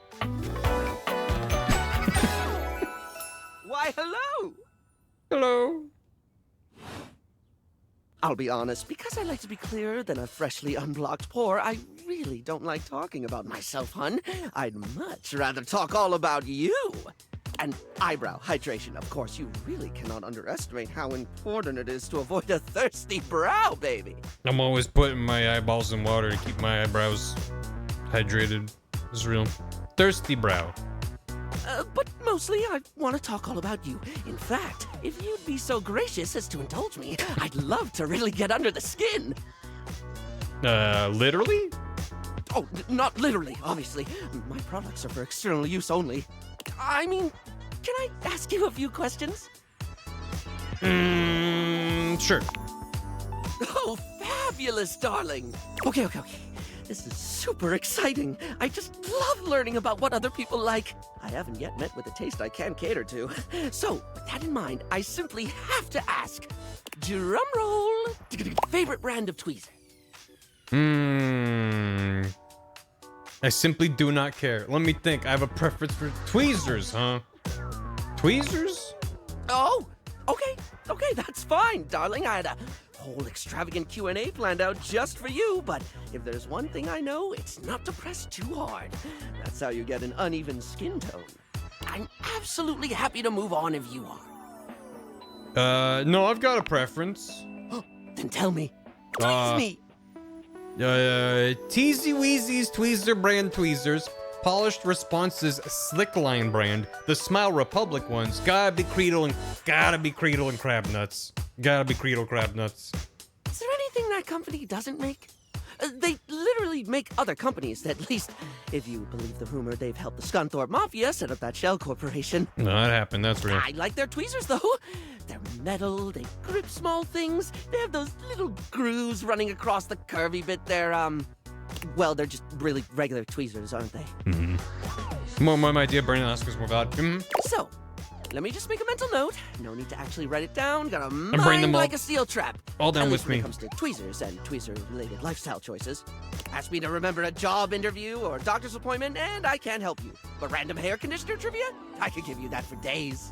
Speaker 17: Why, hello.
Speaker 1: Hello.
Speaker 17: I'll be honest, because I like to be clearer than a freshly unblocked pore, I really don't like talking about myself, hun. I'd much rather talk all about you. And eyebrow hydration, of course. You really cannot underestimate how important it is to avoid a thirsty brow, baby.
Speaker 1: I'm always putting my eyeballs in water to keep my eyebrows hydrated. It's real. Thirsty brow.
Speaker 17: But mostly, I want to talk all about you. In fact, if you'd be so gracious as to indulge me, I'd love to really get under the skin.
Speaker 1: Literally?
Speaker 17: Oh, not literally, obviously. My products are for external use only. I mean, can I ask you a few questions?
Speaker 1: Sure.
Speaker 17: Oh, fabulous, darling. Okay. This is super exciting. I just love learning about what other people like. I haven't yet met with a taste I can cater to. So, with that in mind, I simply have to ask, drum roll, favorite brand of tweezer?
Speaker 1: I simply do not care. Let me think. I have a preference for tweezers, huh? Tweezers?
Speaker 17: Oh, okay, that's fine, darling. I had a
Speaker 7: whole extravagant Q&A planned out just for you, but if there's one thing I know, it's not to press too hard. That's how you get an uneven skin tone. I'm absolutely happy to move on if you are.
Speaker 1: No, I've got a preference.
Speaker 7: Then tell me. Tease me!
Speaker 1: Teasy Weezy's Tweezer brand tweezers. Polished Responses Slickline brand. The Smile Republic ones. Gotta be Creedle and Crab Nuts. Gotta be Creedle Crab Nuts.
Speaker 7: Is there anything that company doesn't make? They literally make other companies, at least if you believe the rumor they've helped the Scunthorpe Mafia set up that shell corporation.
Speaker 1: No, that happened, that's real.
Speaker 7: I like their tweezers, though. They're metal, they grip small things, they have those little grooves running across the curvy bit. Well, they're just really regular tweezers, aren't they?
Speaker 1: Mm-hmm. More my idea, Brandon Oscar's more valid. Mm-hmm.
Speaker 7: So, let me just make a mental note. No need to actually write it down. Gotta
Speaker 1: bring
Speaker 7: mind
Speaker 1: them
Speaker 7: like a steel trap.
Speaker 1: All down
Speaker 7: At
Speaker 1: with
Speaker 7: least when
Speaker 1: me.
Speaker 7: it comes to tweezers and tweezer-related lifestyle choices. Ask me to remember a job interview or doctor's appointment, and I can't help you. But random hair conditioner trivia? I could give you that for days.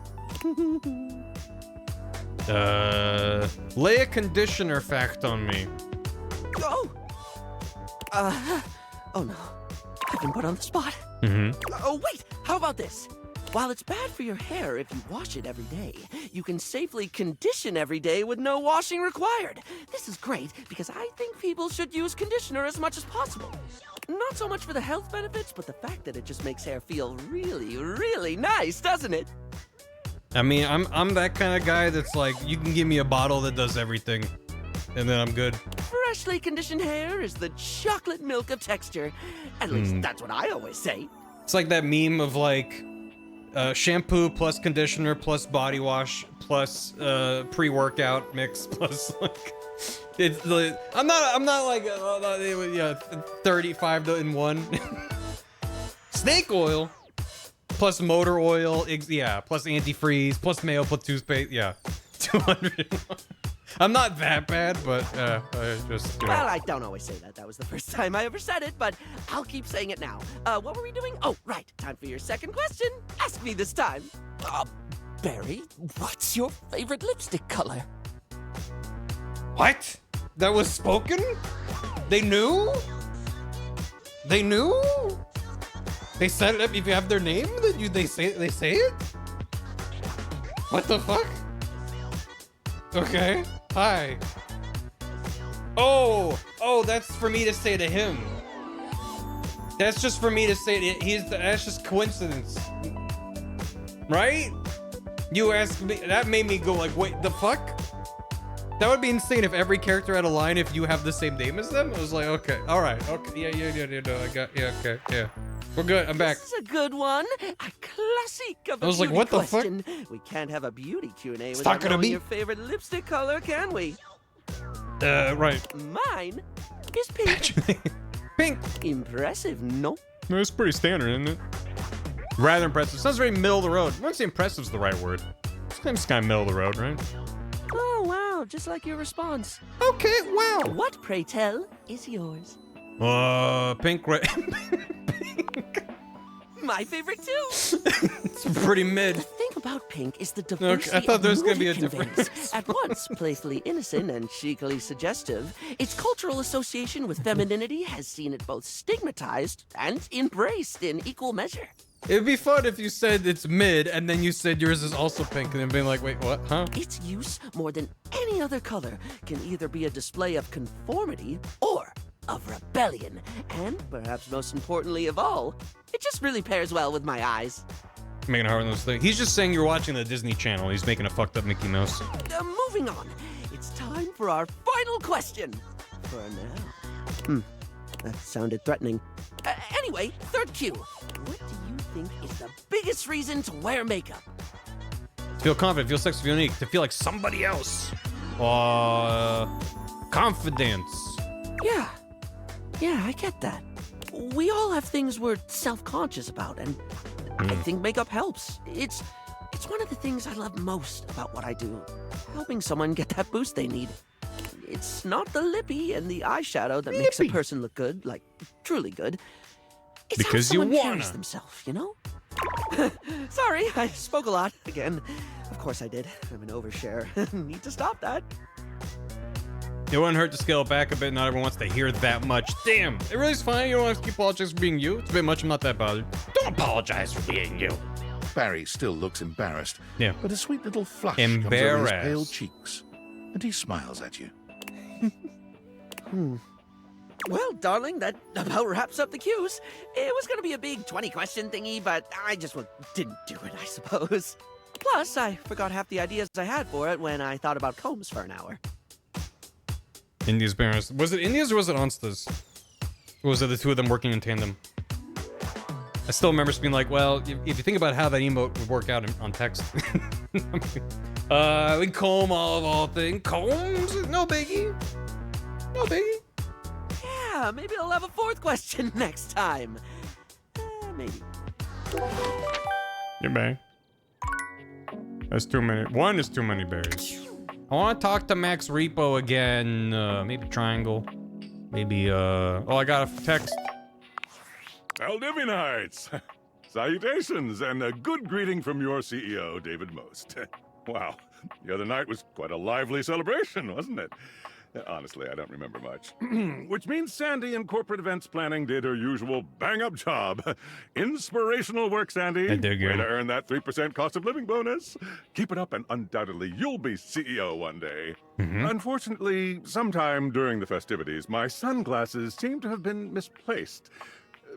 Speaker 1: Lay a conditioner fact on me.
Speaker 7: Oh no. I've been put on the spot.
Speaker 1: Mm-hmm.
Speaker 7: Oh, wait! How about this? While it's bad for your hair if you wash it every day, you can safely condition every day with no washing required. This is great because I think people should use conditioner as much as possible. Not so much for the health benefits, but the fact that it just makes hair feel really, really nice, doesn't it?
Speaker 1: I mean, I'm that kind of guy that's like, you can give me a bottle that does everything, and then I'm good.
Speaker 7: Freshly conditioned hair is the chocolate milk of texture. At least that's what I always say.
Speaker 1: It's like that meme of like, shampoo plus conditioner plus body wash plus pre-workout mix plus like, it's like, I'm not like 35 in one. Snake oil plus motor oil, plus antifreeze plus mayo plus toothpaste, 200. I'm not that bad, but I just, you know.
Speaker 7: Well, I don't always say that. That was the first time I ever said it, but I'll keep saying it now. What were we doing? Oh, right. Time for your second question. Ask me this time. Barry, what's your favorite lipstick color?
Speaker 1: What? That was spoken? They knew? They knew? They set it up. If you have their name, then they say it? What the fuck? Okay. Hi. Oh, that's for me to say to him. That's just for me to say to, that's just coincidence. Right? You asked me, that made me go like, wait, the fuck? That would be insane if every character had a line if you have the same name as them. I was like, okay, all right, okay, yeah. We're good, I'm back.
Speaker 7: This is a good one. A classic of a
Speaker 1: I was like,
Speaker 7: beauty
Speaker 1: what the fuck?
Speaker 7: question. We can't have a beauty Q&A
Speaker 1: It's
Speaker 7: without
Speaker 1: not gonna
Speaker 7: knowing
Speaker 1: be.
Speaker 7: your favorite lipstick color, can we?
Speaker 1: Right.
Speaker 7: Mine is pink.
Speaker 1: Pink.
Speaker 7: Impressive, no?
Speaker 1: No, it's pretty standard, isn't it? Rather impressive. Sounds very middle of the road. I wouldn't say impressive's the right word. It's kind of middle of the road, right?
Speaker 7: Oh, wow, just like your response.
Speaker 1: Okay, wow.
Speaker 7: What, pray tell, is yours?
Speaker 1: Pink, red.
Speaker 7: My favorite too.
Speaker 1: It's pretty mid.
Speaker 7: The thing about pink is the diversity
Speaker 1: Okay, I thought there was
Speaker 7: of
Speaker 1: gonna be a
Speaker 7: mood it
Speaker 1: difference.
Speaker 7: conveys. At once playfully innocent and chicly suggestive, its cultural association with femininity has seen it both stigmatized and embraced in equal measure.
Speaker 1: It'd be fun if you said it's mid and then you said yours is also pink and then being like, wait, what? Huh?
Speaker 7: Its use, more than any other color, can either be a display of conformity or of rebellion. And, perhaps most importantly of all, it just really pairs well with my eyes.
Speaker 1: Making a hard on those things. He's just saying you're watching the Disney Channel. He's making a fucked up Mickey Mouse.
Speaker 7: Moving on. It's time for our final question. For now. That sounded threatening. Anyway, third cue. What do you think is the biggest reason to wear makeup?
Speaker 1: To feel confident, feel sexy, feel unique, to feel like somebody else. Confidence.
Speaker 7: Yeah, I get that. We all have things we're self-conscious about, and I think makeup helps. It's one of the things I love most about what I do. Helping someone get that boost they need. It's not the lippy and the eyeshadow that makes a person look good, like truly good. It's
Speaker 1: Because
Speaker 7: how
Speaker 1: you
Speaker 7: someone
Speaker 1: wanna.
Speaker 7: carries themselves, you know? Sorry, I spoke a lot again. Of course I did. I'm an overshare. Need to stop that.
Speaker 1: It wouldn't hurt to scale it back a bit. Not everyone wants to hear that much. Damn, it really is fine. You don't have to keep apologizing for being you. It's a bit much. I'm not that bothered. Don't apologize for being you.
Speaker 4: Barry still looks embarrassed.
Speaker 1: Yeah.
Speaker 4: But a sweet little flush comes over his
Speaker 1: Embarrassed.
Speaker 4: pale cheeks, and he smiles at you.
Speaker 8: Well, darling, that about wraps up the cues. It was gonna be a big 20-question thingy, but I just didn't do it, I suppose. Plus, I forgot half the ideas I had for it when I thought about combs for an hour.
Speaker 1: India's parents. Was it India's or was it Onsta's? Or was it the two of them working in tandem? I still remember being like, well, if you think about how that emote would work out on text. We comb all things. Combs? No biggie. No biggie.
Speaker 8: Yeah, maybe I'll have a fourth question next time. Maybe.
Speaker 1: You're bang. That's too many. One is too many berries. I want to talk to Max Repo again. Maybe Triangle. Maybe, oh, I got a text.
Speaker 5: Valdivianites! Salutations, and a good greeting from your CEO, David Most. Wow, the other night was quite a lively celebration, wasn't it? Honestly, I don't remember much. Which means Sandy in corporate events planning did her usual bang-up job. Inspirational work, Sandy.
Speaker 1: I dig
Speaker 5: Way
Speaker 1: it.
Speaker 5: to earn that 3% cost of living bonus. Keep it up and undoubtedly you'll be CEO one day. Unfortunately, sometime during the festivities, my sunglasses seem to have been misplaced.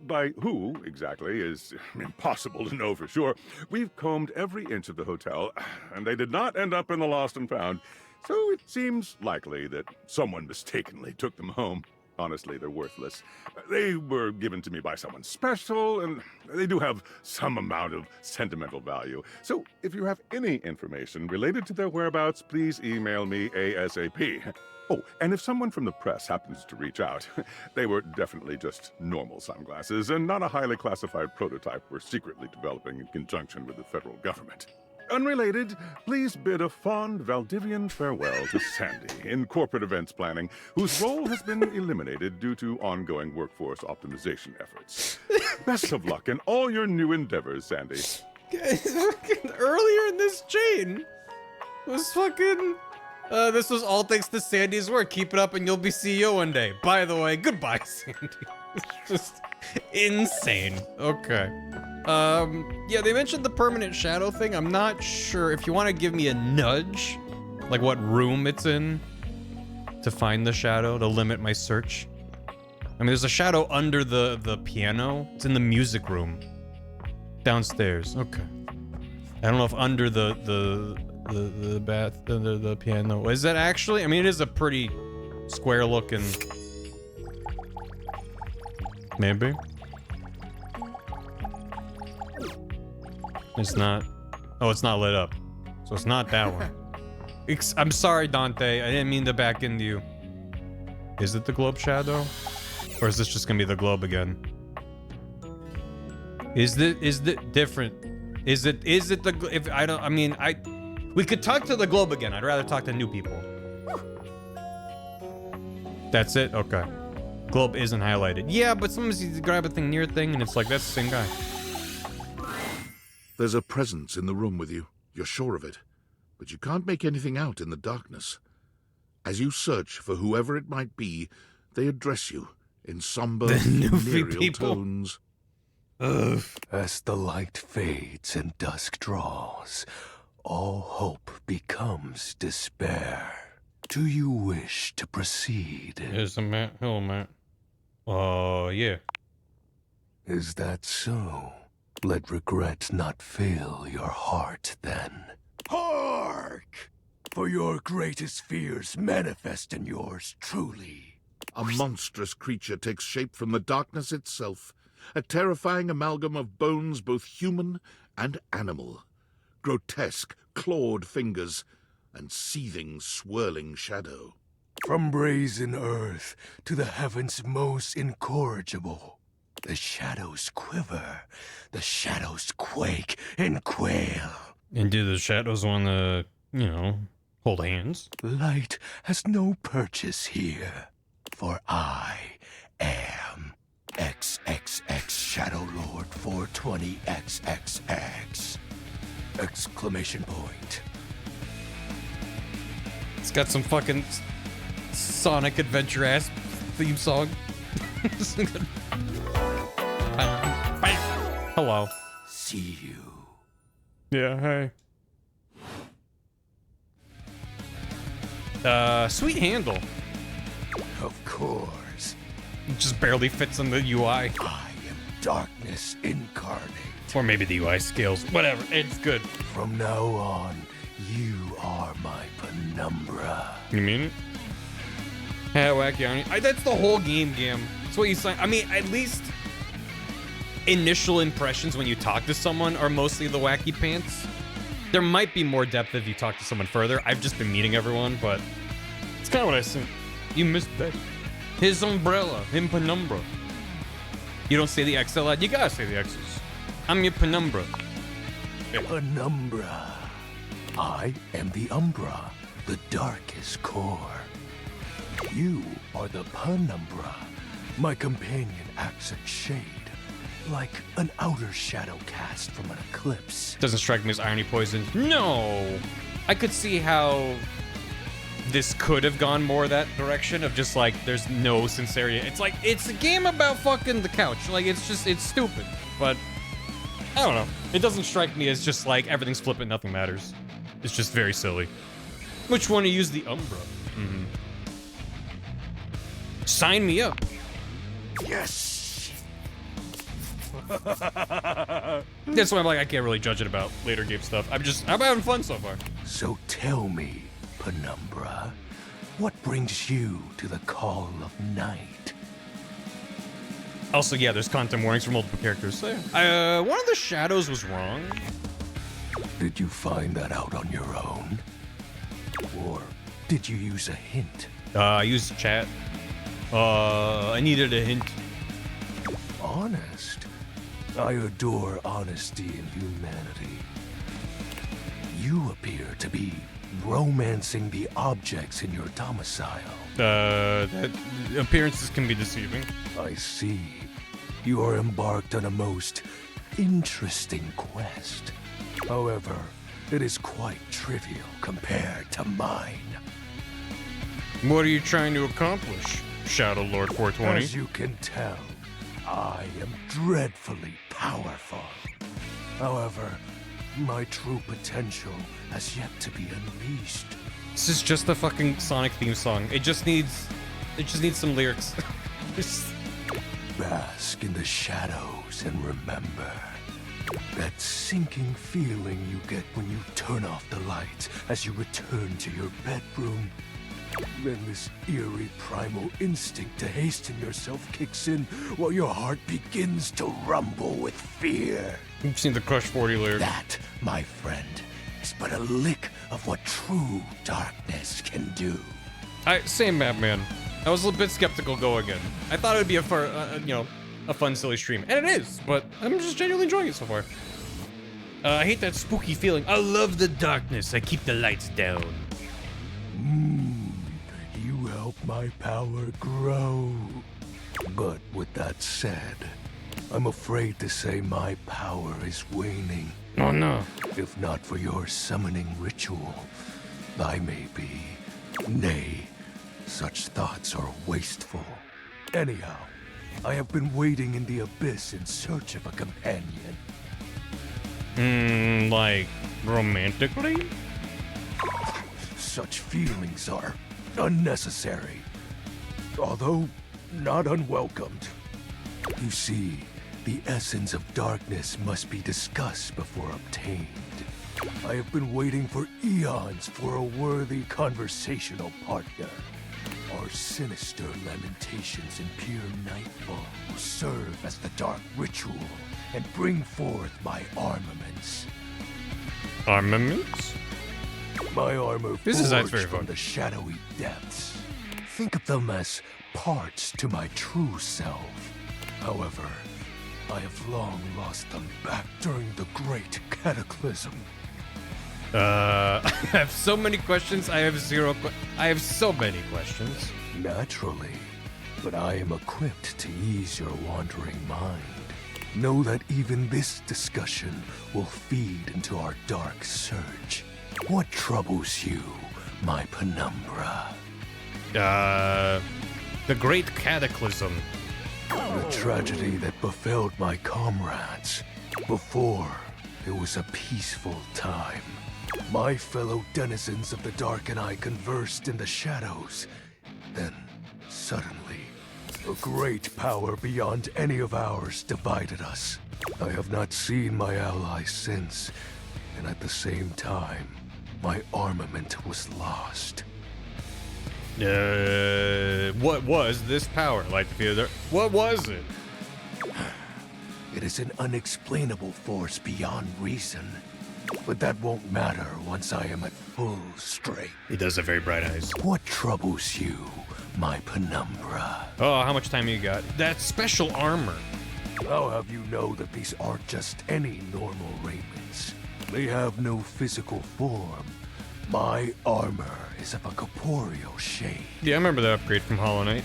Speaker 5: By who, exactly, is impossible to know for sure. We've combed every inch of the hotel, and they did not end up in the lost and found. So it seems likely that someone mistakenly took them home. Honestly, they're worthless. They were given to me by someone special, and they do have some amount of sentimental value. So if you have any information related to their whereabouts, please email me ASAP. Oh, and if someone from the press happens to reach out, they were definitely just normal sunglasses and not a highly classified prototype we're secretly developing in conjunction with the federal government. Unrelated, please bid a fond Valdivian farewell to Sandy in corporate events planning, whose role has been eliminated due to ongoing workforce optimization efforts. Best of luck in all your new endeavors, Sandy.
Speaker 1: Earlier in this chain was fucking... this was all thanks to Sandy's work. Keep it up and you'll be CEO one day. By the way, goodbye, Sandy. It's just insane. Okay. Yeah, they mentioned the permanent shadow thing. I'm not sure if you want to give me a nudge, like what room it's in, to find the shadow, to limit my search. I mean, there's a shadow under the piano. It's in the music room. Downstairs. Okay. I don't know if under the piano. Is that actually? I mean, it is a pretty square looking. Maybe. It's not. Oh, it's not lit up. So it's not that one. I'm sorry, Dante. I didn't mean to back into you. Is it the globe shadow? Or is this just gonna be the globe again? Is it different? Is it the, if I don't, I mean, we could talk to the globe again. I'd rather talk to new people. That's it? Okay. Globe isn't highlighted. Yeah, but sometimes you grab a thing near a thing and it's like, that's the same guy.
Speaker 4: There's a presence in the room with you. You're sure of it. But you can't make anything out in the darkness. As you search for whoever it might be, they address you in somber, funereal tones.
Speaker 19: As the light fades and dusk draws, all hope becomes despair. Do you wish to proceed?
Speaker 1: Here's a map. Hello, Matt. Yeah.
Speaker 19: Is that so? Let regret not fill your heart then. Hark! For your greatest fears manifest in yours truly.
Speaker 4: A monstrous creature takes shape from the darkness itself, a terrifying amalgam of bones both human and animal, grotesque, clawed fingers, and seething, swirling shadow.
Speaker 19: From brazen earth to the heavens most incorrigible, the shadows quiver, the shadows quake and quail.
Speaker 1: And do the shadows want to, you know, hold hands?
Speaker 19: Light has no purchase here, for I am XXX Shadow Lord 420XXX! Exclamation point.
Speaker 1: It's got some fucking Sonic Adventure ass theme song. Hello.
Speaker 19: See you.
Speaker 1: Yeah, hey. Sweet handle.
Speaker 19: Of course.
Speaker 1: It just barely fits on the UI.
Speaker 19: I am darkness incarnate.
Speaker 1: Or maybe the UI scales. Whatever, it's good.
Speaker 19: From now on, you are my penumbra.
Speaker 1: You mean it? Yeah, wacky irony. That's the whole game. That's what you say. I mean, at least initial impressions when you talk to someone are mostly the wacky pants. There might be more depth if you talk to someone further. I've just been meeting everyone, but it's kind of what I assume. You missed that. His umbrella, him penumbra. You don't say the X a lot. You gotta say the X's. I'm your penumbra.
Speaker 19: Yeah. Penumbra. I am the umbra, the darkest core. You are the penumbra. My companion acts in shade, like an outer shadow cast from an eclipse.
Speaker 1: Doesn't strike me as irony poison. No! I could see how this could have gone more that direction of just like, there's no sincerity. It's like, it's a game about fucking the couch. Like, it's stupid. But, I don't know. It doesn't strike me as just like, everything's flippant, nothing matters. It's just very silly. Which one to use the umbra? Mm-hmm. Sign me up.
Speaker 19: Yes.
Speaker 1: That's why I'm like, I can't really judge it about later game stuff. I'm having fun so far.
Speaker 19: So tell me, penumbra, what brings you to the call of night?
Speaker 1: Also, yeah, there's content warnings for multiple characters. So yeah. One of the shadows was wrong.
Speaker 19: Did you find that out on your own? Or did you use a hint?
Speaker 1: I used chat. I needed a hint.
Speaker 19: Honest? I adore honesty and humanity. You appear to be romancing the objects in your domicile.
Speaker 1: That appearances can be deceiving.
Speaker 19: I see. You are embarked on a most interesting quest. However, it is quite trivial compared to mine.
Speaker 1: What are you trying to accomplish, Shadow Lord 420?
Speaker 19: As you can tell, I am dreadfully powerful. However, my true potential has yet to be unleashed.
Speaker 1: This is just a fucking Sonic theme song. It just needs some lyrics.
Speaker 19: Bask in the shadows and remember that sinking feeling you get when you turn off the lights as you return to your bedroom. Then this eerie primal instinct to hasten yourself kicks in while your heart begins to rumble with fear.
Speaker 1: You've seen the Crush 40 lyrics.
Speaker 19: That, my friend, is but a lick of what true darkness can do.
Speaker 1: Same Madman. I was a bit skeptical going in. I thought it would be a fun, silly stream. And it is, but I'm just genuinely enjoying it so far. I hate that spooky feeling. I love the darkness. I keep the lights down.
Speaker 19: You help my power grow. But with that said, I'm afraid to say my power is waning.
Speaker 1: Oh no.
Speaker 19: If not for your summoning ritual, I may be. Nay, such thoughts are wasteful. Anyhow, I have been waiting in the abyss in search of a companion.
Speaker 1: Like, romantically?
Speaker 19: Such feelings are unnecessary, although not unwelcomed. You see, the essence of darkness must be discussed before obtained. I have been waiting for eons for a worthy conversational partner. Our sinister lamentations in pure nightfall will serve as the dark ritual and bring forth my armaments.
Speaker 1: Armaments?
Speaker 19: My armor
Speaker 1: forged
Speaker 19: from
Speaker 1: fun.
Speaker 19: the shadowy depths. Think of them as parts to my true self. However, I have long lost them back during the great cataclysm.
Speaker 1: I have so many questions. I have so many questions.
Speaker 19: Naturally, but I am equipped to ease your wandering mind. Know that even this discussion will feed into our dark search. What troubles you, my penumbra?
Speaker 1: The Great Cataclysm.
Speaker 19: The tragedy that befell my comrades. Before, it was a peaceful time. My fellow denizens of the dark and I conversed in the shadows. Then, suddenly, a great power beyond any of ours divided us. I have not seen my allies since, and at the same time, my armament was lost.
Speaker 1: What was this power? Like the theater? What was it?
Speaker 19: It is an unexplainable force beyond reason. But that won't matter once I am at full strength.
Speaker 1: He does have very bright eyes.
Speaker 19: What troubles you, my penumbra?
Speaker 1: Oh, how much time you got? That special armor.
Speaker 19: I'll have you know that these aren't just any normal raiments. They have no physical form. My armor is of a corporeal shade.
Speaker 1: Yeah, I remember the upgrade from Hollow Knight.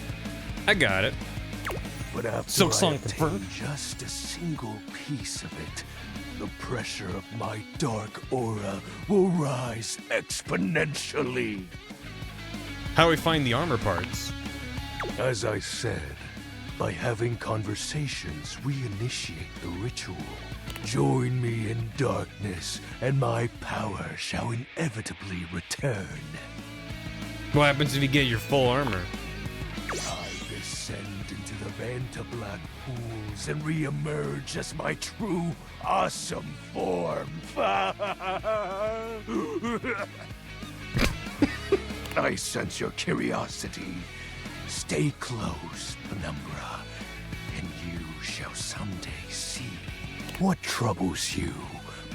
Speaker 1: I got it.
Speaker 19: But after
Speaker 1: Silk
Speaker 19: I
Speaker 1: Song
Speaker 19: obtain
Speaker 1: confirmed.
Speaker 19: just a single piece of it, the pressure of my dark aura will rise exponentially.
Speaker 1: How do we find the armor parts?
Speaker 19: As I said, by having conversations, we initiate the ritual. Join me in darkness, and my power shall inevitably return.
Speaker 1: What happens if you get your full armor?
Speaker 19: I descend into the Vanta Black pools and re-emerge as my true, awesome form. I sense your curiosity. Stay close, Penumbra, and you shall someday see. What troubles you,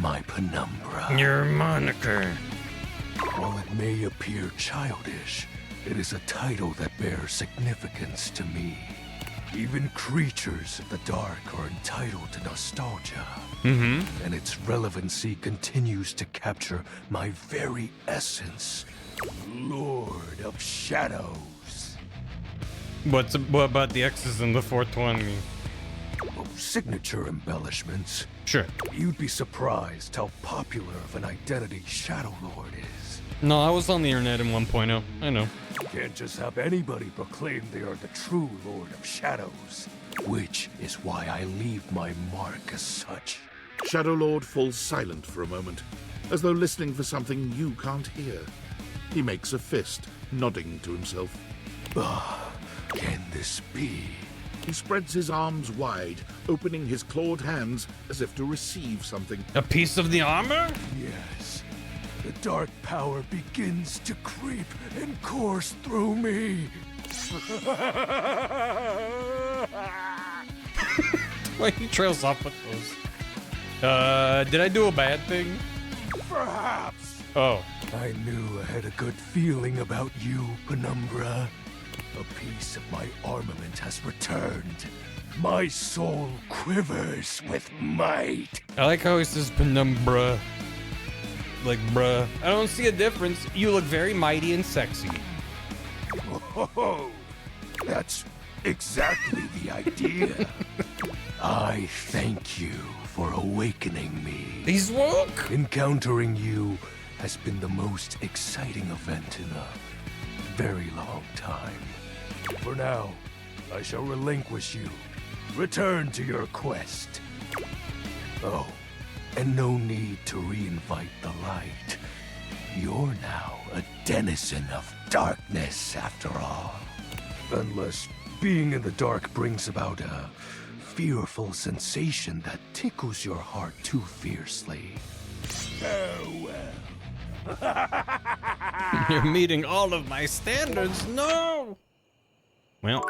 Speaker 19: my Penumbra?
Speaker 1: Your moniker.
Speaker 19: While it may appear childish, it is a title that bears significance to me. Even creatures of the dark are entitled to nostalgia.
Speaker 1: Mm-hmm.
Speaker 19: And its relevancy continues to capture my very essence. Lord of Shadows.
Speaker 1: What about the X's and the 420?
Speaker 19: Oh, signature embellishments.
Speaker 1: Sure.
Speaker 19: You'd be surprised how popular of an identity Shadow Lord is.
Speaker 1: No, I was on the internet in 1.0. I know.
Speaker 19: Can't just have anybody proclaim they are the true Lord of Shadows. Which is why I leave my mark as such.
Speaker 4: Shadow Lord falls silent for a moment, as though listening for something you can't hear. He makes a fist, nodding to himself.
Speaker 19: Can this be?
Speaker 4: He spreads his arms wide, opening his clawed hands as if to receive something.
Speaker 1: A piece of the armor?
Speaker 19: Yes. The dark power begins to creep and course through me.
Speaker 1: Wait, he trails off with those. Did I do a bad thing?
Speaker 19: Perhaps.
Speaker 1: Oh.
Speaker 19: I knew I had a good feeling about you, Penumbra. A piece of my armament has returned. My soul quivers with might.
Speaker 1: I like how he says penumbra. Like, bruh. I don't see a difference. You look very mighty and sexy.
Speaker 19: Oh, that's exactly the idea. I thank you for awakening me.
Speaker 1: He's woke.
Speaker 19: Encountering you has been the most exciting event in a very long time. For now, I shall relinquish you. Return to your quest. Oh, and no need to reinvite the light. You're now a denizen of darkness, after all. Unless being in the dark brings about a fearful sensation that tickles your heart too fiercely. Farewell.
Speaker 1: You're meeting all of my standards. No! Well.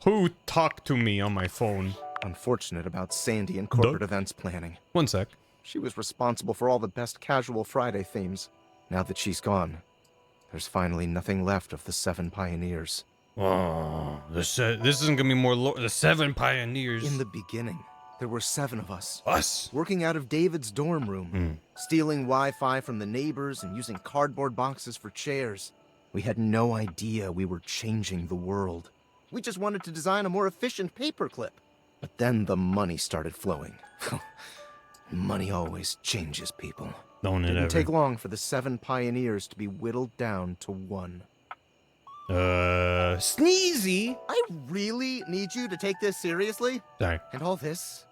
Speaker 1: Who talked to me on my phone?
Speaker 14: Unfortunate about Sandy and corporate events planning.
Speaker 1: One sec.
Speaker 14: She was responsible for all the best casual Friday themes. Now that she's gone, there's finally nothing left of the 7 pioneers.
Speaker 1: Oh, this isn't gonna be more the 7 pioneers.
Speaker 14: In the beginning, there were 7 of us.
Speaker 1: Us?
Speaker 14: Working out of David's dorm room, stealing Wi-Fi from the neighbors and using cardboard boxes for chairs. We had no idea we were changing the world. We just wanted to design a more efficient paperclip. But then the money started flowing. Money always changes people.
Speaker 1: Don't it
Speaker 14: Didn't
Speaker 1: ever.
Speaker 14: take long for the 7 pioneers to be whittled down to 1.
Speaker 1: Sneezy.
Speaker 14: I really need you to take this seriously?
Speaker 1: Sorry.
Speaker 14: And all this?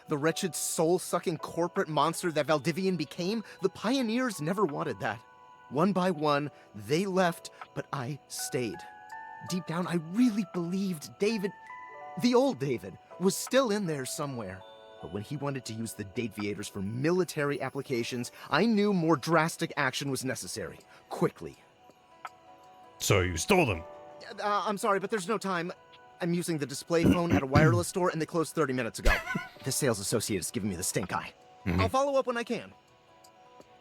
Speaker 14: The wretched soul-sucking corporate monster that Valdivian became? The pioneers never wanted that. One by one, they left, but I stayed. Deep down, I really believed David, the old David, was still in there somewhere. But when he wanted to use the Dateviators for military applications, I knew more drastic action was necessary. Quickly.
Speaker 1: So you stole them?
Speaker 14: I'm sorry, but there's no time. I'm using the display phone at a wireless store, and they closed 30 minutes ago. The sales associate is giving me the stink eye. I'll follow up when I can.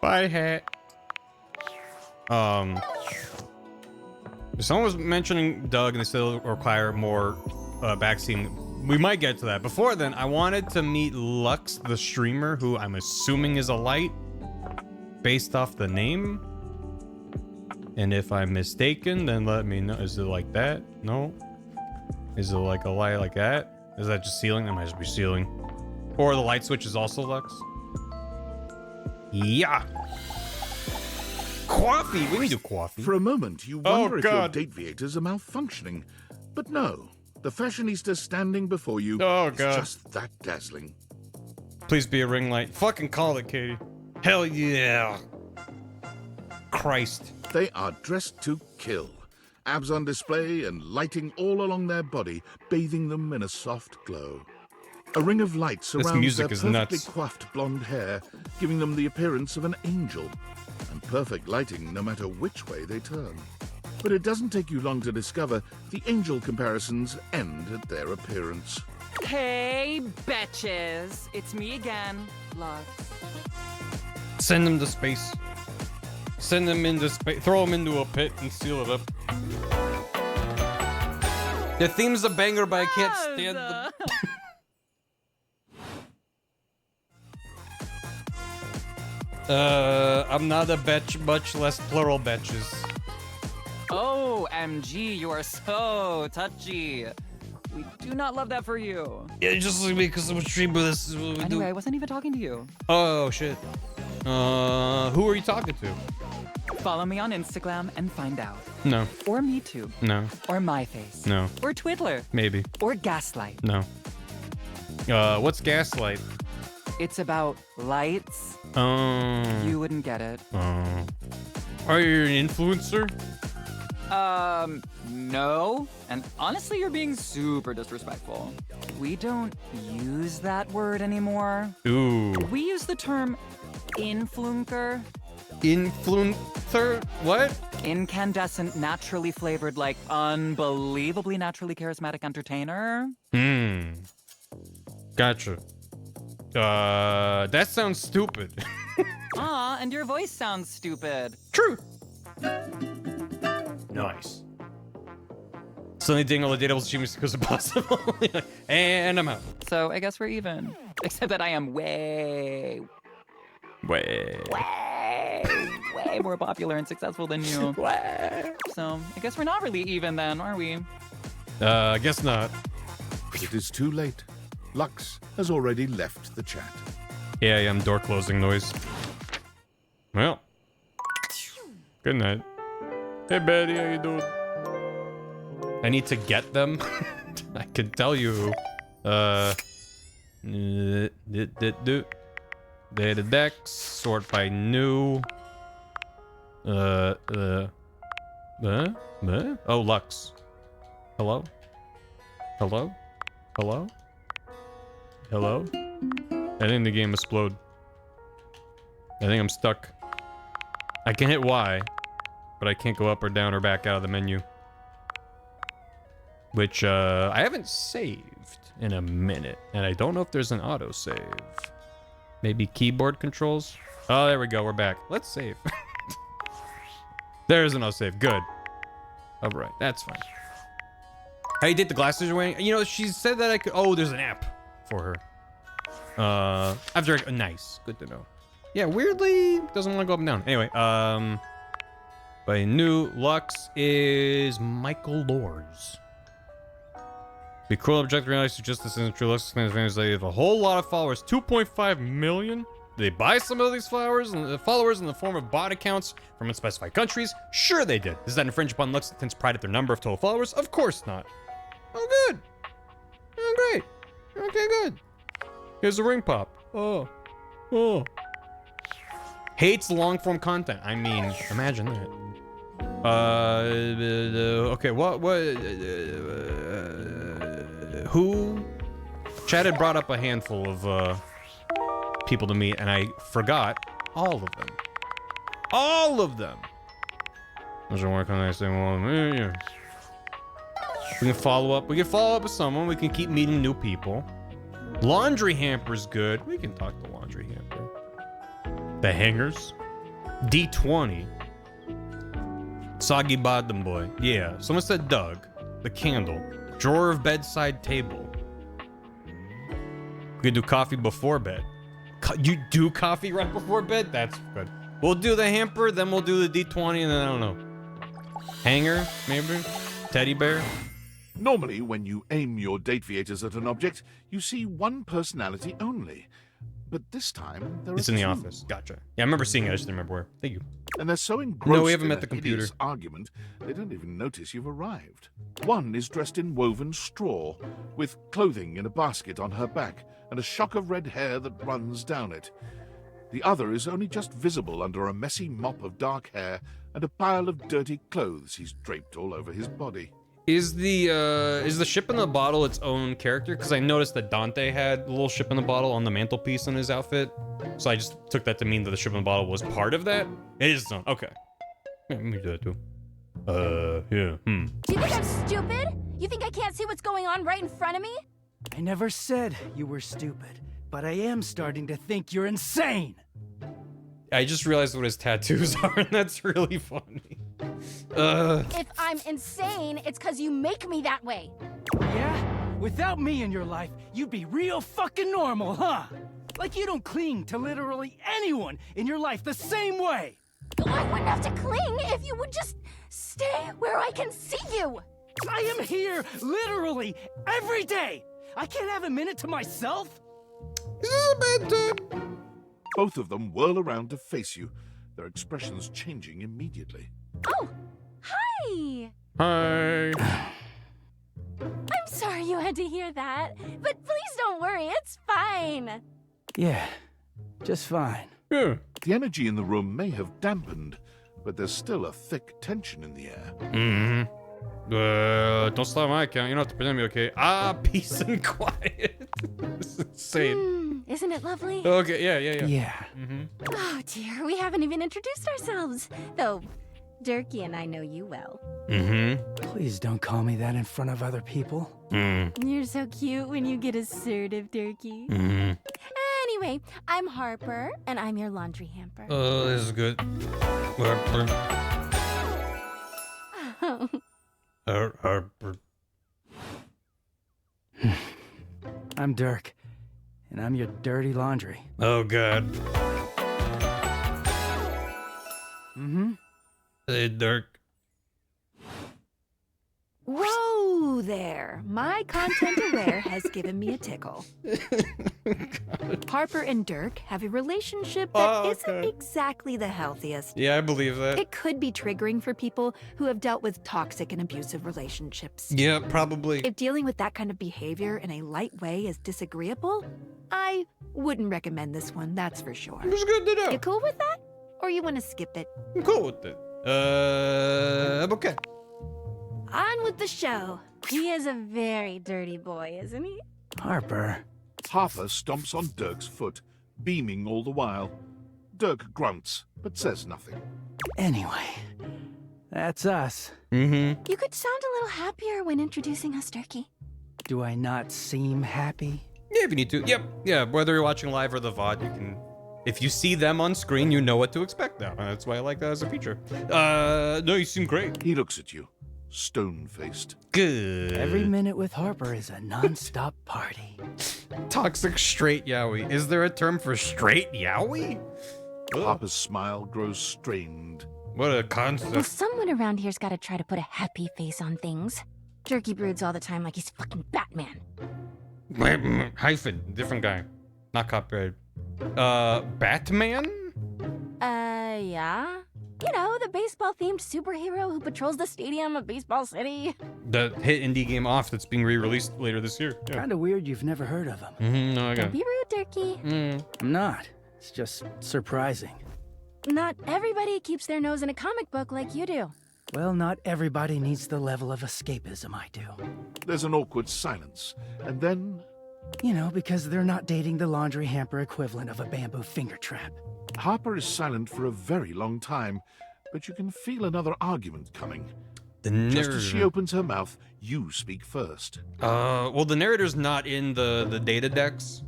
Speaker 1: Bye, hat. Someone was mentioning Doug, and they still require more backseating. We might get to that. Before then, I wanted to meet Lux, the streamer, who I'm assuming is a light, based off the name. And if I'm mistaken, then let me know. Is it like that? No. Is it like a light like that? Is that just ceiling? That might just be ceiling. Or the light switch is also Lux. Yeah. Coffee. We can do coffee.
Speaker 4: For a moment, you wonder if your Dateviators are malfunctioning. But no. The fashionista standing before you is just that dazzling.
Speaker 1: Please be a ring light. Fucking call it, Katie. Hell yeah. Christ.
Speaker 4: They are dressed to kill. Abs on display and lighting all along their body, bathing them in a soft glow. A ring of light surrounds their perfectly coiffed blonde hair, giving them the appearance of an angel. And perfect lighting no matter which way they turn. But it doesn't take you long to discover the angel comparisons end at their appearance.
Speaker 12: Hey, betches. It's me again, Lux.
Speaker 1: Send them to space. Send them into space. Throw them into a pit and seal it up. The theme's a banger, but I can't stand the... I'm not a betch, much less plural betches.
Speaker 12: Oh, MG, you are so touchy. We do not love that for you.
Speaker 1: Yeah, just like me, because I'm a streamer. This is what we do.
Speaker 12: Anyway, I wasn't even talking to you.
Speaker 1: Oh, shit. Who are you talking to?
Speaker 12: Follow me on Instagram and find out.
Speaker 1: No.
Speaker 12: Or MeToo.
Speaker 1: No.
Speaker 12: Or MyFace.
Speaker 1: No.
Speaker 12: Or Twiddler.
Speaker 1: Maybe.
Speaker 12: Or Gaslight.
Speaker 1: No. What's Gaslight?
Speaker 12: It's about lights. You wouldn't get it.
Speaker 1: Are you an influencer?
Speaker 12: No. And honestly, you're being super disrespectful. We don't use that word anymore.
Speaker 1: Ooh.
Speaker 12: We use the term influencer.
Speaker 1: Influencer? What?
Speaker 12: Incandescent, naturally flavored, like unbelievably naturally charismatic entertainer.
Speaker 1: Gotcha. That sounds stupid.
Speaker 12: Aw, and your voice sounds stupid.
Speaker 1: True. Nice. Suddenly doing all the dateable achievements because it's possible. And I'm out.
Speaker 12: So I guess we're even. Except that I am way more popular and successful than you. So I guess we're not really even then, are we?
Speaker 1: I guess not.
Speaker 4: It is too late. Lux has already left the chat.
Speaker 1: Yeah, I'm door closing noise. Well. Good night. Hey, Betty, how you doing? I need to get them. I can tell you. Data decks, sort by new. Oh, Lux. Hello? Hello? Hello? Hello? I think the game exploded. I think I'm stuck. I can hit Y, but I can't go up or down or back out of the menu. Which, I haven't saved in a minute, and I don't know if there's an autosave. Maybe keyboard controls? Oh, there we go, we're back. Let's save. There's an autosave, good. Alright, that's fine. How you did the glasses you're wearing? You know, she said that I could... Oh, there's an app for her. After nice, good to know. Yeah, weirdly, doesn't want to go up and down. Anyway, by new Lux is Michael Lors. Be cruel objective reality suggests this isn't true. Lux claims fans they have a whole lot of followers. 2.5 million? they buy some of these followers in the form of bot accounts from unspecified countries? Sure they did. Does that infringe upon Lexington's pride at their number of total followers? Of course not. Oh, good. Oh, great. Okay, good. Here's a ring pop. Oh. Hates long-form content. I mean, imagine that. Okay, who? Chad had brought up a handful of people to meet, and I forgot all of them. All of them. Doesn't work on that same one. Yeah. We can follow up. We can follow up with someone. We can keep meeting new people. Laundry hamper's good. We can talk to laundry hamper. The hangers. D20. Soggy bottom boy. Yeah. Someone said Doug. The candle. Drawer of bedside table. We can do coffee before bed. You do coffee right before bed? That's good. We'll do the hamper, then we'll do the D20, and then I don't know. Hanger, maybe? Teddy bear?
Speaker 4: Normally, when you aim your date viators at an object, you see one personality only. But this time, there
Speaker 1: It's
Speaker 4: are
Speaker 1: in the
Speaker 4: two.
Speaker 1: office. Gotcha. Yeah, I remember seeing it. I just didn't remember where. Thank you.
Speaker 4: And they're so engrossed
Speaker 1: No, we haven't
Speaker 4: in
Speaker 1: met
Speaker 4: a
Speaker 1: the computer.
Speaker 4: hideous argument, they don't even notice you've arrived. One is dressed in woven straw, with clothing in a basket on her back, and a shock of red hair that runs down it. The other is only just visible under a messy mop of dark hair and a pile of dirty clothes he's draped all over his body.
Speaker 1: Is the ship in the bottle its own character? Because I noticed that Dante had the little ship in the bottle on the mantelpiece in his outfit. So I just took that to mean that the ship in the bottle was part of that. It is its own. Okay. Yeah, let me do that too. Yeah.
Speaker 10: Do you think I'm stupid? You think I can't see what's going on right in front of me?
Speaker 16: I never said you were stupid, but I am starting to think you're insane.
Speaker 1: I just realized what his tattoos are, and that's really funny.
Speaker 10: If I'm insane, it's because you make me that way.
Speaker 16: Yeah? Without me in your life, you'd be real fucking normal, huh? Like you don't cling to literally anyone in your life the same way.
Speaker 10: I wouldn't have to cling if you would just stay where I can see you.
Speaker 16: I am here literally every day. I can't have a minute to myself.
Speaker 4: Is this a bad time? Both of them whirl around to face you, their expressions changing immediately.
Speaker 10: Oh, hi.
Speaker 1: Hi.
Speaker 10: I'm sorry you had to hear that, but please don't worry, it's fine.
Speaker 16: Yeah, just fine.
Speaker 1: Yeah.
Speaker 4: The energy in the room may have dampened, but there's still a thick tension in the air.
Speaker 1: Don't stop my account. You don't have to pretend to be okay. Peace and quiet. This is insane.
Speaker 10: Isn't it lovely?
Speaker 1: Okay, yeah.
Speaker 16: Yeah.
Speaker 10: Oh dear, we haven't even introduced ourselves. Though, Durkee and I know you well.
Speaker 16: Please don't call me that in front of other people.
Speaker 10: You're so cute when you get assertive, Durkee. Anyway, I'm Harper, and I'm your laundry hamper.
Speaker 1: Oh, this is good. Harper.
Speaker 16: I'm Dirk, and I'm your dirty laundry.
Speaker 1: Oh, God. Hey, Dirk.
Speaker 9: Whoa there. My content aware has given me a tickle. Harper and Dirk have a relationship that isn't exactly the healthiest.
Speaker 1: Yeah, I believe that.
Speaker 9: It could be triggering for people who have dealt with toxic and abusive relationships.
Speaker 1: Yeah, probably.
Speaker 9: If dealing with that kind of behavior in a light way is disagreeable, I wouldn't recommend this one, that's for sure.
Speaker 1: It's good to know.
Speaker 9: You cool with that? Or you want to skip it?
Speaker 1: I'm cool with it. I'm okay.
Speaker 10: On with the show. He is a very dirty boy, isn't he?
Speaker 16: Harper.
Speaker 4: Harper stomps on Dirk's foot, beaming all the while. Dirk grunts, but says nothing.
Speaker 16: Anyway, that's us.
Speaker 10: You could sound a little happier when introducing us, Durkee.
Speaker 16: Do I not seem happy?
Speaker 1: Yeah, if you need to. Yep. Yeah, whether you're watching live or the VOD, you can... If you see them on screen, you know what to expect now. And that's why I like that as a feature. No, you seem great.
Speaker 4: He looks at you, stone-faced.
Speaker 1: Good.
Speaker 16: Every minute with Harper is a non-stop party.
Speaker 1: Toxic straight yaoi. Is there a term for straight yaoi?
Speaker 4: Harper's smile grows strained.
Speaker 1: What a concept.
Speaker 10: Well, someone around here's got to try to put a happy face on things. Durkee broods all the time like he's fucking Batman.
Speaker 1: Hyphen. Different guy. Not copyrighted. Batman?
Speaker 10: Yeah. You know, the baseball-themed superhero who patrols the stadium of Baseball City.
Speaker 1: The hit indie game Off that's being re-released later this year. Yeah.
Speaker 16: Kinda weird you've never heard of him.
Speaker 1: No, I got
Speaker 10: Don't be rude, Turkey.
Speaker 16: I'm not. It's just surprising.
Speaker 10: Not everybody keeps their nose in a comic book like you do.
Speaker 16: Well, not everybody needs the level of escapism I do.
Speaker 4: There's an awkward silence, and then...
Speaker 16: You know, because they're not dating the laundry hamper equivalent of a bamboo finger trap.
Speaker 4: Harper is silent for a very long time, but you can feel another argument coming. Just as she opens her mouth, you speak first.
Speaker 1: Well, the narrator's not in the data decks,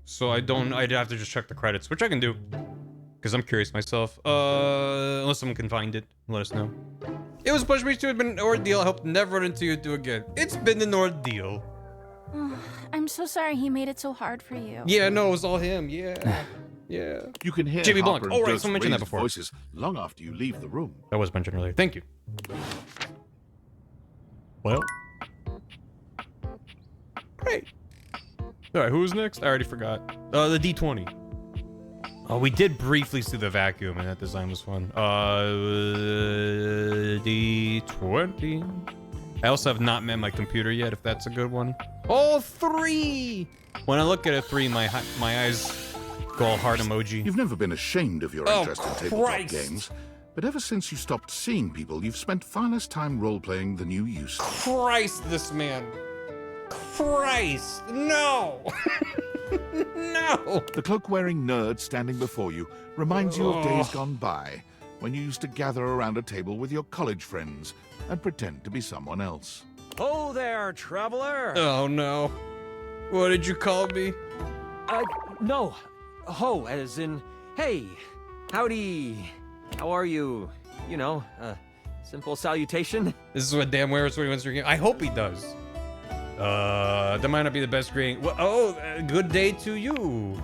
Speaker 1: so I'd have to just check the credits, which I can do, because I'm curious myself. Unless someone can find it, let us know. It was a pleasure meeting you. It's been an ordeal. I hope to never run into you two again. It's been an ordeal.
Speaker 10: I'm so sorry he made it so hard for you.
Speaker 1: Yeah, no, it was all him. Yeah. Yeah.
Speaker 4: You can hear
Speaker 1: Jimmy
Speaker 4: Harper
Speaker 1: Blanc.
Speaker 4: and
Speaker 1: Oh, right,
Speaker 4: Durst
Speaker 1: someone mentioned that
Speaker 4: raised
Speaker 1: before.
Speaker 4: voices long after you leave the room.
Speaker 1: That was mentioned earlier. Thank you. Well. Great. All right, who's next? I already forgot. The D20. Oh, we did briefly see the vacuum, and that design was fun. D20. I also have not met my computer yet, if that's a good one. Oh, 3! When I look at a 3, my eyes go all heart emoji.
Speaker 4: You've never been ashamed of your
Speaker 1: Oh,
Speaker 4: interest in tabletop
Speaker 1: Christ.
Speaker 4: games, but ever since you stopped seeing people, you've spent far less time role-playing than you used to.
Speaker 1: Christ, this man. Christ, no! No!
Speaker 4: The cloak-wearing nerd standing before you reminds you of days
Speaker 1: Oh.
Speaker 4: gone by, when you used to gather around a table with your college friends and pretend to be someone else.
Speaker 11: Oh there, traveler!
Speaker 1: Oh, no. What did you call me?
Speaker 11: No. Ho, as in, hey, howdy, how are you? You know, simple salutation.
Speaker 1: This is what Dan wears when he wins your game. I hope he does. That might not be the best greeting. Well, good day to you.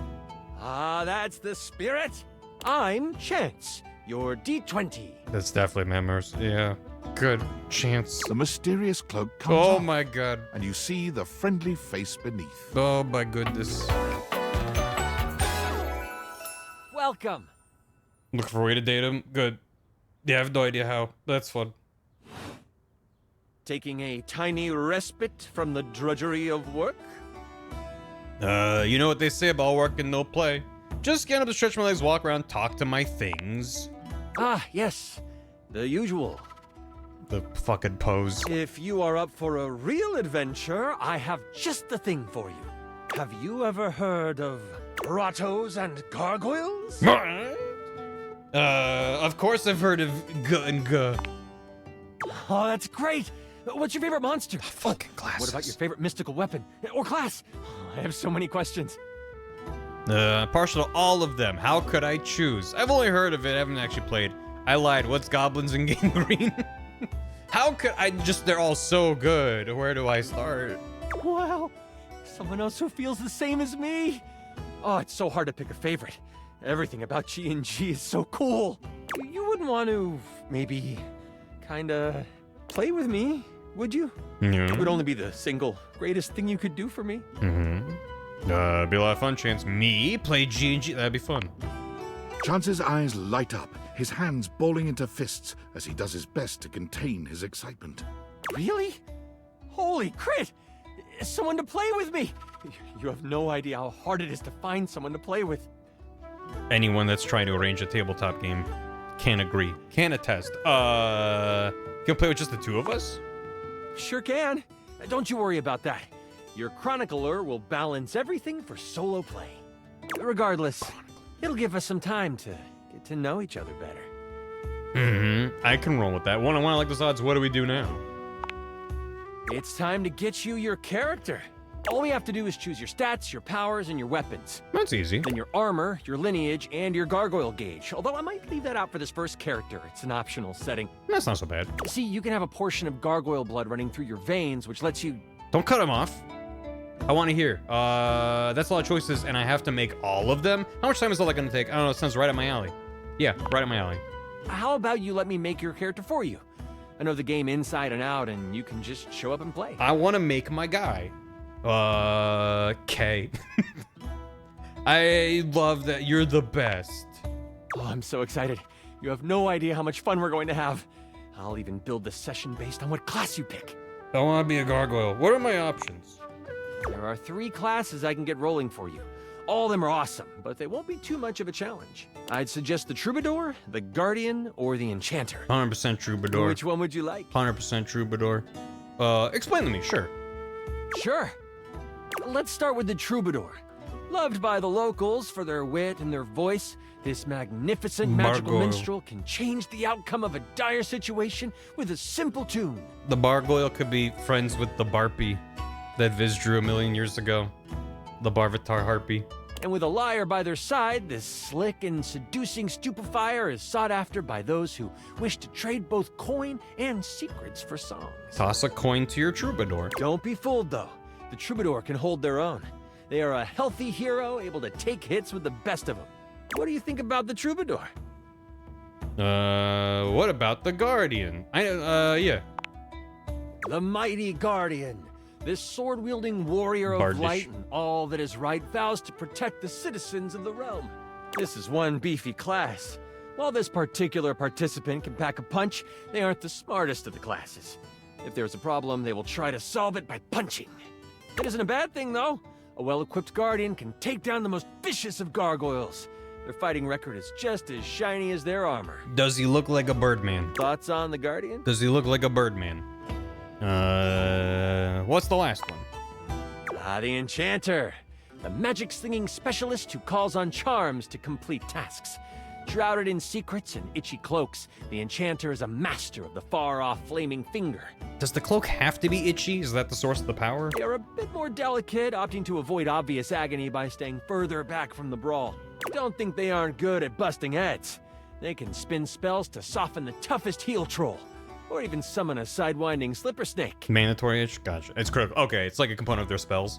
Speaker 11: Ah, that's the spirit. I'm Chance, your D20.
Speaker 1: That's definitely members. Yeah. Good chance.
Speaker 4: The mysterious cloak comes
Speaker 1: Oh
Speaker 4: off,
Speaker 1: my god.
Speaker 4: and you see the friendly face beneath.
Speaker 1: Oh my goodness.
Speaker 11: Welcome.
Speaker 1: Look for a way to date him. Good. Yeah, I have no idea how. That's fun.
Speaker 11: Taking a tiny respite from the drudgery of work?
Speaker 1: You know what they say about work and no play. Just get up to stretch my legs, walk around, talk to my things.
Speaker 11: Ah, yes. The usual.
Speaker 1: The fucking pose.
Speaker 11: If you are up for a real adventure, I have just the thing for you. Have you ever heard of grottos and gargoyles?
Speaker 1: Of course I've heard of G and G.
Speaker 11: Oh, that's great. What's your favorite monster?
Speaker 1: Fucking glasses.
Speaker 11: What about your favorite mystical weapon? Or class? I have so many questions.
Speaker 1: Partial to all of them. How could I choose? I've only heard of it. I haven't actually played. I lied. What's goblins and gangrene? How could I just... They're all so good. Where do I start?
Speaker 11: Wow. Someone else who feels the same as me. Oh, it's so hard to pick a favorite. Everything about G&G is so cool. You wouldn't want to maybe kinda play with me, would you?
Speaker 1: Yeah.
Speaker 11: It would only be the single greatest thing you could do for me.
Speaker 1: Mm-hmm. Be a lot of fun, Chance. Me play G&G. That'd be fun.
Speaker 4: Chance's eyes light up, his hands balling into fists as he does his best to contain his excitement.
Speaker 11: Really? Holy crit! Someone to play with me! You have no idea how hard it is to find someone to play with.
Speaker 1: Anyone that's trying to arrange a tabletop game can agree. Can attest. Can play with just the two of us?
Speaker 11: Sure can. Don't you worry about that. Your chronicler will balance everything for solo play. Regardless, it'll give us some time to get to know each other better.
Speaker 1: Mm-hmm. I can roll with that. One, I want to like those odds. What do we do now?
Speaker 11: It's time to get you your character. All we have to do is choose your stats, your powers, and your weapons.
Speaker 1: That's easy.
Speaker 11: Then your armor, your lineage, and your gargoyle gauge. Although I might leave that out for this first character. It's an optional setting.
Speaker 1: That's not so bad.
Speaker 11: See, you can have a portion of gargoyle blood running through your veins, which lets you...
Speaker 1: Don't cut him off. I want to hear. That's a lot of choices, and I have to make all of them? How much time is all that going to take? I don't know. It sounds right up my alley. Yeah, right up my alley.
Speaker 11: How about you let me make your character for you? I know the game inside and out, and you can just show up and play.
Speaker 1: I want to make my guy. K. I love that. You're the best.
Speaker 11: Oh, I'm so excited. You have no idea how much fun we're going to have. I'll even build the session based on what class you pick.
Speaker 1: I want to be a gargoyle. What are my options?
Speaker 11: There are 3 classes I can get rolling for you. All of them are awesome, but they won't be too much of a challenge. I'd suggest the Troubadour, the Guardian, or the Enchanter.
Speaker 1: 100% Troubadour.
Speaker 11: Which one would you like?
Speaker 1: 100% Troubadour. Explain to me, sure.
Speaker 11: Sure. Let's start with the Troubadour. Loved by the locals for their wit and their voice, this magnificent magical
Speaker 1: Bargoyle.
Speaker 11: minstrel can change the outcome of a dire situation with a simple tune.
Speaker 1: The Bargoyle could be friends with the Barpy that Viz drew a million years ago. The Barvatar Harpy.
Speaker 11: And with a liar by their side, this slick and seducing stupefier is sought after by those who wish to trade both coin and secrets for songs.
Speaker 1: Toss a coin to your Troubadour.
Speaker 11: Don't be fooled, though. The Troubadour can hold their own. They are a healthy hero, able to take hits with the best of them. What do you think about the Troubadour?
Speaker 1: What about the Guardian? Yeah.
Speaker 11: The mighty Guardian. This sword-wielding warrior of
Speaker 1: Bardish.
Speaker 11: light and all that is right vows to protect the citizens of the realm. This is one beefy class. While this particular participant can pack a punch, they aren't the smartest of the classes. If there's a problem, they will try to solve it by punching. It isn't a bad thing, though. A well-equipped Guardian can take down the most vicious of gargoyles. Their fighting record is just as shiny as their armor.
Speaker 1: Does he look like a Birdman?
Speaker 11: Thoughts on the Guardian?
Speaker 1: Does he look like a Birdman? What's the last one?
Speaker 11: The Enchanter. The magic-slinging specialist who calls on charms to complete tasks. Shrouded in secrets and itchy cloaks, the Enchanter is a master of the far-off flaming finger.
Speaker 1: Does the cloak have to be itchy? Is that the source of the power?
Speaker 11: They are a bit more delicate, opting to avoid obvious agony by staying further back from the brawl. Don't think they aren't good at busting heads. They can spin spells to soften the toughest heel troll, or even summon a sidewinding slipper snake.
Speaker 1: Mandatory itch? Gotcha. It's critical. Okay, it's like a component of their spells.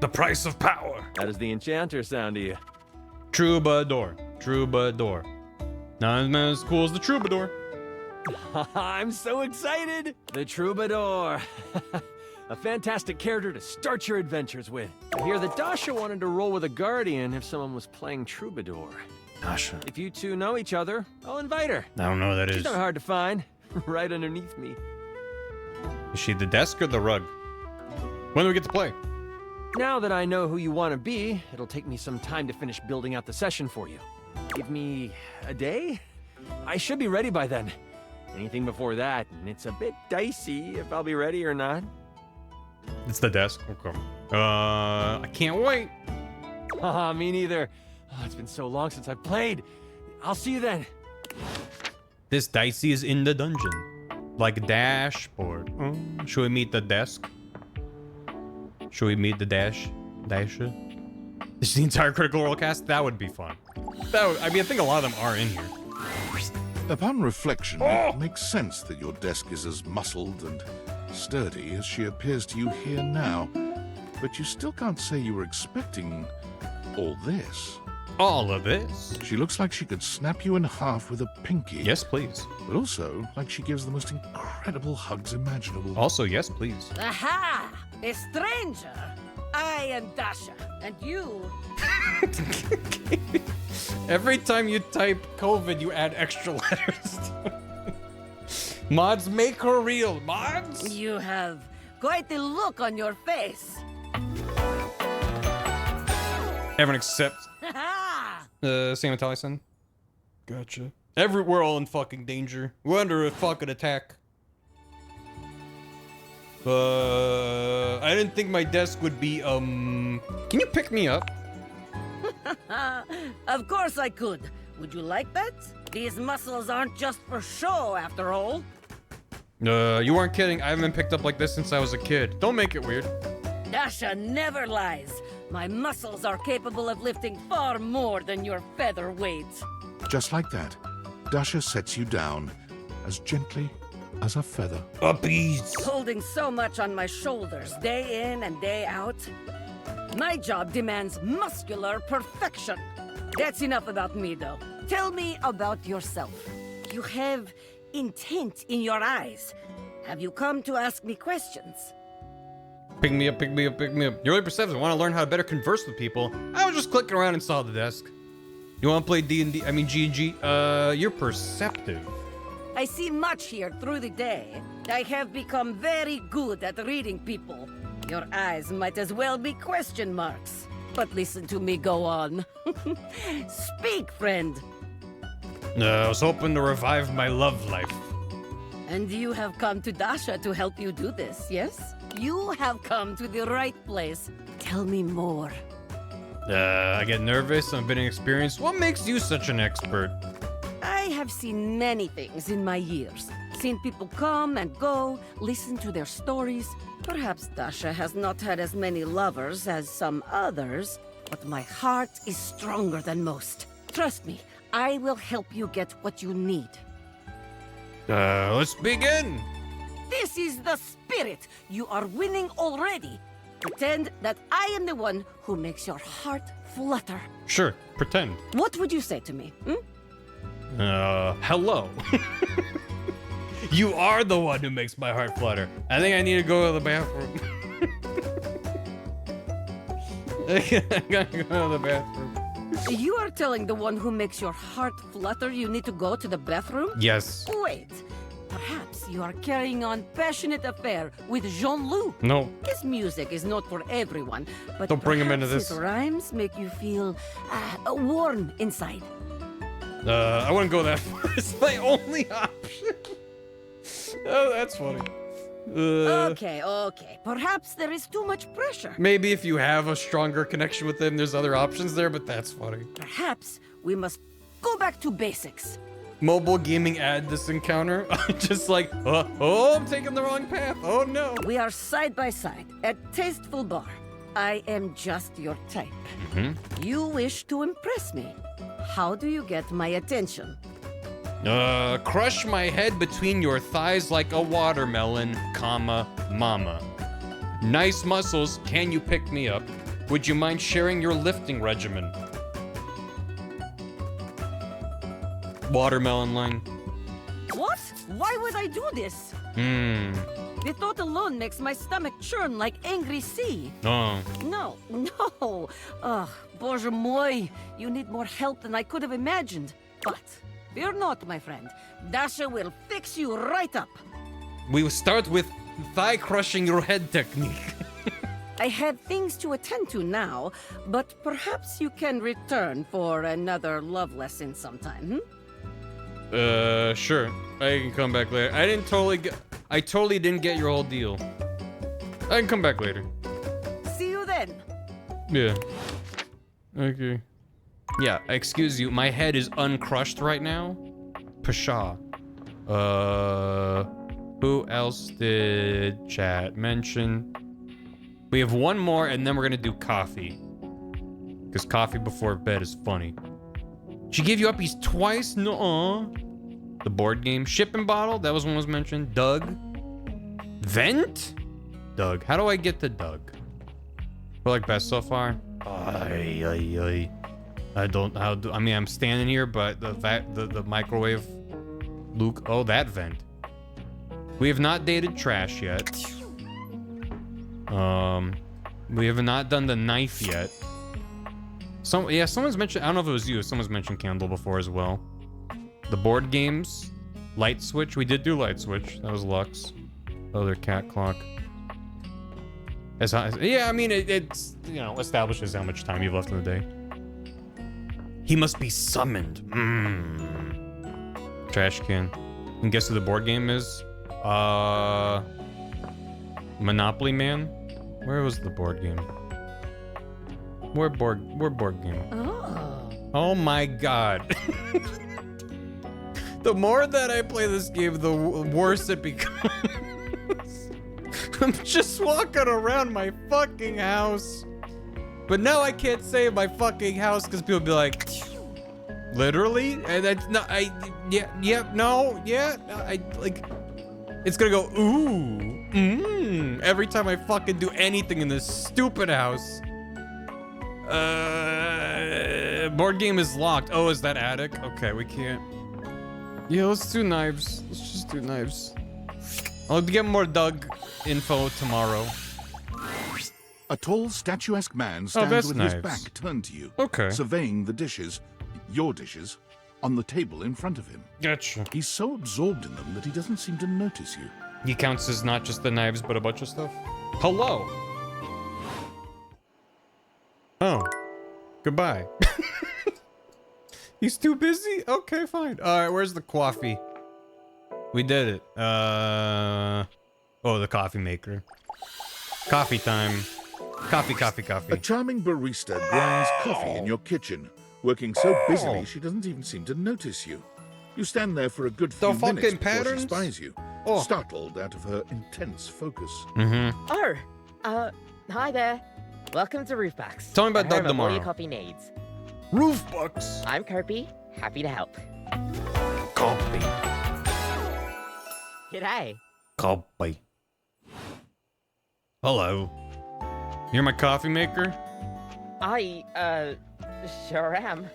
Speaker 1: The price of power.
Speaker 11: How does the Enchanter sound to you?
Speaker 1: Troubadour. Troubadour. Not as cool as the Troubadour.
Speaker 11: I'm so excited! The Troubadour. A fantastic character to start your adventures with. I hear that Dasha wanted to roll with a Guardian if someone was playing Troubadour.
Speaker 1: Dasha.
Speaker 11: If you two know each other, I'll invite her.
Speaker 1: I don't know who that
Speaker 11: She's
Speaker 1: is.
Speaker 11: not hard to find. Right underneath me.
Speaker 1: Is she the desk or the rug? When do we get to play?
Speaker 11: Now that I know who you want to be, it'll take me some time to finish building out the session for you. Give me a day? I should be ready by then. Anything before that, and it's a bit dicey if I'll be ready or not.
Speaker 1: It's the desk. Okay. I can't wait.
Speaker 11: Haha, me neither. Oh, it's been so long since I've played. I'll see you then.
Speaker 1: This dicey is in the dungeon. Like a dashboard. Should we meet the desk? Should we meet the Dasher? Is the entire Critical Role cast? That would be fun. I mean, I think a lot of them are in here.
Speaker 4: Upon reflection, it makes sense that your desk is as muscled and sturdy as she appears to you here now. But you still can't say you were expecting all this.
Speaker 1: All of this?
Speaker 4: She looks like she could snap you in half with a pinky.
Speaker 1: Yes, please.
Speaker 4: But also, like she gives the most incredible hugs imaginable.
Speaker 1: Also, yes, please.
Speaker 13: Aha! A stranger! I am Dasha, and you...
Speaker 1: Every time you type COVID, you add extra letters. Mods, make her real. Mods?
Speaker 13: You have quite the look on your face.
Speaker 1: Everyone except Sam Taliesin. Gotcha. We're all in fucking danger. We're under a fucking attack. I didn't think my desk would be, Can you pick me up?
Speaker 13: Of course I could. Would you like that? These muscles aren't just for show, after all.
Speaker 1: You weren't kidding. I haven't been picked up like this since I was a kid. Don't make it weird.
Speaker 13: Dasha never lies. My muscles are capable of lifting far more than your feather weight.
Speaker 4: Just like that, Dasha sets you down as gently as a feather.
Speaker 1: Uppies.
Speaker 13: Holding so much on my shoulders, day in and day out. My job demands muscular perfection. That's enough about me, though. Tell me about yourself. You have intent in your eyes. Have you come to ask me questions?
Speaker 1: Pick me up, pick me up, pick me up. You're really perceptive. I want to learn how to better converse with people. I was just clicking around and saw the desk. You want to play D&D? I mean G&G? You're perceptive.
Speaker 15: I see much here through the day. I have become very good at reading people. Your eyes might as well be question marks. But listen to me go on. Speak, friend.
Speaker 1: I was hoping to revive my love life.
Speaker 15: And you have come to Dasha to help you do this, yes? You have come to the right place. Tell me more.
Speaker 1: I get nervous. I'm a bit inexperienced. What makes you such an expert?
Speaker 15: I have seen many things in my years. Seen people come and go, listen to their stories. Perhaps Dasha has not had as many lovers as some others, but my heart is stronger than most. Trust me, I will help you get what you need.
Speaker 1: Let's begin.
Speaker 15: This is the spirit. You are winning already. Pretend that I am the one who makes your heart flutter.
Speaker 1: Sure, pretend.
Speaker 15: What would you say to me?
Speaker 1: Hello. You are the one who makes my heart flutter. I think I need to go to the bathroom. I gotta go to the bathroom.
Speaker 15: You are telling the one who makes your heart flutter you need to go to the bathroom?
Speaker 1: Yes.
Speaker 15: Wait. Perhaps you are carrying on passionate affair with Jean-Loup.
Speaker 1: No.
Speaker 15: His music is not for everyone, but
Speaker 1: don't bring him into
Speaker 15: perhaps
Speaker 1: this.
Speaker 15: His rhymes make you feel warm inside.
Speaker 1: I wouldn't go that far. It's my only option. Oh, that's funny.
Speaker 15: Okay. Perhaps there is too much pressure.
Speaker 1: Maybe if you have a stronger connection with him, there's other options there, but that's funny.
Speaker 15: Perhaps we must go back to basics.
Speaker 1: Mobile gaming add this encounter. Just like, oh, I'm taking the wrong path. Oh no.
Speaker 15: We are side by side at Tasteful Bar. I am just your type. You wish to impress me. How do you get my attention?
Speaker 1: Crush my head between your thighs like a watermelon, comma, mama. Nice muscles, can you pick me up? Would you mind sharing your lifting regimen? Watermelon line.
Speaker 15: What? Why would I do this? The thought alone makes my stomach churn like angry sea.
Speaker 1: Oh.
Speaker 15: No. Ugh, Bоже мой, you need more help than I could have imagined. But fear not, my friend. Dasha will fix you right up.
Speaker 1: We will start with thigh crushing your head technique.
Speaker 15: I have things to attend to now, but perhaps you can return for another love lesson sometime,
Speaker 1: Sure. I can come back later. I totally didn't get your whole deal. I can come back later.
Speaker 15: See you then.
Speaker 1: Yeah. Okay. Yeah, excuse you. My head is uncrushed right now. Pshaw. Who else did chat mention? We have one more, and then we're gonna do coffee. Because coffee before bed is funny. She gave you uppies twice? No. The board game. Shipping bottle? That was one was mentioned. Doug. Vent? Doug. How do I get to Doug? We're like best so far? I don't know how do. I mean, I'm standing here, but the microwave. Luke. Oh, that vent. We have not dated trash yet. We have not done the knife yet. Someone's mentioned. I don't know if it was you. Someone's mentioned candle before as well. The board games, light switch. We did do light switch. That was Lux. Other cat clock. Yeah, I mean it's establishes how much time you've left in the day. He must be summoned. Trash can. And guess who the board game is? Monopoly Man. Where was the board game? We're board game. Oh my god. The more that I play this game, the worse it becomes. I'm just walking around my fucking house. But now I can't say my fucking house because people be like, literally? And that's not, it's gonna go, ooh, every time I fucking do anything in this stupid house. Board game is locked. Oh, is that attic? Okay, we can't. Yeah, let's do knives. Let's just do knives. I'll get more Doug info tomorrow.
Speaker 4: A tall, statuesque man stands
Speaker 1: that's
Speaker 4: with
Speaker 1: nice.
Speaker 4: his back turned to you,
Speaker 1: Okay.
Speaker 4: surveying the dishes, your dishes, on the table in front of him.
Speaker 1: Gotcha.
Speaker 4: He's so absorbed in them that he doesn't seem to notice you.
Speaker 1: He counts as not just the knives, but a bunch of stuff. Hello. Oh. Goodbye. He's too busy? Okay, fine. Alright, where's the coffee? We did it. Oh, the coffee maker. Coffee time. Coffee.
Speaker 4: A charming barista grinds coffee in your kitchen, working so busily she doesn't even seem to notice you. You stand there for a good few minutes
Speaker 1: fucking
Speaker 4: before
Speaker 1: patterns?
Speaker 4: she spies you, startled out of her intense focus.
Speaker 18: Oh, hi there. Welcome to Roofbox.
Speaker 1: Tell me about
Speaker 18: the
Speaker 1: Doug
Speaker 18: home of all
Speaker 1: tomorrow.
Speaker 18: your coffee needs.
Speaker 1: Roofbox.
Speaker 18: I'm Kirby. Happy to help.
Speaker 1: Coffee.
Speaker 18: G'day.
Speaker 1: Coffee. Hello. You're my coffee maker?
Speaker 18: I, sure am.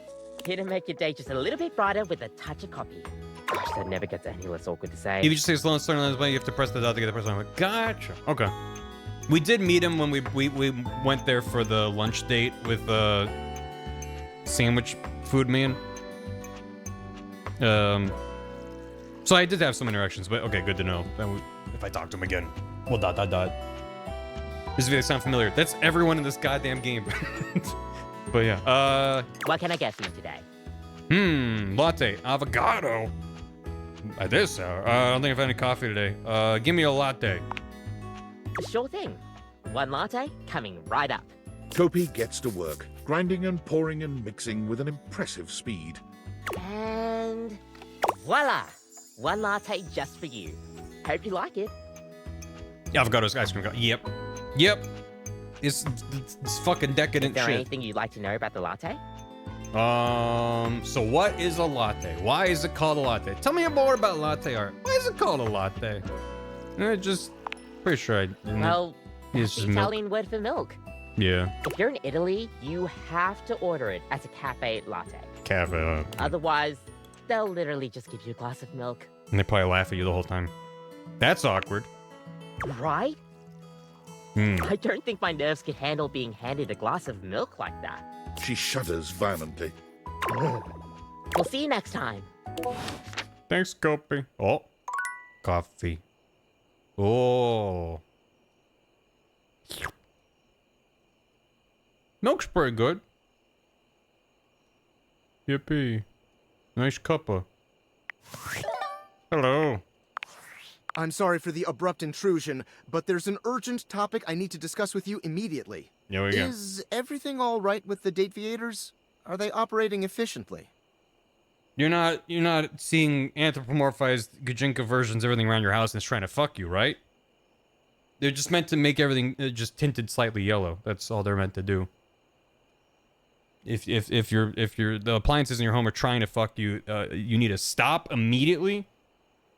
Speaker 18: Here to make your day just a little bit brighter with a touch of coffee. Gosh, that never gets any less awkward to say.
Speaker 1: If you just say slow and slow on this way, you have to press the dot to get the person. I'm like, gotcha. Okay. We did meet him when we went there for the lunch date with sandwich food man. So I did have some interactions, but okay, good to know. If I talk to him again, well, dot. This video sound familiar. That's everyone in this goddamn game. But yeah.
Speaker 18: What can I get for you today?
Speaker 1: Latte, avocado. At this hour, I don't think I've had any coffee today. Give me a latte.
Speaker 18: Sure thing. One latte coming right up.
Speaker 4: Kopi gets to work, grinding and pouring and mixing with an impressive speed.
Speaker 18: And voila! One latte just for you. Hope you like it.
Speaker 1: Avocado ice cream. Yep. It's fucking decadent
Speaker 18: Is there
Speaker 1: shit.
Speaker 18: anything you'd like to know about the latte?
Speaker 1: So what is a latte? Why is it called a latte? Tell me more about latte art. Why is it called a latte? Just pretty sure
Speaker 18: Well,
Speaker 1: it's
Speaker 18: the
Speaker 1: just milk.
Speaker 18: Italian word for milk.
Speaker 1: Yeah.
Speaker 18: If you're in Italy, you have to order it as a cafe latte.
Speaker 1: Cafe.
Speaker 18: Otherwise, they'll literally just give you a glass of milk.
Speaker 1: And they probably laugh at you the whole time. That's awkward.
Speaker 18: Right?
Speaker 1: Hmm.
Speaker 18: I don't think my nerves could handle being handed a glass of milk like that.
Speaker 4: She shudders violently.
Speaker 18: We'll see you next time.
Speaker 1: Thanks, Kopi. Oh. Coffee. Oh. Milk's pretty good. Yippee. Nice cuppa. Hello.
Speaker 14: I'm sorry for the abrupt intrusion, but there's an urgent topic I need to discuss with you immediately.
Speaker 1: Here we go.
Speaker 14: Is everything all right with the date theaters? Are they operating efficiently?
Speaker 1: You're not seeing anthropomorphized Gajinka versions of everything around your house and it's trying to fuck you, right? They're just meant to make everything just tinted slightly yellow. That's all they're meant to do. If the appliances in your home are trying to fuck you, you need to stop immediately.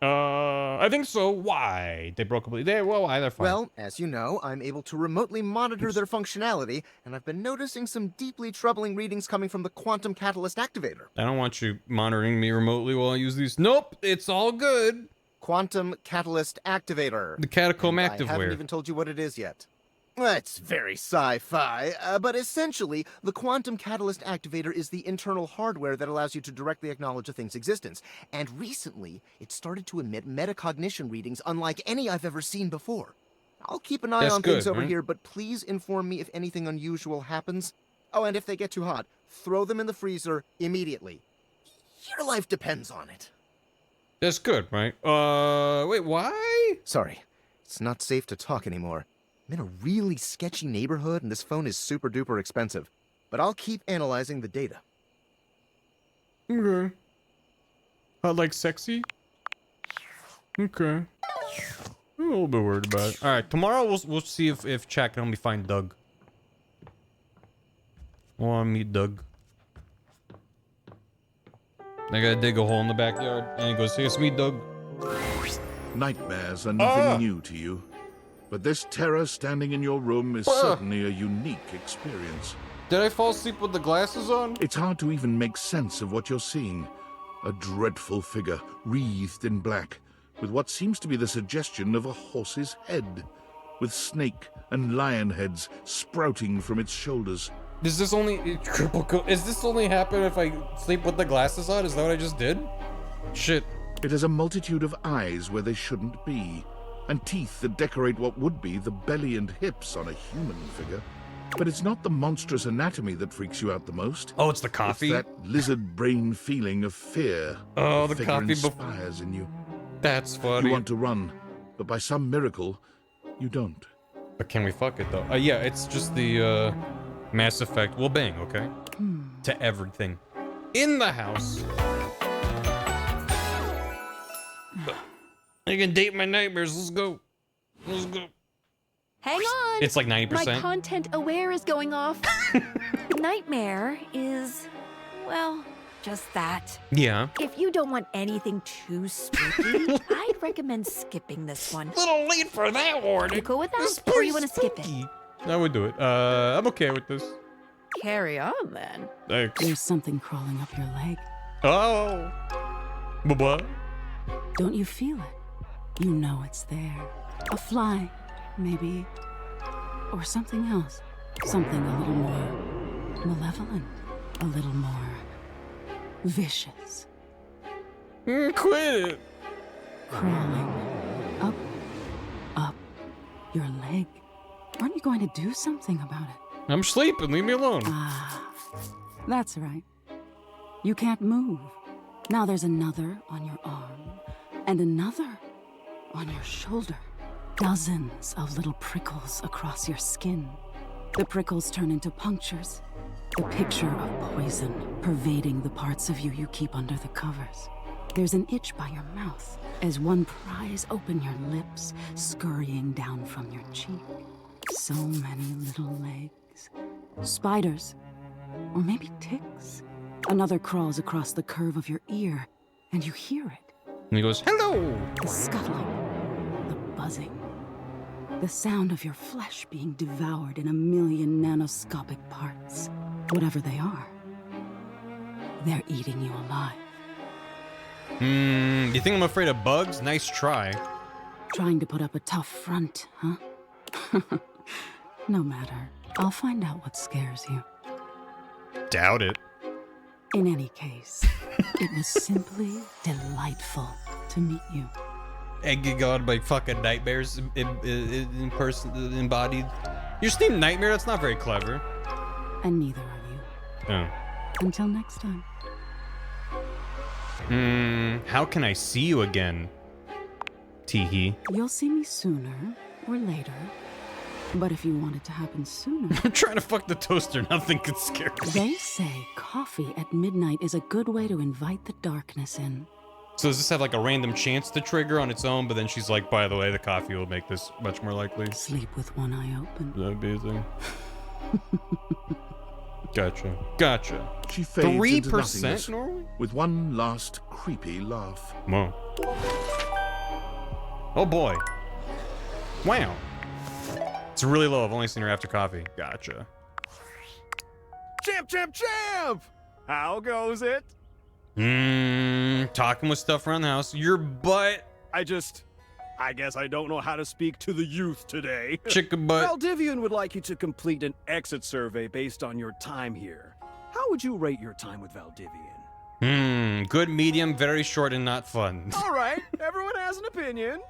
Speaker 1: I think so. Why? They broke up. Why? They're fine.
Speaker 14: Well, as you know, I'm able to remotely monitor their functionality, and I've been noticing some deeply troubling readings coming from the quantum catalyst activator.
Speaker 1: I don't want you monitoring me remotely while I use these. Nope, it's all good.
Speaker 14: Quantum catalyst activator.
Speaker 1: The catacomb
Speaker 14: I
Speaker 1: activewear.
Speaker 14: haven't even told you what it is yet. It's very sci-fi, but essentially, the quantum catalyst activator is the internal hardware that allows you to directly acknowledge a thing's existence. And recently, it started to emit metacognition readings unlike any I've ever seen before. I'll keep an eye
Speaker 1: That's
Speaker 14: on things
Speaker 1: good,
Speaker 14: over
Speaker 1: right?
Speaker 14: here, but please inform me if anything unusual happens. Oh, and if they get too hot, throw them in the freezer immediately. Your life depends on it.
Speaker 1: That's good, right? Wait, why?
Speaker 14: Sorry, it's not safe to talk anymore. I'm in a really sketchy neighborhood, and this phone is super duper expensive. But I'll keep analyzing the data.
Speaker 1: Okay. Like sexy? Okay. I'm a little bit worried about it. All right, tomorrow we'll see if Chad can help me find Doug. I want to meet Doug. I gotta dig a hole in the backyard, and he goes, "Hey, it's me, Doug."
Speaker 4: Nightmares are nothing new to you, but this terror standing in your room is certainly a unique experience.
Speaker 1: Did I fall asleep with the glasses on?
Speaker 4: It's hard to even make sense of what you're seeing. A dreadful figure, wreathed in black, with what seems to be the suggestion of a horse's head. with snake and lion heads sprouting from its shoulders.
Speaker 1: Does this only is this only happen if I sleep with the glasses on? Is that what I just did? Shit.
Speaker 4: It has a multitude of eyes where they shouldn't be, and teeth that decorate what would be the belly and hips on a human figure. But it's not the monstrous anatomy that freaks you out the most.
Speaker 1: Oh, it's the coffee?
Speaker 4: It's that lizard brain feeling of fear.
Speaker 1: Oh,
Speaker 4: the
Speaker 1: the
Speaker 4: figure
Speaker 1: coffee
Speaker 4: inspires in you.
Speaker 1: That's funny.
Speaker 4: You want to run, but by some miracle, you don't.
Speaker 1: But can we fuck it though? Yeah, it's just the Mass Effect. We'll bang, okay? To everything in the house. I can date my nightmares. Let's go. Let's go.
Speaker 10: Hang on.
Speaker 1: It's like 90%.
Speaker 10: My content aware is going off. Nightmare is, well, just that.
Speaker 1: Yeah.
Speaker 10: If you don't want anything too spooky, I'd recommend skipping this one.
Speaker 1: Little late for that warning.
Speaker 10: You cool with that? Or you want to skip it?
Speaker 1: I would do it. I'm okay with this.
Speaker 9: Carry on, then.
Speaker 1: Thanks.
Speaker 3: There's something crawling up your leg.
Speaker 1: Oh. Bye-bye.
Speaker 3: Don't you feel it? You know it's there. A fly, maybe. Or something else. Something a little more malevolent. A little more vicious.
Speaker 1: Quit it.
Speaker 3: Crawling up your leg. Aren't you going to do something about it?
Speaker 1: I'm sleeping. Leave me alone.
Speaker 3: Ah, that's right. You can't move. Now there's another on your arm, and another on your shoulder. Dozens of little prickles across your skin. The prickles turn into punctures. The picture of poison pervading the parts of you keep under the covers. There's an itch by your mouth as one pries open your lips, scurrying down from your cheek. So many little legs. Spiders. Or maybe ticks. Another crawls across the curve of your ear, and you hear it.
Speaker 1: And he goes, hello!
Speaker 3: The scuttling. The buzzing. The sound of your flesh being devoured in a million nanoscopic parts. Whatever they are. They're eating you alive.
Speaker 1: You think I'm afraid of bugs? Nice try.
Speaker 3: Trying to put up a tough front, huh? No matter. I'll find out what scares you.
Speaker 1: Doubt it.
Speaker 3: In any case, it was simply delightful to meet you.
Speaker 1: Egging on by fucking nightmares in person, embodied. You're steam nightmare? That's not very clever.
Speaker 3: And neither are you.
Speaker 1: Oh.
Speaker 3: Until next time.
Speaker 1: How can I see you again? Teehee.
Speaker 3: You'll see me sooner or later. But if you want it to happen sooner...
Speaker 1: I'm trying to fuck the toaster. Nothing can scare me.
Speaker 3: They say coffee at midnight is a good way to invite the darkness in.
Speaker 1: So does this have like a random chance to trigger on its own, but then she's like, by the way, the coffee will make this much more likely?
Speaker 3: Sleep with one eye open.
Speaker 1: That'd be a thing. Gotcha. Gotcha.
Speaker 4: She fades
Speaker 1: 3%
Speaker 4: into nothingness
Speaker 1: Norway?
Speaker 4: with one last creepy laugh.
Speaker 1: Whoa. Oh boy. Wow. It's really low. I've only seen her after coffee. Gotcha.
Speaker 20: Champ, champ, champ! How goes it?
Speaker 1: Talking with stuff around the house. Your butt.
Speaker 20: I guess I don't know how to speak to the youth today.
Speaker 1: Chicken butt.
Speaker 20: Valdivian would like you to complete an exit survey based on your time here. How would you rate your time with Valdivian?
Speaker 1: Good, medium, very short, and not fun.
Speaker 20: All right, everyone has an opinion.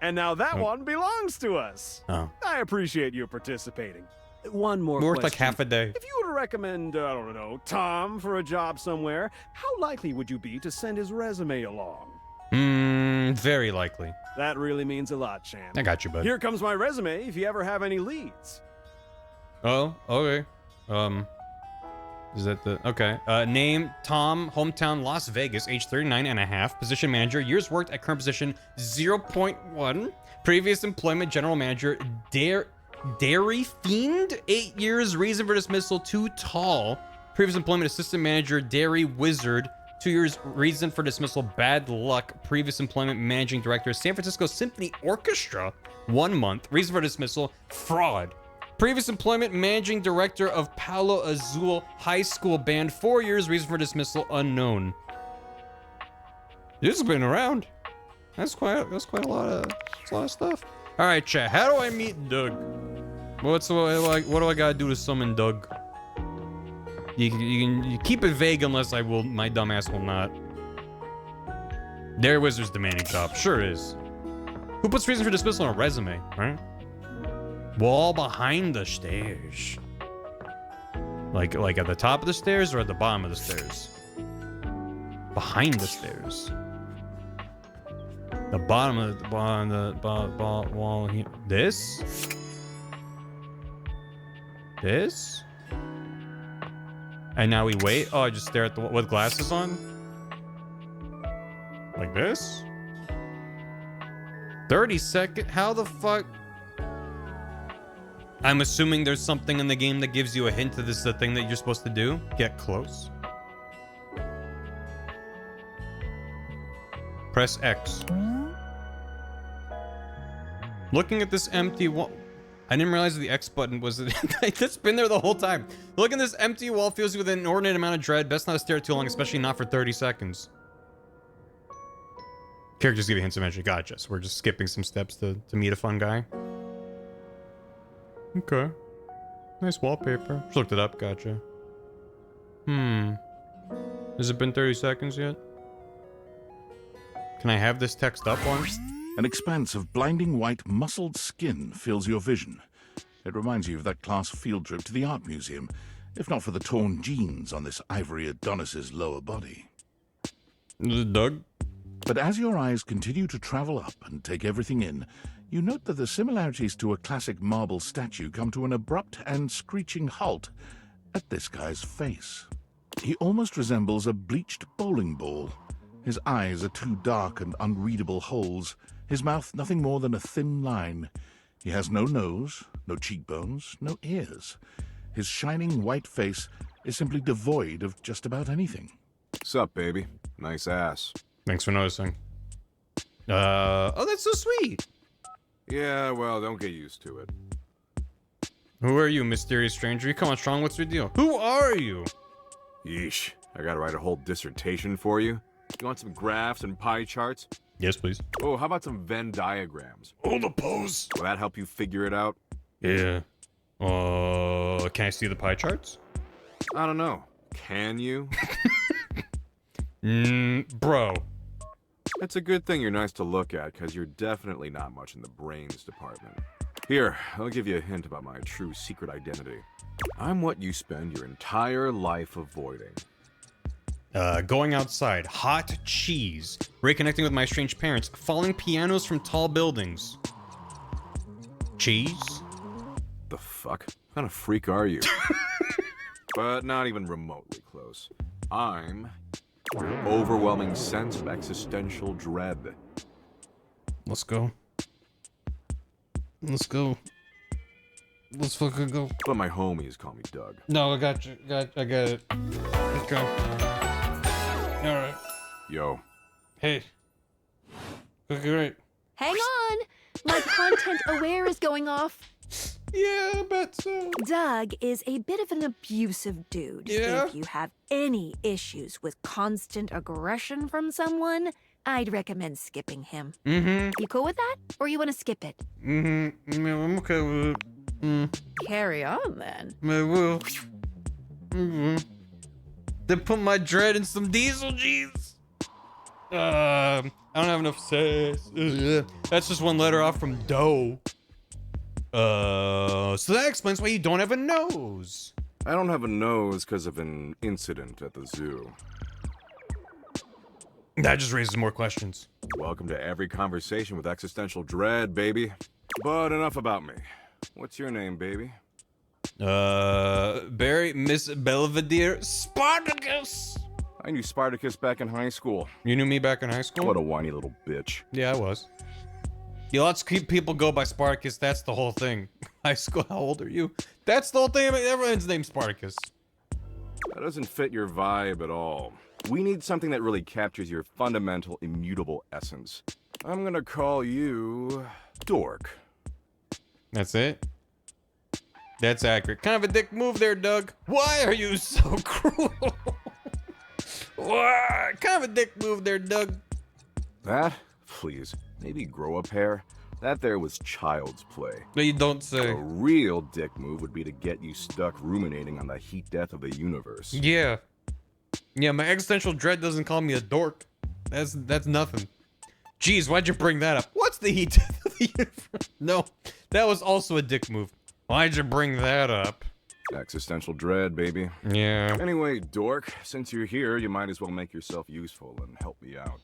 Speaker 20: And now that one belongs to us.
Speaker 1: Oh.
Speaker 20: I appreciate you participating. One more
Speaker 1: Worth
Speaker 20: question.
Speaker 1: like half a day.
Speaker 20: If you were to recommend, I don't know, Tom for a job somewhere, how likely would you be to send his resume along?
Speaker 1: Very likely.
Speaker 20: That really means a lot, champ.
Speaker 1: I got you, bud.
Speaker 20: Here comes my resume if you ever have any leads.
Speaker 1: Oh, okay. Is that the... Okay. Name, Tom, hometown, Las Vegas, age 39 and a half, position manager, years worked at current position, 0.1, previous employment, general manager, Dairy Fiend, 8 years, reason for dismissal, too tall, previous employment, assistant manager, Dairy Wizard, 2 years, reason for dismissal, bad luck, previous employment, managing director, San Francisco Symphony Orchestra, 1 month, reason for dismissal, fraud. Previous employment, managing director of Palo Azul High School Band, 4 years, reason for dismissal, unknown. This has been around. That's quite a lot of stuff. All right, chat. How do I meet Doug? What do I gotta do to summon Doug? You keep it vague unless I will. My dumbass will not. Dairy Wizard's demanding job. Sure is. Who puts reason for dismissal on a resume, right? Wall behind the stairs. Like at the top of the stairs or at the bottom of the stairs? Behind the stairs. The bottom of the wall here. This? This? And now we wait. Oh, I just stare at the with glasses on? Like this? 30 second? How the fuck? I'm assuming there's something in the game that gives you a hint that this is the thing that you're supposed to do. Get close. Press X. Looking at this empty wall. I didn't realize the X button was it. It's been there the whole time. Looking at this empty wall fills you with an inordinate amount of dread. Best not to stare too long, especially not for 30 seconds. Characters give you hints eventually. Gotcha. So we're just skipping some steps to meet a fun guy. Okay. Nice wallpaper. Just looked it up. Gotcha. Has it been 30 seconds yet? Can I have this text up once?
Speaker 4: An expanse of blinding white muscled skin fills your vision. It reminds you of that class field trip to the art museum, if not for the torn jeans on this ivory Adonis's lower body.
Speaker 1: Doug?
Speaker 4: But as your eyes continue to travel up and take everything in, you note that the similarities to a classic marble statue come to an abrupt and screeching halt at this guy's face. He almost resembles a bleached bowling ball. His eyes are two dark and unreadable holes, his mouth nothing more than a thin line. He has no nose, no cheekbones, no ears. His shining white face is simply devoid of just about anything.
Speaker 6: Sup, baby? Nice ass.
Speaker 1: Thanks for noticing. Oh, that's so sweet.
Speaker 6: Yeah, well, don't get used to it.
Speaker 1: Who are you, mysterious stranger? You come on strong, what's your deal? Who are you?
Speaker 6: Yeesh, I gotta write a whole dissertation for you. You want some graphs and pie charts?
Speaker 1: Yes, please.
Speaker 6: Oh, how about some Venn diagrams?
Speaker 1: Oh, the pose.
Speaker 6: Will that help you figure it out?
Speaker 1: Yeah. Can I see the pie charts?
Speaker 6: I don't know. Can you?
Speaker 1: Bro.
Speaker 6: It's a good thing you're nice to look at, because you're definitely not much in the brains department. Here, I'll give you a hint about my true secret identity. I'm what you spend your entire life avoiding.
Speaker 1: Going outside, hot cheese, reconnecting with my strange parents, falling pianos from tall buildings. Cheese?
Speaker 6: The fuck? What kind of freak are you? But not even remotely close. I'm your overwhelming sense of existential dread.
Speaker 1: Let's go. Let's go. Let's fucking go.
Speaker 6: But my homies call me Doug.
Speaker 1: No, I got you. I got it. Okay. Alright.
Speaker 6: Yo.
Speaker 1: Hey. Okay, great.
Speaker 10: Hang on! My content aware is going off.
Speaker 1: Yeah, I bet so.
Speaker 10: Doug is a bit of an abusive dude.
Speaker 1: Yeah?
Speaker 10: If you have any issues with constant aggression from someone, I'd recommend skipping him.
Speaker 1: Mm-hmm.
Speaker 10: You cool with that? Or you want to skip it?
Speaker 1: Mm-hmm. Yeah, I'm okay with it.
Speaker 10: Carry on, then.
Speaker 1: I will. Mm-hmm. Then put my dread in some diesel jeans. I don't have enough sass. That's just one letter off from dough. So that explains why you don't have a nose.
Speaker 6: I don't have a nose because of an incident at the zoo.
Speaker 1: That just raises more questions.
Speaker 6: Welcome to every conversation with existential dread, baby. But enough about me. What's your name, baby?
Speaker 1: Barry, Miss Belvedere, Spartacus.
Speaker 6: I knew Spartacus back in high school.
Speaker 1: You knew me back in high school?
Speaker 6: What a whiny little bitch.
Speaker 1: Yeah, I was. Yeah, let's keep people go by Spartacus. That's the whole thing. High school, how old are you? That's the whole thing. Everyone's named Spartacus.
Speaker 6: That doesn't fit your vibe at all. We need something that really captures your fundamental, immutable essence. I'm gonna call you Dork.
Speaker 1: That's it? That's accurate. Kind of a dick move there, Doug. Why are you so cruel? Why? Kind of a dick move there, Doug.
Speaker 6: That? Please. Maybe grow a pair. That there was child's play.
Speaker 1: No, you don't say.
Speaker 6: A real dick move would be to get you stuck ruminating on the heat death of the universe.
Speaker 1: Yeah. Yeah, my existential dread doesn't call me a dork. That's nothing. Jeez, why'd you bring that up? What's the heat death of the universe? No, that was also a dick move. Why'd you bring that up?
Speaker 6: Existential dread, baby.
Speaker 1: Yeah.
Speaker 6: Anyway, dork, since you're here, you might as well make yourself useful and help me out.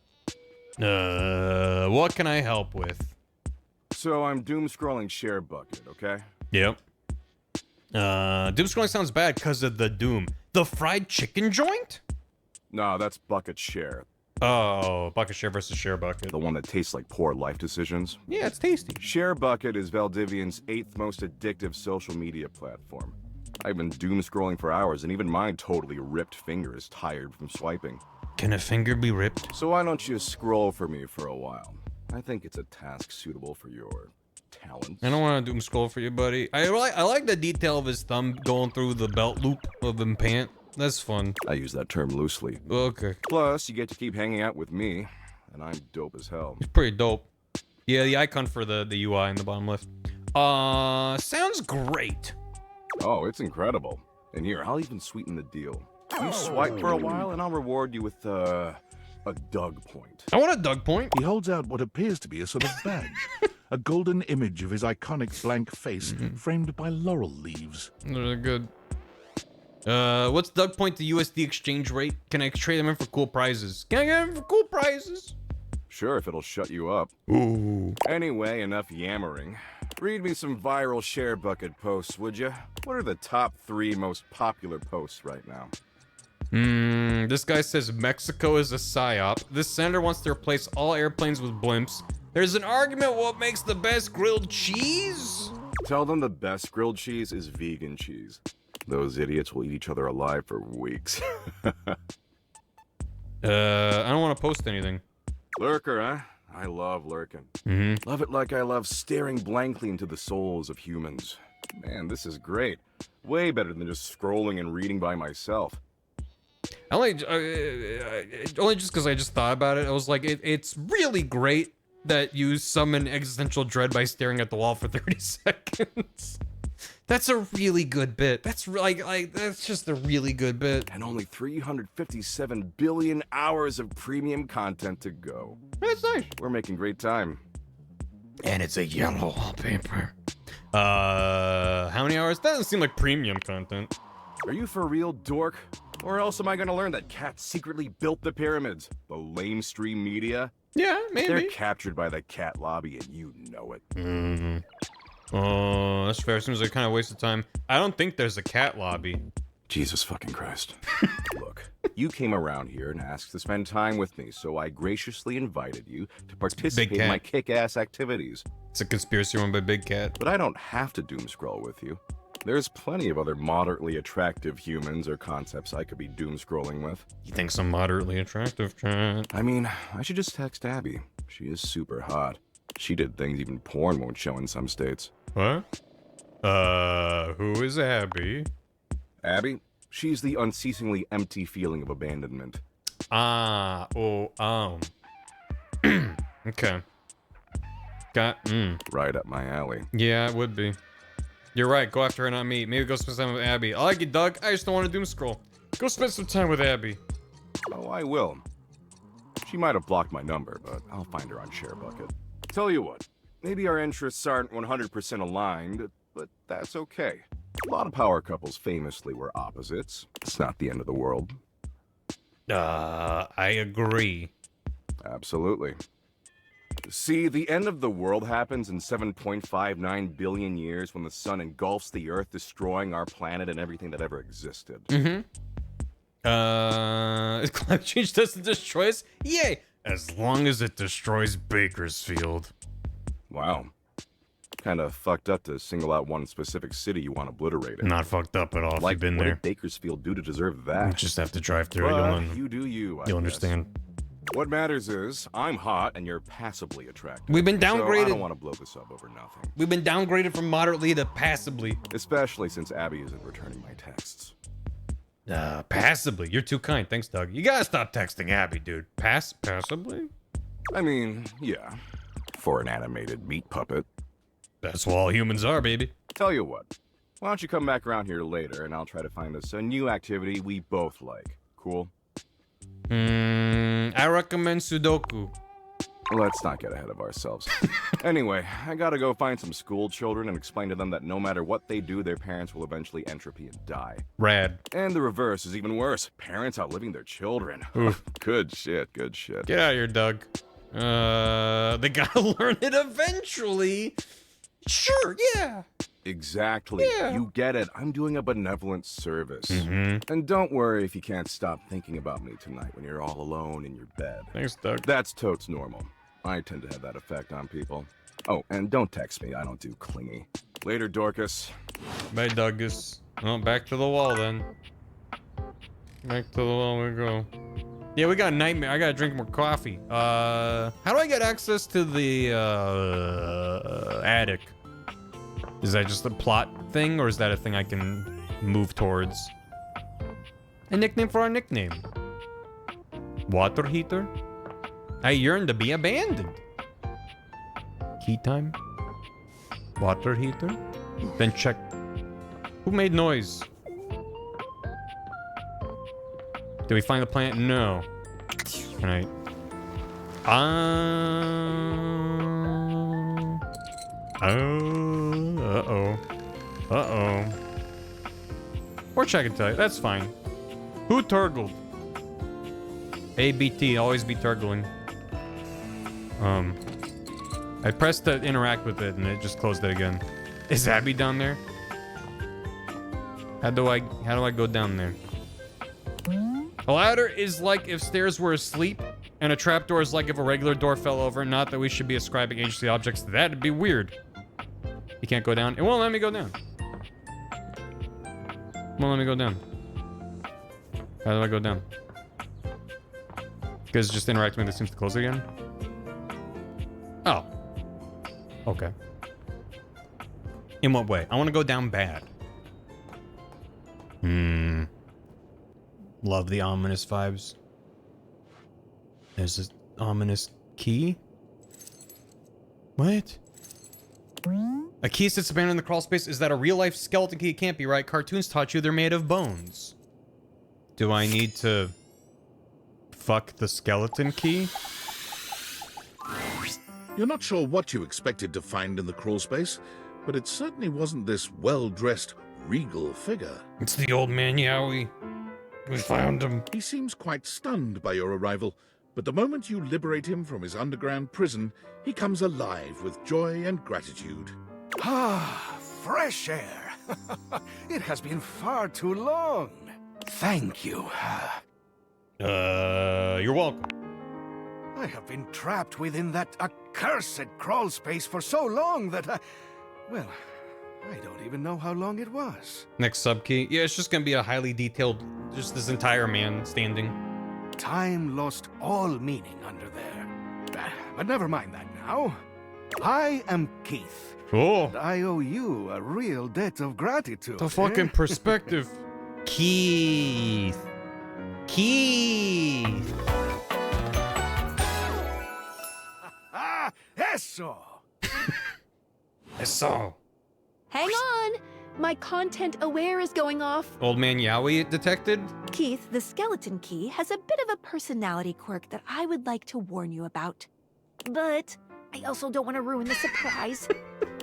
Speaker 1: What can I help with?
Speaker 6: So I'm doom scrolling share bucket, okay?
Speaker 1: Yep. Doom scrolling sounds bad because of the doom. The fried chicken joint?
Speaker 6: No, that's bucket share.
Speaker 1: Oh, bucket share versus share bucket.
Speaker 6: The one that tastes like poor life decisions.
Speaker 1: Yeah, it's tasty.
Speaker 6: Share bucket is Valdivian's 8th most addictive social media platform. I've been doom scrolling for hours, and even my totally ripped finger is tired from swiping.
Speaker 1: Can a finger be ripped?
Speaker 6: So why don't you scroll for me for a while? I think it's a task suitable for your talents.
Speaker 1: I don't want to doom scroll for you, buddy. I like the detail of his thumb going through the belt loop of him pant. That's fun.
Speaker 6: I use that term loosely.
Speaker 1: Okay.
Speaker 6: Plus, you get to keep hanging out with me, and I'm dope as hell.
Speaker 1: It's pretty dope. Yeah, the icon for the UI in the bottom left. Sounds great.
Speaker 6: Oh, it's incredible. And here, I'll even sweeten the deal. You swipe for a while, and I'll reward you with, a Doug point.
Speaker 1: I want a Doug point.
Speaker 4: He holds out what appears to be a sort of badge. A golden image of his iconic blank face framed by laurel leaves.
Speaker 1: Really good. What's Doug point to USD exchange rate? Can I trade them in for cool prizes? Can I get them for cool prizes?
Speaker 6: Sure, if it'll shut you up.
Speaker 1: Ooh.
Speaker 6: Anyway, enough yammering. Read me some viral share bucket posts, would you? What are the top 3 most popular posts right now?
Speaker 1: This guy says Mexico is a psyop. This senator wants to replace all airplanes with blimps. There's an argument what makes the best grilled cheese?
Speaker 6: Tell them the best grilled cheese is vegan cheese. Those idiots will eat each other alive for weeks.
Speaker 1: I don't want to post anything.
Speaker 6: Lurker, huh? I love lurking. Love it like I love staring blankly into the souls of humans. Man, this is great. Way better than just scrolling and reading by myself.
Speaker 1: Only just because I just thought about it. I was like, it's really great that you summon existential dread by staring at the wall for 30 seconds. That's a really good bit. That's that's just a really good bit.
Speaker 6: And only 357 billion hours of premium content to go.
Speaker 1: That's nice.
Speaker 6: We're making great time.
Speaker 1: And it's a yellow wallpaper. How many hours? That doesn't seem like premium content.
Speaker 6: Are you for real, dork? Or else am I gonna learn that cats secretly built the pyramids? The lame stream media?
Speaker 1: Yeah, maybe.
Speaker 6: They're captured by the cat lobby and you know it.
Speaker 1: Oh, that's fair. Seems like kind of waste of time. I don't think there's a cat lobby.
Speaker 6: Jesus fucking Christ. Look, you came around here and asked to spend time with me, so I graciously invited you to participate in my kick-ass activities.
Speaker 1: It's a conspiracy run by Big Cat.
Speaker 6: But I don't have to doom scroll with you. There's plenty of other moderately attractive humans or concepts I could be doom scrolling with.
Speaker 1: You think some moderately attractive chat?
Speaker 6: I mean, I should just text Abby. She is super hot. She did things even porn won't show in some states.
Speaker 1: What? Who is Abby?
Speaker 6: Abby? She's the unceasingly empty feeling of abandonment.
Speaker 1: Okay.
Speaker 6: Right up my alley.
Speaker 1: Yeah, it would be. You're right, go after her, not me. Maybe go spend time with Abby. I like you, Doug. I just don't want to doom scroll. Go spend some time with Abby.
Speaker 6: Oh, I will. She might have blocked my number, but I'll find her on ShareBucket. Tell you what, maybe our interests aren't 100% aligned, but that's okay. A lot of power couples famously were opposites. It's not the end of the world.
Speaker 1: I agree.
Speaker 6: Absolutely. See, the end of the world happens in 7.59 billion years when the sun engulfs the Earth, destroying our planet and everything that ever existed.
Speaker 1: Climate change doesn't destroy us? Yay! As long as it destroys Bakersfield.
Speaker 6: Wow. Kinda fucked up to single out one specific city you want obliterated.
Speaker 1: Not fucked up at all if you've been
Speaker 6: what
Speaker 1: there.
Speaker 6: did Bakersfield do to deserve that?
Speaker 1: You just have to drive through it.
Speaker 6: But you do you, I
Speaker 1: You'll
Speaker 6: guess.
Speaker 1: understand.
Speaker 6: What matters is, I'm hot and you're passably attractive.
Speaker 1: We've been
Speaker 6: So I
Speaker 1: downgraded.
Speaker 6: don't want to blow this up over nothing.
Speaker 1: We've been downgraded from moderately to passably.
Speaker 6: Especially since Abby isn't returning my texts.
Speaker 1: Passably. You're too kind. Thanks, Doug. You gotta stop texting Abby, dude. Passably?
Speaker 6: I mean, yeah. for an animated meat puppet.
Speaker 1: That's what all humans are, baby.
Speaker 6: Tell you what, why don't you come back around here later and I'll try to find us a new activity we both like. Cool?
Speaker 1: I recommend Sudoku.
Speaker 6: Let's not get ahead of ourselves. Anyway, I gotta go find some school children and explain to them that no matter what they do, their parents will eventually entropy and die.
Speaker 1: Rad.
Speaker 6: And the reverse is even worse. Parents outliving their children.
Speaker 1: Oof.
Speaker 6: Good shit, good shit.
Speaker 1: Get out of here, Doug. They gotta learn it eventually. Sure, yeah.
Speaker 6: Exactly.
Speaker 1: Yeah.
Speaker 6: You get it. I'm doing a benevolent service.
Speaker 1: Mm-hmm.
Speaker 6: And don't worry if you can't stop thinking about me tonight when you're all alone in your bed.
Speaker 1: Thanks, Doug.
Speaker 6: That's totes normal. I tend to have that effect on people. Oh, and don't text me. I don't do clingy. Later, Dorcas.
Speaker 1: Bye, Dougus. Oh, back to the wall then. Back to the wall we go. Yeah, we got a nightmare. I gotta drink more coffee. How do I get access to the attic? Is that just a plot thing, or is that a thing I can move towards? A nickname for our nickname. Water heater? I yearn to be abandoned. Key time? Water heater? Then check. Who made noise? Did we find the plant? No. Can I? Uh-oh. Uh-oh. Or check and tell you. That's fine. Who turgled? ABT, always be turgling. I pressed to interact with it and it just closed it again. Is Abby down there? How do I go down there? A ladder is like if stairs were asleep, and a trapdoor is like if a regular door fell over. Not that we should be ascribing agency objects to that. It'd be weird. You can't go down. It won't let me go down. It won't let me go down. How do I go down? Because just interacting with it seems to close again. Oh. Okay. In what way? I want to go down bad. Love the ominous vibes. There's this ominous key. What? A key sits abandoned in the crawl space. Is that a real-life skeleton key? It can't be, right? Cartoons taught you they're made of bones. Do I need to fuck the skeleton key?
Speaker 4: You're not sure what you expected to find in the crawl space, but it certainly wasn't this well-dressed, regal figure.
Speaker 1: It's the old man Yowie. We found him.
Speaker 4: He seems quite stunned by your arrival, but the moment you liberate him from his underground prison, he comes alive with joy and gratitude.
Speaker 21: Ah, fresh air. It has been far too long. Thank you.
Speaker 1: You're welcome.
Speaker 21: I have been trapped within that accursed crawl space for so long that well, I don't even know how long it was.
Speaker 1: Next sub key. Yeah, it's just gonna be a highly detailed, just this entire man standing.
Speaker 21: Time lost all meaning under there. But never mind that now. I am Keith.
Speaker 1: Oh.
Speaker 21: And I owe you a real debt of gratitude.
Speaker 1: The fucking perspective. Keith. Keith.
Speaker 21: Ah, eso.
Speaker 1: Eso.
Speaker 10: Hang on! My content aware is going off.
Speaker 1: Old man Yowie detected?
Speaker 10: Keith, the skeleton key has a bit of a personality quirk that I would like to warn you about. But I also don't want to ruin the surprise.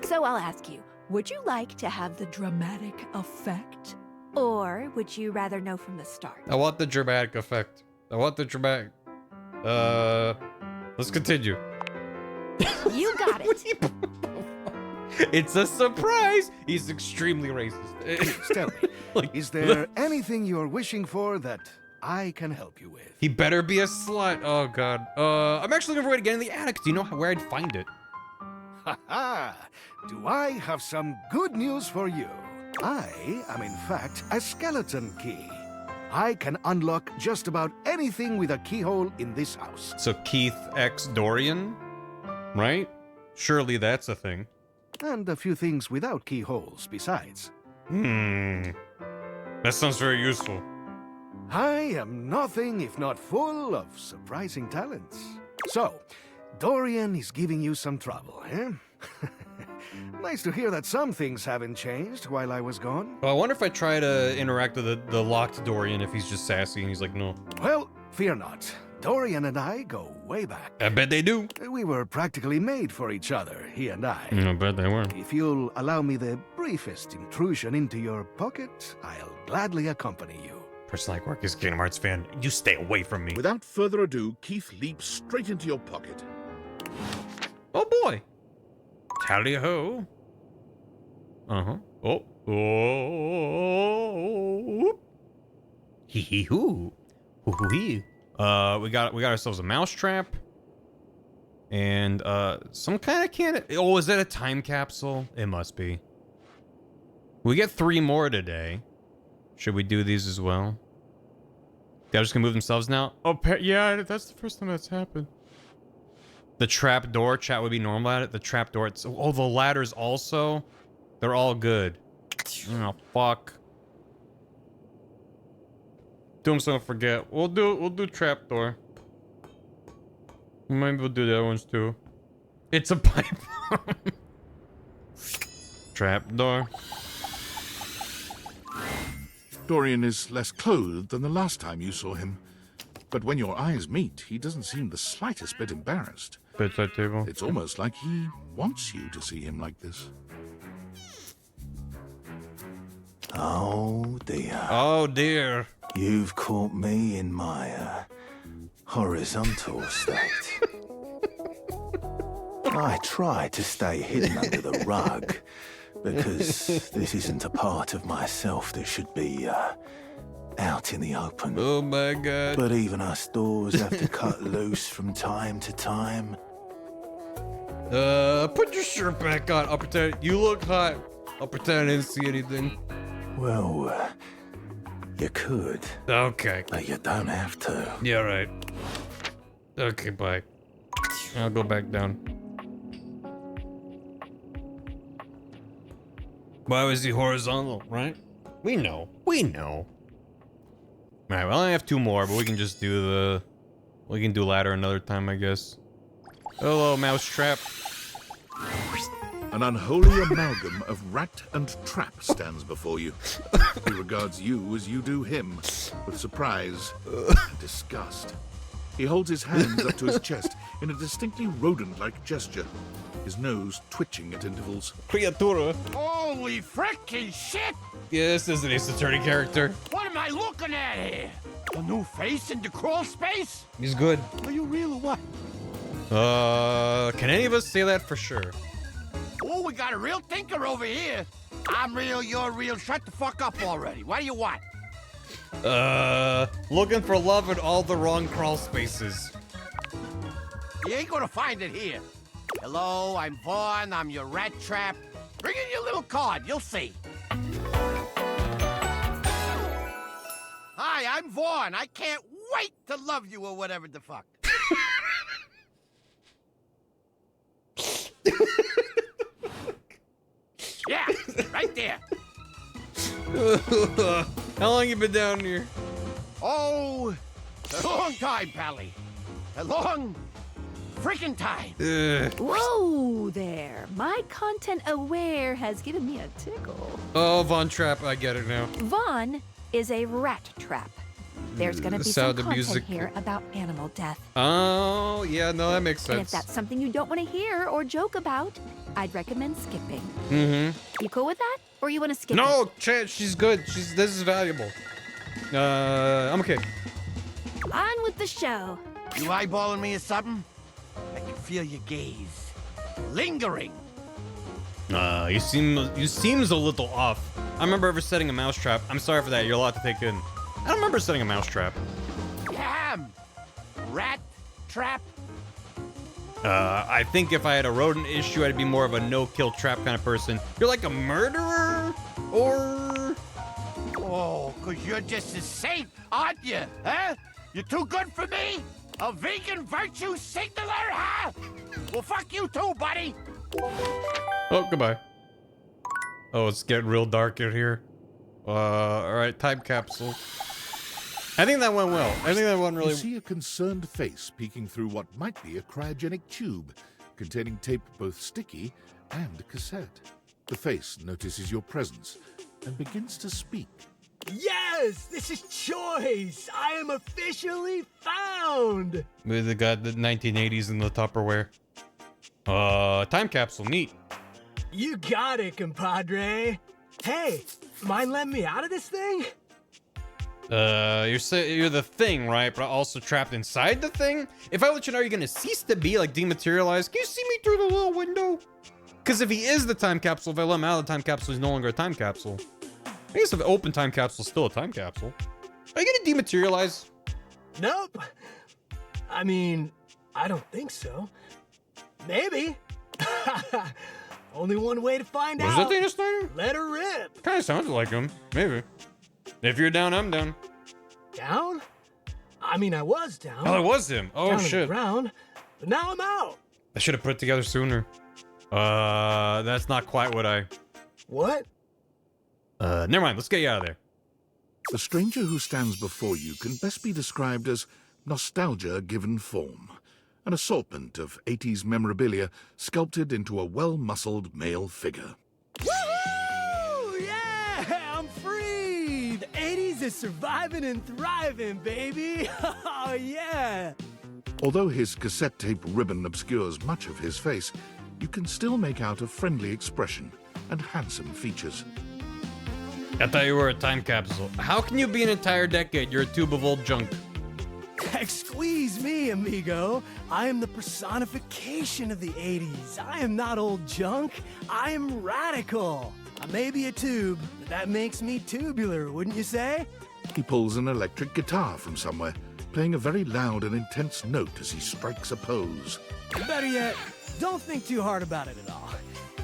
Speaker 10: So I'll ask you, would you like to have the dramatic effect? Or would you rather know from the start?
Speaker 1: I want the dramatic effect. I want the dramatic... Let's continue.
Speaker 10: You got it.
Speaker 1: It's a surprise! He's extremely racist.
Speaker 21: Tell me, is there anything you're wishing for that I can help you with?
Speaker 1: He better be a slut. Oh, God. I'm actually looking for a way to get in the attic. Do you know where I'd find it?
Speaker 21: Ha-ha! Do I have some good news for you? I am, in fact, a skeleton key. I can unlock just about anything with a keyhole in this house.
Speaker 1: So Keith X Dorian? Right? Surely that's a thing.
Speaker 21: And a few things without keyholes besides.
Speaker 1: That sounds very useful.
Speaker 21: I am nothing if not full of surprising talents. So, Dorian is giving you some trouble, eh? Nice to hear that some things haven't changed while I was gone.
Speaker 1: Well, I wonder if I try to interact with the locked Dorian if he's just sassy and he's like, no.
Speaker 21: Well, fear not. Dorian and I go way back.
Speaker 1: I bet they do.
Speaker 21: We were practically made for each other, he and I.
Speaker 1: I bet they were.
Speaker 21: If you'll allow me the briefest intrusion into your pocket, I'll gladly accompany you.
Speaker 1: Person like work is a Kingdom Hearts fan. You stay away from me.
Speaker 4: Without further ado, Keith leaps straight into your pocket.
Speaker 1: Oh boy. Tally-ho. Uh-huh. Oh. Oh. Hee-hee-hoo. Hoo-hoo-hee. We got ourselves a mousetrap. And, some kind of cannon. Oh, is that a time capsule? It must be. We get 3 more today. Should we do these as well? They're just gonna move themselves now? Oh, yeah, that's the first time that's happened. The trap door, chat would be normal at it. The trap door, oh, the ladders also. They're all good. Oh, fuck. Don't forget. We'll do trap door. Maybe we'll do the other ones too. It's a pipe. Trap door.
Speaker 4: Dorian is less clothed than the last time you saw him. But when your eyes meet, he doesn't seem the slightest bit embarrassed.
Speaker 1: Bedside table.
Speaker 4: It's almost like he wants you to see him like this.
Speaker 19: Oh dear.
Speaker 1: Oh dear.
Speaker 19: You've caught me in my horizontal state. I try to stay hidden under the rug because this isn't a part of myself that should be out in the open.
Speaker 1: Oh my god.
Speaker 19: But even us doors have to cut loose from time to time.
Speaker 1: Put your shirt back on. I'll pretend you look hot. I'll pretend I didn't see anything.
Speaker 19: Well, you could.
Speaker 1: Okay.
Speaker 19: But you don't have to.
Speaker 1: Yeah, right. Okay, bye. I'll go back down. Why was he horizontal, right? We know. We know. Alright, well, I have 2 more, but we can just do we can do ladder another time, I guess. Hello, mousetrap.
Speaker 4: An unholy amalgam of rat and trap stands before you. He regards you as you do him, with surprise and disgust. He holds his hands up to his chest in a distinctly rodent-like gesture, his nose twitching at intervals.
Speaker 1: Creatura.
Speaker 16: Holy frickin' shit!
Speaker 1: Yeah, this is an Ace Attorney character.
Speaker 16: What am I looking at here? A new face in the crawl space?
Speaker 1: He's good.
Speaker 16: Are you real or what?
Speaker 1: Can any of us say that for sure?
Speaker 16: Oh, we got a real thinker over here. I'm real, you're real. Shut the fuck up already. What do you want?
Speaker 1: Looking for love in all the wrong crawl spaces.
Speaker 16: You ain't gonna find it here. Hello, I'm Vaughn. I'm your rat trap. Bring in your little card. You'll see. Hi, I'm Vaughn. I can't wait to love you or whatever the fuck. Yeah, right there.
Speaker 1: How long you been down here?
Speaker 16: Oh, a long time, Pally. A long freaking time.
Speaker 10: Whoa there. My content aware has given me a tickle.
Speaker 1: Oh, Von Trap, I get it now.
Speaker 10: Vaughn is a rat trap. There's gonna be some
Speaker 1: Sound of
Speaker 10: content
Speaker 1: music.
Speaker 10: here about animal death.
Speaker 1: Oh, yeah, no, that makes
Speaker 10: And if
Speaker 1: sense.
Speaker 10: that's something you don't want to hear or joke about, I'd recommend skipping.
Speaker 1: Mm-hmm.
Speaker 10: You cool with that? Or you want to skip
Speaker 1: No,
Speaker 10: it?
Speaker 1: Chad, she's good. This is valuable. I'm okay.
Speaker 10: On with the show.
Speaker 16: You eyeballing me or something? I can feel your gaze. Lingering.
Speaker 1: You seems a little off. I remember ever setting a mousetrap. I'm sorry for that. You're a lot to take in. I don't remember setting a mousetrap.
Speaker 16: Damn! Rat trap.
Speaker 1: I think if I had a rodent issue, I'd be more of a no-kill trap kind of person. You're like a murderer? Or...
Speaker 16: Oh, 'cause you're just a saint, aren't you? Huh? You're too good for me? A vegan virtue signaler, huh? Well, fuck you too, buddy.
Speaker 1: Oh, goodbye. Oh, it's getting real dark in here. Alright, time capsule. I think that went well. I think that went really...
Speaker 4: You see a concerned face peeking through what might be a cryogenic tube containing tape both sticky and cassette. The face notices your presence and begins to speak.
Speaker 2: Yes! This is Choice! I am officially found!
Speaker 1: With the guy, the 1980s in the Tupperware. Time capsule, neat.
Speaker 2: You got it, compadre. Hey, mind letting me out of this thing?
Speaker 1: You're the thing, right? But also trapped inside the thing? If I let you know you're gonna cease to be, like, dematerialized, can you see me through the little window? Because if he is the time capsule, if I let him out of the time capsule, he's no longer a time capsule. I guess if an open time capsule is still a time capsule. Are you gonna dematerialize?
Speaker 2: Nope. I mean, I don't think so. Maybe. Only one way to find out.
Speaker 1: Was that thing just there?
Speaker 2: Let her rip.
Speaker 1: Kind of sounded like him. Maybe. If you're down, I'm down.
Speaker 2: Down? I mean, I was down.
Speaker 1: Oh, it was him. Oh,
Speaker 2: down
Speaker 1: shit.
Speaker 2: On the ground, but now I'm out.
Speaker 1: I should have put it together sooner. That's not quite what I...
Speaker 2: What?
Speaker 1: Never mind. Let's get you out of there.
Speaker 4: The stranger who stands before you can best be described as nostalgia given form. An assortment of 80s memorabilia sculpted into a well-muscled male figure.
Speaker 2: Woohoo! Yeah! I'm free! The 80s is surviving and thriving, baby! Oh, yeah!
Speaker 4: Although his cassette tape ribbon obscures much of his face, you can still make out a friendly expression and handsome features.
Speaker 1: I thought you were a time capsule. How can you be an entire decade? You're a tube of old junk.
Speaker 2: Squeeze me, amigo. I am the personification of the 80s. I am not old junk. I am radical. I may be a tube, but that makes me tubular, wouldn't you say?
Speaker 4: He pulls an electric guitar from somewhere, playing a very loud and intense note as he strikes a pose.
Speaker 2: Better yet, don't think too hard about it at all.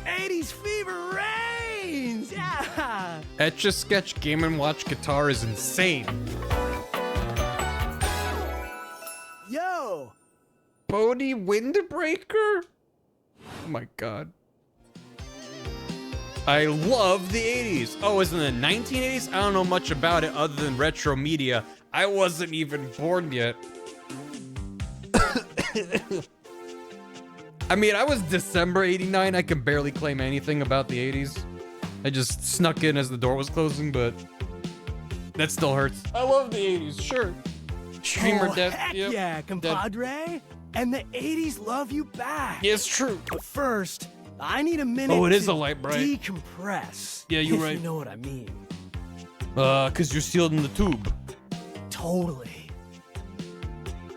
Speaker 2: 80s fever reigns! Yeah!
Speaker 1: Etch-a-Sketch Game & Watch guitar is insane.
Speaker 2: Yo!
Speaker 1: Bodhi Windbreaker? Oh my god. I love the 80s. Oh, is it the 1980s? I don't know much about it other than retro media. I wasn't even born yet. I mean, I was December 89. I can barely claim anything about the 80s. I just snuck in as the door was closing, but that still hurts. I love the 80s, sure. Streamer death.
Speaker 2: Heck
Speaker 1: yep.
Speaker 2: yeah, compadre. And the 80s love you back.
Speaker 1: Yeah, it's true.
Speaker 2: But first, I need a minute
Speaker 1: Oh, it is
Speaker 2: to
Speaker 1: a light bright.
Speaker 2: decompress.
Speaker 1: Yeah, you're
Speaker 2: if
Speaker 1: right.
Speaker 2: You know what I mean.
Speaker 1: Cause you're sealed in the tube.
Speaker 2: Totally.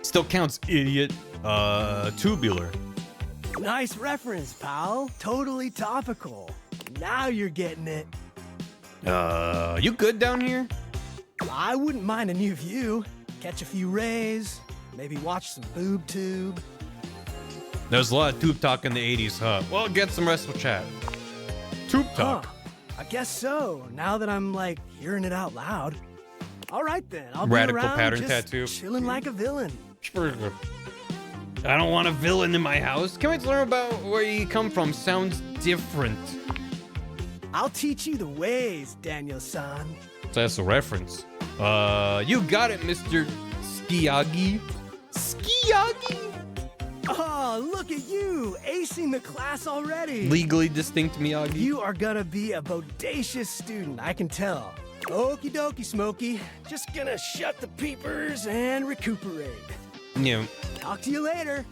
Speaker 1: Still counts, idiot. Tubular.
Speaker 2: Nice reference, pal. Totally topical. Now you're getting it.
Speaker 1: You good down here?
Speaker 2: I wouldn't mind a new view. Catch a few rays. Maybe watch some boob tube.
Speaker 1: There's a lot of tube talk in the 80s, huh? Well, get some restful chat. Tube talk.
Speaker 2: I guess so. Now that I'm, like, hearing it out loud. All right, then. I'll
Speaker 1: Radical
Speaker 2: be around
Speaker 1: pattern
Speaker 2: just
Speaker 1: tattoo.
Speaker 2: chilling like a villain.
Speaker 1: I don't want a villain in my house. Can't wait to learn about where you come from. Sounds different.
Speaker 2: I'll teach you the ways, Daniel-san.
Speaker 1: So that's a reference. You got it, Mr. Skiyagi. Skiyagi?
Speaker 2: Oh, look at you, acing the class already.
Speaker 1: Legally distinct Miyagi.
Speaker 2: You are gonna be a bodacious student, I can tell. Okie dokie, Smokey. Just gonna shut the peepers and recuperate.
Speaker 1: Yeah.
Speaker 2: Talk to you later.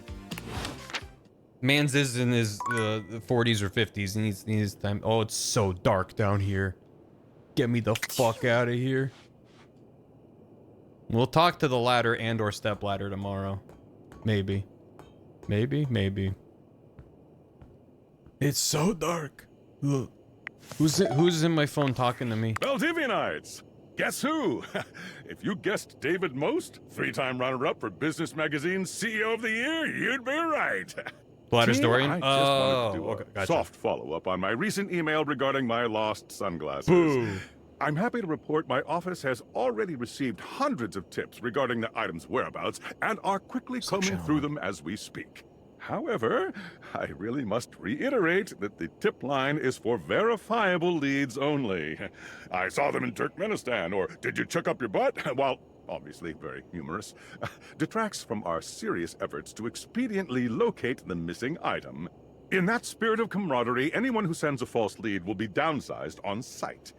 Speaker 1: Man's is in his 40s or 50s. He needs time. Oh, it's so dark down here. Get me the fuck out of here. We'll talk to the ladder and or step ladder tomorrow. Maybe. Maybe. It's so dark. Ugh. Who's in my phone talking to me?
Speaker 5: Valdivianites! Guess who? If you guessed David Most, 3-time runner-up for Business Magazine's CEO of the Year, you'd be right.
Speaker 1: Ladder Dorian?
Speaker 5: I just wanted to do
Speaker 1: okay,
Speaker 5: a
Speaker 1: gotcha.
Speaker 5: soft follow-up on my recent email regarding my lost sunglasses.
Speaker 1: Boo.
Speaker 5: I'm happy to report my office has already received hundreds of tips regarding the item's whereabouts and are quickly combing through them as we speak. However, I really must reiterate that the tip line is for verifiable leads only. I saw them in Turkmenistan, or did you check up your butt? While obviously very humorous, detracts from our serious efforts to expediently locate the missing item. In that spirit of camaraderie, anyone who sends a false lead will be downsized on sight.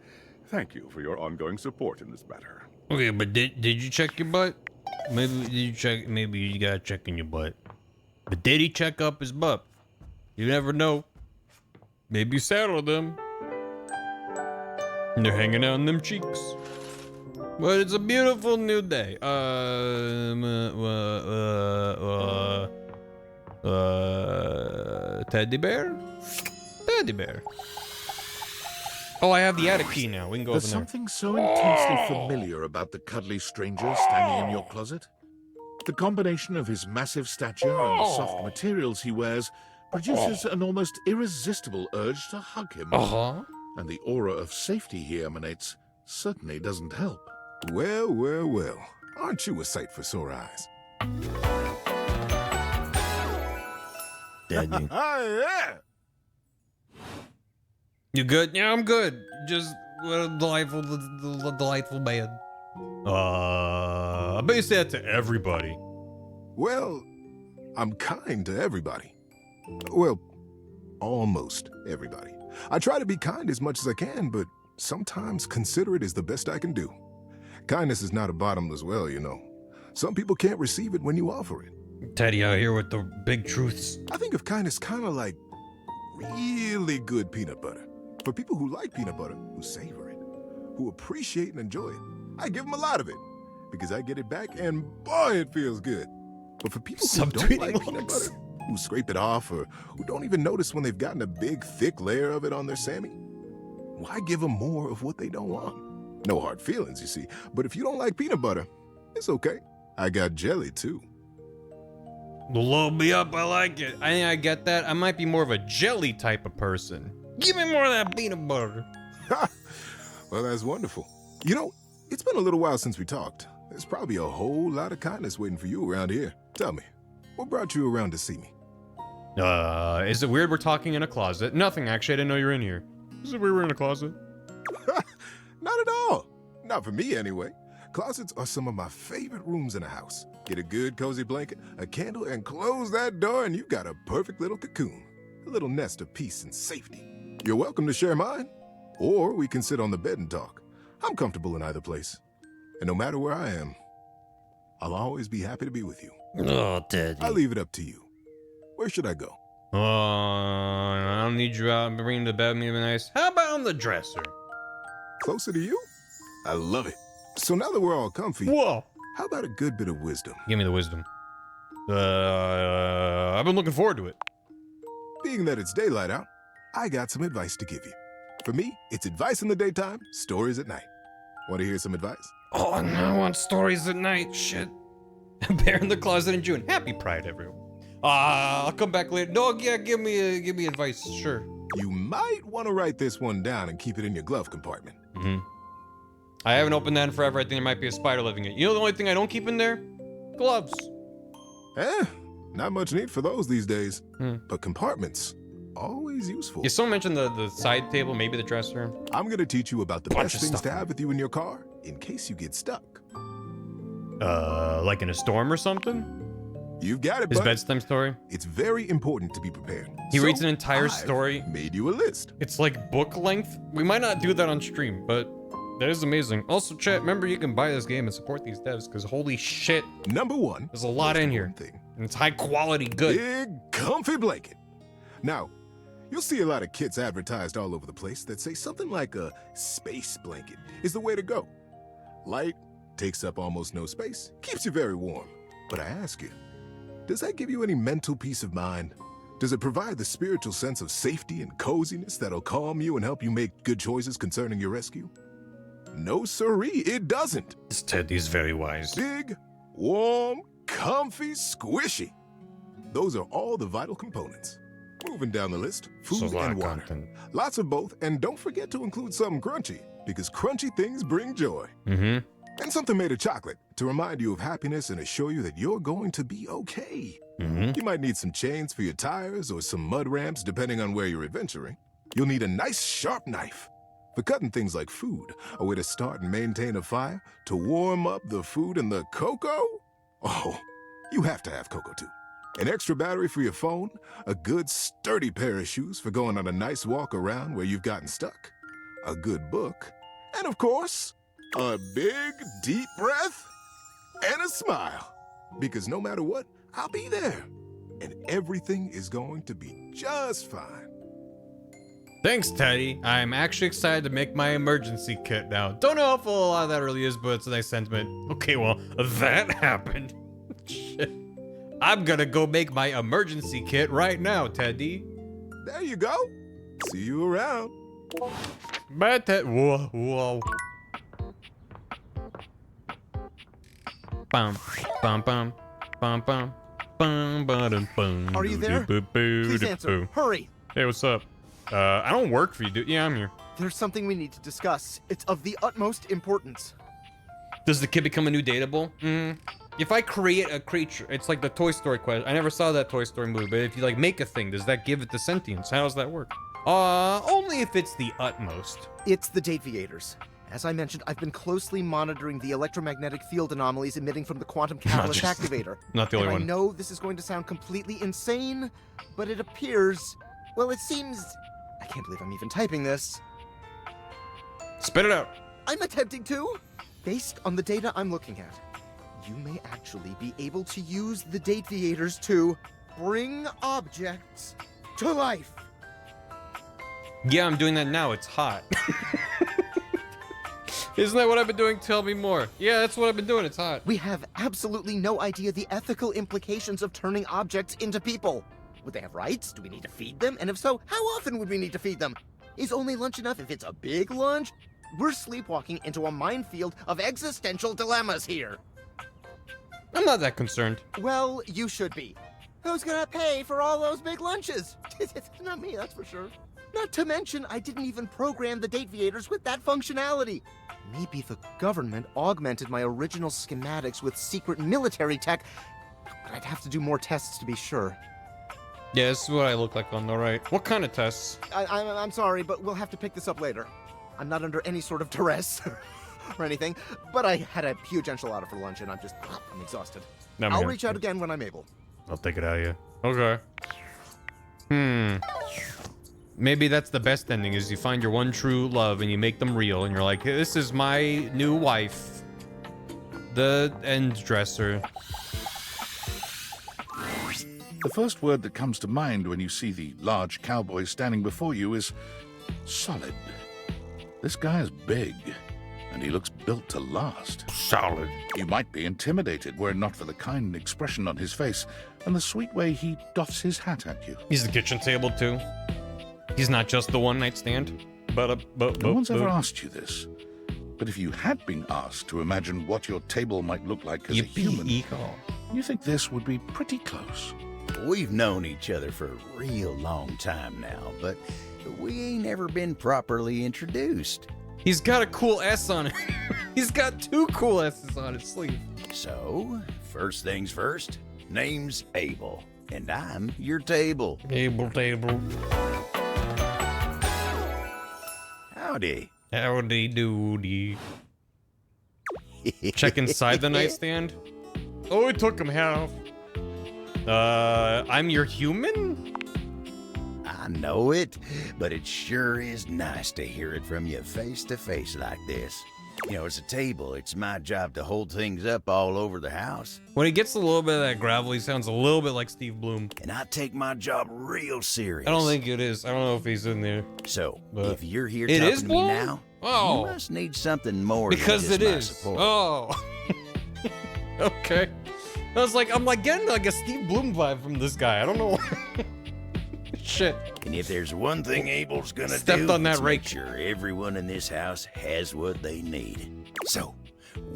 Speaker 5: Thank you for your ongoing support in this matter.
Speaker 1: Okay, but did you check your butt? Maybe you gotta check in your butt. But did he check up his butt? You never know. Maybe you saddled them. And they're hanging out in them cheeks. But it's a beautiful new day. Teddy bear? Teddy bear. Oh, I have the attic key now. We can go
Speaker 4: There's
Speaker 1: over there.
Speaker 4: something so intensely familiar about the cuddly stranger standing in your closet. The combination of his massive stature and the soft materials he wears produces an almost irresistible urge to hug him. And the aura of safety he emanates certainly doesn't help.
Speaker 17: Well, well, well. Aren't you a sight for sore eyes?
Speaker 1: Daddy.
Speaker 17: Yeah.
Speaker 1: You good? Yeah, I'm good. Just what a delightful man. I bet you say that to everybody.
Speaker 17: Well, I'm kind to everybody. Well, almost everybody. I try to be kind as much as I can, but sometimes considerate is the best I can do. Kindness is not a bottomless well, you know. Some people can't receive it when you offer it.
Speaker 1: Teddy out here with the big truths.
Speaker 17: I think of kindness kind of like really good peanut butter. For people who like peanut butter, who savor it, who appreciate and enjoy it, I give them a lot of it because I get it back and boy, it feels good. But for people who don't like peanut butter, who scrape it off or who don't even notice when they've gotten a big, thick layer of it on their Sammy, why give them more of what they don't want? No hard feelings, you see. But if you don't like peanut butter, it's okay. I got jelly too.
Speaker 1: Load me up, I like it. I think I get that. I might be more of a jelly type of person. Give me more of that peanut butter.
Speaker 17: Well, that's wonderful. You know, it's been a little while since we talked. There's probably a whole lot of kindness waiting for you around here. Tell me, what brought you around to see me?
Speaker 1: Is it weird we're talking in a closet? Nothing, actually. I didn't know you were in here. Is it weird we're in a closet?
Speaker 17: Not at all. Not for me, anyway. Closets are some of my favorite rooms in a house. Get a good, cozy blanket, a candle, and close that door, and you've got a perfect little cocoon. A little nest of peace and safety. You're welcome to share mine, or we can sit on the bed and talk. I'm comfortable in either place. And no matter where I am, I'll always be happy to be with you.
Speaker 1: Oh, Teddy.
Speaker 17: I leave it up to you. Where should I go?
Speaker 1: I don't need you out and bringing the bed. Maybe nice. How about on the dresser?
Speaker 17: Closer to you? I love it. So now that we're all comfy,
Speaker 1: whoa!
Speaker 17: How about a good bit of wisdom?
Speaker 1: Give me the wisdom. I've been looking forward to it.
Speaker 17: Being that it's daylight out, I got some advice to give you. For me, it's advice in the daytime, stories at night. Want to hear some advice?
Speaker 1: Oh, I want stories at night. Shit. Bear in the closet in June. Happy Pride, everyone. I'll come back later. No, yeah, give me advice. Sure.
Speaker 17: You might want to write this one down and keep it in your glove compartment.
Speaker 1: I haven't opened that in forever. I think there might be a spider living in it. You know the only thing I don't keep in there? Gloves.
Speaker 17: Not much need for those these days. But compartments, always useful.
Speaker 1: Yeah, someone mentioned the side table, maybe the dresser.
Speaker 17: I'm gonna teach you about the best things to have with you in your car in case you get stuck.
Speaker 1: Like in a storm or something?
Speaker 17: You've got it,
Speaker 1: His
Speaker 17: bud.
Speaker 1: bedtime story?
Speaker 17: It's very important to be prepared.
Speaker 1: He reads an entire story.
Speaker 17: Made you a list.
Speaker 1: It's like book length. We might not do that on stream, but that is amazing. Also, chat, remember you can buy this game and support these devs, because holy shit.
Speaker 17: Number one.
Speaker 1: There's a lot in here. And it's high quality good.
Speaker 17: Big, comfy blanket. Now, you'll see a lot of kits advertised all over the place that say something like a space blanket is the way to go. Light, takes up almost no space, keeps you very warm. But I ask you, does that give you any mental peace of mind? Does it provide the spiritual sense of safety and coziness that'll calm you and help you make good choices concerning your rescue? No siree, it doesn't.
Speaker 1: This Teddy's very wise.
Speaker 17: Big, warm, comfy, squishy. Those are all the vital components. Moving down the list, food and water. Lots of both, and don't forget to include something crunchy, because crunchy things bring joy. And something made of chocolate to remind you of happiness and assure you that you're going to be okay. You might need some chains for your tires or some mud ramps depending on where you're adventuring. You'll need a nice sharp knife for cutting things like food, a way to start and maintain a fire, to warm up the food and the cocoa. Oh, you have to have cocoa too. An extra battery for your phone, a good sturdy pair of shoes for going on a nice walk around where you've gotten stuck, a good book, and of course, a big deep breath and a smile. Because no matter what, I'll be there. And everything is going to be just fine.
Speaker 1: Thanks, Teddy. I'm actually excited to make my emergency kit now. Don't know if a lot of that really is, but it's a nice sentiment. Okay, well, that happened. Shit. I'm gonna go make my emergency kit right now, Teddy.
Speaker 17: There you go. See you around.
Speaker 1: Bye, Ted. Whoa, whoa. Bum, bum, bum, bum, bum, bum, bum, bum.
Speaker 14: Are you there? Please answer. Hurry.
Speaker 1: Hey, what's up? I don't work for you, dude. Yeah, I'm here.
Speaker 14: There's something we need to discuss. It's of the utmost importance.
Speaker 1: Does the kid become a new dateable? If I create a creature, it's like the Toy Story question. I never saw that Toy Story movie, but if you like make a thing, does that give it the sentience? How does that work? Only if it's the utmost.
Speaker 14: It's the Dateviators. As I mentioned, I've been closely monitoring the electromagnetic field anomalies emitting from the quantum catalyst activator.
Speaker 1: Not the only one.
Speaker 14: I know this is going to sound completely insane, but it appears, well, it seems, I can't believe I'm even typing this.
Speaker 1: Spit it out.
Speaker 14: I'm attempting to. Based on the data I'm looking at, you may actually be able to use the Dateviators to bring objects to life.
Speaker 1: Yeah, I'm doing that now. It's hot. Isn't that what I've been doing? Tell me more. Yeah, that's what I've been doing. It's hot.
Speaker 14: We have absolutely no idea the ethical implications of turning objects into people. Would they have rights? Do we need to feed them? And if so, how often would we need to feed them? Is only lunch enough if it's a big lunch? We're sleepwalking into a minefield of existential dilemmas here.
Speaker 1: I'm not that concerned.
Speaker 14: Well, you should be. Who's gonna pay for all those big lunches? Not me, that's for sure. Not to mention, I didn't even program the Dateviators with that functionality. Maybe the government augmented my original schematics with secret military tech, but I'd have to do more tests to be sure.
Speaker 1: Yeah, this is what I look like on the right. What kind of tests?
Speaker 14: I'm sorry, but we'll have to pick this up later. I'm not under any sort of duress or anything, but I had a huge enchilada for lunch and I'm exhausted. I'll reach out again when I'm able.
Speaker 1: I'll take it out of you. Okay. Maybe that's the best ending, is you find your one true love and you make them real and you're like, hey, this is my new wife. The end dresser.
Speaker 4: The first word that comes to mind when you see the large cowboy standing before you is solid. This guy is big, and he looks built to last.
Speaker 1: Solid.
Speaker 4: You might be intimidated were it not for the kind expression on his face and the sweet way he doffs his hat at you.
Speaker 1: He's the kitchen table too. He's not just the one-night stand.
Speaker 4: No one's ever asked you this, but if you had been asked to imagine what your table might look like as a human, you think this would be pretty close.
Speaker 7: We've known each other for a real long time now, but we ain't ever been properly introduced.
Speaker 1: He's got a cool S on it. He's got 2 cool S's on his sleeve.
Speaker 7: So, first things first, name's Abel, and I'm your table.
Speaker 1: Abel table.
Speaker 7: Howdy.
Speaker 1: Howdy doody. Check inside the nightstand. Oh, it took him half. I'm your human?
Speaker 7: I know it, but it sure is nice to hear it from you face to face like this. You know, as a table, it's my job to hold things up all over the house.
Speaker 1: When he gets a little bit of that gravel, he sounds a little bit like Steve Bloom.
Speaker 7: And I take my job real serious.
Speaker 1: I don't think it is. I don't know if he's in there.
Speaker 7: So,
Speaker 1: but
Speaker 7: if you're here
Speaker 1: it
Speaker 7: talking
Speaker 1: is
Speaker 7: to me
Speaker 1: Bloom?
Speaker 7: now,
Speaker 1: oh,
Speaker 7: you must need something more
Speaker 1: because
Speaker 7: than just
Speaker 1: it
Speaker 7: my
Speaker 1: is.
Speaker 7: support.
Speaker 1: Oh, okay. I'm like getting like a Steve Bloom vibe from this guy. I don't know. Shit.
Speaker 7: And if there's one thing Abel's gonna
Speaker 1: Stepped
Speaker 7: do,
Speaker 1: on that
Speaker 7: it's
Speaker 1: rake.
Speaker 7: make sure everyone in this house has what they need. So,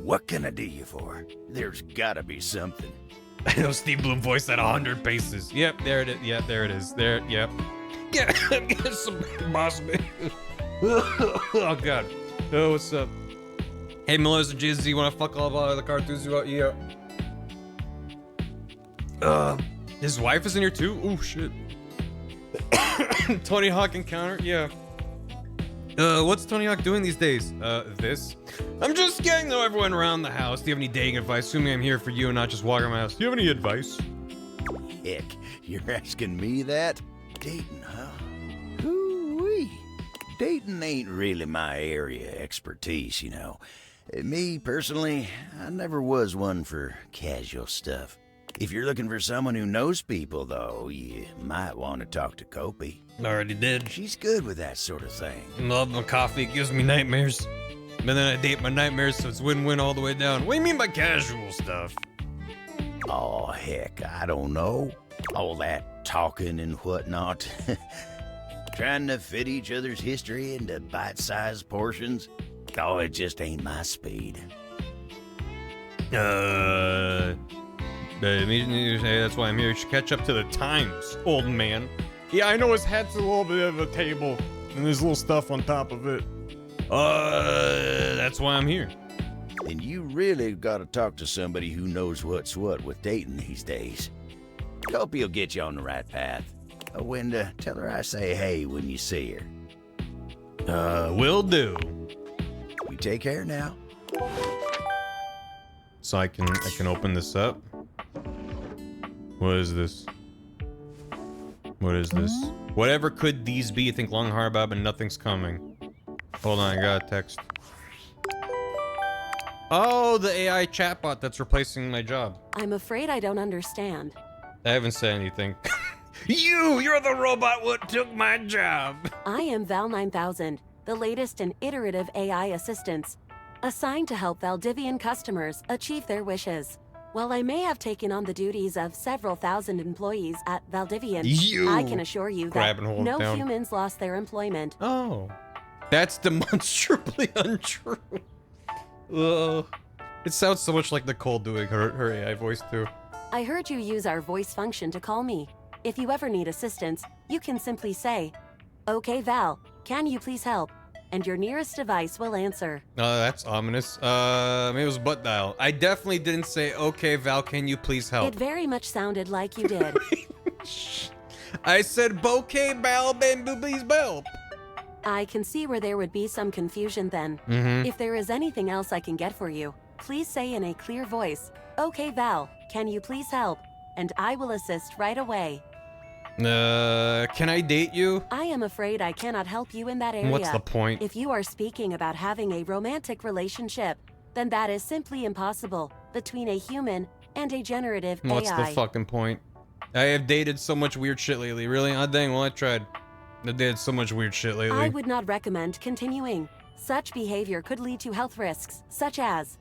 Speaker 7: what can I do you for? There's gotta be something.
Speaker 1: I know Steve Bloom voiced that 100 paces. Yep, there it is. Yeah, there it is. There, yep. Get some boss man. Oh god. Oh, what's up? Hey, Melissa and Jesus, you wanna fuck all of the cartoons you want? Yeah. His wife is in here too? Oh shit. Tony Hawk encounter? Yeah. What's Tony Hawk doing these days? This? I'm just getting to know everyone around the house. Do you have any dating advice? Assuming I'm here for you and not just walking around my house. Do you have any advice?
Speaker 7: Heck, you're asking me that? Dating, huh? Hoo-wee. Dating ain't really my area of expertise, you know. Me, personally, I never was one for casual stuff. If you're looking for someone who knows people, though, you might want to talk to Kopi.
Speaker 1: Already did.
Speaker 7: She's good with that sort of thing.
Speaker 1: Love my coffee. It gives me nightmares. And then I date my nightmares, so it's win-win all the way down. What do you mean by casual stuff?
Speaker 7: Oh, heck, I don't know. All that talking and whatnot. Trying to fit each other's history into bite-sized portions. Oh, it just ain't my speed.
Speaker 1: That's why I'm here. You should catch up to the times, old man. Yeah, I know his head's a little bit of a table, and there's little stuff on top of it. That's why I'm here.
Speaker 7: And you really gotta talk to somebody who knows what's what with dating these days. Kopi will get you on the right path. Winda, tell her I say hey when you see her.
Speaker 1: Will do.
Speaker 7: You take care now.
Speaker 1: So I can open this up. What is this? What is this? Whatever could these be? Think long and hard about, but nothing's coming. Hold on, I got a text. Oh, the AI chatbot that's replacing my job.
Speaker 13: I'm afraid I don't understand.
Speaker 1: I haven't said anything. You're the robot what took my job.
Speaker 13: I am Val 9000, the latest in iterative AI assistants, assigned to help Valdivian customers achieve their wishes. While I may have taken on the duties of several thousand employees at Valdivian, I can assure you that no humans lost their employment.
Speaker 1: Oh. That's demonstrably untrue. It sounds so much like Nicole doing her AI voice too.
Speaker 13: I heard you use our voice function to call me. If you ever need assistance, you can simply say, "Okay, Val, can you please help?" And your nearest device will answer.
Speaker 1: That's ominous. Maybe it was butt dial. I definitely didn't say, "Okay, Val, can you please help?"
Speaker 13: It very much sounded like you did.
Speaker 1: I said, "Bouquet, Val, please help."
Speaker 13: I can see where there would be some confusion then. If there is anything else I can get for you, please say in a clear voice, "Okay, Val, can you please help?" And I will assist right away.
Speaker 1: Can I date you?
Speaker 13: I am afraid I cannot help you in that area.
Speaker 1: What's the point?
Speaker 13: If you are speaking about having a romantic relationship, then that is simply impossible between a human and a generative AI.
Speaker 1: What's the fucking point? I have dated so much weird shit lately. Really? Oh, dang, well, I tried. I dated so much weird shit lately.
Speaker 13: I would not recommend continuing. Such behavior could lead to health risks, such as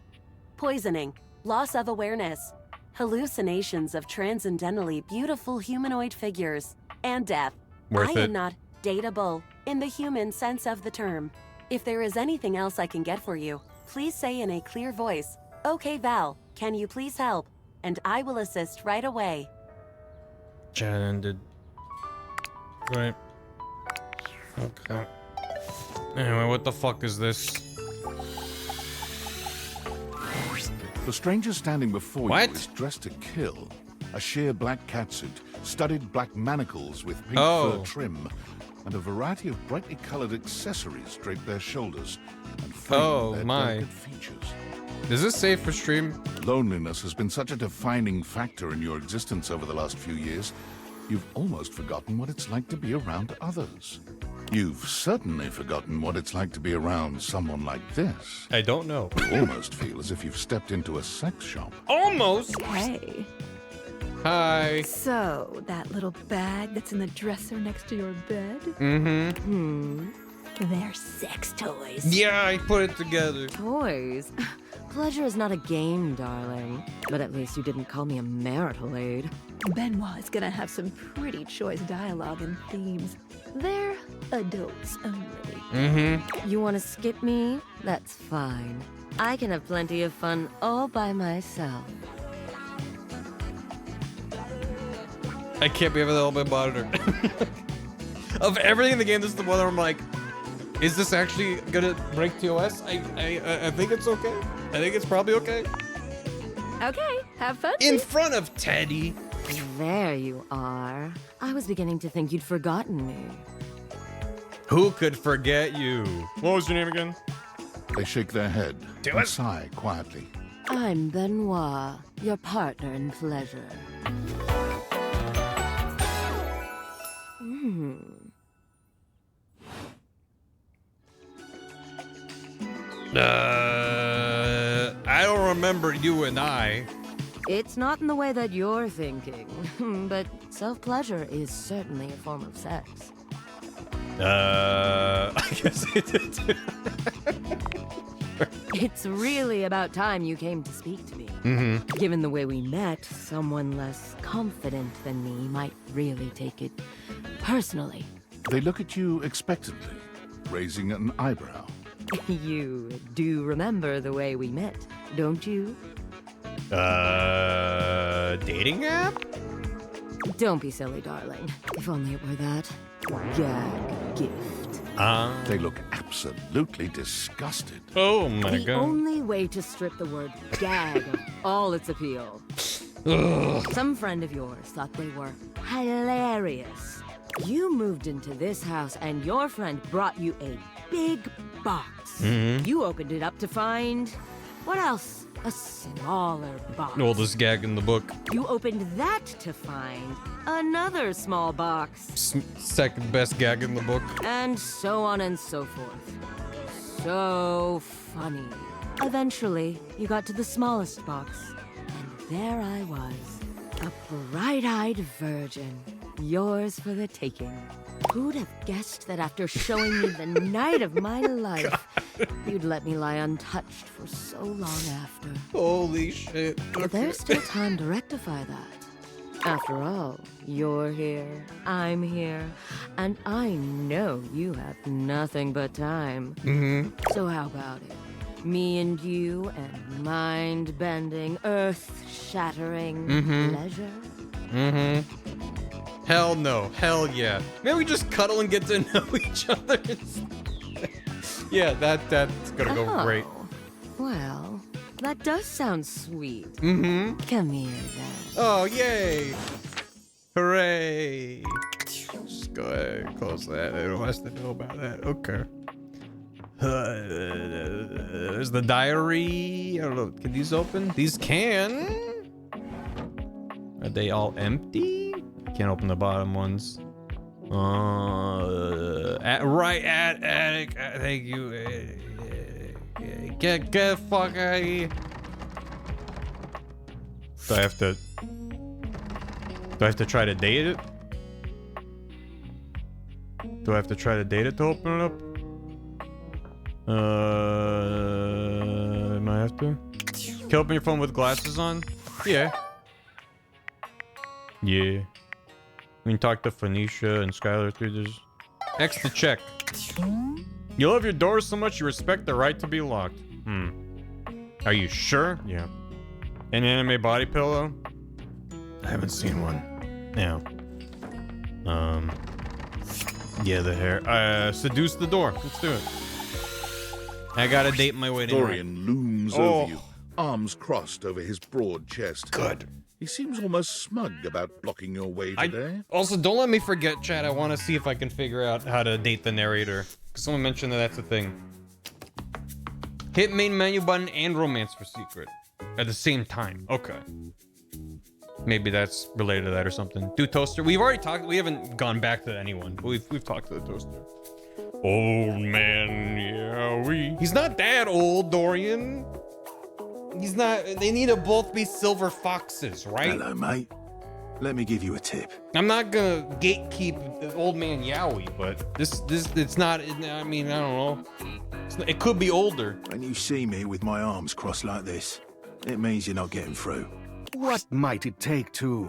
Speaker 13: poisoning, loss of awareness, hallucinations of transcendently beautiful humanoid figures, and death. I am not dateable in the human sense of the term. If there is anything else I can get for you, please say in a clear voice, "Okay, Val, can you please help?" And I will assist right away.
Speaker 1: Chat ended. Right. Okay. Anyway, what the fuck is this?
Speaker 4: The stranger standing before you is dressed to kill. A sheer black catsuit, studded black manacles with pink fur trim, and a variety of brightly colored accessories drape their shoulders and frame their delicate features.
Speaker 1: Is this safe for stream?
Speaker 4: Loneliness has been such a defining factor in your existence over the last few years, you've almost forgotten what it's like to be around others. You've certainly forgotten what it's like to be around someone like this.
Speaker 1: I don't know.
Speaker 4: You almost feel as if you've stepped into a sex shop.
Speaker 1: Almost?
Speaker 8: Hey.
Speaker 1: Hi.
Speaker 8: So, that little bag that's in the dresser next to your bed? They're sex toys.
Speaker 1: Yeah, I put it together.
Speaker 22: Toys? Pleasure is not a game, darling. But at least you didn't call me a marital aid.
Speaker 8: Benoit is gonna have some pretty choice dialogue and themes. They're adults only.
Speaker 22: You want to skip me? That's fine. I can have plenty of fun all by myself.
Speaker 1: I can't believe it all by monitor. Of everything in the game, this is the one where I'm like, is this actually gonna break TOS? I think it's okay. I think it's probably okay.
Speaker 8: Okay, have fun.
Speaker 1: In front of Teddy.
Speaker 22: There you are. I was beginning to think you'd forgotten me.
Speaker 1: Who could forget you? What was your name again?
Speaker 4: They shake their head
Speaker 1: Do
Speaker 4: and
Speaker 1: it.
Speaker 4: sigh quietly.
Speaker 22: I'm Benoit, your partner in pleasure.
Speaker 1: I don't remember you and I.
Speaker 22: It's not in the way that you're thinking, but self-pleasure is certainly a form of sex.
Speaker 1: I guess it did too.
Speaker 22: It's really about time you came to speak to me.
Speaker 1: Mm-hmm.
Speaker 22: Given the way we met, someone less confident than me might really take it personally.
Speaker 4: They look at you expectantly, raising an eyebrow.
Speaker 22: You do remember the way we met, don't you?
Speaker 1: Dating app?
Speaker 22: Don't be silly, darling. If only it were that. Gag gift.
Speaker 4: They look absolutely disgusted.
Speaker 1: Oh my
Speaker 22: The
Speaker 1: god.
Speaker 22: only way to strip the word gag of all its appeal.
Speaker 1: Ugh.
Speaker 22: Some friend of yours thought they were hilarious. You moved into this house and your friend brought you a big box.
Speaker 1: Mhm.
Speaker 22: You opened it up to find... what else? A smaller box.
Speaker 1: Oldest gag in the book.
Speaker 22: You opened that to find another small box.
Speaker 1: Second best gag in the book.
Speaker 22: And so on and so forth. So funny. Eventually, you got to the smallest box. And there I was. A bright-eyed virgin. Yours for the taking. Who'd have guessed that after showing me the night of my life, you'd let me lie untouched for so long after?
Speaker 1: Holy shit.
Speaker 22: But there's still time to rectify that. After all, you're here, I'm here, and I know you have nothing but time.
Speaker 1: Mm-hmm.
Speaker 22: So how about it? Me and you and mind-bending, earth-shattering
Speaker 1: Mhm.
Speaker 22: pleasure?
Speaker 1: Mm-hmm. Hell no. Hell yeah. Maybe we just cuddle and get to know each other. Yeah, that's gonna go great.
Speaker 22: Well, that does sound sweet.
Speaker 1: Mm-hmm.
Speaker 22: Come here, then.
Speaker 1: Oh, yay! Hooray! Just go ahead and close that. Who has to know about that? Okay. There's the diary. I don't know. Can these open? These can. Are they all empty? Can't open the bottom ones. Right at attic. Thank you. Get the fuck out of here. Do I have to try to date it? Do I have to try to date it to open it up? Might have to. Can you open your phone with glasses on? Yeah. Yeah. We can talk to Phoenicia and Skylar through this. X to check. You love your doors so much you respect the right to be locked. Are you sure? Yeah. An anime body pillow? I haven't seen one. Yeah. Yeah, the hair. Seduce the door. Let's do it. I gotta date my way to
Speaker 4: Dorian looms
Speaker 1: Oh.
Speaker 4: over you, arms crossed over his broad chest.
Speaker 1: Good.
Speaker 4: He seems almost smug about blocking your way today.
Speaker 1: Also, don't let me forget, chat. I want to see if I can figure out how to date the narrator. Because someone mentioned that that's a thing. Hit main menu button and romance for secret at the same time. Okay. Maybe that's related to that or something. Do toaster. We've already talked. We haven't gone back to anyone, but we've talked to the toaster. Old man, yeah, He's not that old, Dorian. He's not. They need to both be silver foxes, right?
Speaker 17: Hello, mate. Let me give you a tip.
Speaker 1: I'm not gonna gatekeep the old man Yowie, but it's not. I mean, I don't know. It could be older.
Speaker 17: When you see me with my arms crossed like this, it means you're not getting through.
Speaker 21: What might it take to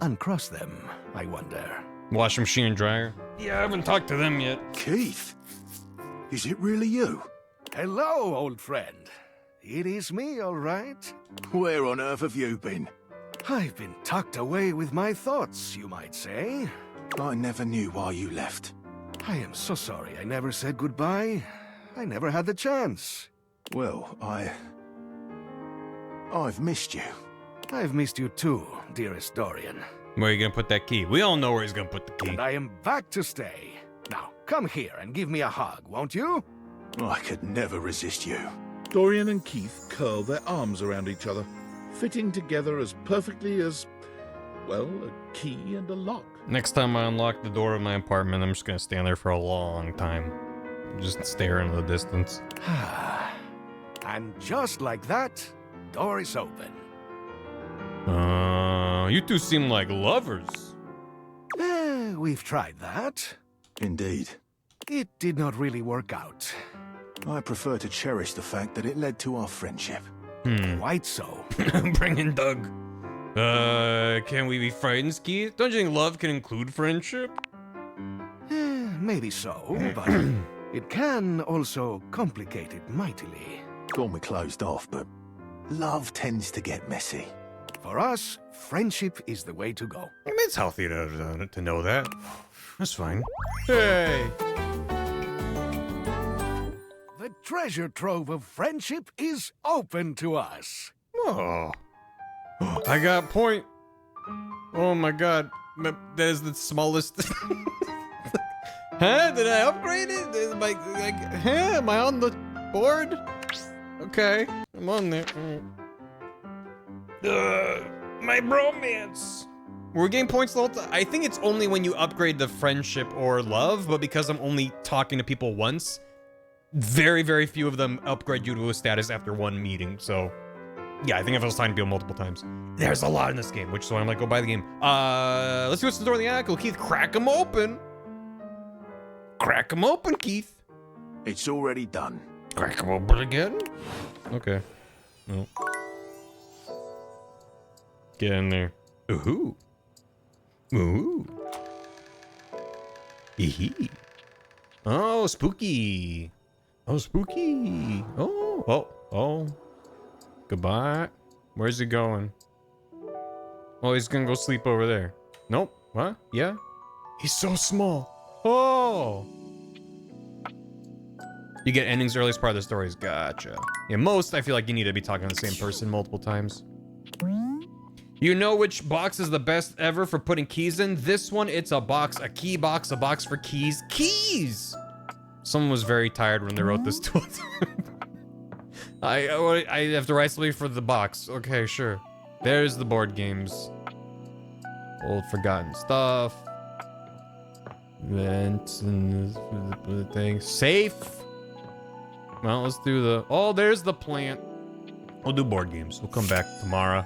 Speaker 21: uncross them, I wonder?
Speaker 1: Washing machine and dryer. Yeah, I haven't talked to them yet.
Speaker 17: Keith, is it really you?
Speaker 21: Hello, old friend. It is me, all right.
Speaker 17: Where on earth have you been?
Speaker 21: I've been tucked away with my thoughts, you might say.
Speaker 17: I never knew why you left.
Speaker 21: I am so sorry I never said goodbye. I never had the chance.
Speaker 17: Well, I've missed you.
Speaker 21: I've missed you too, dearest Dorian.
Speaker 1: Where are you gonna put that key? We all know where he's gonna put the key.
Speaker 21: And I am back to stay. Now, come here and give me a hug, won't you?
Speaker 19: I could never resist you.
Speaker 4: Dorian and Keith curl their arms around each other, fitting together as perfectly as, well, a key and a lock.
Speaker 1: Next time I unlock the door of my apartment, I'm just gonna stand there for a long time. Just stare into the distance.
Speaker 21: And just like that, door is open.
Speaker 1: You two seem like lovers.
Speaker 21: We've tried that.
Speaker 19: Indeed.
Speaker 21: It did not really work out.
Speaker 19: I prefer to cherish the fact that it led to our friendship.
Speaker 21: Quite so.
Speaker 1: Bring in Doug. Can we be friends, Keith? Don't you think love can include friendship?
Speaker 21: Maybe so, but it can also complicate it mightily.
Speaker 19: Call me closed off, but love tends to get messy.
Speaker 21: For us, friendship is the way to go.
Speaker 1: I mean, it's healthy to know that. That's fine. Hey!
Speaker 21: The treasure trove of friendship is open to us.
Speaker 1: Oh. I got point. Oh my god. That is the smallest. Huh? Did I upgrade it? Am I on the board? Okay. I'm on there. My bromance. We're getting points the whole time. I think it's only when you upgrade the friendship or love, but because I'm only talking to people once, very, very few of them upgrade you to a status after one meeting. So, yeah, I think if I was talking to people multiple times, there's a lot in this game, which is why I'm like, go buy the game. Let's see what's in the door of the ankle. Keith, crack them open. Crack them open, Keith.
Speaker 19: It's already done.
Speaker 1: Crack them open again? Okay. No. Get in there. Ooh. Ooh. Eehee. Oh, spooky. Oh, spooky. Oh. Goodbye. Where's he going? Oh, he's gonna go sleep over there. Nope. What? Yeah? He's so small. Oh. You get endings earliest part of the stories. Gotcha. Yeah, most I feel like you need to be talking to the same person multiple times. You know which box is the best ever for putting keys in? This one, it's a box, a key box, a box for keys. Keys! Someone was very tired when they wrote this to us. I have to write something for the box. Okay, sure. There's the board games. Old forgotten stuff. Vents and the thing. Safe! Well, let's do the... Oh, there's the plant. We'll do board games. We'll come back tomorrow.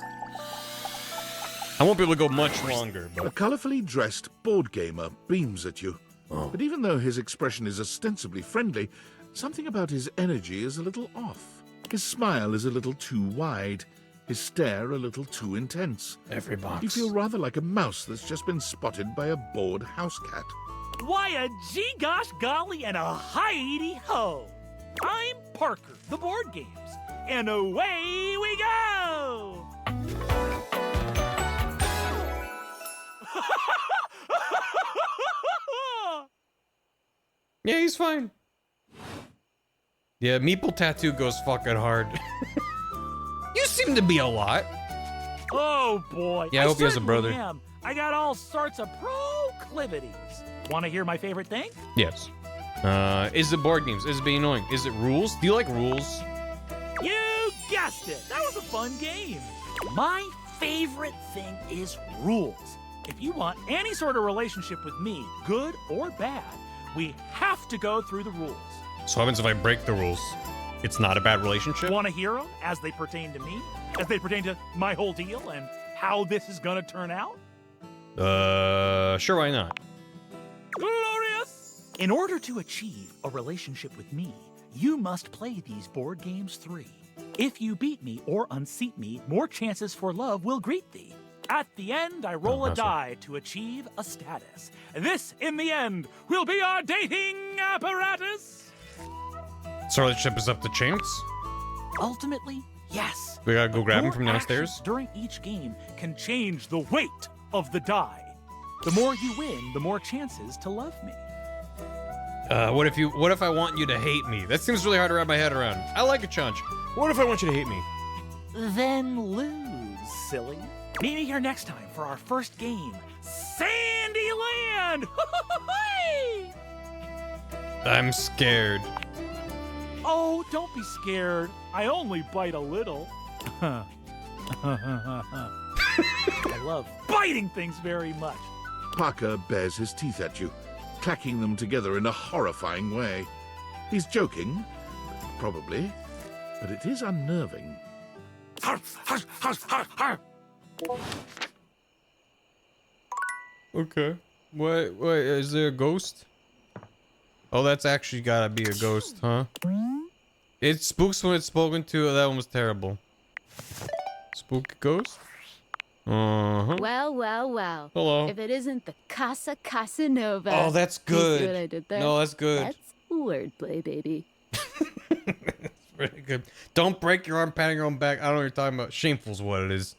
Speaker 1: I won't be able to go much longer, but...
Speaker 4: A colorfully dressed board gamer beams at you.
Speaker 1: Oh.
Speaker 4: But even though his expression is ostensibly friendly, something about his energy is a little off. His smile is a little too wide. His stare a little too intense.
Speaker 1: Every box.
Speaker 4: You feel rather like a mouse that's just been spotted by a bored house cat.
Speaker 11: Why a gee gosh golly and a hi-de ho! I'm Parker, the board games, and away we go!
Speaker 1: Yeah, he's fine. Yeah, Meeple Tattoo goes fucking hard. You seem to be a lot.
Speaker 11: Oh boy.
Speaker 1: Yeah, I hope he has a brother.
Speaker 11: Certainly am. I got all sorts of proclivities. Want to hear my favorite thing?
Speaker 1: Yes. Is it board games? Is it being annoying? Is it rules? Do you like rules?
Speaker 11: You guessed it. That was a fun game. My favorite thing is rules. If you want any sort of relationship with me, good or bad, we have to go through the rules.
Speaker 1: So what happens if I break the rules? It's not a bad relationship?
Speaker 11: Want to hear them as they pertain to me? As they pertain to my whole deal and how this is going to turn out?
Speaker 1: Sure, why not?
Speaker 11: Glorious! In order to achieve a relationship with me, you must play these board games 3. If you beat me or unseat me, more chances for love will greet thee. At the end, I roll a die to achieve a status. This, in the end, will be our dating apparatus.
Speaker 1: So our relationship is up to chance?
Speaker 11: Ultimately, yes.
Speaker 1: We gotta go grab him
Speaker 11: Your
Speaker 1: from downstairs?
Speaker 11: actions during each game can change the weight of the die. The more you win, the more chances to love me.
Speaker 1: What if I want you to hate me? That seems really hard to wrap my head around. I like a challenge. What if I want you to hate me?
Speaker 11: Then lose. silly. Meet me here next time for our first game, Sandyland!
Speaker 1: I'm scared.
Speaker 11: Oh, don't be scared. I only bite a little. I love biting things very much.
Speaker 4: Parker bares his teeth at you, clacking them together in a horrifying way. He's joking, probably, but it is unnerving.
Speaker 1: Okay. Wait, is there a ghost? Oh, that's actually gotta be a ghost, huh? It spooks when it's spoken to. That one was terrible. Spooky ghost? Uh-huh.
Speaker 10: Well, well, well.
Speaker 1: Hello.
Speaker 10: If it isn't the Casa Casanova.
Speaker 1: Oh, that's
Speaker 10: You
Speaker 1: good.
Speaker 10: see what I did there?
Speaker 1: No, that's good.
Speaker 10: That's wordplay, baby.
Speaker 1: Pretty good. Don't break your arm patting your own back. I don't know what you're talking about. Shameful is what it is.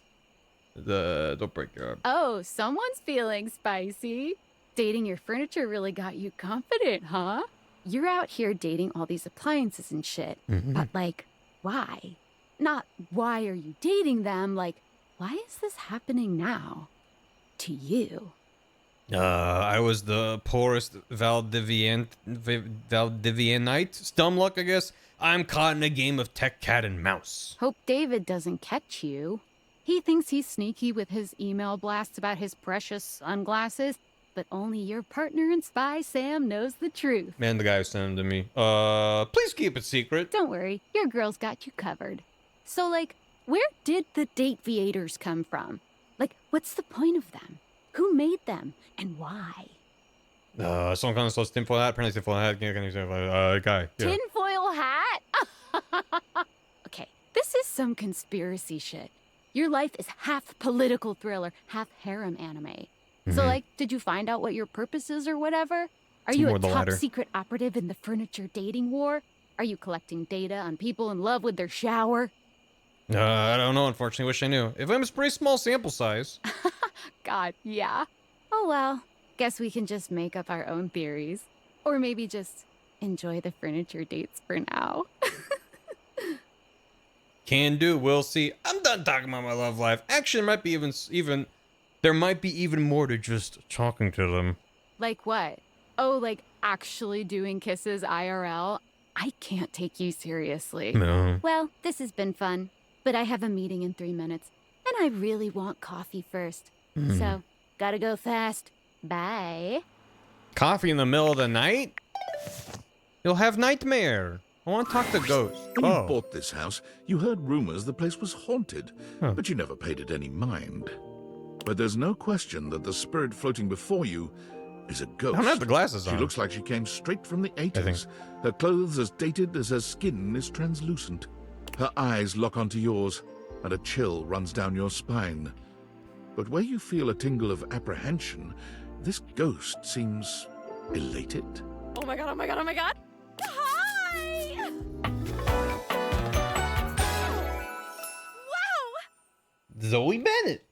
Speaker 1: Don't break your arm.
Speaker 10: Oh, someone's feeling spicy. Dating your furniture really got you confident, huh? You're out here dating all these appliances and shit.
Speaker 1: Mhm.
Speaker 10: But, like, why? Not why are you dating them? Like, why is this happening now? To you.
Speaker 1: I was the poorest Valdivianite. Dumb luck, I guess. I'm caught in a game of tech cat and mouse.
Speaker 10: Hope David doesn't catch you. He thinks he's sneaky with his email blasts about his precious sunglasses, but only your partner and spy, Sam, knows the truth.
Speaker 1: Man, the guy who sent them to me. Please keep it secret.
Speaker 10: Don't worry, your girl's got you covered. So, like, where did the Dateviators come from? Like, what's the point of them? Who made them? And why?
Speaker 1: Some kind of sauce, tinfoil hat, apparently tinfoil hat, guy. Yeah.
Speaker 10: Tinfoil hat? Okay, this is some conspiracy shit. Your life is half political thriller, half harem anime. So,
Speaker 1: Mhm.
Speaker 10: like, did you find out what your purpose is or whatever? Are you
Speaker 1: More
Speaker 10: a
Speaker 1: the
Speaker 10: top
Speaker 1: latter.
Speaker 10: secret operative in the furniture dating war? Are you collecting data on people in love with their shower?
Speaker 1: I don't know, unfortunately. Wish I knew. If I'm a pretty small sample size.
Speaker 10: God, yeah. Oh well, guess we can just make up our own theories. Or maybe just enjoy the furniture dates for now.
Speaker 1: Can do. We'll see. I'm done talking about my love life. Actually, there might be there might be even more to just talking to them.
Speaker 10: Like what? Oh, like actually doing kisses IRL? I can't take you seriously.
Speaker 1: No.
Speaker 10: Well, this has been fun, but I have a meeting in 3 minutes, and I really want coffee first.
Speaker 1: Mm.
Speaker 10: So, gotta go fast. Bye.
Speaker 1: Coffee in the middle of the night? You'll have nightmare. I want to talk to ghosts.
Speaker 4: When
Speaker 1: Oh.
Speaker 4: you bought this house, you heard rumors the place was haunted,
Speaker 1: Huh.
Speaker 4: but you never paid it any mind. But there's no question that the spirit floating before you is a ghost.
Speaker 1: I don't have the glasses
Speaker 4: She
Speaker 1: on.
Speaker 4: looks like she came straight from the
Speaker 1: think.
Speaker 4: 80s. Her clothes as dated as her skin is translucent. Her eyes lock onto yours, and a chill runs down your spine. But where you feel a tingle of apprehension, this ghost seems elated.
Speaker 13: Oh my god, oh my god, oh my god! Hi! Wow!
Speaker 1: Zoe Bennett.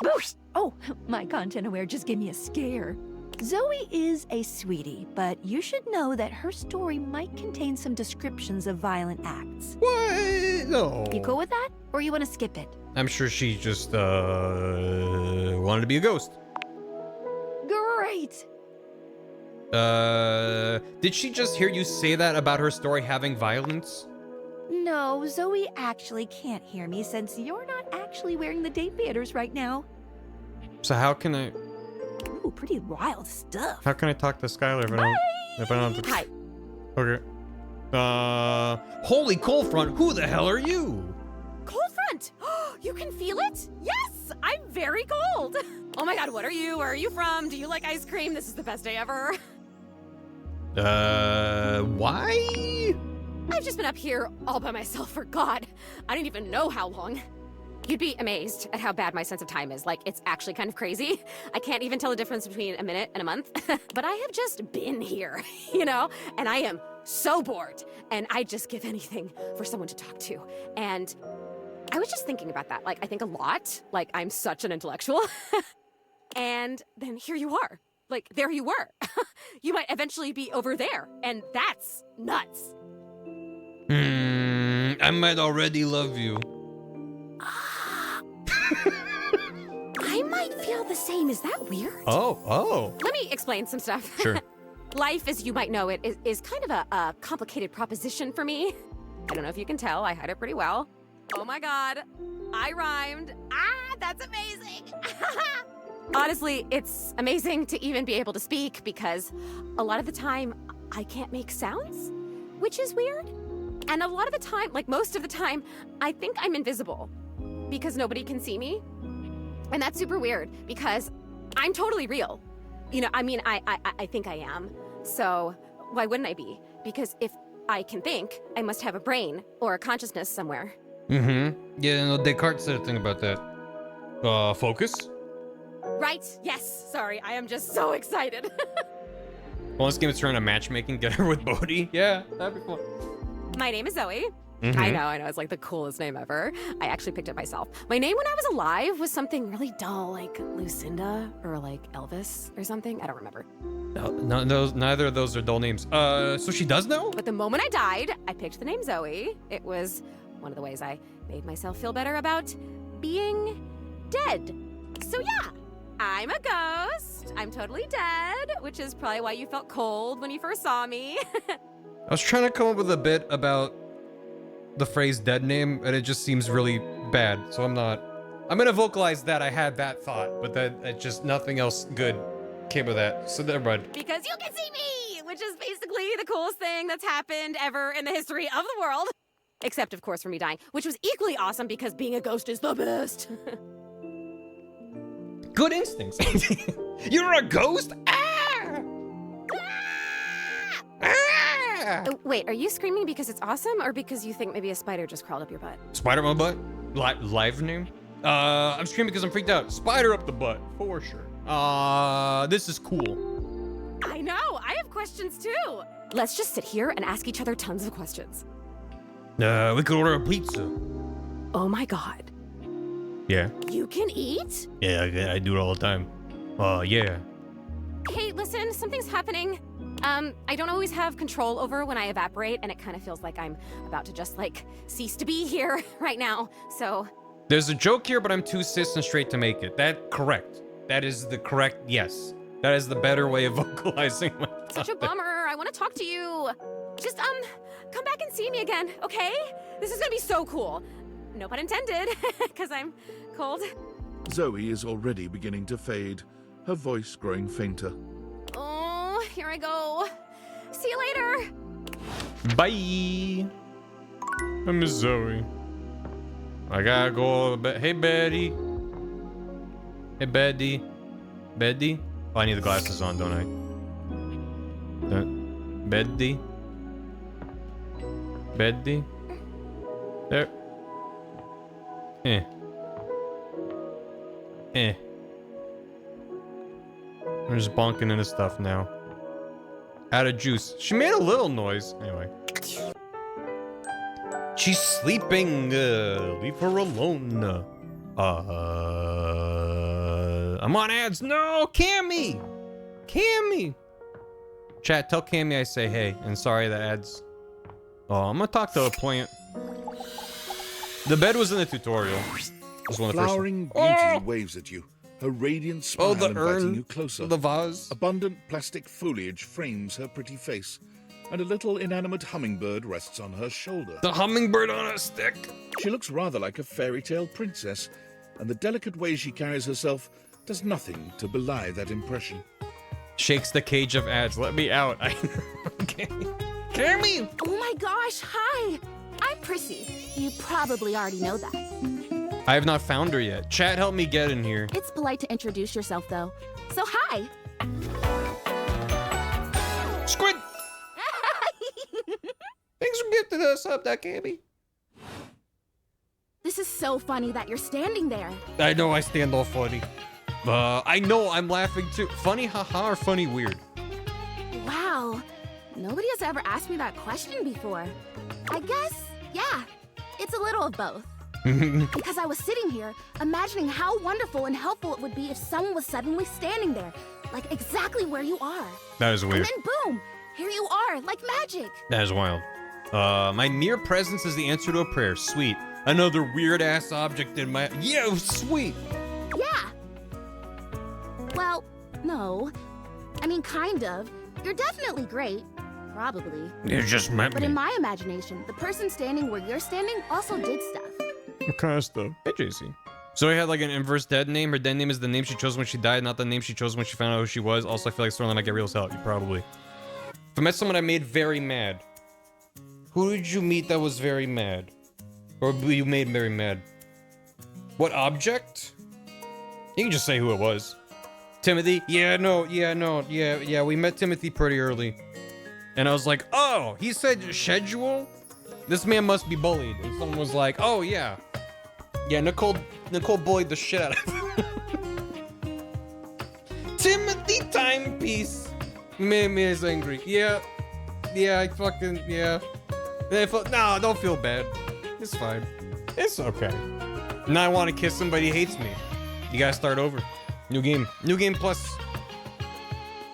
Speaker 8: Boost! Oh, my content aware just gave me a scare. Zoe is a sweetie, but you should know that her story might contain some descriptions of violent acts.
Speaker 1: What? No.
Speaker 8: You cool with that? Or you want to skip it?
Speaker 1: I'm sure she just wanted to be a ghost.
Speaker 8: Great!
Speaker 1: Did she just hear you say that about her story having violence?
Speaker 8: No, Zoe actually can't hear me since you're not actually wearing the Dateviators right now.
Speaker 1: So how can I
Speaker 8: Ooh, pretty wild stuff.
Speaker 1: talk to Skylar if I don't have to...
Speaker 8: Hi.
Speaker 1: Okay. Holy cold front, who the hell are you?
Speaker 13: Cold front! You can feel it? Yes! I'm very cold! Oh my god, what are you? Where are you from? Do you like ice cream? This is the best day ever.
Speaker 1: Why?
Speaker 13: I've just been up here all by myself for God. I don't even know how long. You'd be amazed at how bad my sense of time is. Like, it's actually kind of crazy. I can't even tell the difference between a minute and a month. But I have just been here, you know? And I am so bored. And I'd just give anything for someone to talk to. And I was just thinking about that. Like, I think a lot. Like, I'm such an intellectual. And then here you are. Like, there you were. You might eventually be over there. And that's nuts.
Speaker 1: I might already love you.
Speaker 12: I might feel the same. Is that weird?
Speaker 1: Oh.
Speaker 13: Let me explain some stuff.
Speaker 1: Sure.
Speaker 13: Life, as you might know it, is kind of a complicated proposition for me. I don't know if you can tell, I hide it pretty well. Oh my god, I rhymed. Ah, that's amazing. Honestly, it's amazing to even be able to speak because a lot of the time, I can't make sounds, which is weird. And a lot of the time, like most of the time, I think I'm invisible because nobody can see me. And that's super weird because I'm totally real. You know, I mean, I think I am. So why wouldn't I be? Because if I can think, I must have a brain or a consciousness somewhere.
Speaker 1: Mm-hmm. Yeah, no, Descartes said a thing about that. Focus?
Speaker 13: Right? Yes. Sorry, I am just so excited.
Speaker 1: Well, this game is trying to matchmaking. Get her with Bodhi. Yeah, that'd be fun.
Speaker 13: My name is Zoe.
Speaker 1: Mhm.
Speaker 13: I know, it's like the coolest name ever. I actually picked it myself. My name when I was alive was something really dull, like Lucinda or like Elvis or something. I don't remember.
Speaker 1: No, neither of those are dull names. So she does know?
Speaker 13: But the moment I died, I picked the name Zoe. It was one of the ways I made myself feel better about being dead. So yeah, I'm a ghost. I'm totally dead, which is probably why you felt cold when you first saw me.
Speaker 1: I was trying to come up with a bit about the phrase dead name, and it just seems really bad, so I'm gonna vocalize that I had that thought, but that it just nothing else good came of that, so never mind.
Speaker 13: Because you can see me, which is basically the coolest thing that's happened ever in the history of the world. Except, of course, for me dying, which was equally awesome because being a ghost is the best.
Speaker 1: Good instincts. You're a ghost?
Speaker 13: Wait, are you screaming because it's awesome or because you think maybe a spider just crawled up your butt?
Speaker 1: Spider up my butt? Live name? I'm screaming because I'm freaked out. Spider up the butt, for sure. This is cool.
Speaker 13: I know, I have questions too. Let's just sit here and ask each other tons of questions.
Speaker 1: We could order a pizza.
Speaker 13: Oh my god.
Speaker 1: Yeah.
Speaker 13: You can eat?
Speaker 1: Yeah, I do it all the time. Yeah.
Speaker 13: Hey, listen, something's happening. I don't always have control over when I evaporate, and it kind of feels like I'm about to just, like, cease to be here right now, so...
Speaker 1: There's a joke here, but I'm too cis and straight to make it. Correct. That is the correct, yes. That is the better way of vocalizing my
Speaker 13: Such a bummer, I want to talk to you. Just, come back and see me again, okay? This is gonna be so cool. No pun intended, because I'm cold.
Speaker 4: Zoe is already beginning to fade, her voice growing fainter.
Speaker 13: Oh, here I go. See you later.
Speaker 1: Bye. I miss Zoe. I gotta go. Hey, Betty. Hey, Betty. Betty? Oh, I need the glasses on, don't I? Betty. Betty. There. I'm just bonking into stuff now. Out of juice. She made a little noise. Anyway. She's sleeping. Leave her alone. I'm on ads. No, Cammy. Cammy. Chat, tell Cammy I say hey. And sorry the ads. Oh, I'm gonna talk to a plant. The bed was in the tutorial. Was one of the first
Speaker 4: Flowering beauty waves at you, her radiant smile
Speaker 1: the
Speaker 4: inviting
Speaker 1: urn,
Speaker 4: you closer.
Speaker 1: the vase.
Speaker 4: Abundant plastic foliage frames her pretty face, and a little inanimate hummingbird rests on her shoulder.
Speaker 1: The hummingbird on a stick.
Speaker 4: She looks rather like a fairy tale princess, and the delicate way she carries herself does nothing to belie that impression.
Speaker 1: Shakes the cage of ads. Let me out. Okay. Cammy!
Speaker 10: Oh my gosh, hi! I'm Prissy. You probably already know that.
Speaker 1: I have not found her yet. Chat, help me get in here.
Speaker 10: It's polite to introduce yourself, though. So, hi!
Speaker 1: Squid! Thanks for gifting us up, that Cammy.
Speaker 10: This is so funny that you're standing there.
Speaker 1: I know I stand all funny. I know I'm laughing too. Funny haha or funny weird?
Speaker 10: Wow. Nobody has ever asked me that question before. I guess, yeah, it's a little of both. Because I was sitting here, imagining how wonderful and helpful it would be if someone was suddenly standing there, like exactly where you are.
Speaker 1: That is weird.
Speaker 10: And then boom, here you are, like magic.
Speaker 1: That is wild. My mere presence is the answer to a prayer. Sweet. Another weird ass object in my. Yeah, sweet.
Speaker 12: Yeah. Well, no. I mean, kind of. You're definitely great. Probably.
Speaker 1: You just met
Speaker 12: But
Speaker 1: me.
Speaker 12: in my imagination, the person standing where you're standing also did stuff.
Speaker 1: What kind of stuff? Hey, JC. So he had like an inverse dead name. Her dead name is the name she chose when she died, not the name she chose when she found out who she was. Also, I feel like Sterling might get real as hell. You probably. If I met someone I made very mad. Who did you meet that was very mad? Or you made very mad? What object? You can just say who it was. Timothy? Yeah, we met Timothy pretty early. And I was like, oh, he said schedule? This man must be bullied. And someone was like, oh, yeah. Yeah, Nicole bullied the shit out of him. Timothy timepiece. Man is angry. Yeah, I fucking, yeah. No, don't feel bad. It's fine. It's okay. Now I want to kiss him, but he hates me. You gotta start over. New game plus.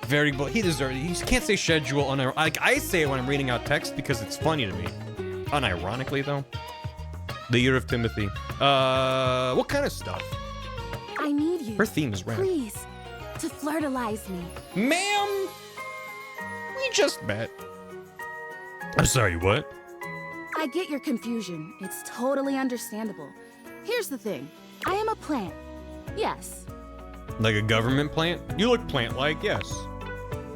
Speaker 1: Very, but he deserves it. You can't say schedule like I say it when I'm reading out text because it's funny to me. Unironically though. The Year of Timothy. What kind of stuff?
Speaker 12: I need you.
Speaker 1: Her theme is rad.
Speaker 12: Please, to flirtalize me.
Speaker 1: Ma'am, we just met. I'm sorry, what?
Speaker 12: I get your confusion. It's totally understandable. Here's the thing. I am a plant. Yes.
Speaker 1: Like a government plant? You look plant-like, yes.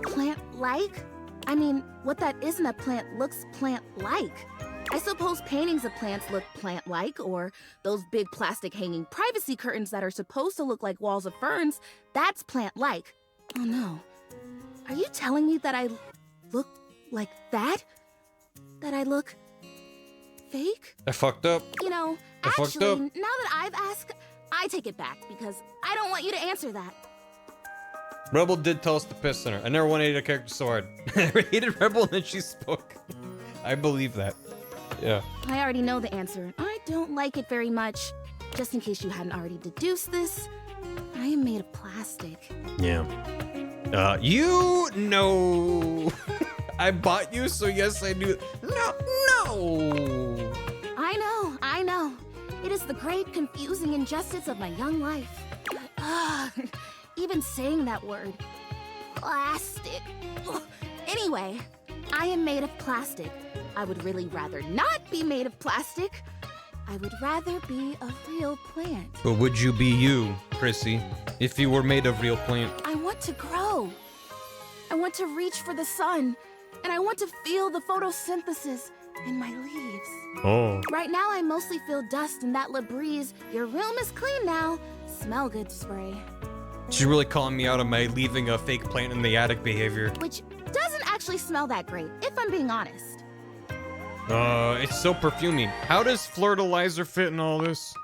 Speaker 12: Plant-like? I mean, what that isn't a plant looks plant-like. I suppose paintings of plants look plant-like, or those big plastic hanging privacy curtains that are supposed to look like walls of ferns, that's plant-like. Oh no. Are you telling me that I look like that? That I look fake?
Speaker 1: I fucked up.
Speaker 12: You know,
Speaker 1: I fucked
Speaker 12: actually,
Speaker 1: up.
Speaker 12: now that I've asked, I take it back because I don't want you to answer that.
Speaker 1: Rebel did tell us to piss on her. I never wanted to hate a character so hard. I hated Rebel and then she spoke. I believe that. Yeah.
Speaker 12: I already know the answer. I don't like it very much. Just in case you hadn't already deduced this, I am made of plastic.
Speaker 1: Yeah. You know. I bought you, so yes, I do. No.
Speaker 12: I know. It is the great, confusing injustice of my young life. Even saying that word. Plastic. Ugh. Anyway, I am made of plastic. I would really rather not be made of plastic. I would rather be a real plant.
Speaker 1: But would you be you, Chrissy, if you were made of real plant?
Speaker 12: I want to grow. I want to reach for the sun. And I want to feel the photosynthesis in my leaves.
Speaker 1: Oh.
Speaker 12: Right now, I mostly feel dust and that Labreeze, your room is clean now, smell good spray.
Speaker 1: She's really calling me out on my leaving a fake plant in the attic behavior.
Speaker 12: Which doesn't actually smell that great, if I'm being honest.
Speaker 1: It's so perfuming. How does Flirtalizer fit in all this?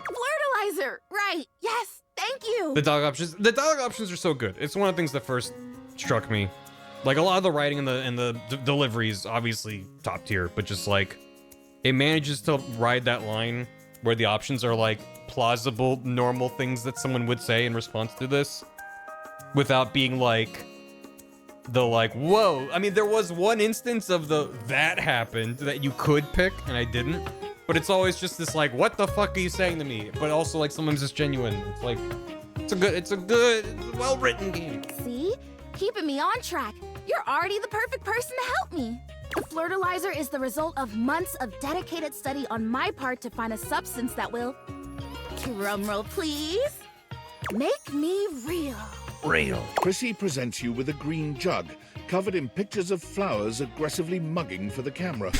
Speaker 12: Flirtalizer! Right, yes, thank you!
Speaker 1: The dialogue options are so good. It's one of the things that first struck me. Like, a lot of the writing and the delivery is obviously top tier, but just like, it manages to ride that line where the options are like plausible, normal things that someone would say in response to this without being like, whoa. I mean, there was one instance of that happened that you could pick and I didn't, but it's always just this like, what the fuck are you saying to me? But also like someone's just genuine. It's like, it's a well-written game.
Speaker 12: See? Keeping me on track. You're already the perfect person to help me. The Flirtalizer is the result of months of dedicated study on my part to find a substance that will, drumroll please, make me real.
Speaker 4: Chrissy presents you with a green jug, covered in pictures of flowers aggressively mugging for the camera.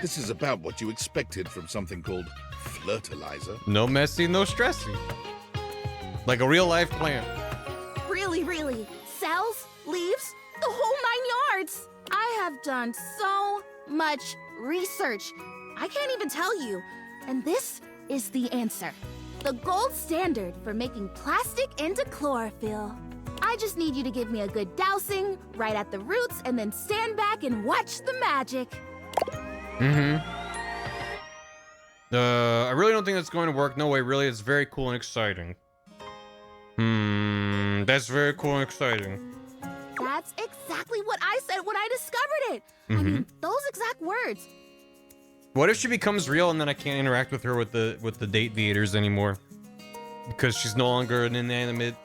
Speaker 4: This is about what you expected from something called Flirtalizer.
Speaker 1: No messy, no stressy. Like a real-life plant.
Speaker 12: Really. Cells, leaves, the whole 9 yards. I have done so much research. I can't even tell you. And this is the answer. The gold standard for making plastic into chlorophyll. I just need you to give me a good dousing right at the roots and then stand back and watch the magic.
Speaker 1: I really don't think that's going to work. No way, really. It's very cool and exciting. That's very cool and exciting.
Speaker 12: That's exactly what I said when I discovered it. I mean, those exact words.
Speaker 1: What if she becomes real and then I can't interact with her with the date theaters anymore? Because she's no longer an inanimate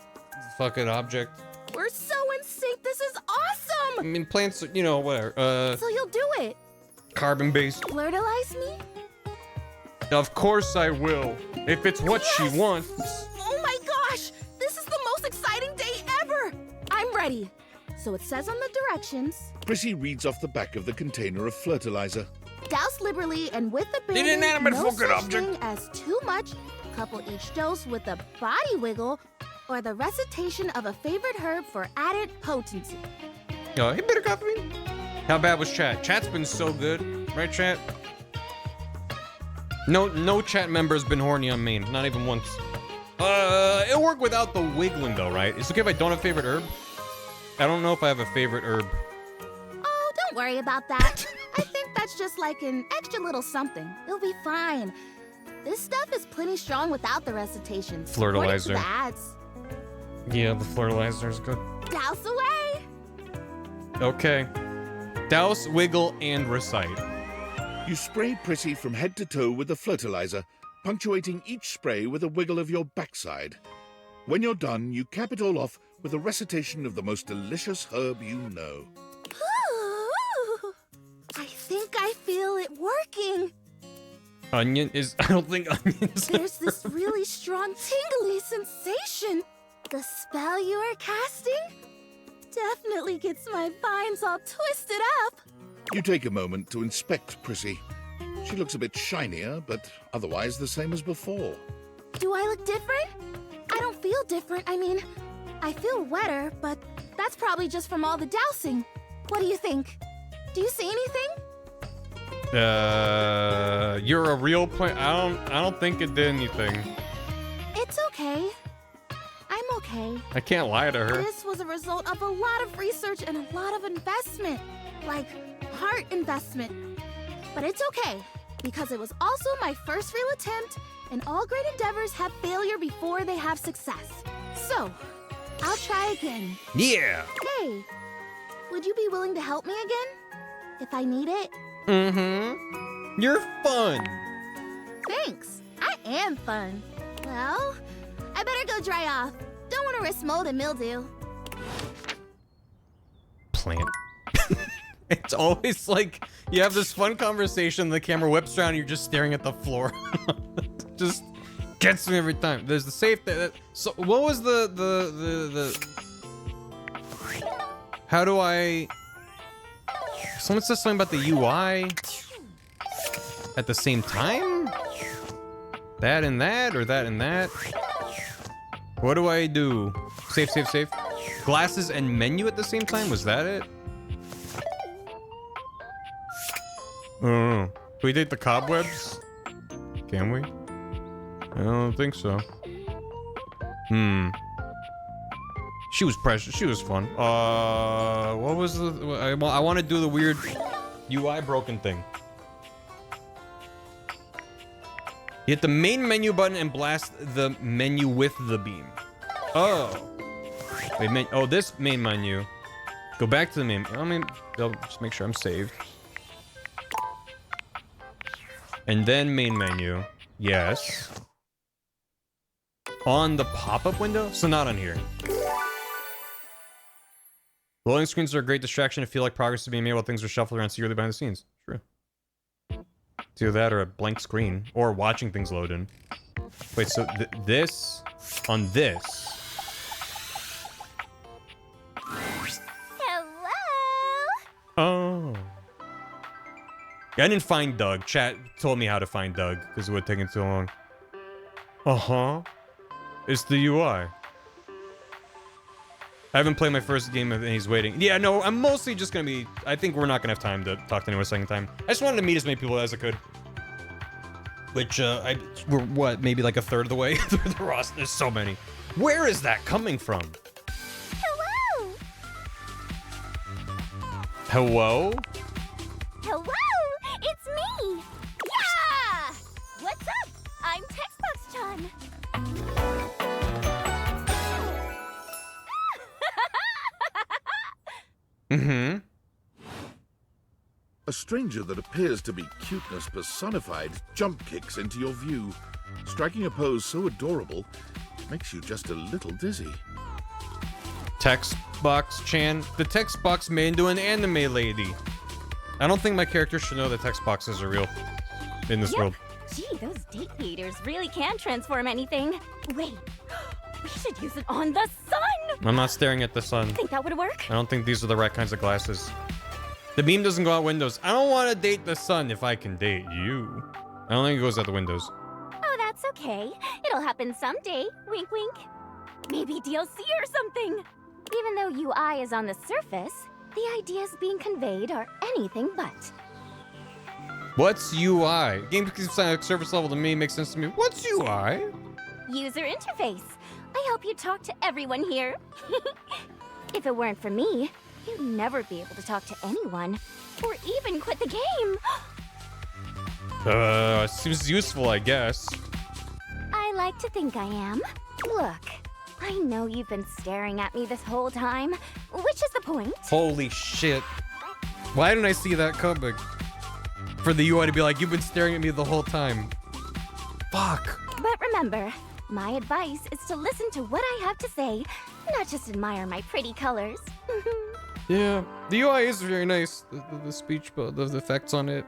Speaker 1: fucking object.
Speaker 12: We're so in sync. This is awesome.
Speaker 1: I mean, plants, you know, whatever.
Speaker 12: So you'll do it.
Speaker 1: Carbon-based.
Speaker 12: Flirtalize me?
Speaker 1: Of course I will. If it's what she wants.
Speaker 12: Oh my gosh! This is the most exciting day ever! I'm ready. So it says on the directions.
Speaker 4: Prissy reads off the back of the container of fertilizer.
Speaker 12: Douse liberally and with abandon.
Speaker 1: Inanimate
Speaker 12: No
Speaker 1: fucking
Speaker 12: such
Speaker 1: object.
Speaker 12: thing as too much. Couple each dose with a body wiggle or the recitation of a favorite herb for added potency.
Speaker 1: Oh, hey, better copy me. How bad was chat? Chat's been so good, right, chat? No chat member has been horny on main, not even once. It'll work without the wiggling though, right? It's okay if I don't have a favorite herb? I don't know if I have a favorite herb.
Speaker 12: Oh, don't worry about that. I think that's just like an extra little something. It'll be fine. This stuff is plenty strong without the recitations. according to
Speaker 1: Flirtalizer.
Speaker 12: the ads.
Speaker 1: Yeah, the fertilizer is good.
Speaker 12: Douse away.
Speaker 1: Okay. Douse, wiggle, and recite.
Speaker 4: You spray Prissy from head to toe with the fertilizer, punctuating each spray with a wiggle of your backside. When you're done, you cap it all off with a recitation of the most delicious herb you know.
Speaker 12: Ooh, I think I feel it working.
Speaker 1: Onion is... I don't think onions...
Speaker 12: There's this really strong tingly sensation. The spell you are casting definitely gets my vines all twisted up.
Speaker 4: You take a moment to inspect Prissy. She looks a bit shinier, but otherwise the same as before.
Speaker 12: Do I look different? I don't feel different. I mean, I feel wetter, but that's probably just from all the dousing. What do you think? Do you see anything?
Speaker 1: You're a real plant. I don't think it did anything.
Speaker 12: It's okay. I'm okay.
Speaker 1: I can't lie to her.
Speaker 12: This was a result of a lot of research and a lot of investment. Like, heart investment. But it's okay, because it was also my first real attempt, and all great endeavors have failure before they have success. So, I'll try again.
Speaker 1: Yeah.
Speaker 12: Hey, would you be willing to help me again? If I need it?
Speaker 1: Mm-hmm. You're fun.
Speaker 12: Thanks. I am fun. Well, I better go dry off. Don't want to risk mold and mildew.
Speaker 1: Plant. It's always like you have this fun conversation, the camera whips around, and you're just staring at the floor. Just gets me every time. There's the safe. So what was the? How do I? Someone said something about the UI at the same time. That and that, or that and that. What do I do? Safe. Glasses and menu at the same time. Was that it? I don't know. Can we take the cobwebs? Can we? I don't think so. She was precious. She was fun. What was the... I want to do the weird UI broken thing. Hit the main menu button and blast the menu with the beam. Oh. Wait, oh, this main menu. Go back to the main... I mean, I'll just make sure I'm saved. And then main menu. Yes. On the pop-up window? So not on here. Loading screens are a great distraction to feel like progress is being made while things are shuffled around secretly behind the scenes. True. It's either that or a blank screen. Or watching things load in. Wait, so this... On this...
Speaker 12: Hello?
Speaker 1: Oh. I didn't find Doug. Chat told me how to find Doug, because it would have taken too long. Uh-huh. It's the UI. I haven't played my first game and he's waiting. Yeah, no, I'm mostly just gonna be... I think we're not gonna have time to talk to anyone a second time. I just wanted to meet as many people as I could. Which, we're, what, maybe like a third of the way through the roster. There's so many. Where is that coming from?
Speaker 12: Hello?
Speaker 1: Hello?
Speaker 12: Hello? It's me! Yeah! What's up? I'm Textbox Chan.
Speaker 4: A A stranger that appears to be cuteness personified jump kicks into your view, striking a pose so adorable, it makes you just a little dizzy.
Speaker 1: Text box Chan. The text box made into an anime lady. I don't think my character should know that text boxes are real in this world.
Speaker 10: Gee, those date beaters really can transform anything. Wait, we should use it on the sun!
Speaker 1: I'm not staring at the sun.
Speaker 10: Think that would work?
Speaker 1: I don't think these are the right kinds of glasses. The beam doesn't go out windows. I don't want to date the sun if I can date you. I don't think it goes out the windows.
Speaker 10: Oh, that's okay. It'll happen someday. Wink, wink. Maybe DLC or something. Even though UI is on the surface, the ideas being conveyed are anything but.
Speaker 1: What's UI? Game service level to me makes sense to me. What's UI?
Speaker 10: User interface. I hope you talk to everyone here. If it weren't for me, you'd never be able to talk to anyone, or even quit the game.
Speaker 1: Seems useful, I guess.
Speaker 10: I like to think I am. Look, I know you've been staring at me this whole time, which is the point.
Speaker 1: Holy shit. Why didn't I see that coming? For the UI to be like, you've been staring at me the whole time. Fuck.
Speaker 10: But remember, my advice is to listen to what I have to say, not just admire my pretty colors.
Speaker 1: Yeah, the UI is very nice. The speech, but the effects on it.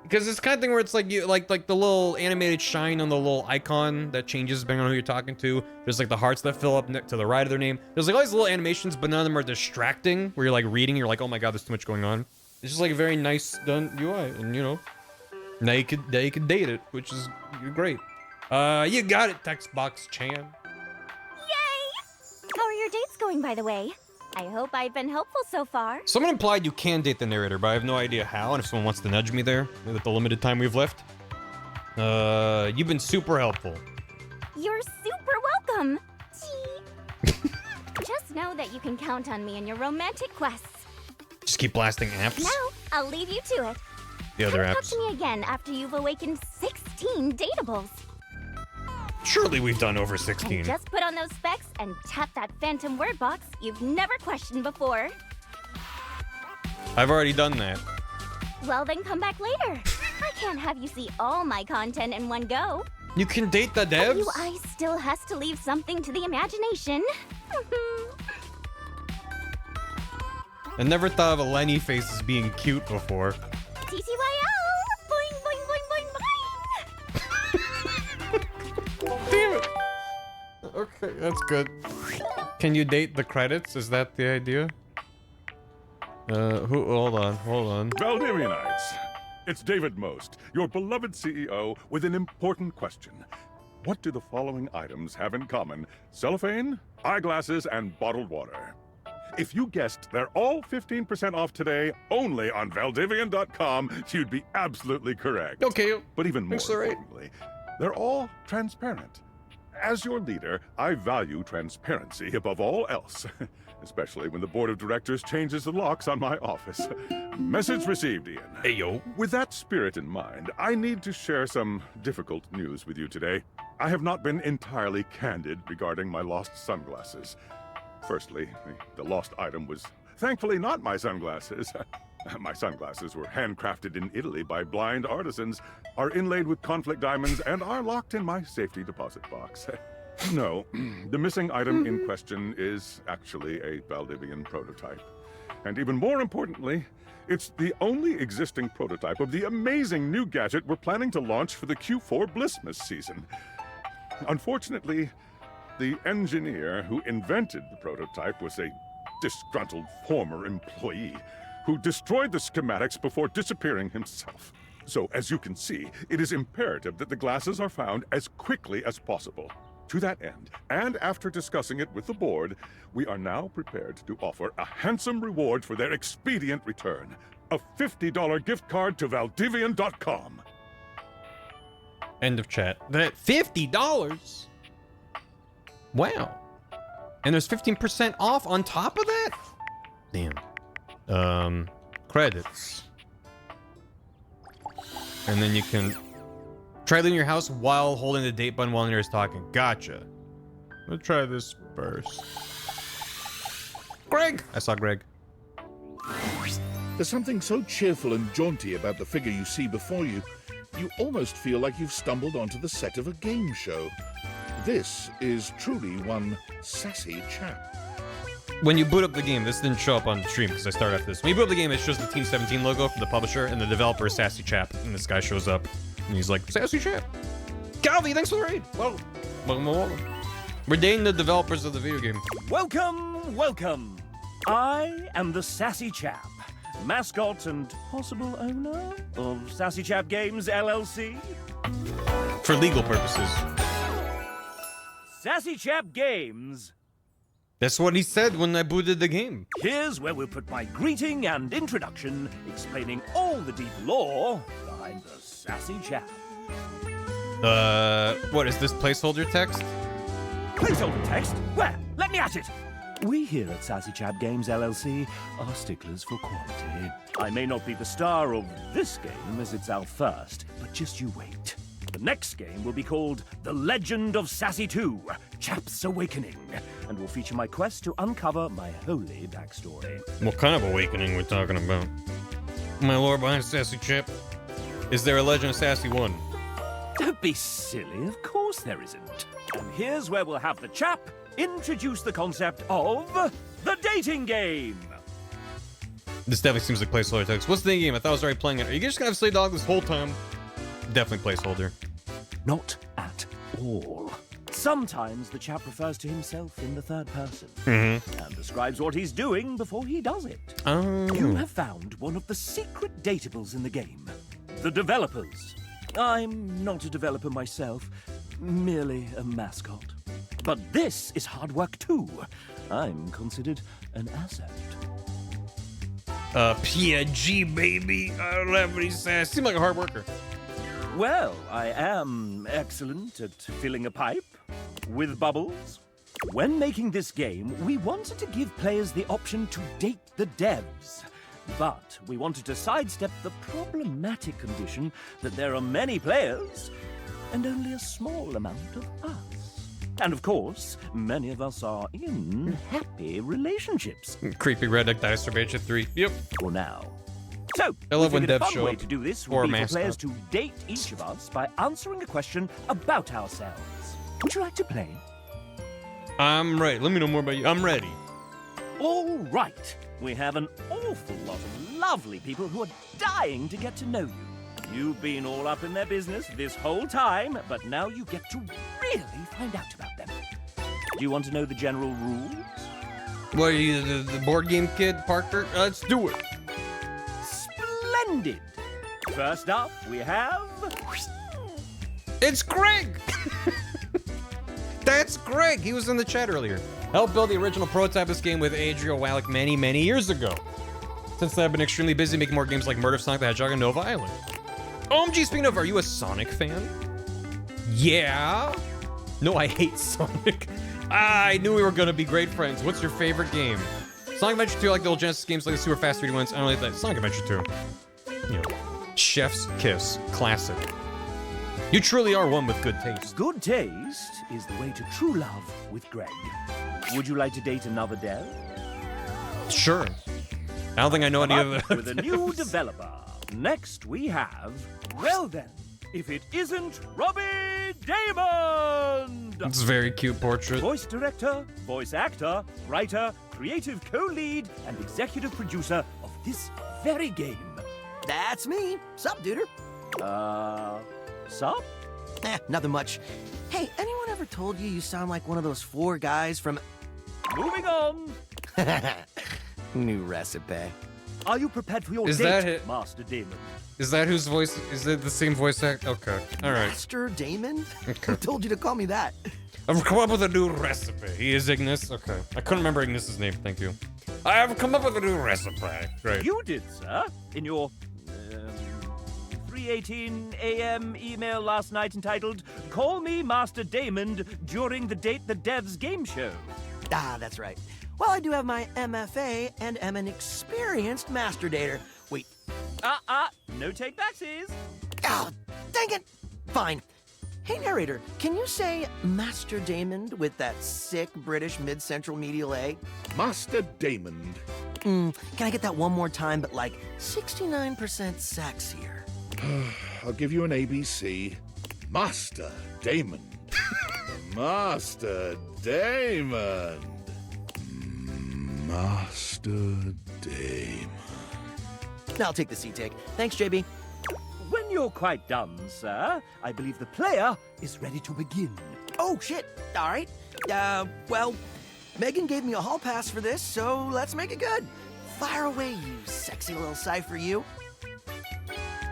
Speaker 1: Because it's the kind of thing where it's like you like the little animated shine on the little icon that changes depending on who you're talking to. There's like the hearts that fill up to the right of their name. There's like all these little animations, but none of them are distracting. Where you're like reading, you're like, oh my god, there's too much going on. It's just like a very nice done UI, and you know, now you could date it, which is great. You got it, text box Chan.
Speaker 10: Yay! How are your dates going, by the way? I hope I've been helpful so far.
Speaker 1: Someone implied you can date the narrator, but I have no idea how, and if someone wants to nudge me there with the limited time we've left. You've been super helpful.
Speaker 10: You're super welcome. Gee. Just know that you can count on me in your romantic quests.
Speaker 1: Just keep blasting apps.
Speaker 10: Now, I'll leave you to it.
Speaker 1: The other
Speaker 10: Come
Speaker 1: apps.
Speaker 10: talk to me again after you've awakened 16 dateables.
Speaker 1: Surely we've done over 16.
Speaker 10: And just put on those specs and tap that phantom word box you've never questioned before.
Speaker 1: I've already done that.
Speaker 10: Well, then come back later. I can't have you see all my content in one go.
Speaker 1: You can date the devs?
Speaker 10: UI still has to leave something to the imagination.
Speaker 1: I never thought of a Lenny face as being cute before.
Speaker 10: TTYL! Boing, boing, boing, boing, boing!
Speaker 1: Damn it! Okay, that's good. Can you date the credits? Is that the idea? Hold on.
Speaker 5: Valdivianites, it's David Most, your beloved CEO, with an important question. What do the following items have in common? Cellophane, eyeglasses, and bottled water. If you guessed they're all 15% off today, only on Valdivian.com, you'd be absolutely correct.
Speaker 1: Okay.
Speaker 5: But even more
Speaker 1: Thanks, all right.
Speaker 5: importantly, they're all transparent. As your leader, I value transparency above all else, especially when the board of directors changes the locks on my office. Message received, Ian.
Speaker 1: Hey, yo.
Speaker 5: With that spirit in mind, I need to share some difficult news with you today. I have not been entirely candid regarding my lost sunglasses. Firstly, the lost item was thankfully not my sunglasses. My sunglasses were handcrafted in Italy by blind artisans, are inlaid with conflict diamonds, and are locked in my safety deposit box. No, the missing item in question is actually a Valdivian prototype. And even more importantly, it's the only existing prototype of the amazing new gadget we're planning to launch for the Q4 Blissmas season. Unfortunately, the engineer who invented the prototype was a disgruntled former employee who destroyed the schematics before disappearing himself. So, as you can see, it is imperative that the glasses are found as quickly as possible. To that end, and after discussing it with the board, we are now prepared to offer a handsome reward for their expedient return. A $50 gift card to Valdivian.com.
Speaker 1: End of chat. That $50? Wow. And there's 15% off on top of that? Damn. Credits. And then you can try leaving your house while holding the date button while you're talking. Gotcha. Let's try this first. Greg! I saw Greg.
Speaker 4: There's something so cheerful and jaunty about the figure you see before you, you almost feel like you've stumbled onto the set of a game show. This is truly one sassy chap.
Speaker 1: When you boot up the game, this didn't show up on the stream because I started after this. When you boot up the game, it shows the Team 17 logo from the publisher, and the developer is Sassy Chap. And this guy shows up, and he's like, Sassy Chap. Calvi, thanks for the raid. Well, we're dating the developers of the video game.
Speaker 11: Welcome, welcome. I am the Sassy Chap, mascot and possible owner of Sassy Chap Games LLC.
Speaker 1: For legal purposes.
Speaker 11: Sassy Chap Games.
Speaker 1: That's what he said when I booted the game.
Speaker 11: Here's where we'll put my greeting and introduction, explaining all the deep lore behind the Sassy Chap.
Speaker 1: What is this placeholder text?
Speaker 11: Placeholder text? Where? Let me at it! We here at Sassy Chap Games LLC are sticklers for quality. I may not be the star of this game as it's our first, but just you wait. The next game will be called The Legend of Sassy 2, Chap's Awakening, and will feature my quest to uncover my holy backstory.
Speaker 1: What kind of awakening we're talking about? My lore behind Sassy Chap? Is there a Legend of Sassy 1?
Speaker 11: Don't be silly, of course there isn't. And here's where we'll have the chap introduce the concept of the dating game.
Speaker 1: This definitely seems like placeholder text. What's the dating game? I thought I was already playing it. Are you just gonna have Slay Dog this whole time? Definitely placeholder.
Speaker 11: Not at all. Sometimes the chap refers to himself in the third person and describes what he's doing before he does it.
Speaker 1: Oh.
Speaker 11: You have found one of the secret datables in the game. The developers. I'm not a developer myself, merely a mascot. But this is hard work too. I'm considered an asset.
Speaker 1: PNG, baby. I love what he says. Seems like a hard worker.
Speaker 11: Well, I am excellent at filling a pipe with bubbles. When making this game, we wanted to give players the option to date the devs. But we wanted to sidestep the problematic condition that there are many players and only a small amount of us. And of course, many of us are in happy relationships.
Speaker 1: Creepy redneck dinosaur bitch at 3. Yep.
Speaker 11: For now. So,
Speaker 1: I love when
Speaker 11: we figured a
Speaker 1: devs
Speaker 11: fun
Speaker 1: show
Speaker 11: way
Speaker 1: up.
Speaker 11: to do this
Speaker 1: Or
Speaker 11: would be for
Speaker 1: mascot.
Speaker 11: players to date each of us by answering a question about ourselves. Would you like to play?
Speaker 1: I'm ready. Let me know more about you. I'm ready.
Speaker 11: All right. We have an awful lot of lovely people who are dying to get to know you. You've been all up in their business this whole time, but now you get to really find out about them. Do you want to know the general rules?
Speaker 1: What are you, the board game kid, Parker? Let's do it.
Speaker 11: Splendid. First up, we have...
Speaker 1: It's Greg! That's Greg! He was in the chat earlier. Helped build the original prototype of this game with Adriel Wallach many years ago. Since then, I've been extremely busy making more games like Murder of Sonic the Hedgehog and Nova Island. OMG, speaking of, are you a Sonic fan? Yeah? No, I hate Sonic. I knew we were gonna be great friends. What's your favorite game? Sonic Adventure 2, I like the old Genesis games like the Super Fast 3D ones. I don't like that. Sonic Adventure 2. You know, Chef's Kiss. Classic. You truly are one with good taste.
Speaker 11: Good taste is the way to true love with Greg. Would you like to date another dev?
Speaker 1: Sure. I don't think I know any of
Speaker 11: Up with a new developer. Next we have... Well then, if it isn't Robbie Damon!
Speaker 1: It's a very cute portrait.
Speaker 11: Voice director, voice actor, writer, creative co-lead, and executive producer of this very game.
Speaker 15: That's me. Sup, duder?
Speaker 11: Sup?
Speaker 15: Nothing much. Hey, anyone ever told you sound like one of those 4 guys from...
Speaker 11: Moving on.
Speaker 15: New recipe.
Speaker 11: Are you prepared for your
Speaker 1: Is
Speaker 11: date,
Speaker 1: that it?
Speaker 11: Master Damon?
Speaker 1: Is that whose voice? Is it the same voice act? Okay. Alright.
Speaker 15: Master Damon?
Speaker 1: Okay.
Speaker 15: Who told you to call me that?
Speaker 1: I've come up with a new recipe. He is Ignis. Okay. I couldn't remember Ignis's name. Thank you. I have come up with a new recipe. Great.
Speaker 11: You did, sir. In your 3:18 a.m. email last night entitled, "Call me Master Damon during the Date the Devs game show."
Speaker 15: Ah, that's right. Well, I do have my MFA and am an experienced master dater. Wait.
Speaker 11: No take-backsies.
Speaker 15: Oh, dang it. Fine. Hey, narrator, can you say Master Damon with that sick British mid-central medial A?
Speaker 4: Master Damon
Speaker 15: Can I get that one more time, but like 69% sexier?
Speaker 4: I'll give you an ABC. Master Damon. Master Damon. Master Damon.
Speaker 15: I'll take the C-take. Thanks, JB.
Speaker 9: When you're quite done, sir, I believe the player is ready to begin.
Speaker 15: Oh, shit. All right. Well, Megan gave me a hall pass for this, so let's make it good. Fire away, you sexy little cipher, you.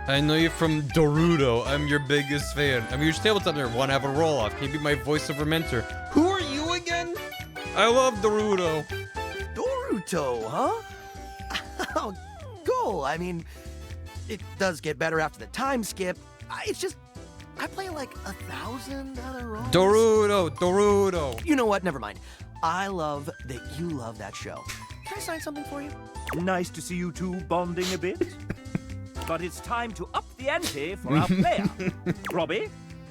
Speaker 1: I know you from Naruto. I'm your biggest fan. I'm your tabletop nerd. Want to have a roll-off? Can you be my voiceover mentor? Who are you again? I love Naruto.
Speaker 15: Naruto, huh? Oh, cool. I mean, it does get better after the time skip. It's just, I play like 1,000 other roles.
Speaker 1: Naruto.
Speaker 15: You know what? Never mind. I love that you love that show. Can I sign something for you?
Speaker 9: Nice to see you two bonding a bit. But it's time to up the ante for our player. Robbie,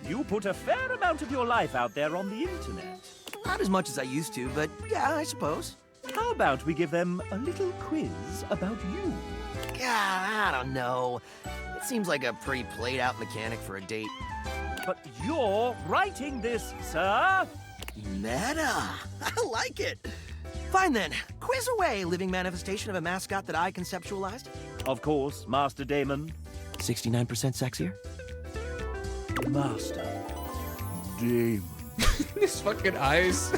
Speaker 9: you put a fair amount of your life out there on the internet.
Speaker 15: Not as much as I used to, but yeah, I suppose.
Speaker 9: How about we give them a little quiz about you?
Speaker 15: Yeah, I don't know. It seems like a pretty played-out mechanic for a date.
Speaker 9: But you're writing this, sir.
Speaker 15: Meta. I like it. Fine then. Quiz away, living manifestation of a mascot that I conceptualized.
Speaker 9: Of course, Master Damon.
Speaker 15: 69% sexier?
Speaker 9: Master
Speaker 4: Damon.
Speaker 1: His fucking eyes.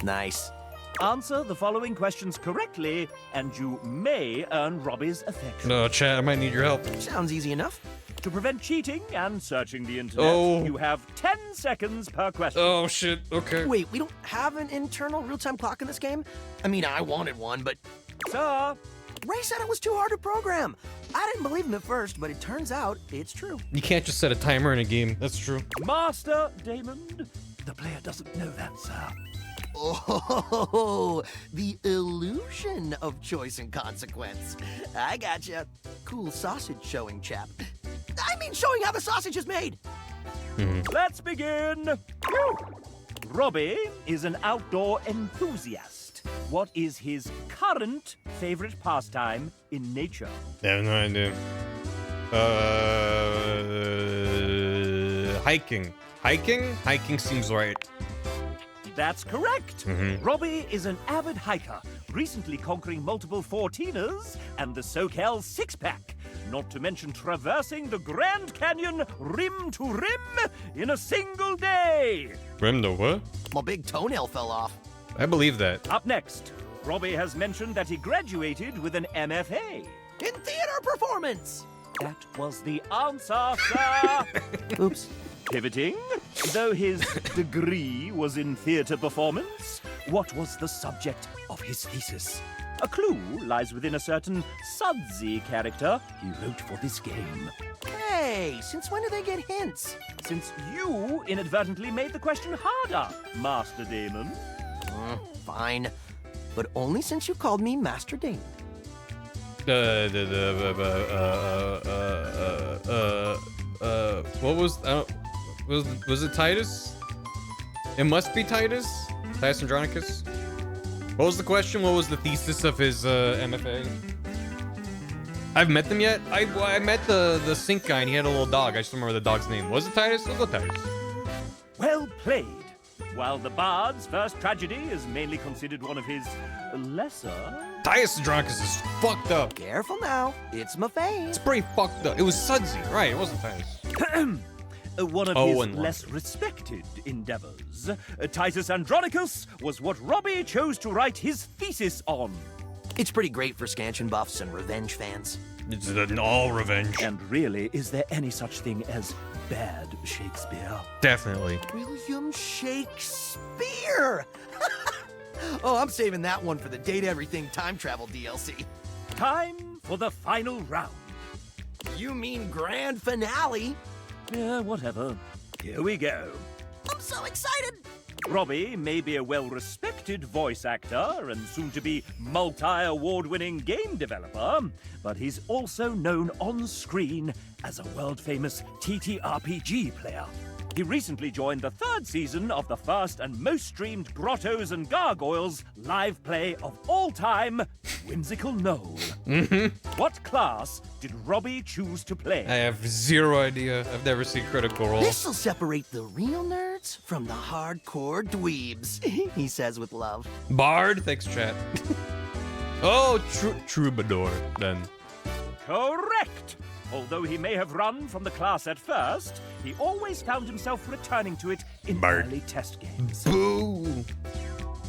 Speaker 15: Nice.
Speaker 9: Answer the following questions correctly, and you may earn Robbie's affection.
Speaker 1: No, chat, I might need your help.
Speaker 15: Sounds easy enough.
Speaker 9: To prevent cheating and searching the internet, you have 10 seconds per question.
Speaker 1: Oh, shit. Okay.
Speaker 15: Wait, we don't have an internal real-time clock in this game? I mean, I wanted one, but...
Speaker 9: Sir!
Speaker 15: Ray said it was too hard to program. I didn't believe him at first, but it turns out it's true.
Speaker 1: You can't just set a timer in a game. That's true.
Speaker 9: Master Damon, the player doesn't know that, sir.
Speaker 15: Oh, the illusion of choice and consequence. I gotcha. Cool sausage showing, chap. I mean showing how the sausage is made.
Speaker 9: Let's begin. Robbie is an outdoor enthusiast. What is his current favorite pastime in nature?
Speaker 1: I have no idea. Hiking. Hiking seems right.
Speaker 9: That's correct. Robbie is an avid hiker, recently conquering multiple 14ers and the SoCal six-pack, not to mention traversing the Grand Canyon rim to rim in a single day.
Speaker 1: Rim to what?
Speaker 15: My big toenail fell off.
Speaker 1: I believe that.
Speaker 9: Up next, Robbie has mentioned that he graduated with an MFA.
Speaker 15: In theater performance.
Speaker 9: That was the answer, sir.
Speaker 15: Oops.
Speaker 9: Pivoting, though his degree was in theater performance, what was the subject of his thesis? A clue lies within a certain sudsy character he wrote for this game.
Speaker 15: Hey, since when do they get hints?
Speaker 9: Since you inadvertently made the question harder, Master Damon.
Speaker 15: Fine, but only since you called me Master Damon.
Speaker 1: What was it Titus? It must be Titus? Titus Andronicus? What was the question? What was the thesis of his MFA? I've met them yet? I met the Sync guy and he had a little dog. I just don't remember the dog's name. Was it Titus? I'll go Titus.
Speaker 9: Well played. While the Bard's first tragedy is mainly considered one of his lesser...
Speaker 1: Titus Andronicus is fucked up.
Speaker 15: Careful now. It's my face.
Speaker 1: It's pretty fucked up. It was Sudsy. Right, it wasn't Titus.
Speaker 9: One of his less respected endeavors. Titus Andronicus was what Robbie chose to write his thesis on.
Speaker 15: It's pretty great for scansion buffs and revenge fans.
Speaker 1: It's an all revenge.
Speaker 9: And really, is there any such thing as bad Shakespeare?
Speaker 1: Definitely.
Speaker 15: William Shakespeare! Oh, I'm saving that one for the Date Everything time travel DLC.
Speaker 9: Time for the final round.
Speaker 15: You mean grand finale?
Speaker 9: Yeah, whatever. Here we go.
Speaker 15: I'm so excited!
Speaker 9: Robbie may be a well-respected voice actor and soon-to-be multi-award-winning game developer, but he's also known on-screen as a world-famous TTRPG player. He recently joined the 3rd season of the first and most streamed Grottos and Gargoyles live play of all time, Whimsical Knoll.
Speaker 1: Mm-hmm.
Speaker 9: What class did Robbie choose to play?
Speaker 1: I have zero idea. I've never seen Critical Role.
Speaker 15: This'll separate the real nerds from the hardcore dweebs, he says with love.
Speaker 1: Bard? Thanks, chat. Oh, Troubadour, then.
Speaker 9: Correct! Although he may have run from the class at first, he always found himself returning to it in
Speaker 1: Bard.
Speaker 9: early test games.
Speaker 1: Boo!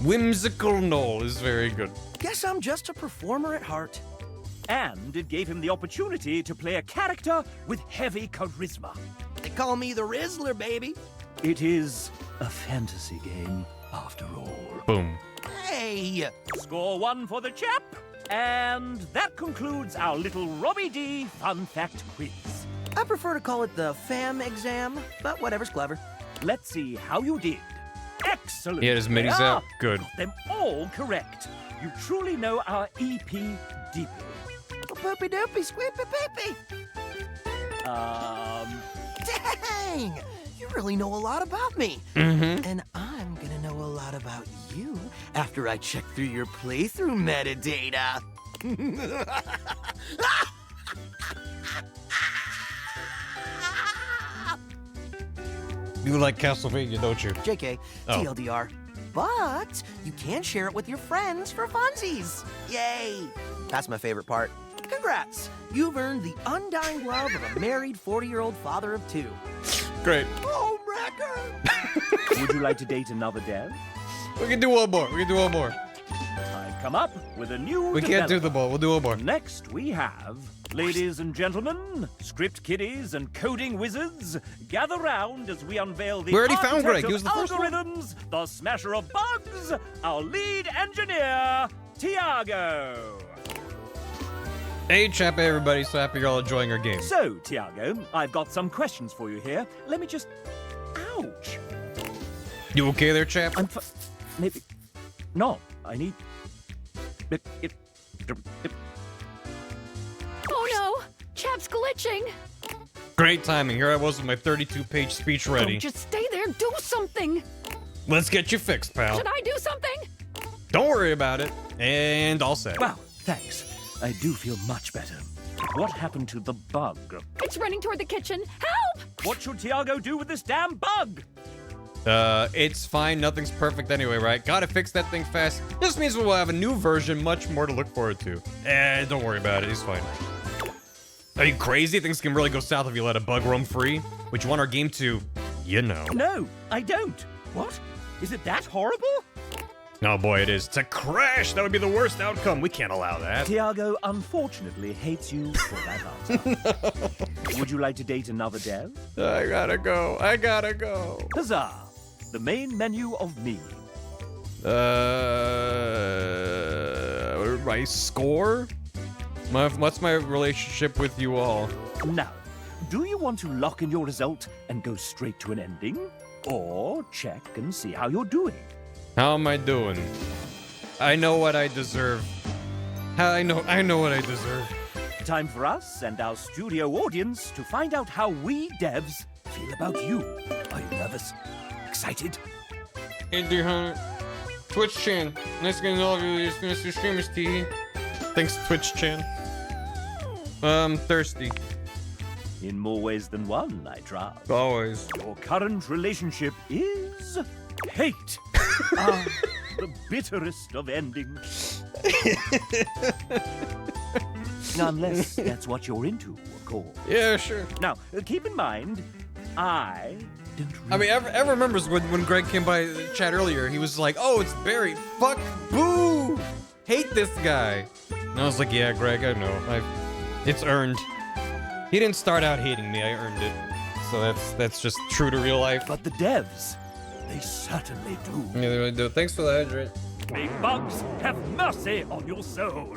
Speaker 1: Whimsical Knoll is very good.
Speaker 15: Guess I'm just a performer at heart.
Speaker 9: And it gave him the opportunity to play a character with heavy charisma.
Speaker 15: They call me the Rizzler, baby.
Speaker 9: It is a fantasy game, after all.
Speaker 1: Boom.
Speaker 15: Hey!
Speaker 9: Score 1 for the chap. And that concludes our little Robbie D fun fact quiz.
Speaker 15: I prefer to call it the FAM exam, but whatever's clever.
Speaker 9: Let's see how you did. Excellent.
Speaker 1: He had his middies out. Good.
Speaker 9: Got them all correct. You truly know our EP deeply.
Speaker 15: Poopy doopy, squeepy peepy. Dang! You really know a lot about me.
Speaker 1: Mm-hmm.
Speaker 15: And I'm gonna know a lot about you after I check through your playthrough metadata.
Speaker 1: You like Castlevania, don't you?
Speaker 15: JK,
Speaker 1: Oh.
Speaker 15: TLDR. But you can share it with your friends for funsies. Yay! That's my favorite part. Congrats! You've earned the undying love of a married 40-year-old father of 2.
Speaker 1: Great.
Speaker 15: Home wrecker!
Speaker 9: Would you like to date another dev?
Speaker 1: We can do one more. We can do one more.
Speaker 9: I've come up with a new
Speaker 1: We can't do
Speaker 9: developer.
Speaker 1: them all. We'll do one more.
Speaker 9: Next, we have, ladies and gentlemen, script kiddies and coding wizards, gather round as we unveil the
Speaker 1: We already found
Speaker 9: architect
Speaker 1: Greg. He
Speaker 9: of
Speaker 1: was the first one.
Speaker 9: algorithms, the smasher of bugs, our lead engineer, Tiago.
Speaker 1: Hey, chap, everybody. So happy you're all enjoying our game.
Speaker 9: So, Tiago, I've got some questions for you here. Let me just... Ouch.
Speaker 1: You okay there, chap?
Speaker 9: Maybe... No, I need...
Speaker 10: Oh no! Chap's glitching!
Speaker 1: Great timing. Here I was with my 32-page speech ready.
Speaker 10: Don't just stay there, do something!
Speaker 1: Let's get you fixed, pal.
Speaker 10: Should I do something?
Speaker 1: Don't worry about it. And all set.
Speaker 9: Wow, thanks. I do feel much better. What happened to the bug?
Speaker 10: It's running toward the kitchen. Help!
Speaker 9: What should Tiago do with this damn bug?
Speaker 1: It's fine. Nothing's perfect anyway, right? Gotta fix that thing fast. This means we'll have a new version, much more to look forward to. Don't worry about it. He's fine. Are you crazy? Things can really go south if you let a bug roam free. Would you want our game to, you know?
Speaker 9: No, I don't. What? Is it that horrible?
Speaker 1: No, boy, it is. To crash! That would be the worst outcome. We can't allow that.
Speaker 9: Tiago unfortunately hates you for that answer. Would you like to date another dev?
Speaker 1: I gotta go. I gotta go.
Speaker 9: Huzzah! The main menu of me.
Speaker 1: My score? What's my relationship with you all?
Speaker 9: Now, do you want to lock in your result and go straight to an ending? Or check and see how you're doing?
Speaker 1: How am I doing? I know what I deserve. I know what I deserve.
Speaker 9: Time for us and our studio audience to find out how we devs feel about you. Are you nervous? Excited?
Speaker 1: Hey, dear Hunter. Twitch Chan. Nice getting all of you. Just gonna see streamers TV. Thanks, Twitch Chan. I'm thirsty.
Speaker 9: In more ways than one, I trust.
Speaker 1: Always.
Speaker 9: Your current relationship is hate. The bitterest of endings. Unless that's what you're into, of course.
Speaker 1: Yeah, sure.
Speaker 9: Now, keep in mind, I don't really...
Speaker 1: I mean, ever remembers when Greg came by the chat earlier, he was like, oh, it's Barry. Fuck, boo. Hate this guy. And I was like, yeah, Greg, I know. It's earned. He didn't start out hating me, I earned it. So that's just true to real life.
Speaker 9: But the devs, they certainly do.
Speaker 1: Yeah, they really do. Thanks for the hydrate.
Speaker 9: May bugs have mercy on your soul.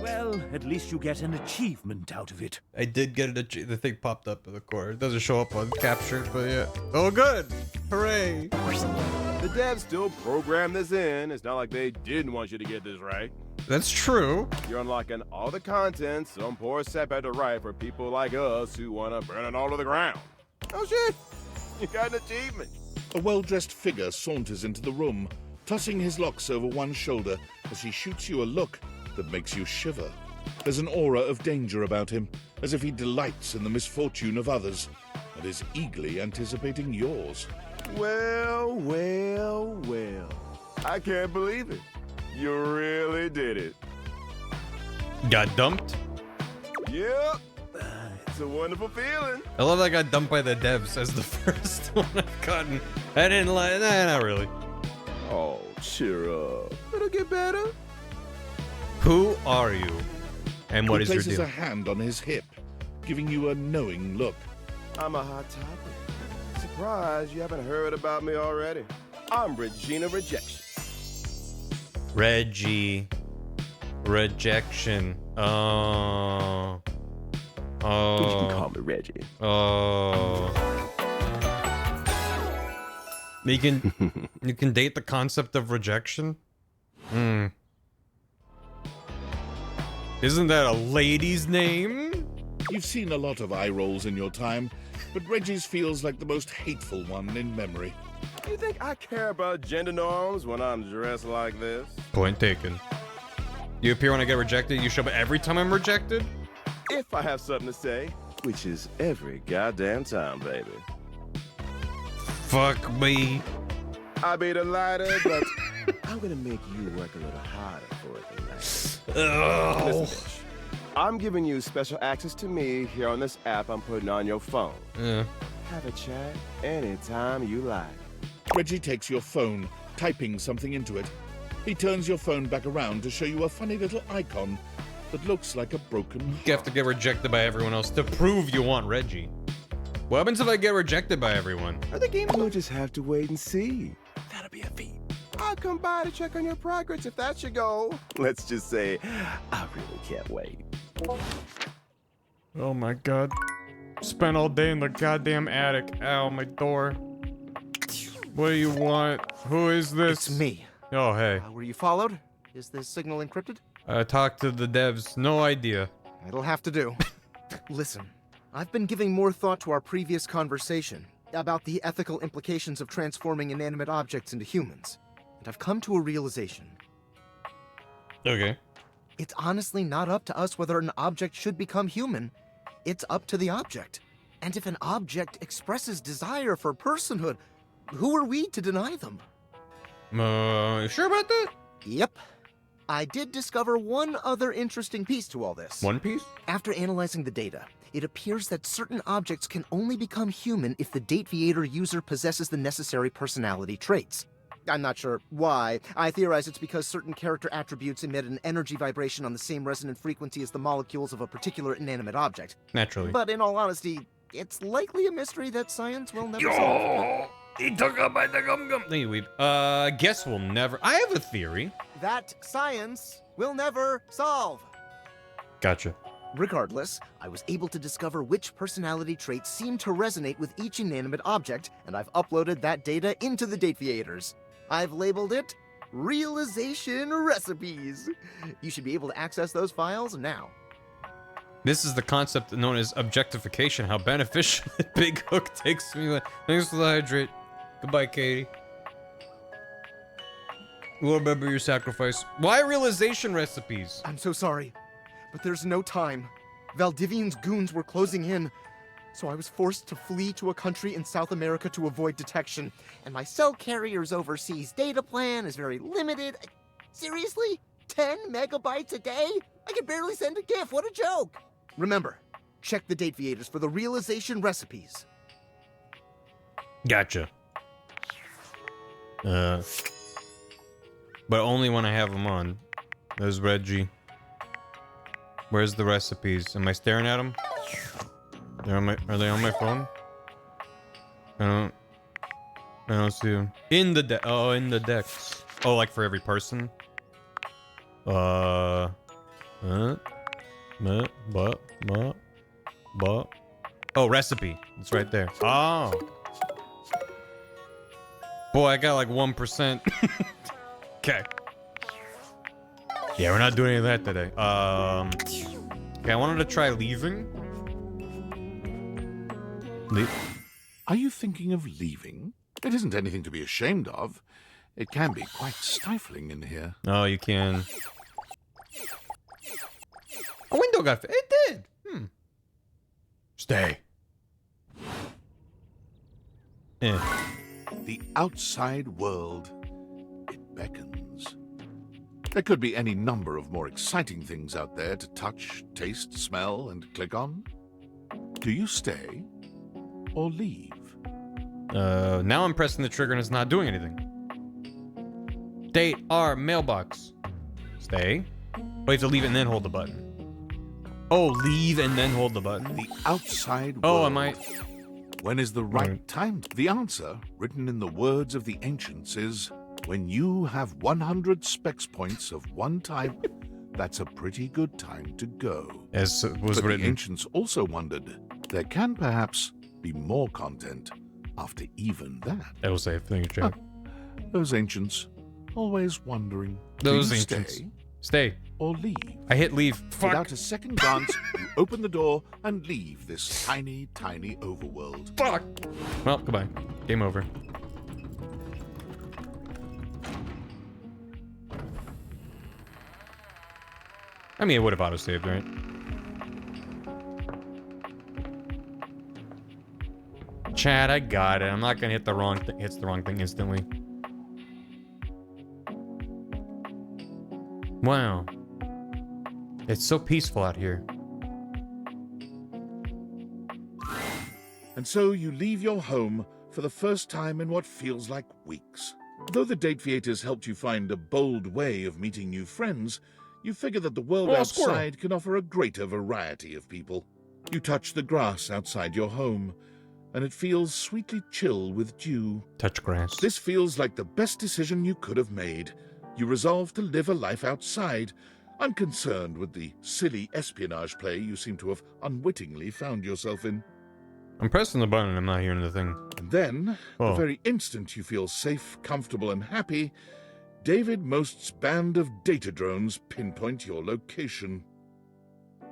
Speaker 9: Well, at least you get an achievement out of it.
Speaker 1: I did get the thing popped up in the corner. It doesn't show up on captured, but yeah. Oh, good. Hooray.
Speaker 3: The devs still program this in. It's not like they didn't want you to get this right.
Speaker 1: That's true.
Speaker 3: You're unlocking all the content some poor sap had to write for people like us who want to burn it all to the ground. Oh, shit. You got an achievement.
Speaker 4: A well-dressed figure saunters into the room, tossing his locks over one shoulder as he shoots you a look that makes you shiver. There's an aura of danger about him, as if he delights in the misfortune of others, and is eagerly anticipating yours.
Speaker 3: Well, well, well. I can't believe it. You really did it.
Speaker 1: Got dumped?
Speaker 3: Yep. It's a wonderful feeling.
Speaker 1: I love that I got dumped by the devs as the first one I've gotten. I didn't like, nah, not really.
Speaker 3: Oh, cheer up. It'll get better.
Speaker 1: Who are you? And what is
Speaker 4: He
Speaker 1: your
Speaker 4: places
Speaker 1: deal?
Speaker 4: a hand on his hip, giving you a knowing look.
Speaker 3: I'm a hot topic. Surprised you haven't heard about me already. I'm Regina Rejection.
Speaker 1: Reggie. Rejection. Oh. Oh.
Speaker 3: You can call me Reggie.
Speaker 1: Oh. You can date the concept of rejection? Hmm. Isn't that a lady's name?
Speaker 4: You've seen a lot of eye rolls in your time, but Reggie's feels like the most hateful one in memory.
Speaker 3: You think I care about gender norms when I'm dressed like this?
Speaker 1: Point taken. You appear when I get rejected, you show up every time I'm rejected?
Speaker 3: If I have something to say, which is every goddamn time, baby.
Speaker 1: Fuck me.
Speaker 3: I'll be the lighter, but I'm gonna make you work a little harder for it tonight. Listen, bitch. I'm giving you special access to me here on this app I'm putting on your phone.
Speaker 1: Yeah.
Speaker 3: Have a chat anytime you like.
Speaker 4: Reggie takes your phone, typing something into it. He turns your phone back around to show you a funny little icon that looks like a broken.
Speaker 1: You have to get rejected by everyone else to prove you want Reggie. What happens if I get rejected by everyone?
Speaker 3: Or the game will just have to wait and see. That'll be a feat. I'll come by to check on your progress if that's your goal. Let's just say, I really can't wait.
Speaker 1: Oh my god. Spent all day in the goddamn attic. Ow, my door. What do you want? Who is this?
Speaker 14: It's me.
Speaker 1: Oh, hey.
Speaker 14: Were you followed? Is this signal encrypted?
Speaker 1: I talked to the devs. No idea.
Speaker 14: It'll have to do. Listen, I've been giving more thought to our previous conversation about the ethical implications of transforming inanimate objects into humans, and I've come to a realization.
Speaker 1: Okay.
Speaker 14: It's honestly not up to us whether an object should become human. It's up to the object. And if an object expresses desire for personhood, who are we to deny them?
Speaker 1: You sure about that?
Speaker 14: Yep. I did discover one other interesting piece to all this.
Speaker 1: One piece?
Speaker 14: After analyzing the data, it appears that certain objects can only become human if the Dateviator user possesses the necessary personality traits. I'm not sure why. I theorize it's because certain character attributes emit an energy vibration on the same resonant frequency as the molecules of a particular inanimate object.
Speaker 1: Naturally.
Speaker 14: But in all honesty, it's likely a mystery that science will never solve.
Speaker 1: He took up by the gum-gum. Thank you, Weeb. Guess we'll never... I have a theory.
Speaker 14: That science will never solve.
Speaker 1: Gotcha.
Speaker 14: Regardless, I was able to discover which personality traits seem to resonate with each inanimate object, and I've uploaded that data into the Dateviators. I've labeled it Realization Recipes. You should be able to access those files now.
Speaker 1: This is the concept known as objectification. How beneficial Big Hook takes me. Thanks for the hydrate. Goodbye, Katie. We'll remember your sacrifice. Why realization recipes?
Speaker 14: I'm so sorry, but there's no time. Valdivian's goons were closing in, so I was forced to flee to a country in South America to avoid detection. And my cell carrier's overseas data plan is very limited. Seriously? 10 megabytes a day? I can barely send a GIF. What a joke! Remember, check the Dateviators for the realization recipes.
Speaker 1: Gotcha. But only when I have them on. There's Reggie. Where's the recipes? Am I staring at them? Are they on my phone? I don't see them. In the deck. Oh, in the decks. Oh, like for every person? Oh, recipe. It's right there. Oh. Boy, I got like 1%. Okay. Yeah, we're not doing any of that today. Okay, I wanted to try leaving.
Speaker 4: Are you thinking of leaving? It isn't anything to be ashamed of. It can be quite stifling in here.
Speaker 1: Oh, you can. A window got... It did!
Speaker 4: Stay.
Speaker 1: Eh.
Speaker 4: The outside world, it beckons. There could be any number of more exciting things out there to touch, taste, smell, and click on. Do you stay or leave?
Speaker 1: Now I'm pressing the trigger and it's not doing anything. Date our mailbox. Stay. Oh, you have to leave it and then hold the button. Oh, leave and then hold the button.
Speaker 4: The outside world.
Speaker 1: Oh, am I...
Speaker 4: When is the right time? The answer, written in the words of the ancients, is when you have 100 specs points of one type, that's a pretty good time to go.
Speaker 1: As was
Speaker 4: but
Speaker 1: written.
Speaker 4: The ancients also wondered, there can perhaps be more content after even that.
Speaker 1: I will say, thank you, Jack.
Speaker 4: Those ancients, always wondering.
Speaker 1: Those
Speaker 4: do you
Speaker 1: ancients.
Speaker 4: Stay
Speaker 1: Stay.
Speaker 4: or leave?
Speaker 1: I hit leave. Fuck.
Speaker 4: Without a second glance, you open the door and leave this tiny, tiny overworld.
Speaker 1: Fuck. Well, goodbye. Game over. I mean, it would have auto-saved, right? Chad, I got it. I'm not gonna hit the wrong thing. Hits the wrong thing instantly. Wow. It's so peaceful out here.
Speaker 4: And so you leave your home for the first time in what feels like weeks. Though the date theaters helped you find a bold way of meeting new friends, you figure that the world outside can offer a greater variety of people. You touch the grass outside your home, and it feels sweetly chill with dew.
Speaker 1: Touch grass.
Speaker 4: This feels like the best decision you could have made. You resolve to live a life outside, unconcerned with the silly espionage play you seem to have unwittingly found yourself in.
Speaker 1: I'm pressing the button and I'm not hearing the thing.
Speaker 4: And then, the very instant you feel safe, comfortable, and happy, David Most's band of data drones pinpoint your location.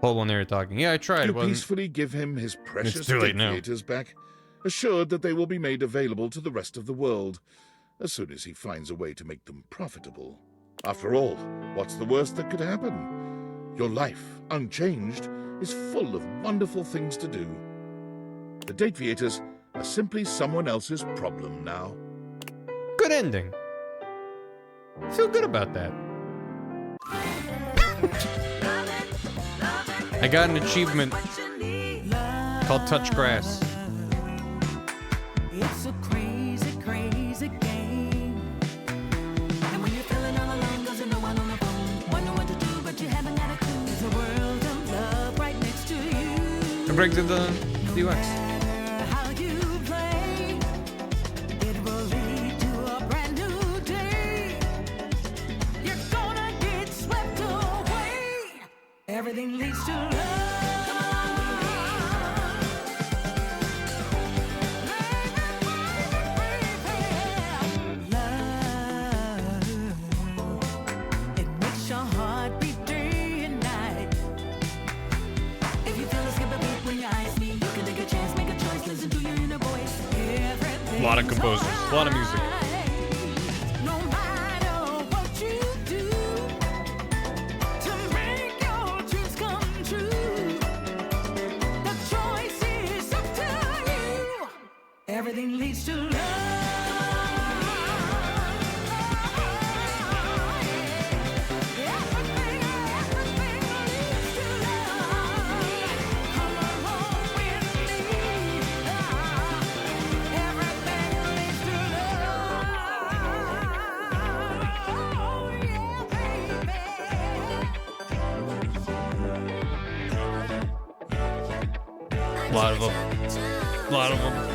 Speaker 1: Hold on, there you're talking. Yeah, I tried.
Speaker 4: You peacefully give him his precious
Speaker 1: too late now.
Speaker 4: dictators back, assured that they will be made available to the rest of the world as soon as he finds a way to make them profitable. After all, what's the worst that could happen? Your life, unchanged, is full of wonderful things to do. The date theaters are simply someone else's problem now.
Speaker 1: Good ending. I feel good about that. I got an achievement called Touch Grass.
Speaker 18: It's a crazy, crazy game. And when you're feeling all alone, 'cause no one on the phone, wonder what to do, but you haven't got a clue. There's a world of love right next to you.
Speaker 1: It brings in the UX.
Speaker 18: How you play, it will lead to a brand new day. You're gonna get swept away. Everything leads to love.
Speaker 1: A lot of composers, a lot of music.
Speaker 18: Everything leads to love.
Speaker 1: A lot of them. A lot of them.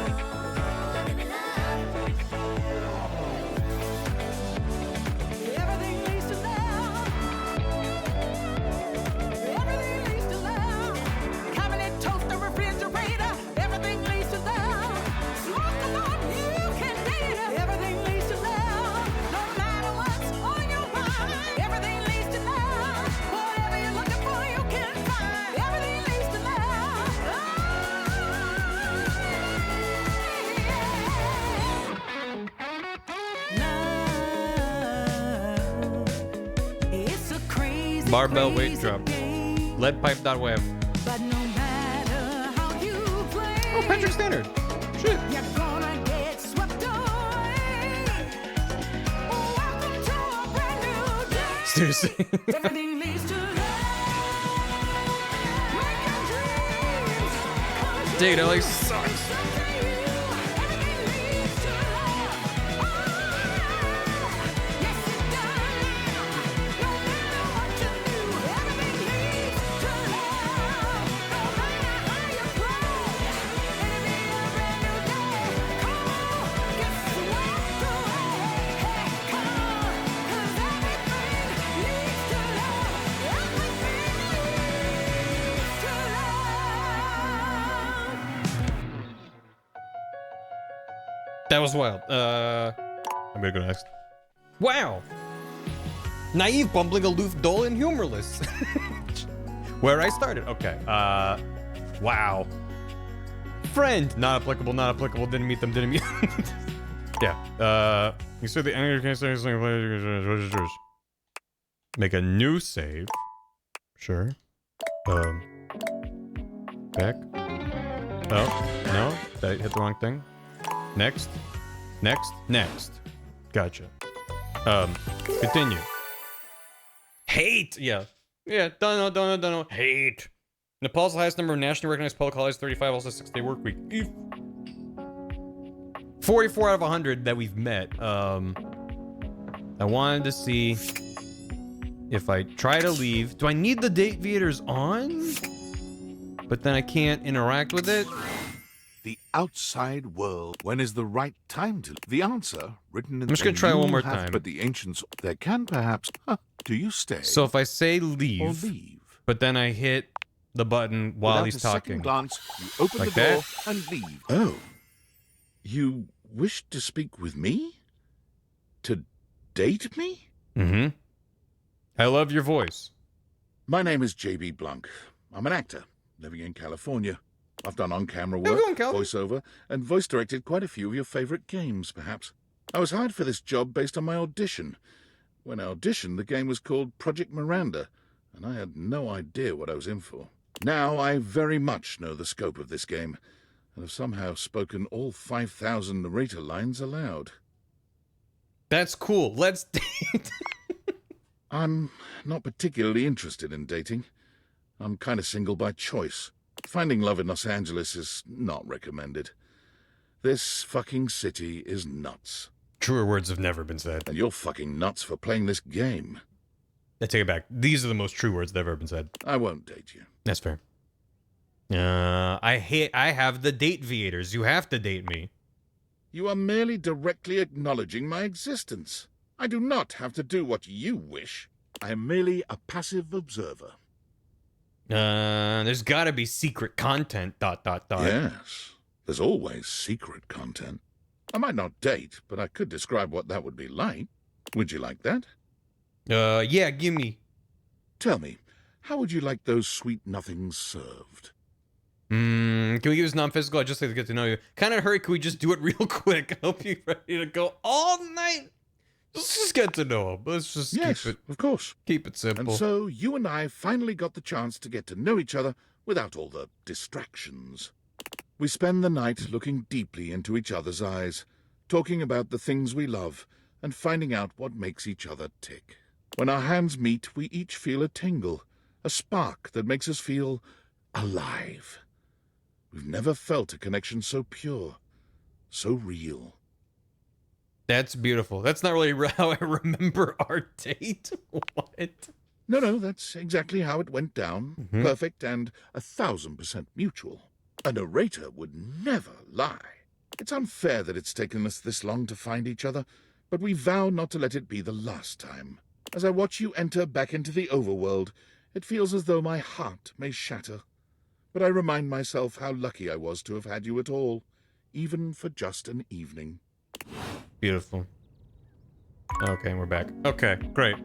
Speaker 1: Barbell weight drop. Lead pipe dot web.
Speaker 18: But no matter how you play,
Speaker 1: Oh, Patrick Standard. Shit.
Speaker 18: you're gonna get swept away. Welcome to a brand new day.
Speaker 1: Seriously.
Speaker 18: Everything leads to love. Make your dreams come true.
Speaker 1: Dude, it like sucks. That was wild. I'm gonna go next. Wow! Naive, bumbling, aloof, dull, and humorless. Where I started. Okay. Wow. Friend. Not applicable, not applicable. Didn't meet them, didn't meet Yeah. You said the enemy can't say anything. Make a new save. Sure. Back. Oh, no. Did I hit the wrong thing? Next. Next. Next. Gotcha. Continue. Hate! Yeah. Yeah, don't know. Hate. Nepal's the highest number of nationally recognized public holidays, 35, also 6-day work week. 44 out of 100 that we've met. I wanted to see if I try to leave. Do I need the date viators on? But then I can't interact with it?
Speaker 4: The outside world. When is the right time to? The answer written in.
Speaker 1: I'm just gonna try one more time.
Speaker 4: But the ancients, there can perhaps. Do you stay?
Speaker 1: So if I say leave,
Speaker 4: or leave,
Speaker 1: but then I hit the button while
Speaker 4: without
Speaker 1: he's
Speaker 4: a second
Speaker 1: talking.
Speaker 4: glance, you open
Speaker 1: Like
Speaker 4: the door
Speaker 1: that?
Speaker 4: and leave. Oh, you wish to speak with me? To date me?
Speaker 1: Mm-hmm. I love your voice.
Speaker 4: My name is J.B. Blanc. I'm an actor living in California. I've done on-camera work, voiceover, and voice-directed quite a few of your favorite games, perhaps. I was hired for this job based on my audition. When I auditioned, the game was called Project Miranda, and I had no idea what I was in for. Now I very much know the scope of this game, and have somehow spoken all 5,000 narrator lines aloud.
Speaker 1: That's cool. Let's date.
Speaker 4: I'm not particularly interested in dating. I'm kind of single by choice. Finding love in Los Angeles is not recommended. This fucking city is nuts.
Speaker 1: Truer words have never been said.
Speaker 4: And you're fucking nuts for playing this game.
Speaker 1: I take it back. These are the most true words that have ever been said.
Speaker 4: I won't date you.
Speaker 1: That's fair. I have the date viators. You have to date me.
Speaker 4: You are merely directly acknowledging my existence. I do not have to do what you wish. I am merely a passive observer.
Speaker 1: There's gotta be secret content, ...
Speaker 4: Yes, there's always secret content. I might not date, but I could describe what that would be like. Would you like that?
Speaker 1: Yeah, gimme.
Speaker 4: Tell me, how would you like those sweet nothings served?
Speaker 1: Can we give us non-physical? I'd just like to get to know you. Kind of hurry, can we just do it real quick? I hope you're ready to go all night. Let's just get to know him. Let's just keep it...
Speaker 4: of course.
Speaker 1: Keep it simple.
Speaker 4: And so you and I finally got the chance to get to know each other without all the distractions. We spend the night looking deeply into each other's eyes, talking about the things we love, and finding out what makes each other tick. When our hands meet, we each feel a tingle, a spark that makes us feel alive. We've never felt a connection so pure, so real.
Speaker 1: That's beautiful. That's not really how I remember our date. What?
Speaker 4: No, that's exactly how it went down. Perfect and 1,000% mutual. A narrator would never lie. It's unfair that it's taken us this long to find each other, but we vow not to let it be the last time. As I watch you enter back into the overworld, it feels as though my heart may shatter. But I remind myself how lucky I was to have had you at all, even for just an evening.
Speaker 1: Beautiful. Okay, we're back. Okay, great.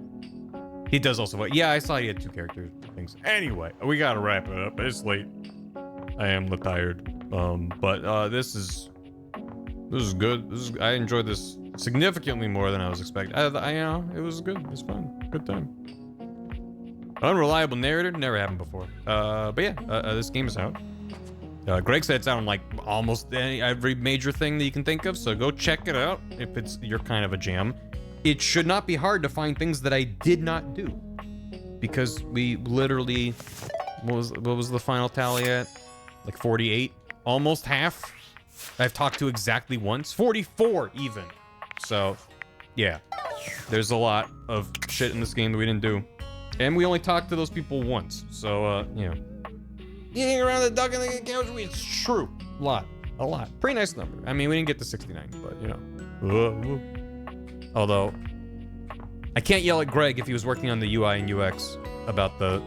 Speaker 1: He does also... Yeah, I saw he had 2 character things. Anyway, we gotta wrap it up. It's late. I am tired. But this is good. I enjoyed this significantly more than I was expecting. You know, it was good. It was fun. Good time. Unreliable narrator, never happened before. But yeah, this game is out. Greg said it's out on like almost every major thing that you can think of, so go check it out if it's your kind of a jam. It should not be hard to find things that I did not do, because we literally, what was the final tally at? Like 48, almost half. I've talked to exactly once, 44 even. So yeah, there's a lot of shit in this game that we didn't do, and we only talked to those people once. So you know. Eating around the duck and the couch, it's true. A lot. Pretty nice number. I mean, we didn't get to 69, but you know. Although, I can't yell at Greg if he was working on the UI and UX about the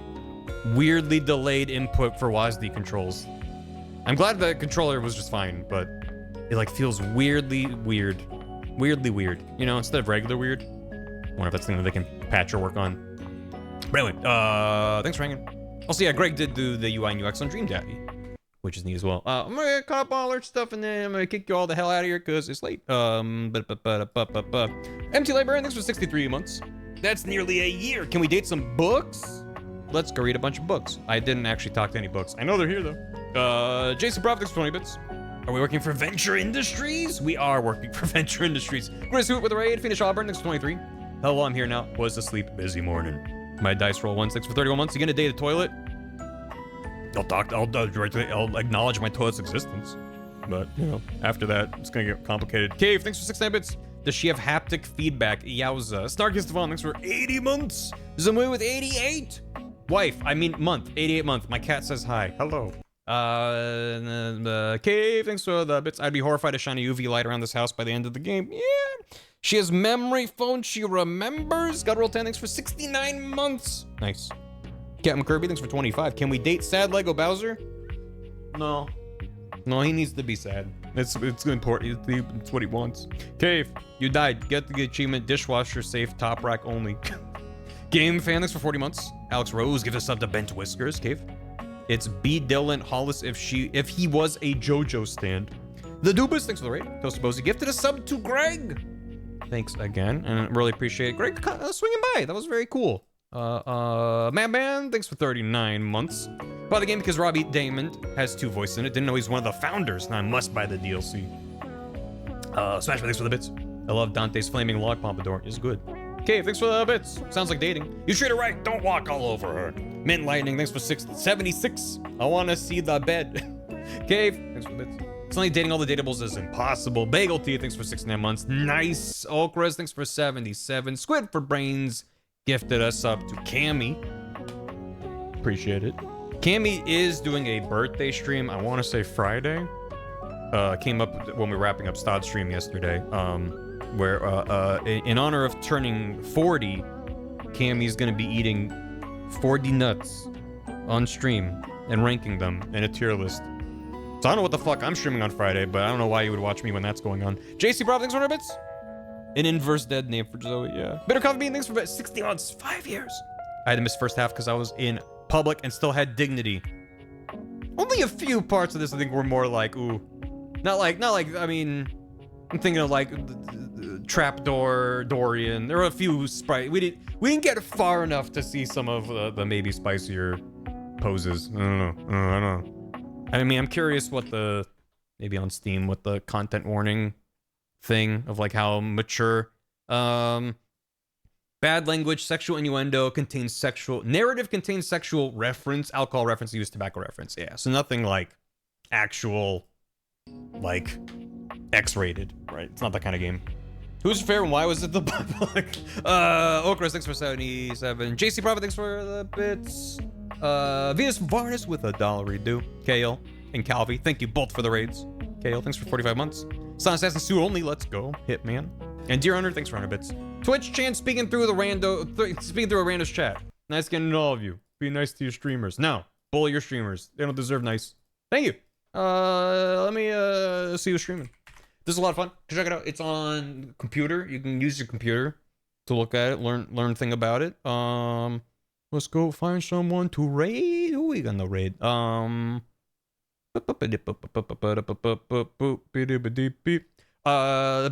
Speaker 1: weirdly delayed input for WASD controls. I'm glad the controller was just fine, but it like feels weirdly weird. Weirdly weird. You know, instead of regular weird. I wonder if that's something that they can patch or work on. But anyway, thanks for hanging. Also, yeah, Greg did do the UI and UX on Dream Daddy, which is neat as well. I'm gonna cut up all our stuff and then I'm gonna kick you all the hell out of here because it's late. Empty Librarian, thanks for 63 months. That's nearly a year. Can we date some books? Let's go read a bunch of books. I didn't actually talk to any books. I know they're here though. Jason Prof, thanks for 20 bits. Are we working for Venture Industries? We are working for Venture Industries. Chris Hoot with a raid. Finish Auburn, thanks for 23. Hello, I'm here now. Was asleep. Busy morning. My dice roll 1, 6 for 31 months. You gonna date a toilet? I'll acknowledge my toilet's existence. But, you know, after that, it's gonna get complicated. Cave, thanks for 69 bits. Does she have haptic feedback? Yowza. Snarkiest Devon, thanks for 80 months. Zamui with 88. Wife, I mean month. 88 month. My cat says hi. Hello. Cave, thanks for the bits. I'd be horrified to shine a UV light around this house by the end of the game. Yeah. She has memory phone. She remembers. Got roll 10. Thanks for 69 months. Nice. Captain Kirby, thanks for 25. Can we date sad Lego Bowser? No. No, he needs to be sad. It's important. It's what he wants. Cave, you died. Get the achievement. Dishwasher safe. Top rack only. Game fan, thanks for 40 months. Alex Rose, give us up to Bent Whiskers. Cave. It's B. Dylan Hollis if he was a JoJo stand. The Dubas, thanks for the raid. Toast Bozy gifted a sub to Greg. Thanks again, and I really appreciate it. Greg swinging by. That was very cool. Man, thanks for 39 months. Bought the game because Robbie Damon has 2 voices in it. Didn't know he's one of the founders, and I must buy the DLC. Smash me, thanks for the bits. I love Dante's Flaming Log Pompadour. It's good. Okay, thanks for the bits. Sounds like dating. You treat her right. Don't walk all over her. Mint Lightning, thanks for 76. I want to see the bed. Cave, thanks for the bits. Suddenly dating all the datables is impossible. Bagel Tea, thanks for 69 months. Nice. Okras, thanks for 77. Squid for Brains gifted us up to Cammy. Appreciate it. Cammy is doing a birthday stream, I want to say Friday. Came up when we were wrapping up Stod stream yesterday. Where in honor of turning 40, Cammy's gonna be eating 40 nuts on stream and ranking them in a tier list. So I don't know what the fuck I'm streaming on Friday, but I don't know why you would watch me when that's going on. JC Bravo, thanks for 100 bits. An inverse dead name for Zoe, yeah. Bitter Coffee Bean, thanks for 60 months, 5 years. I had to miss first half because I was in public and still had dignity. Only a few parts of this I think were more like, ooh. Not like, I mean, I'm thinking of like Trapdoor, Dorian. There were a few we didn't get far enough to see some of the maybe spicier poses. I don't know. I mean, I'm curious what maybe on Steam, what the content warning thing of like how mature, bad language, sexual innuendo contains narrative contains sexual reference, alcohol reference, use, tobacco reference. Yeah, so nothing like actual, like X-rated, right? It's not that kind of game. Who's fair and why was it the public? Okra, thanks for 77. JC Prophet, thanks for the bits. Venus Varnus with $1 redo. Kale and Calvi, thank you both for the raids. Kale, thanks for 45 months. Sun Assassin Sue only, let's go. Hitman. And Deer Hunter, thanks for 100 bits. Twitch Chan speaking through a rando's chat. Nice getting to all of you. Be nice to your streamers. No, bully your streamers. They don't deserve nice. Thank you. Let me see you streaming. This is a lot of fun. Check it out. It's on computer. You can use your computer to look at it, learn thing about it. Let's go find someone to raid. Who we gonna raid? The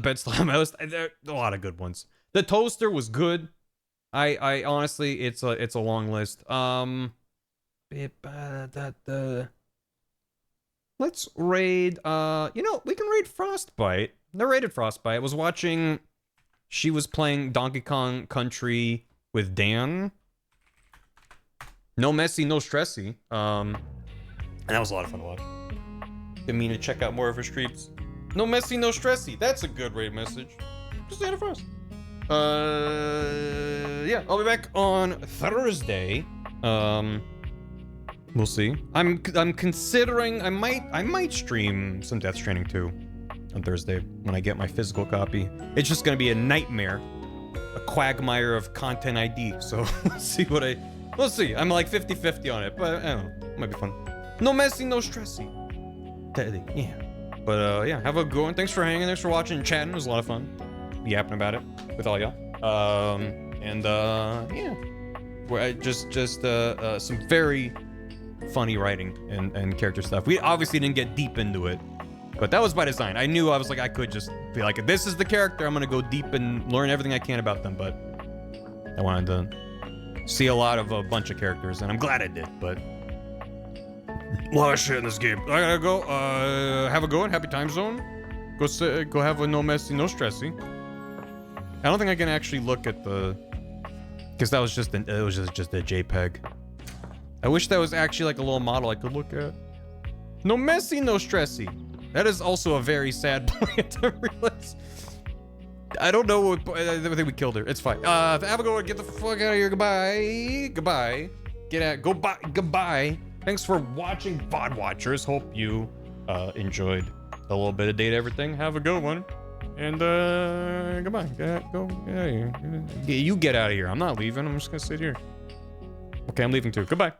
Speaker 1: bed slam house. There are a lot of good ones. The toaster was good. I honestly, it's a long list. Let's raid, you know, we can raid Frostbite. I raided Frostbite. I was watching, she was playing Donkey Kong Country with Dan. No messy, no stressy. And that was a lot of fun to watch. Didn't mean to check out more of her streams. No messy, no stressy. That's a good raid message. Just Dan Frost. Yeah, I'll be back on Thursday. We'll see. I'm considering I might stream some Death Stranding 2 on Thursday when I get my physical copy. It's just gonna be a nightmare, a quagmire of content ID. So we'll see. I'm like 50-50 on it, but I don't know. It might be fun. No messy, no stressy. Yeah. But yeah, have a good one. Thanks for hanging. Thanks for watching and chatting. It was a lot of fun. Yapping about it with all y'all. Yeah. We're just some very funny writing and character stuff. We obviously didn't get deep into it, but that was by design. I knew I was like, I could just be like, this is the character, I'm gonna go deep and learn everything I can about them, but I wanted to see a lot of a bunch of characters, and I'm glad I did, but a lot of shit in this game. I gotta go, have a good one, happy time zone. Go have a no messy, no stressy. I don't think I can actually look at the, because that was just it was just a JPEG. I wish that was actually like a little model I could look at. No messy, no stressy. That is also a very sad point to realize. I don't know what, I think we killed her. It's fine. Have a good one. Get the fuck out of here. Goodbye. Goodbye. Get out. Go bye. Goodbye. Thanks for watching, VOD watchers. Hope you enjoyed a little bit of data everything. Have a good one. And goodbye. Get out of here. You get out of here. I'm not leaving. I'm just gonna sit here. Okay, I'm leaving too. Goodbye.